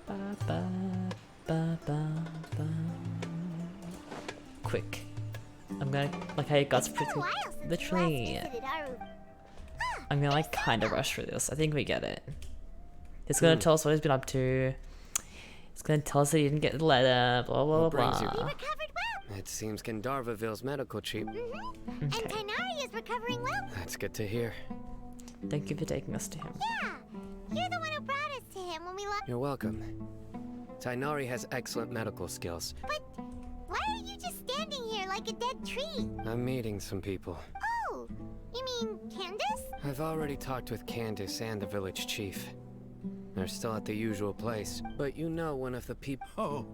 [SPEAKER 1] Ba, ba, ba, ba, ba. Quick. I'm gonna like how your guts pretty literally. I'm gonna like kind of rush through this. I think we get it. It's gonna tell us what he's been up to. It's gonna tell us that he didn't get the letter. Blah blah blah.
[SPEAKER 9] It seems Gandharvaville's medical cheap.
[SPEAKER 3] And Tainari is recovering well.
[SPEAKER 9] That's good to hear.
[SPEAKER 1] Thank you for taking us to him.
[SPEAKER 3] Yeah, you're the one who brought us to him when we lost.
[SPEAKER 9] You're welcome. Tainari has excellent medical skills.
[SPEAKER 3] But why are you just standing here like a dead tree?
[SPEAKER 9] I'm meeting some people.
[SPEAKER 3] Oh, you mean Candace?
[SPEAKER 9] I've already talked with Candace and the village chief. They're still at the usual place, but you know one of the people.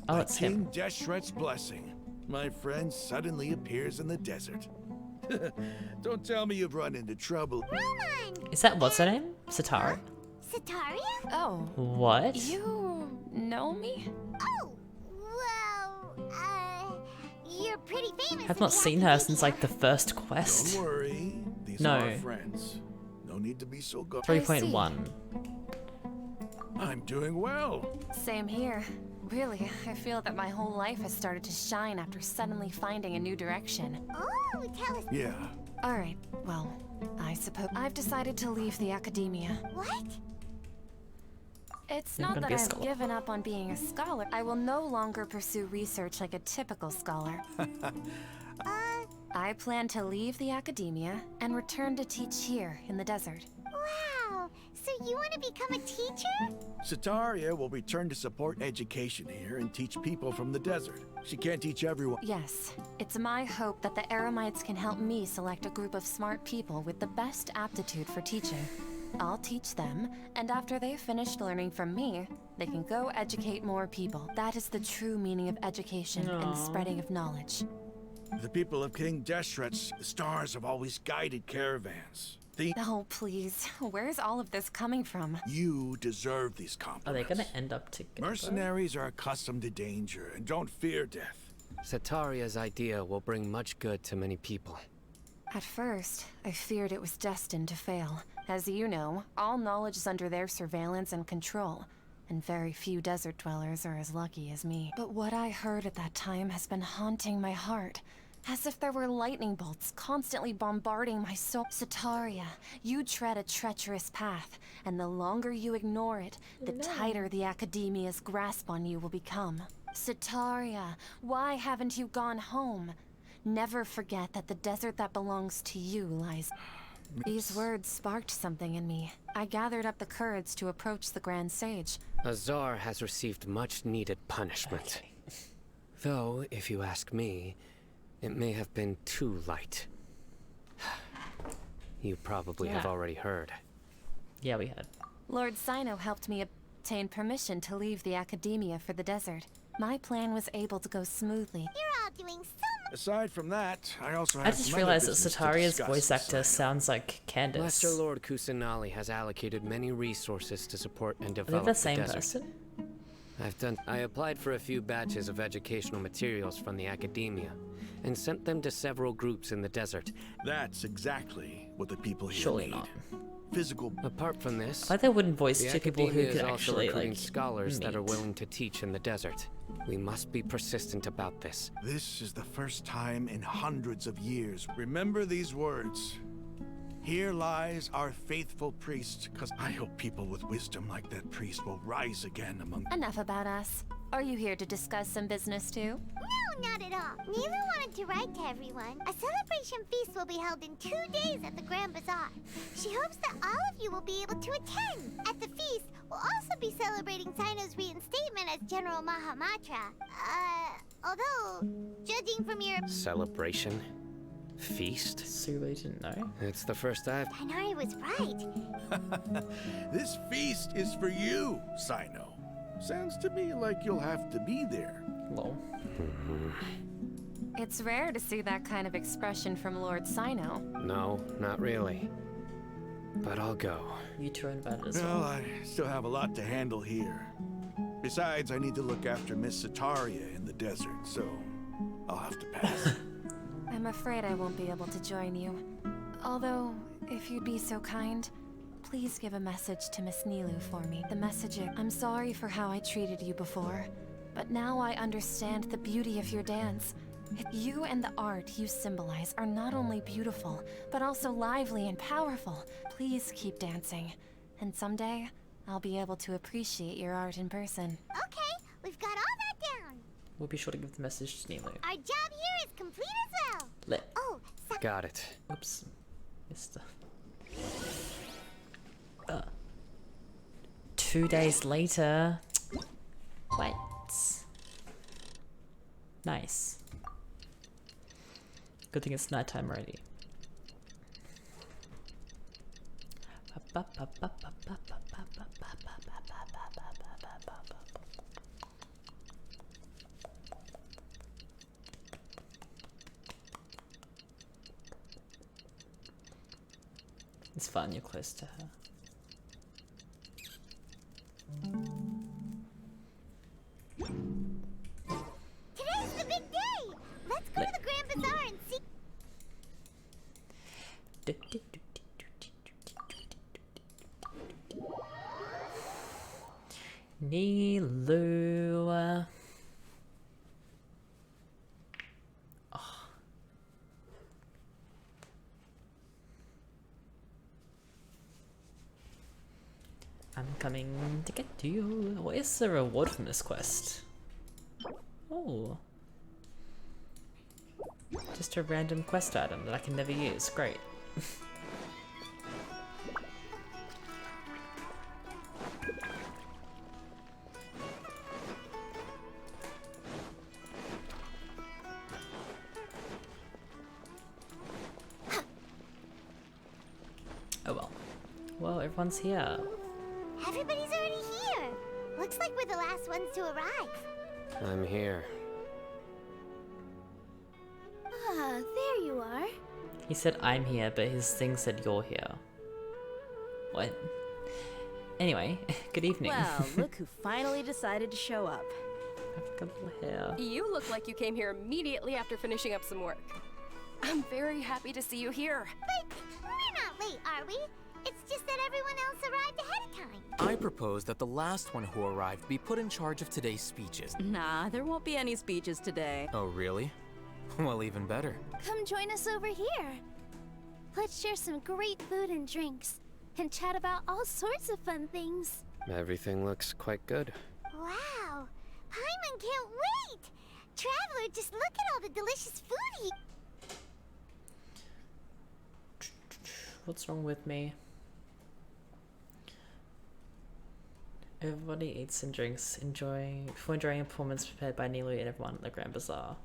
[SPEAKER 1] Oh, it's him.
[SPEAKER 12] King Deshret's blessing. My friend suddenly appears in the desert. Don't tell me you've run into trouble.
[SPEAKER 3] Roman!
[SPEAKER 1] Is that what's her name? Satara?
[SPEAKER 3] Sataria?
[SPEAKER 19] Oh.
[SPEAKER 1] What?
[SPEAKER 19] You know me?
[SPEAKER 3] Oh, well, you're pretty famous.
[SPEAKER 1] I've not seen her since like the first quest.
[SPEAKER 12] Don't worry. These are our friends. No need to be so good.
[SPEAKER 1] 3.1.
[SPEAKER 12] I'm doing well.
[SPEAKER 19] Same here. Really, I feel that my whole life has started to shine after suddenly finding a new direction.
[SPEAKER 3] Oh, tell us.
[SPEAKER 12] Yeah.
[SPEAKER 19] Alright, well, I suppose I've decided to leave the academia.
[SPEAKER 3] What?
[SPEAKER 19] It's
[SPEAKER 1] You're
[SPEAKER 19] not
[SPEAKER 1] gonna
[SPEAKER 19] that
[SPEAKER 1] be a
[SPEAKER 19] I've
[SPEAKER 1] scholar.
[SPEAKER 19] given up on being a scholar. I will no longer pursue research like a typical scholar. I plan to leave the academia and return to teach here in the desert.
[SPEAKER 3] Wow, so you want to become a teacher?
[SPEAKER 12] Sataria will return to support education here and teach people from the desert. She can't teach everyone.
[SPEAKER 19] Yes, it's my hope that the Eremites can help me select a group of smart people with the best aptitude for teaching. I'll teach them, and after they've finished learning from me, they can go educate more people. That is the true meaning of education and spreading of knowledge.
[SPEAKER 12] The people of King Deshret's stars have always guided caravans.
[SPEAKER 19] Oh, please. Where's all of this coming from?
[SPEAKER 12] You deserve these
[SPEAKER 1] Are
[SPEAKER 12] compliments.
[SPEAKER 1] they gonna end up together?
[SPEAKER 12] Mercenaries are accustomed to danger and don't fear death.
[SPEAKER 9] Sataria's idea will bring much good to many people.
[SPEAKER 19] At first, I feared it was destined to fail. As you know, all knowledge is under their surveillance and control, and very few desert dwellers are as lucky as me. But what I heard at that time has been haunting my heart, as if there were lightning bolts constantly bombarding my soul. Sataria, you tread a treacherous path, and the longer you ignore it, the tighter the Academia's grasp on you will become. Sataria, why haven't you gone home? Never forget that the desert that belongs to you lies. These words sparked something in me. I gathered up the courage to approach the Grand Sage.
[SPEAKER 9] Azar has received much needed punishment. Though, if you ask me, it may have been too light. You probably have already heard.
[SPEAKER 1] Yeah, we had.
[SPEAKER 19] Lord Sino helped me
[SPEAKER 20] obtained permission to leave the academia for the desert. My plan was able to go smoothly.
[SPEAKER 3] You're all doing so much.
[SPEAKER 12] Aside from that, I also have
[SPEAKER 1] I just
[SPEAKER 12] some other
[SPEAKER 1] realized that
[SPEAKER 12] business to
[SPEAKER 1] Sataria's
[SPEAKER 12] discuss
[SPEAKER 1] voice
[SPEAKER 12] with
[SPEAKER 1] actor sounds like Candace.
[SPEAKER 9] Lesser Lord Kusanali has allocated many resources to support and
[SPEAKER 1] Are they
[SPEAKER 9] develop
[SPEAKER 1] the same
[SPEAKER 9] desert.
[SPEAKER 1] person?
[SPEAKER 9] I applied for a few batches of educational materials from the academia and sent them to several groups in the desert.
[SPEAKER 12] That's exactly what the people here
[SPEAKER 1] Surely
[SPEAKER 12] need.
[SPEAKER 1] not.
[SPEAKER 12] Physical.
[SPEAKER 9] Apart from this,
[SPEAKER 1] Why they wouldn't voice
[SPEAKER 9] the
[SPEAKER 1] two people who
[SPEAKER 9] academia
[SPEAKER 1] could
[SPEAKER 9] is also
[SPEAKER 1] actually
[SPEAKER 9] recruiting
[SPEAKER 1] like
[SPEAKER 9] scholars that are
[SPEAKER 1] meet.
[SPEAKER 9] willing to teach in the desert. We must be persistent about this.
[SPEAKER 12] This is the first time in hundreds of years. Remember these words. Here lies our faithful priest, because I hope people with wisdom like that priest will rise again among...
[SPEAKER 20] Enough about us. Are you here to discuss some business too?
[SPEAKER 3] No, not at all. Neela wanted to write to everyone. A celebration feast will be held in 2 days at the Grand Bazaar. She hopes that all of you will be able to attend. At the feast, we'll also be celebrating Sino's reinstatement as General Mahamatra. Although, judging from your...
[SPEAKER 9] Celebration? Feast?
[SPEAKER 1] Sulu didn't know.
[SPEAKER 9] It's the first I've...
[SPEAKER 3] Tainari was right.
[SPEAKER 12] This feast is for you, Sino. Sounds to me like you'll have to be there.
[SPEAKER 1] Lol.
[SPEAKER 20] It's rare to see that kind of expression from Lord Sino.
[SPEAKER 9] No, not really. But I'll go.
[SPEAKER 1] You two are invited as
[SPEAKER 12] Well,
[SPEAKER 1] well.
[SPEAKER 12] I still have a lot to handle here. Besides, I need to look after Miss Sataria in the desert, so I'll have to pass.
[SPEAKER 20] I'm afraid I won't be able to join you. Although, if you'd be so kind, please give a message to Miss Nilu for me. The message is, I'm sorry for how I treated you before, but now I understand the beauty of your dance. You and the art you symbolize are not only beautiful, but also lively and powerful. Please keep dancing, and someday, I'll be able to appreciate your art in person.
[SPEAKER 3] Okay, we've got all that down.
[SPEAKER 1] We'll be sure to give the message to Nilu.
[SPEAKER 3] Our job here is complete as well.
[SPEAKER 1] Lit.
[SPEAKER 3] Oh,
[SPEAKER 9] Got it.
[SPEAKER 1] Oops. Missed. 2 days later. Wait. Nice. Good thing it's nighttime already. It's fun, you're close to her.
[SPEAKER 3] today's the big day. Let's go to the Grand Bazaar and see.
[SPEAKER 1] Nilu. I'm coming to get to you. What is the reward from this quest? Oh. Just a random quest item that I can never use. Great. Oh well. Well, everyone's here.
[SPEAKER 3] Everybody's already here. Looks like we're the last ones to arrive.
[SPEAKER 9] I'm here.
[SPEAKER 8] Ah, there you are.
[SPEAKER 1] He said I'm here, but his thing said you're here. What? Anyway, good evening.
[SPEAKER 5] Well, look who finally decided to show up.
[SPEAKER 1] I've got little hair.
[SPEAKER 19] You look like you came here immediately after finishing up some work. I'm very happy to see you here.
[SPEAKER 3] But we're not late, are we? It's just that everyone else arrived ahead of time.
[SPEAKER 14] I propose that the last one who arrived be put in charge of today's speeches.
[SPEAKER 5] Nah, there won't be any speeches today.
[SPEAKER 14] Oh, really? Well, even better.
[SPEAKER 8] Come join us over here. Let's share some great food and drinks, and chat about all sorts of fun things.
[SPEAKER 9] Everything looks quite good.
[SPEAKER 3] Wow, Paimon can't wait. Traveler, just look at all the delicious food he...
[SPEAKER 1] What's wrong with me? Everybody eats and drinks, before enjoying a performance prepared by Nilu and everyone at the Grand Bazaar.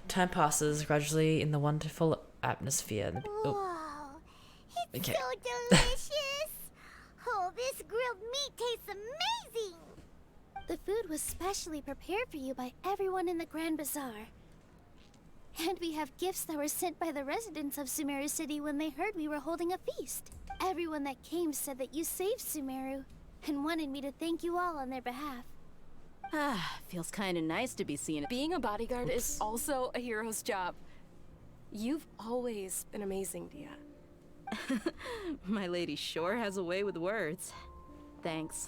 [SPEAKER 1] Time passes gradually in the wonderful atmosphere.
[SPEAKER 3] Whoa, it's so delicious. Oh, this grilled amazing!
[SPEAKER 8] The food was specially prepared for you by everyone in the Grand Bazaar. And we have gifts that were sent by the residents of Sumeru City when they heard we were holding a feast. Everyone that came said that you saved Sumeru, and wanted me to thank you all on their behalf.
[SPEAKER 5] Ah, feels kinda nice to be seen.
[SPEAKER 19] Being a bodyguard is also a hero's job. You've always been amazing, Dia.
[SPEAKER 5] My lady sure has a way with words. Thanks.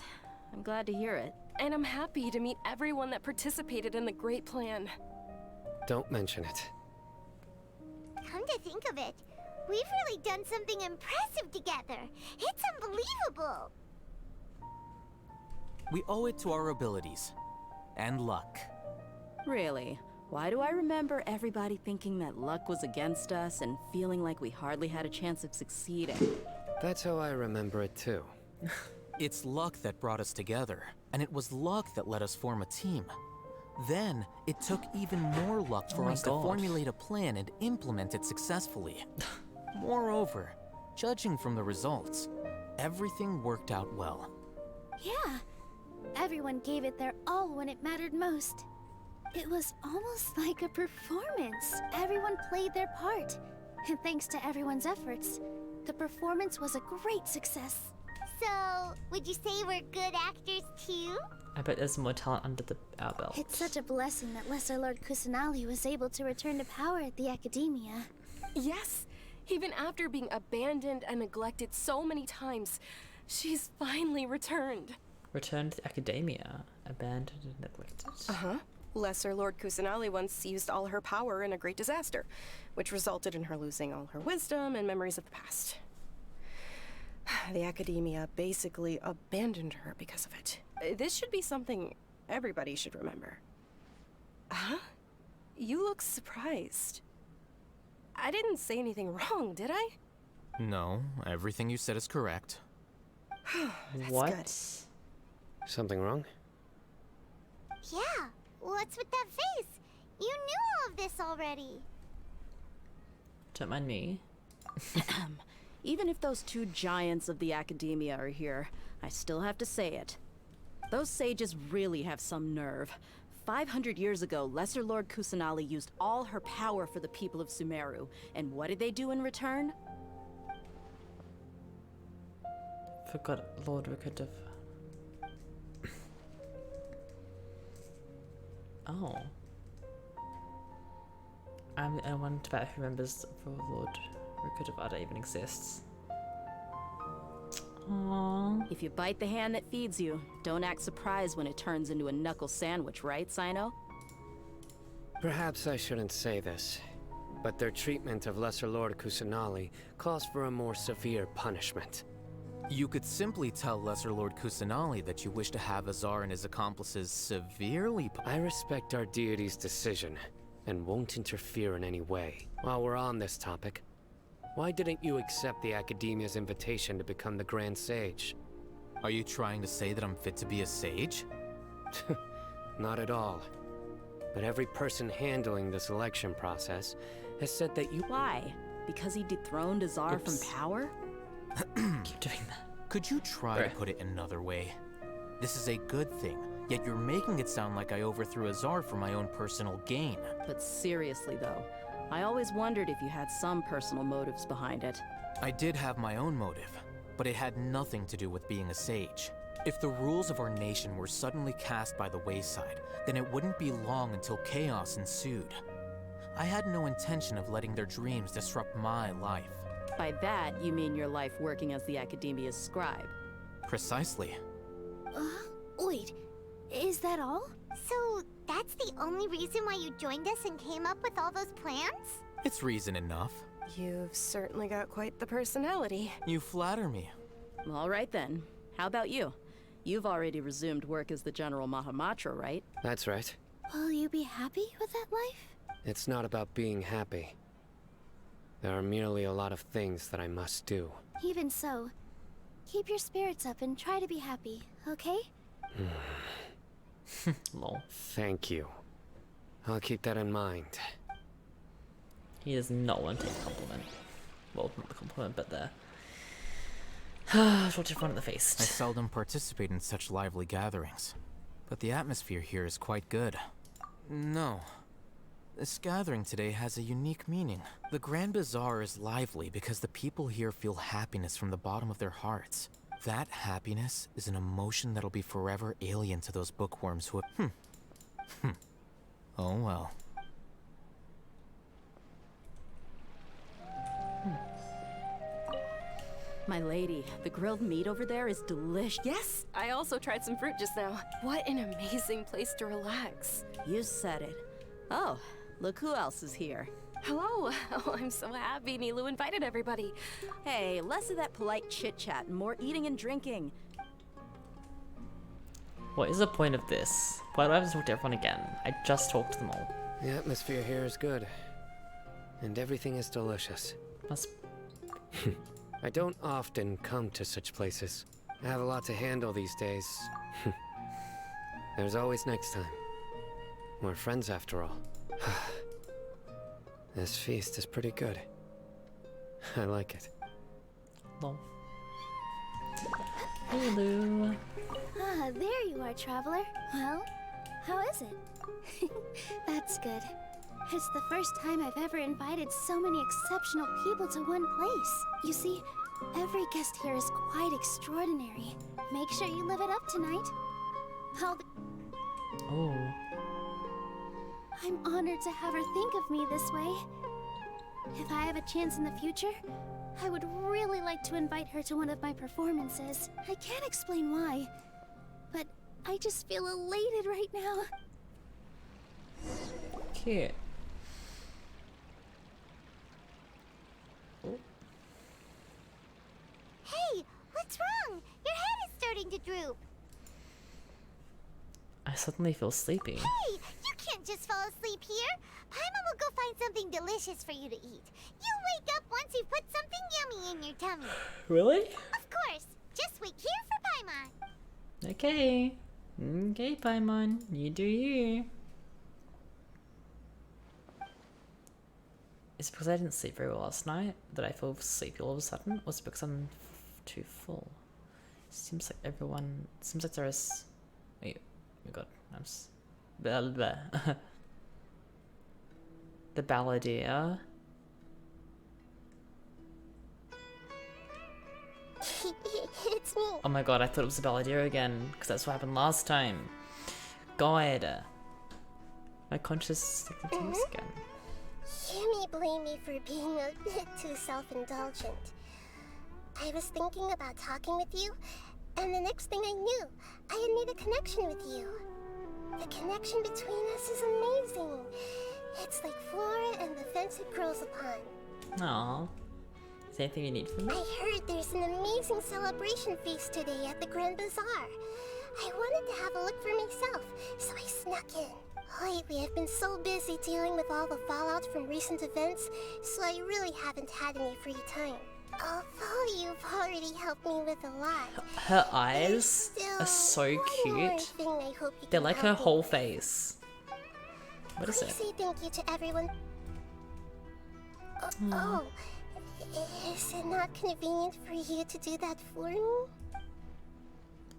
[SPEAKER 5] I'm glad to hear it.
[SPEAKER 19] And I'm happy to meet everyone that participated in the great plan.
[SPEAKER 9] Don't mention it.
[SPEAKER 3] Come to think of it, we've really done something impressive together. It's unbelievable.
[SPEAKER 14] We owe it to our abilities. And luck.
[SPEAKER 5] Really? Why do I remember everybody thinking that luck was against us and feeling like we hardly had a chance of succeeding?
[SPEAKER 9] That's how I remember it too.
[SPEAKER 14] It's luck that brought us together, and it was luck that let us form a team. Then, it took even more luck for us to formulate a plan and implement it successfully. Moreover, judging from the results, everything worked out well.
[SPEAKER 8] Yeah, everyone gave it their all when it mattered most. It was almost like a performance. Everyone played their part. And thanks to everyone's efforts, the performance was a great success.
[SPEAKER 3] So, would you say we're good actors too?
[SPEAKER 1] I bet there's more talent under our belt.
[SPEAKER 8] It's such a blessing that Lesser Lord Kusanali was able to return to power at the Academia.
[SPEAKER 19] Yes, even after being abandoned and neglected so many times, she's finally returned.
[SPEAKER 1] Returned to the Academia, abandoned and neglected.
[SPEAKER 19] Uh-huh. Lesser Lord Kusanali once used all her power in a great disaster, which resulted in her losing all her wisdom and memories of the past. The Academia basically abandoned her because of it. This should be something everybody should remember. Huh? You look surprised. I didn't say anything wrong, did I?
[SPEAKER 14] No, everything you said is correct.
[SPEAKER 1] What?
[SPEAKER 19] Good.
[SPEAKER 9] Something wrong?
[SPEAKER 3] Yeah, what's with that face? You knew all of this already.
[SPEAKER 1] Don't mind me.
[SPEAKER 5] Even if those two giants of the Academia are here, I still have to say it. Those sages really have some nerve. 500 years ago, Lesser Lord Kusanali used all her power for the people of Sumeru. And what did they do in return?
[SPEAKER 1] Forgot Lord Recursive. Oh. I'm the only one about who remembers for Lord Recursive Ada even exists. Aww.
[SPEAKER 5] If you bite the hand that feeds you, don't act surprised when it turns into a knuckle sandwich, right, Sino?
[SPEAKER 9] Perhaps I shouldn't say this, but their treatment of Lesser Lord Kusanali calls for a more severe punishment.
[SPEAKER 14] You could simply tell Lesser Lord Kusanali that you wish to have Azar and his accomplices severely
[SPEAKER 9] I respect our deity's decision, and won't interfere in any way. While we're on this topic, why didn't you accept the Academia's invitation to become the Grand Sage?
[SPEAKER 14] Are you trying to say that I'm fit to be a sage?
[SPEAKER 9] Not at all. But every person handling the selection process has said that you—
[SPEAKER 5] Why? Because he dethroned Azar from power?
[SPEAKER 1] Keep doing that.
[SPEAKER 14] Could you try to put it another way? This is a good thing, yet you're making it sound like I overthrew Azar for my own personal gain.
[SPEAKER 5] But seriously though, I always wondered if you had some personal motives behind it.
[SPEAKER 14] I did have my own motive, but it had nothing to do with being a sage. If the rules of our nation were suddenly cast by the wayside, then it wouldn't be long until chaos ensued. I had no intention of letting their dreams disrupt my life.
[SPEAKER 5] By that, you mean your life working as the Academia's scribe?
[SPEAKER 14] Precisely.
[SPEAKER 8] Wait, is that all?
[SPEAKER 3] So, that's the only reason why you joined us and came up with all those plans?
[SPEAKER 14] It's reason enough.
[SPEAKER 19] You've certainly got quite the personality.
[SPEAKER 14] You flatter me.
[SPEAKER 5] All right then. How about you? You've already resumed work as the General Mahamatra, right?
[SPEAKER 9] That's right.
[SPEAKER 8] Will you be happy with that life?
[SPEAKER 9] It's not about being happy. There are merely a lot of things that I must do.
[SPEAKER 8] Even so, keep your spirits up and try to be happy, okay?
[SPEAKER 1] Lol.
[SPEAKER 9] Thank you. I'll keep that in mind.
[SPEAKER 1] He does not want to take a compliment. Well, not the compliment, but the Shot everyone in the face.
[SPEAKER 14] I seldom participate in such lively gatherings, but the atmosphere here is quite good. No. This gathering today has a unique meaning. The Grand Bazaar is lively because the people here feel happiness from the bottom of their hearts. That happiness is an emotion that'll be forever alien to those bookworms who have... Oh well.
[SPEAKER 5] My lady, the grilled meat over there is delicious.
[SPEAKER 19] Yes, I also tried some fruit just now. What an amazing place to relax.
[SPEAKER 5] You said it. Oh, look who else is here.
[SPEAKER 19] Hello. Oh, I'm so happy Nilu invited everybody.
[SPEAKER 5] Hey, less of that polite chit-chat and more eating and drinking.
[SPEAKER 1] What is the point of this? Why do I have to talk to everyone again? I just talked to them all.
[SPEAKER 9] The atmosphere here is good. And everything is delicious.
[SPEAKER 1] Must...
[SPEAKER 9] I don't often come to such places. I have a lot to handle these days. There's always next time. We're friends after all. This feast is pretty good. I like it.
[SPEAKER 1] Lol. Hello.
[SPEAKER 8] Ah, there you are, traveler. Well, how is it? That's good. It's the first time I've ever invited so many exceptional people to one place. You see, every guest here is quite extraordinary. Make sure you live it up tonight.
[SPEAKER 1] Oh.
[SPEAKER 8] I'm honored to have her think of me this way. If I have a chance in the future, I would really like to invite her to one of my performances. I can't explain why, but I just feel elated right now.
[SPEAKER 1] Cute.
[SPEAKER 3] Hey, what's wrong? Your head is starting to droop.
[SPEAKER 1] I suddenly feel sleepy.
[SPEAKER 3] Hey, you can't just fall asleep here. Paimon will go find something delicious for you to eat. You'll wake up once you've put something yummy in your tummy.
[SPEAKER 1] Really?
[SPEAKER 3] Of course. Just wait here for Paimon.
[SPEAKER 1] Okay. Okay, Paimon. You do you. Is it because I didn't sleep very well last night that I feel sleepy all of a sudden? Or is it because I'm too full? Seems like everyone... Seems like there is... Wait, oh my god. I'm blah, blah, blah. The balladeer.
[SPEAKER 10] It's me.
[SPEAKER 1] Oh my god, I thought it was the balladeer again, because that's what happened last time. God. My conscious again.
[SPEAKER 10] You may blame me for being a bit too self-indulgent. I was thinking about talking with you, and the next thing I knew, I had made a connection with you. The connection between us is amazing. It's like flora and the fence it grows upon.
[SPEAKER 1] Aww. Is there anything you need from me?
[SPEAKER 10] I heard there's an amazing celebration feast today at the Grand Bazaar. I wanted to have a look for myself, so I snuck in. Lately, I've been so busy dealing with all the fallout from recent events, so I really haven't had any free time. Although you've already helped me with a lot.
[SPEAKER 1] Her eyes are so cute. They're like her whole face. What is
[SPEAKER 10] Please
[SPEAKER 1] it?
[SPEAKER 10] say thank you to everyone. Oh, is it not convenient for you to do that for me?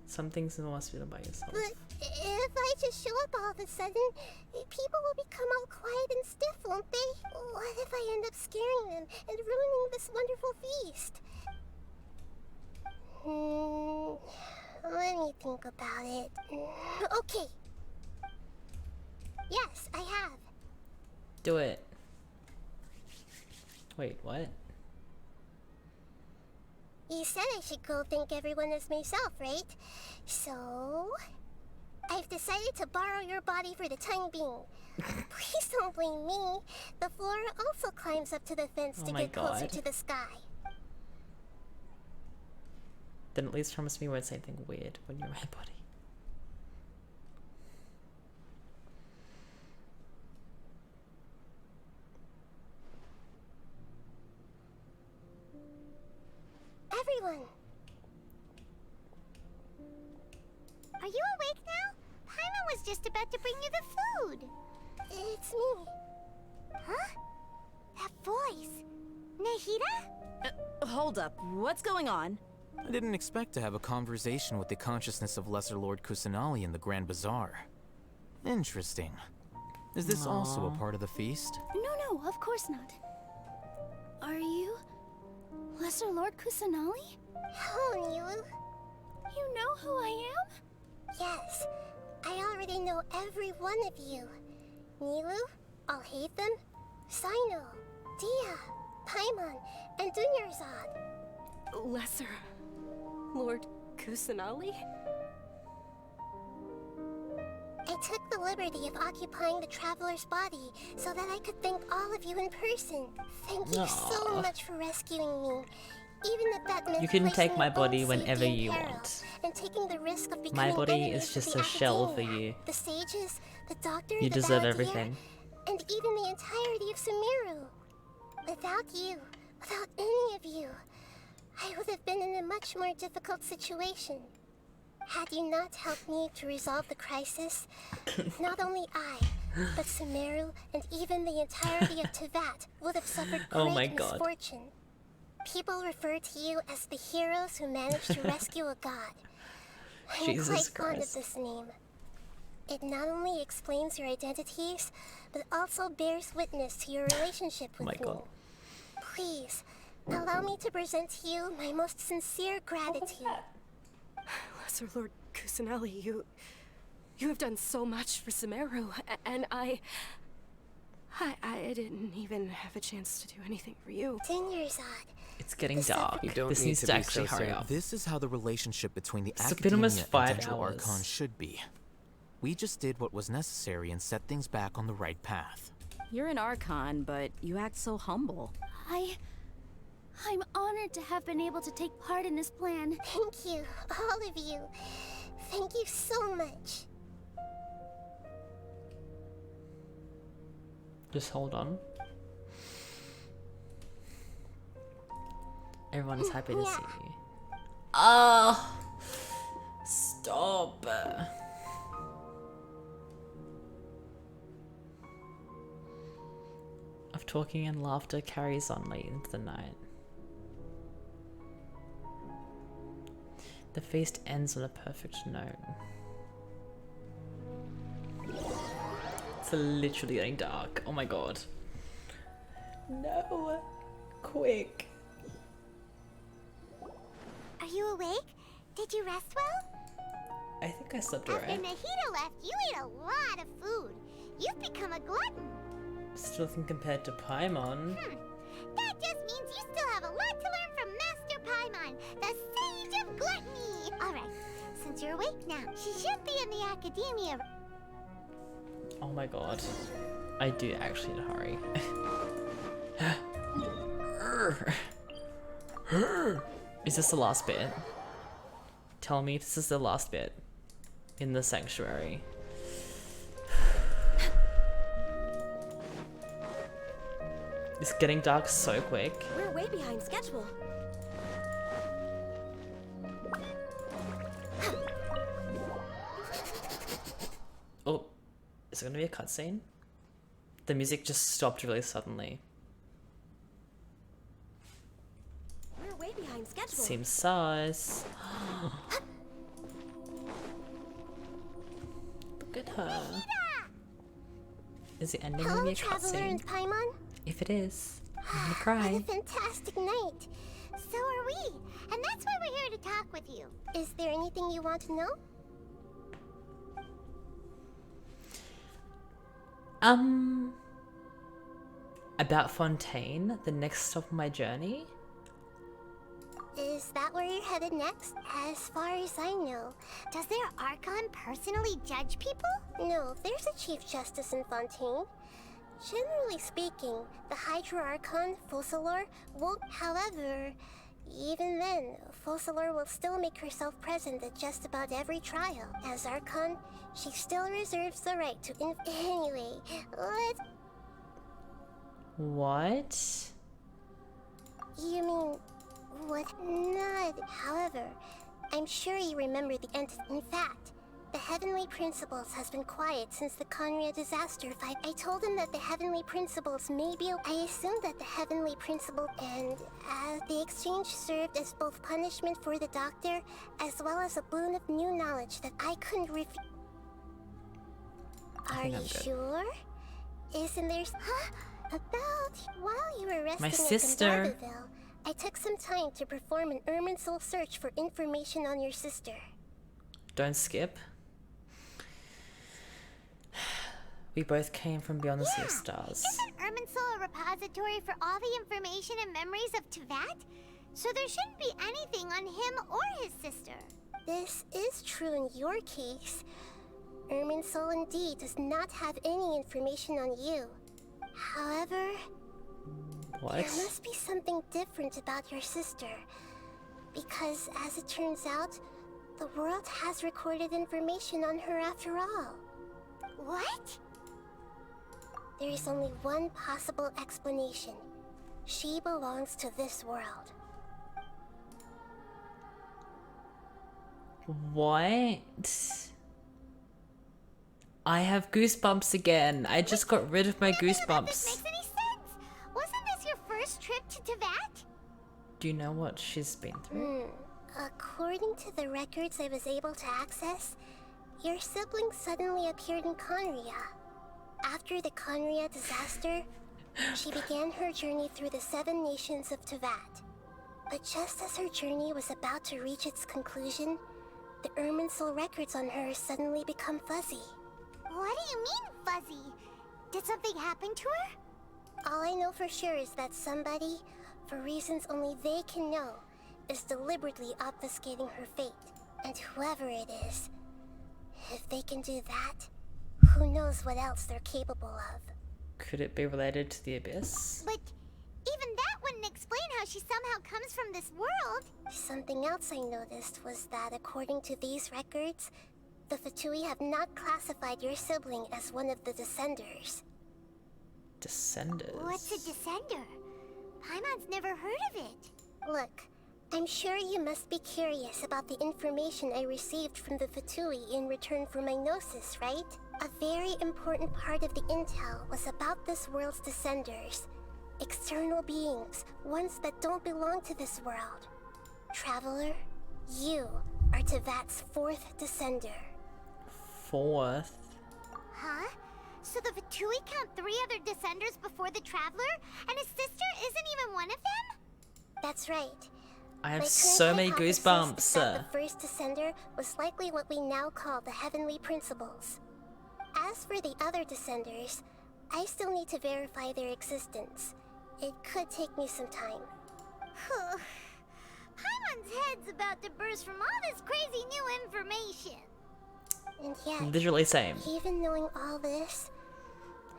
[SPEAKER 1] Some things must be done by yourself.
[SPEAKER 10] But if I just show up all of a sudden, people will become all quiet and stiff, won't they? What if I end up scaring them and ruining this wonderful feast? Let me think about it. Okay. Yes, I have.
[SPEAKER 1] Do it. Wait, what?
[SPEAKER 10] You said I should go thank everyone as myself, right? So... I've decided to borrow your body for the time being. Please don't blame me. The flora also climbs up to the fence to get closer to the sky.
[SPEAKER 1] Then at least promise me you won't say anything weird when you're in my body.
[SPEAKER 10] Everyone!
[SPEAKER 3] Are you awake now? Paimon was just about to bring you the food.
[SPEAKER 10] It's me.
[SPEAKER 3] Huh? That voice. Nahida?
[SPEAKER 5] Hold up. What's going on?
[SPEAKER 14] I didn't expect to have a conversation with the consciousness of Lesser Lord Kusanali in the Grand Bazaar. Interesting. Is this also a part of the feast?
[SPEAKER 8] No, of course not. Are you Lesser Lord Kusanali?
[SPEAKER 10] Hello, Nilu.
[SPEAKER 8] You know who I am?
[SPEAKER 10] Yes, I already know every one of you. Nilu, Alhaitham, Sino, Dia, Paimon, and Dunyarzad.
[SPEAKER 19] Lesser Lord Kusanali?
[SPEAKER 10] I took the liberty of occupying the Traveler's body so that I could thank all of you in person. Thank you so much for rescuing me. Even if that meant
[SPEAKER 1] You can
[SPEAKER 10] placing
[SPEAKER 1] take my
[SPEAKER 10] your own
[SPEAKER 1] body
[SPEAKER 10] safety
[SPEAKER 1] whenever
[SPEAKER 10] in
[SPEAKER 1] you
[SPEAKER 10] peril
[SPEAKER 1] want.
[SPEAKER 10] and taking the risk of
[SPEAKER 1] My
[SPEAKER 10] becoming
[SPEAKER 1] body
[SPEAKER 10] enemies
[SPEAKER 1] is just
[SPEAKER 10] of
[SPEAKER 1] a
[SPEAKER 10] the
[SPEAKER 1] shell for
[SPEAKER 10] academia,
[SPEAKER 1] you.
[SPEAKER 10] the sages, the doctor,
[SPEAKER 1] You
[SPEAKER 10] the
[SPEAKER 1] deserve
[SPEAKER 10] balladeer,
[SPEAKER 1] everything.
[SPEAKER 10] and even the entirety of Sumeru. Without you, without any of you, I would have been in a much more difficult situation. Had you not helped me to resolve the crisis, not only I, but Sumeru and even the entirety of Tevat would have suffered
[SPEAKER 1] Oh my
[SPEAKER 10] great
[SPEAKER 1] God.
[SPEAKER 10] misfortune. People refer to you as the heroes who managed to rescue a god. I'm
[SPEAKER 1] Jesus
[SPEAKER 10] quite fond of
[SPEAKER 1] Christ.
[SPEAKER 10] this name. It not only explains your identities, but also bears witness to your relationship with
[SPEAKER 1] Oh my
[SPEAKER 10] me.
[SPEAKER 1] God.
[SPEAKER 10] Please, allow me to present to you my most sincere gratitude.
[SPEAKER 19] Lesser Lord Kusanali, you have done so much for Sumeru, and I didn't even have a chance to do anything for you.
[SPEAKER 10] Dunyarzad.
[SPEAKER 1] It's getting dark.
[SPEAKER 9] You don't
[SPEAKER 1] This
[SPEAKER 9] need
[SPEAKER 1] needs
[SPEAKER 9] to
[SPEAKER 1] to
[SPEAKER 9] be
[SPEAKER 1] actually
[SPEAKER 9] so
[SPEAKER 1] hurry
[SPEAKER 9] sad.
[SPEAKER 1] up.
[SPEAKER 14] This is how the relationship between the
[SPEAKER 1] It's been
[SPEAKER 14] Academia
[SPEAKER 1] almost
[SPEAKER 14] and
[SPEAKER 1] 5
[SPEAKER 14] Central
[SPEAKER 1] hours.
[SPEAKER 14] Archon should be. We just did what was necessary and set things back on the right path.
[SPEAKER 5] You're an Archon, but you act so humble.
[SPEAKER 8] I'm honored to have been able to take part in this plan.
[SPEAKER 10] Thank you, all of you. Thank you so much.
[SPEAKER 1] Just hold on. Everyone is happy to see you. Oh, stop. Of talking and laughter carries on late into the night. The feast ends on a perfect note. It's literally getting dark. Oh my god. No. Quick.
[SPEAKER 3] Are you awake? Did you rest well?
[SPEAKER 1] I think I slept
[SPEAKER 3] After
[SPEAKER 1] alright.
[SPEAKER 3] Nahida left, you ate a lot of food. You've become a glutton.
[SPEAKER 1] Still nothing compared to Paimon.
[SPEAKER 3] That just means you still have a lot to learn from Master Paimon, the Sage of Gluttony. Alright, since you're awake now, she should be in the academia.
[SPEAKER 1] Oh my god. I do actually need to hurry. Is this the last bit? Tell me this is the last bit in the sanctuary. It's getting dark so quick.
[SPEAKER 19] We're way behind schedule.
[SPEAKER 1] Oh, is it gonna be a cutscene? The music just stopped really suddenly.
[SPEAKER 19] We're way behind schedule.
[SPEAKER 1] Seems sus. Look at her. Is the ending gonna be a
[SPEAKER 10] Traveler and
[SPEAKER 1] cutscene?
[SPEAKER 10] Paimon.
[SPEAKER 1] If it is, I'm gonna
[SPEAKER 10] What
[SPEAKER 1] cry.
[SPEAKER 10] a fantastic night.
[SPEAKER 3] So are we, and that's why we're here to talk with you.
[SPEAKER 10] Is there anything you want to know?
[SPEAKER 1] About Fontaine, the next stop on my journey?
[SPEAKER 10] Is that where you're headed next? As far as I know.
[SPEAKER 3] Does their Archon personally judge people?
[SPEAKER 10] No, there's a Chief Justice in Fontaine. Generally speaking, the Hydra Archon, Focalor, won't. However, even then, Focalor will still make herself present at just about every trial. As Archon, she still reserves the right to Anyway, let's...
[SPEAKER 1] What?
[SPEAKER 10] You mean... what? Not... However, I'm sure you remember the end. In fact, The Heavenly Principles has been quiet since the Conria disaster fight. I told him that the Heavenly Principles may be... I assumed that the Heavenly Principle and the exchange served as both punishment for the Doctor as well as a boon of new knowledge that I couldn't refuse. Are you sure? Isn't there... Huh? While you were resting
[SPEAKER 1] My sister.
[SPEAKER 10] at Gambardaville, I took some time to perform an Irminsul search for information on your sister.
[SPEAKER 1] Don't skip. We both came from beyond the sea of stars.
[SPEAKER 3] Isn't Irminsul a repository for all the information and memories of Teyvat? So there shouldn't be anything on him or his sister.
[SPEAKER 10] This is true in your case. Irminsul indeed does not have any information on you. However,
[SPEAKER 1] what?
[SPEAKER 10] There must be something different about your sister. Because as it turns out, the world has recorded information on her after all.
[SPEAKER 3] What?
[SPEAKER 10] There is only one possible explanation. She belongs to this world.
[SPEAKER 1] What? I have goosebumps again. I just got rid of my goosebumps.
[SPEAKER 3] This makes any sense. Wasn't this your first trip to Teyvat?
[SPEAKER 1] Do you know what she's been through?
[SPEAKER 10] According to the records I was able to access, your sibling suddenly appeared in Conria. After the Conria disaster, she began her journey through the 7 nations of Teyvat. But just as her journey was about to reach its conclusion, the Irminsul records on her suddenly become fuzzy.
[SPEAKER 3] What do you mean, fuzzy? Did something happen to her?
[SPEAKER 10] All I know for sure is that somebody, for reasons only they can know, is deliberately obfuscating her fate. And whoever it is, if they can do that, who knows what else they're capable of.
[SPEAKER 1] Could it be related to the Abyss?
[SPEAKER 3] But even that wouldn't explain how she somehow comes from this world.
[SPEAKER 10] Something else I noticed was that according to these records, the Fatui have not classified your sibling as one of the Descenders.
[SPEAKER 1] Descenders?
[SPEAKER 3] What's a Descender? Paimon's never heard of it.
[SPEAKER 10] Look, I'm sure you must be curious about the information I received from the Fatui in return for my gnosis, right? A very important part of the intel was about this world's Descenders. External beings, ones that don't belong to this world. Traveler, you are Teyvat's 4th Descender.
[SPEAKER 1] 4th?
[SPEAKER 3] Huh? So the Fatui count 3 other Descenders before the Traveler? And his sister isn't even one of them?
[SPEAKER 10] That's right.
[SPEAKER 1] I have so many goosebumps.
[SPEAKER 10] The first Descender was likely what we now call the Heavenly Principles. As for the other Descenders, I still need to verify their existence. It could take me some time.
[SPEAKER 3] Paimon's head's about to burst from all this crazy new information.
[SPEAKER 10] And yet,
[SPEAKER 1] literally same.
[SPEAKER 10] Even knowing all this,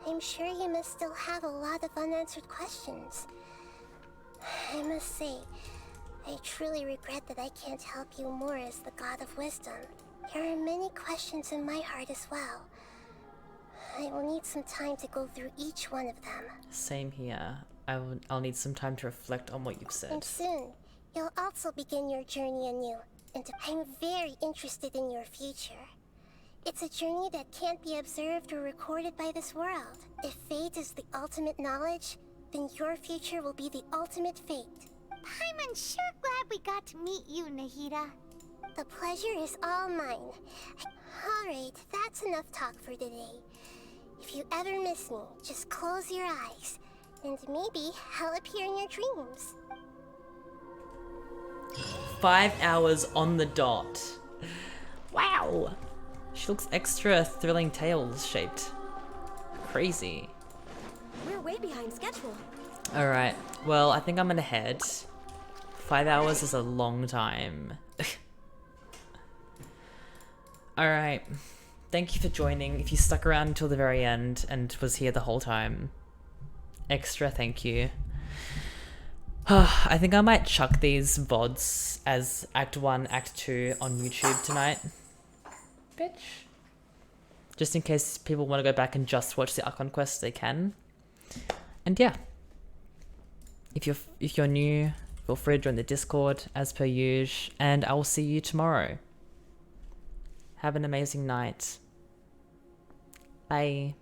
[SPEAKER 10] I'm sure you must still have a lot of unanswered questions. I must say, I truly regret that I can't help you more as the God of Wisdom. There are many questions in my heart as well. I will need some time to go through each one of them.
[SPEAKER 1] Same here. I'll need some time to reflect on what you've said.
[SPEAKER 10] And soon, you'll also begin your journey anew. And I'm very interested in your future. It's a journey that can't be observed or recorded by this world. If fate is the ultimate knowledge, then your future will be the ultimate fate.
[SPEAKER 3] Paimon's sure glad we got to meet you, Nahida.
[SPEAKER 10] The pleasure is all mine. Alright, that's enough talk for today. If you ever miss me, just close your eyes, and maybe I'll appear in your dreams.
[SPEAKER 1] 5 hours on the dot. Wow! She looks extra thrilling tales shaped. Crazy.
[SPEAKER 19] We're way behind schedule.
[SPEAKER 1] Alright, well, I think I'm gonna head. 5 hours is a long time. Alright, thank you for joining. If you stuck around until the very end and was here the whole time, extra thank you. I think I might chuck these VODs as Act 1, Act 2 on YouTube tonight. Bitch. Just in case people want to go back and just watch the Archon Quest, they can. And yeah. If you're new, feel free to join the Discord as per usual, and I will see you tomorrow. Have an amazing night. Bye.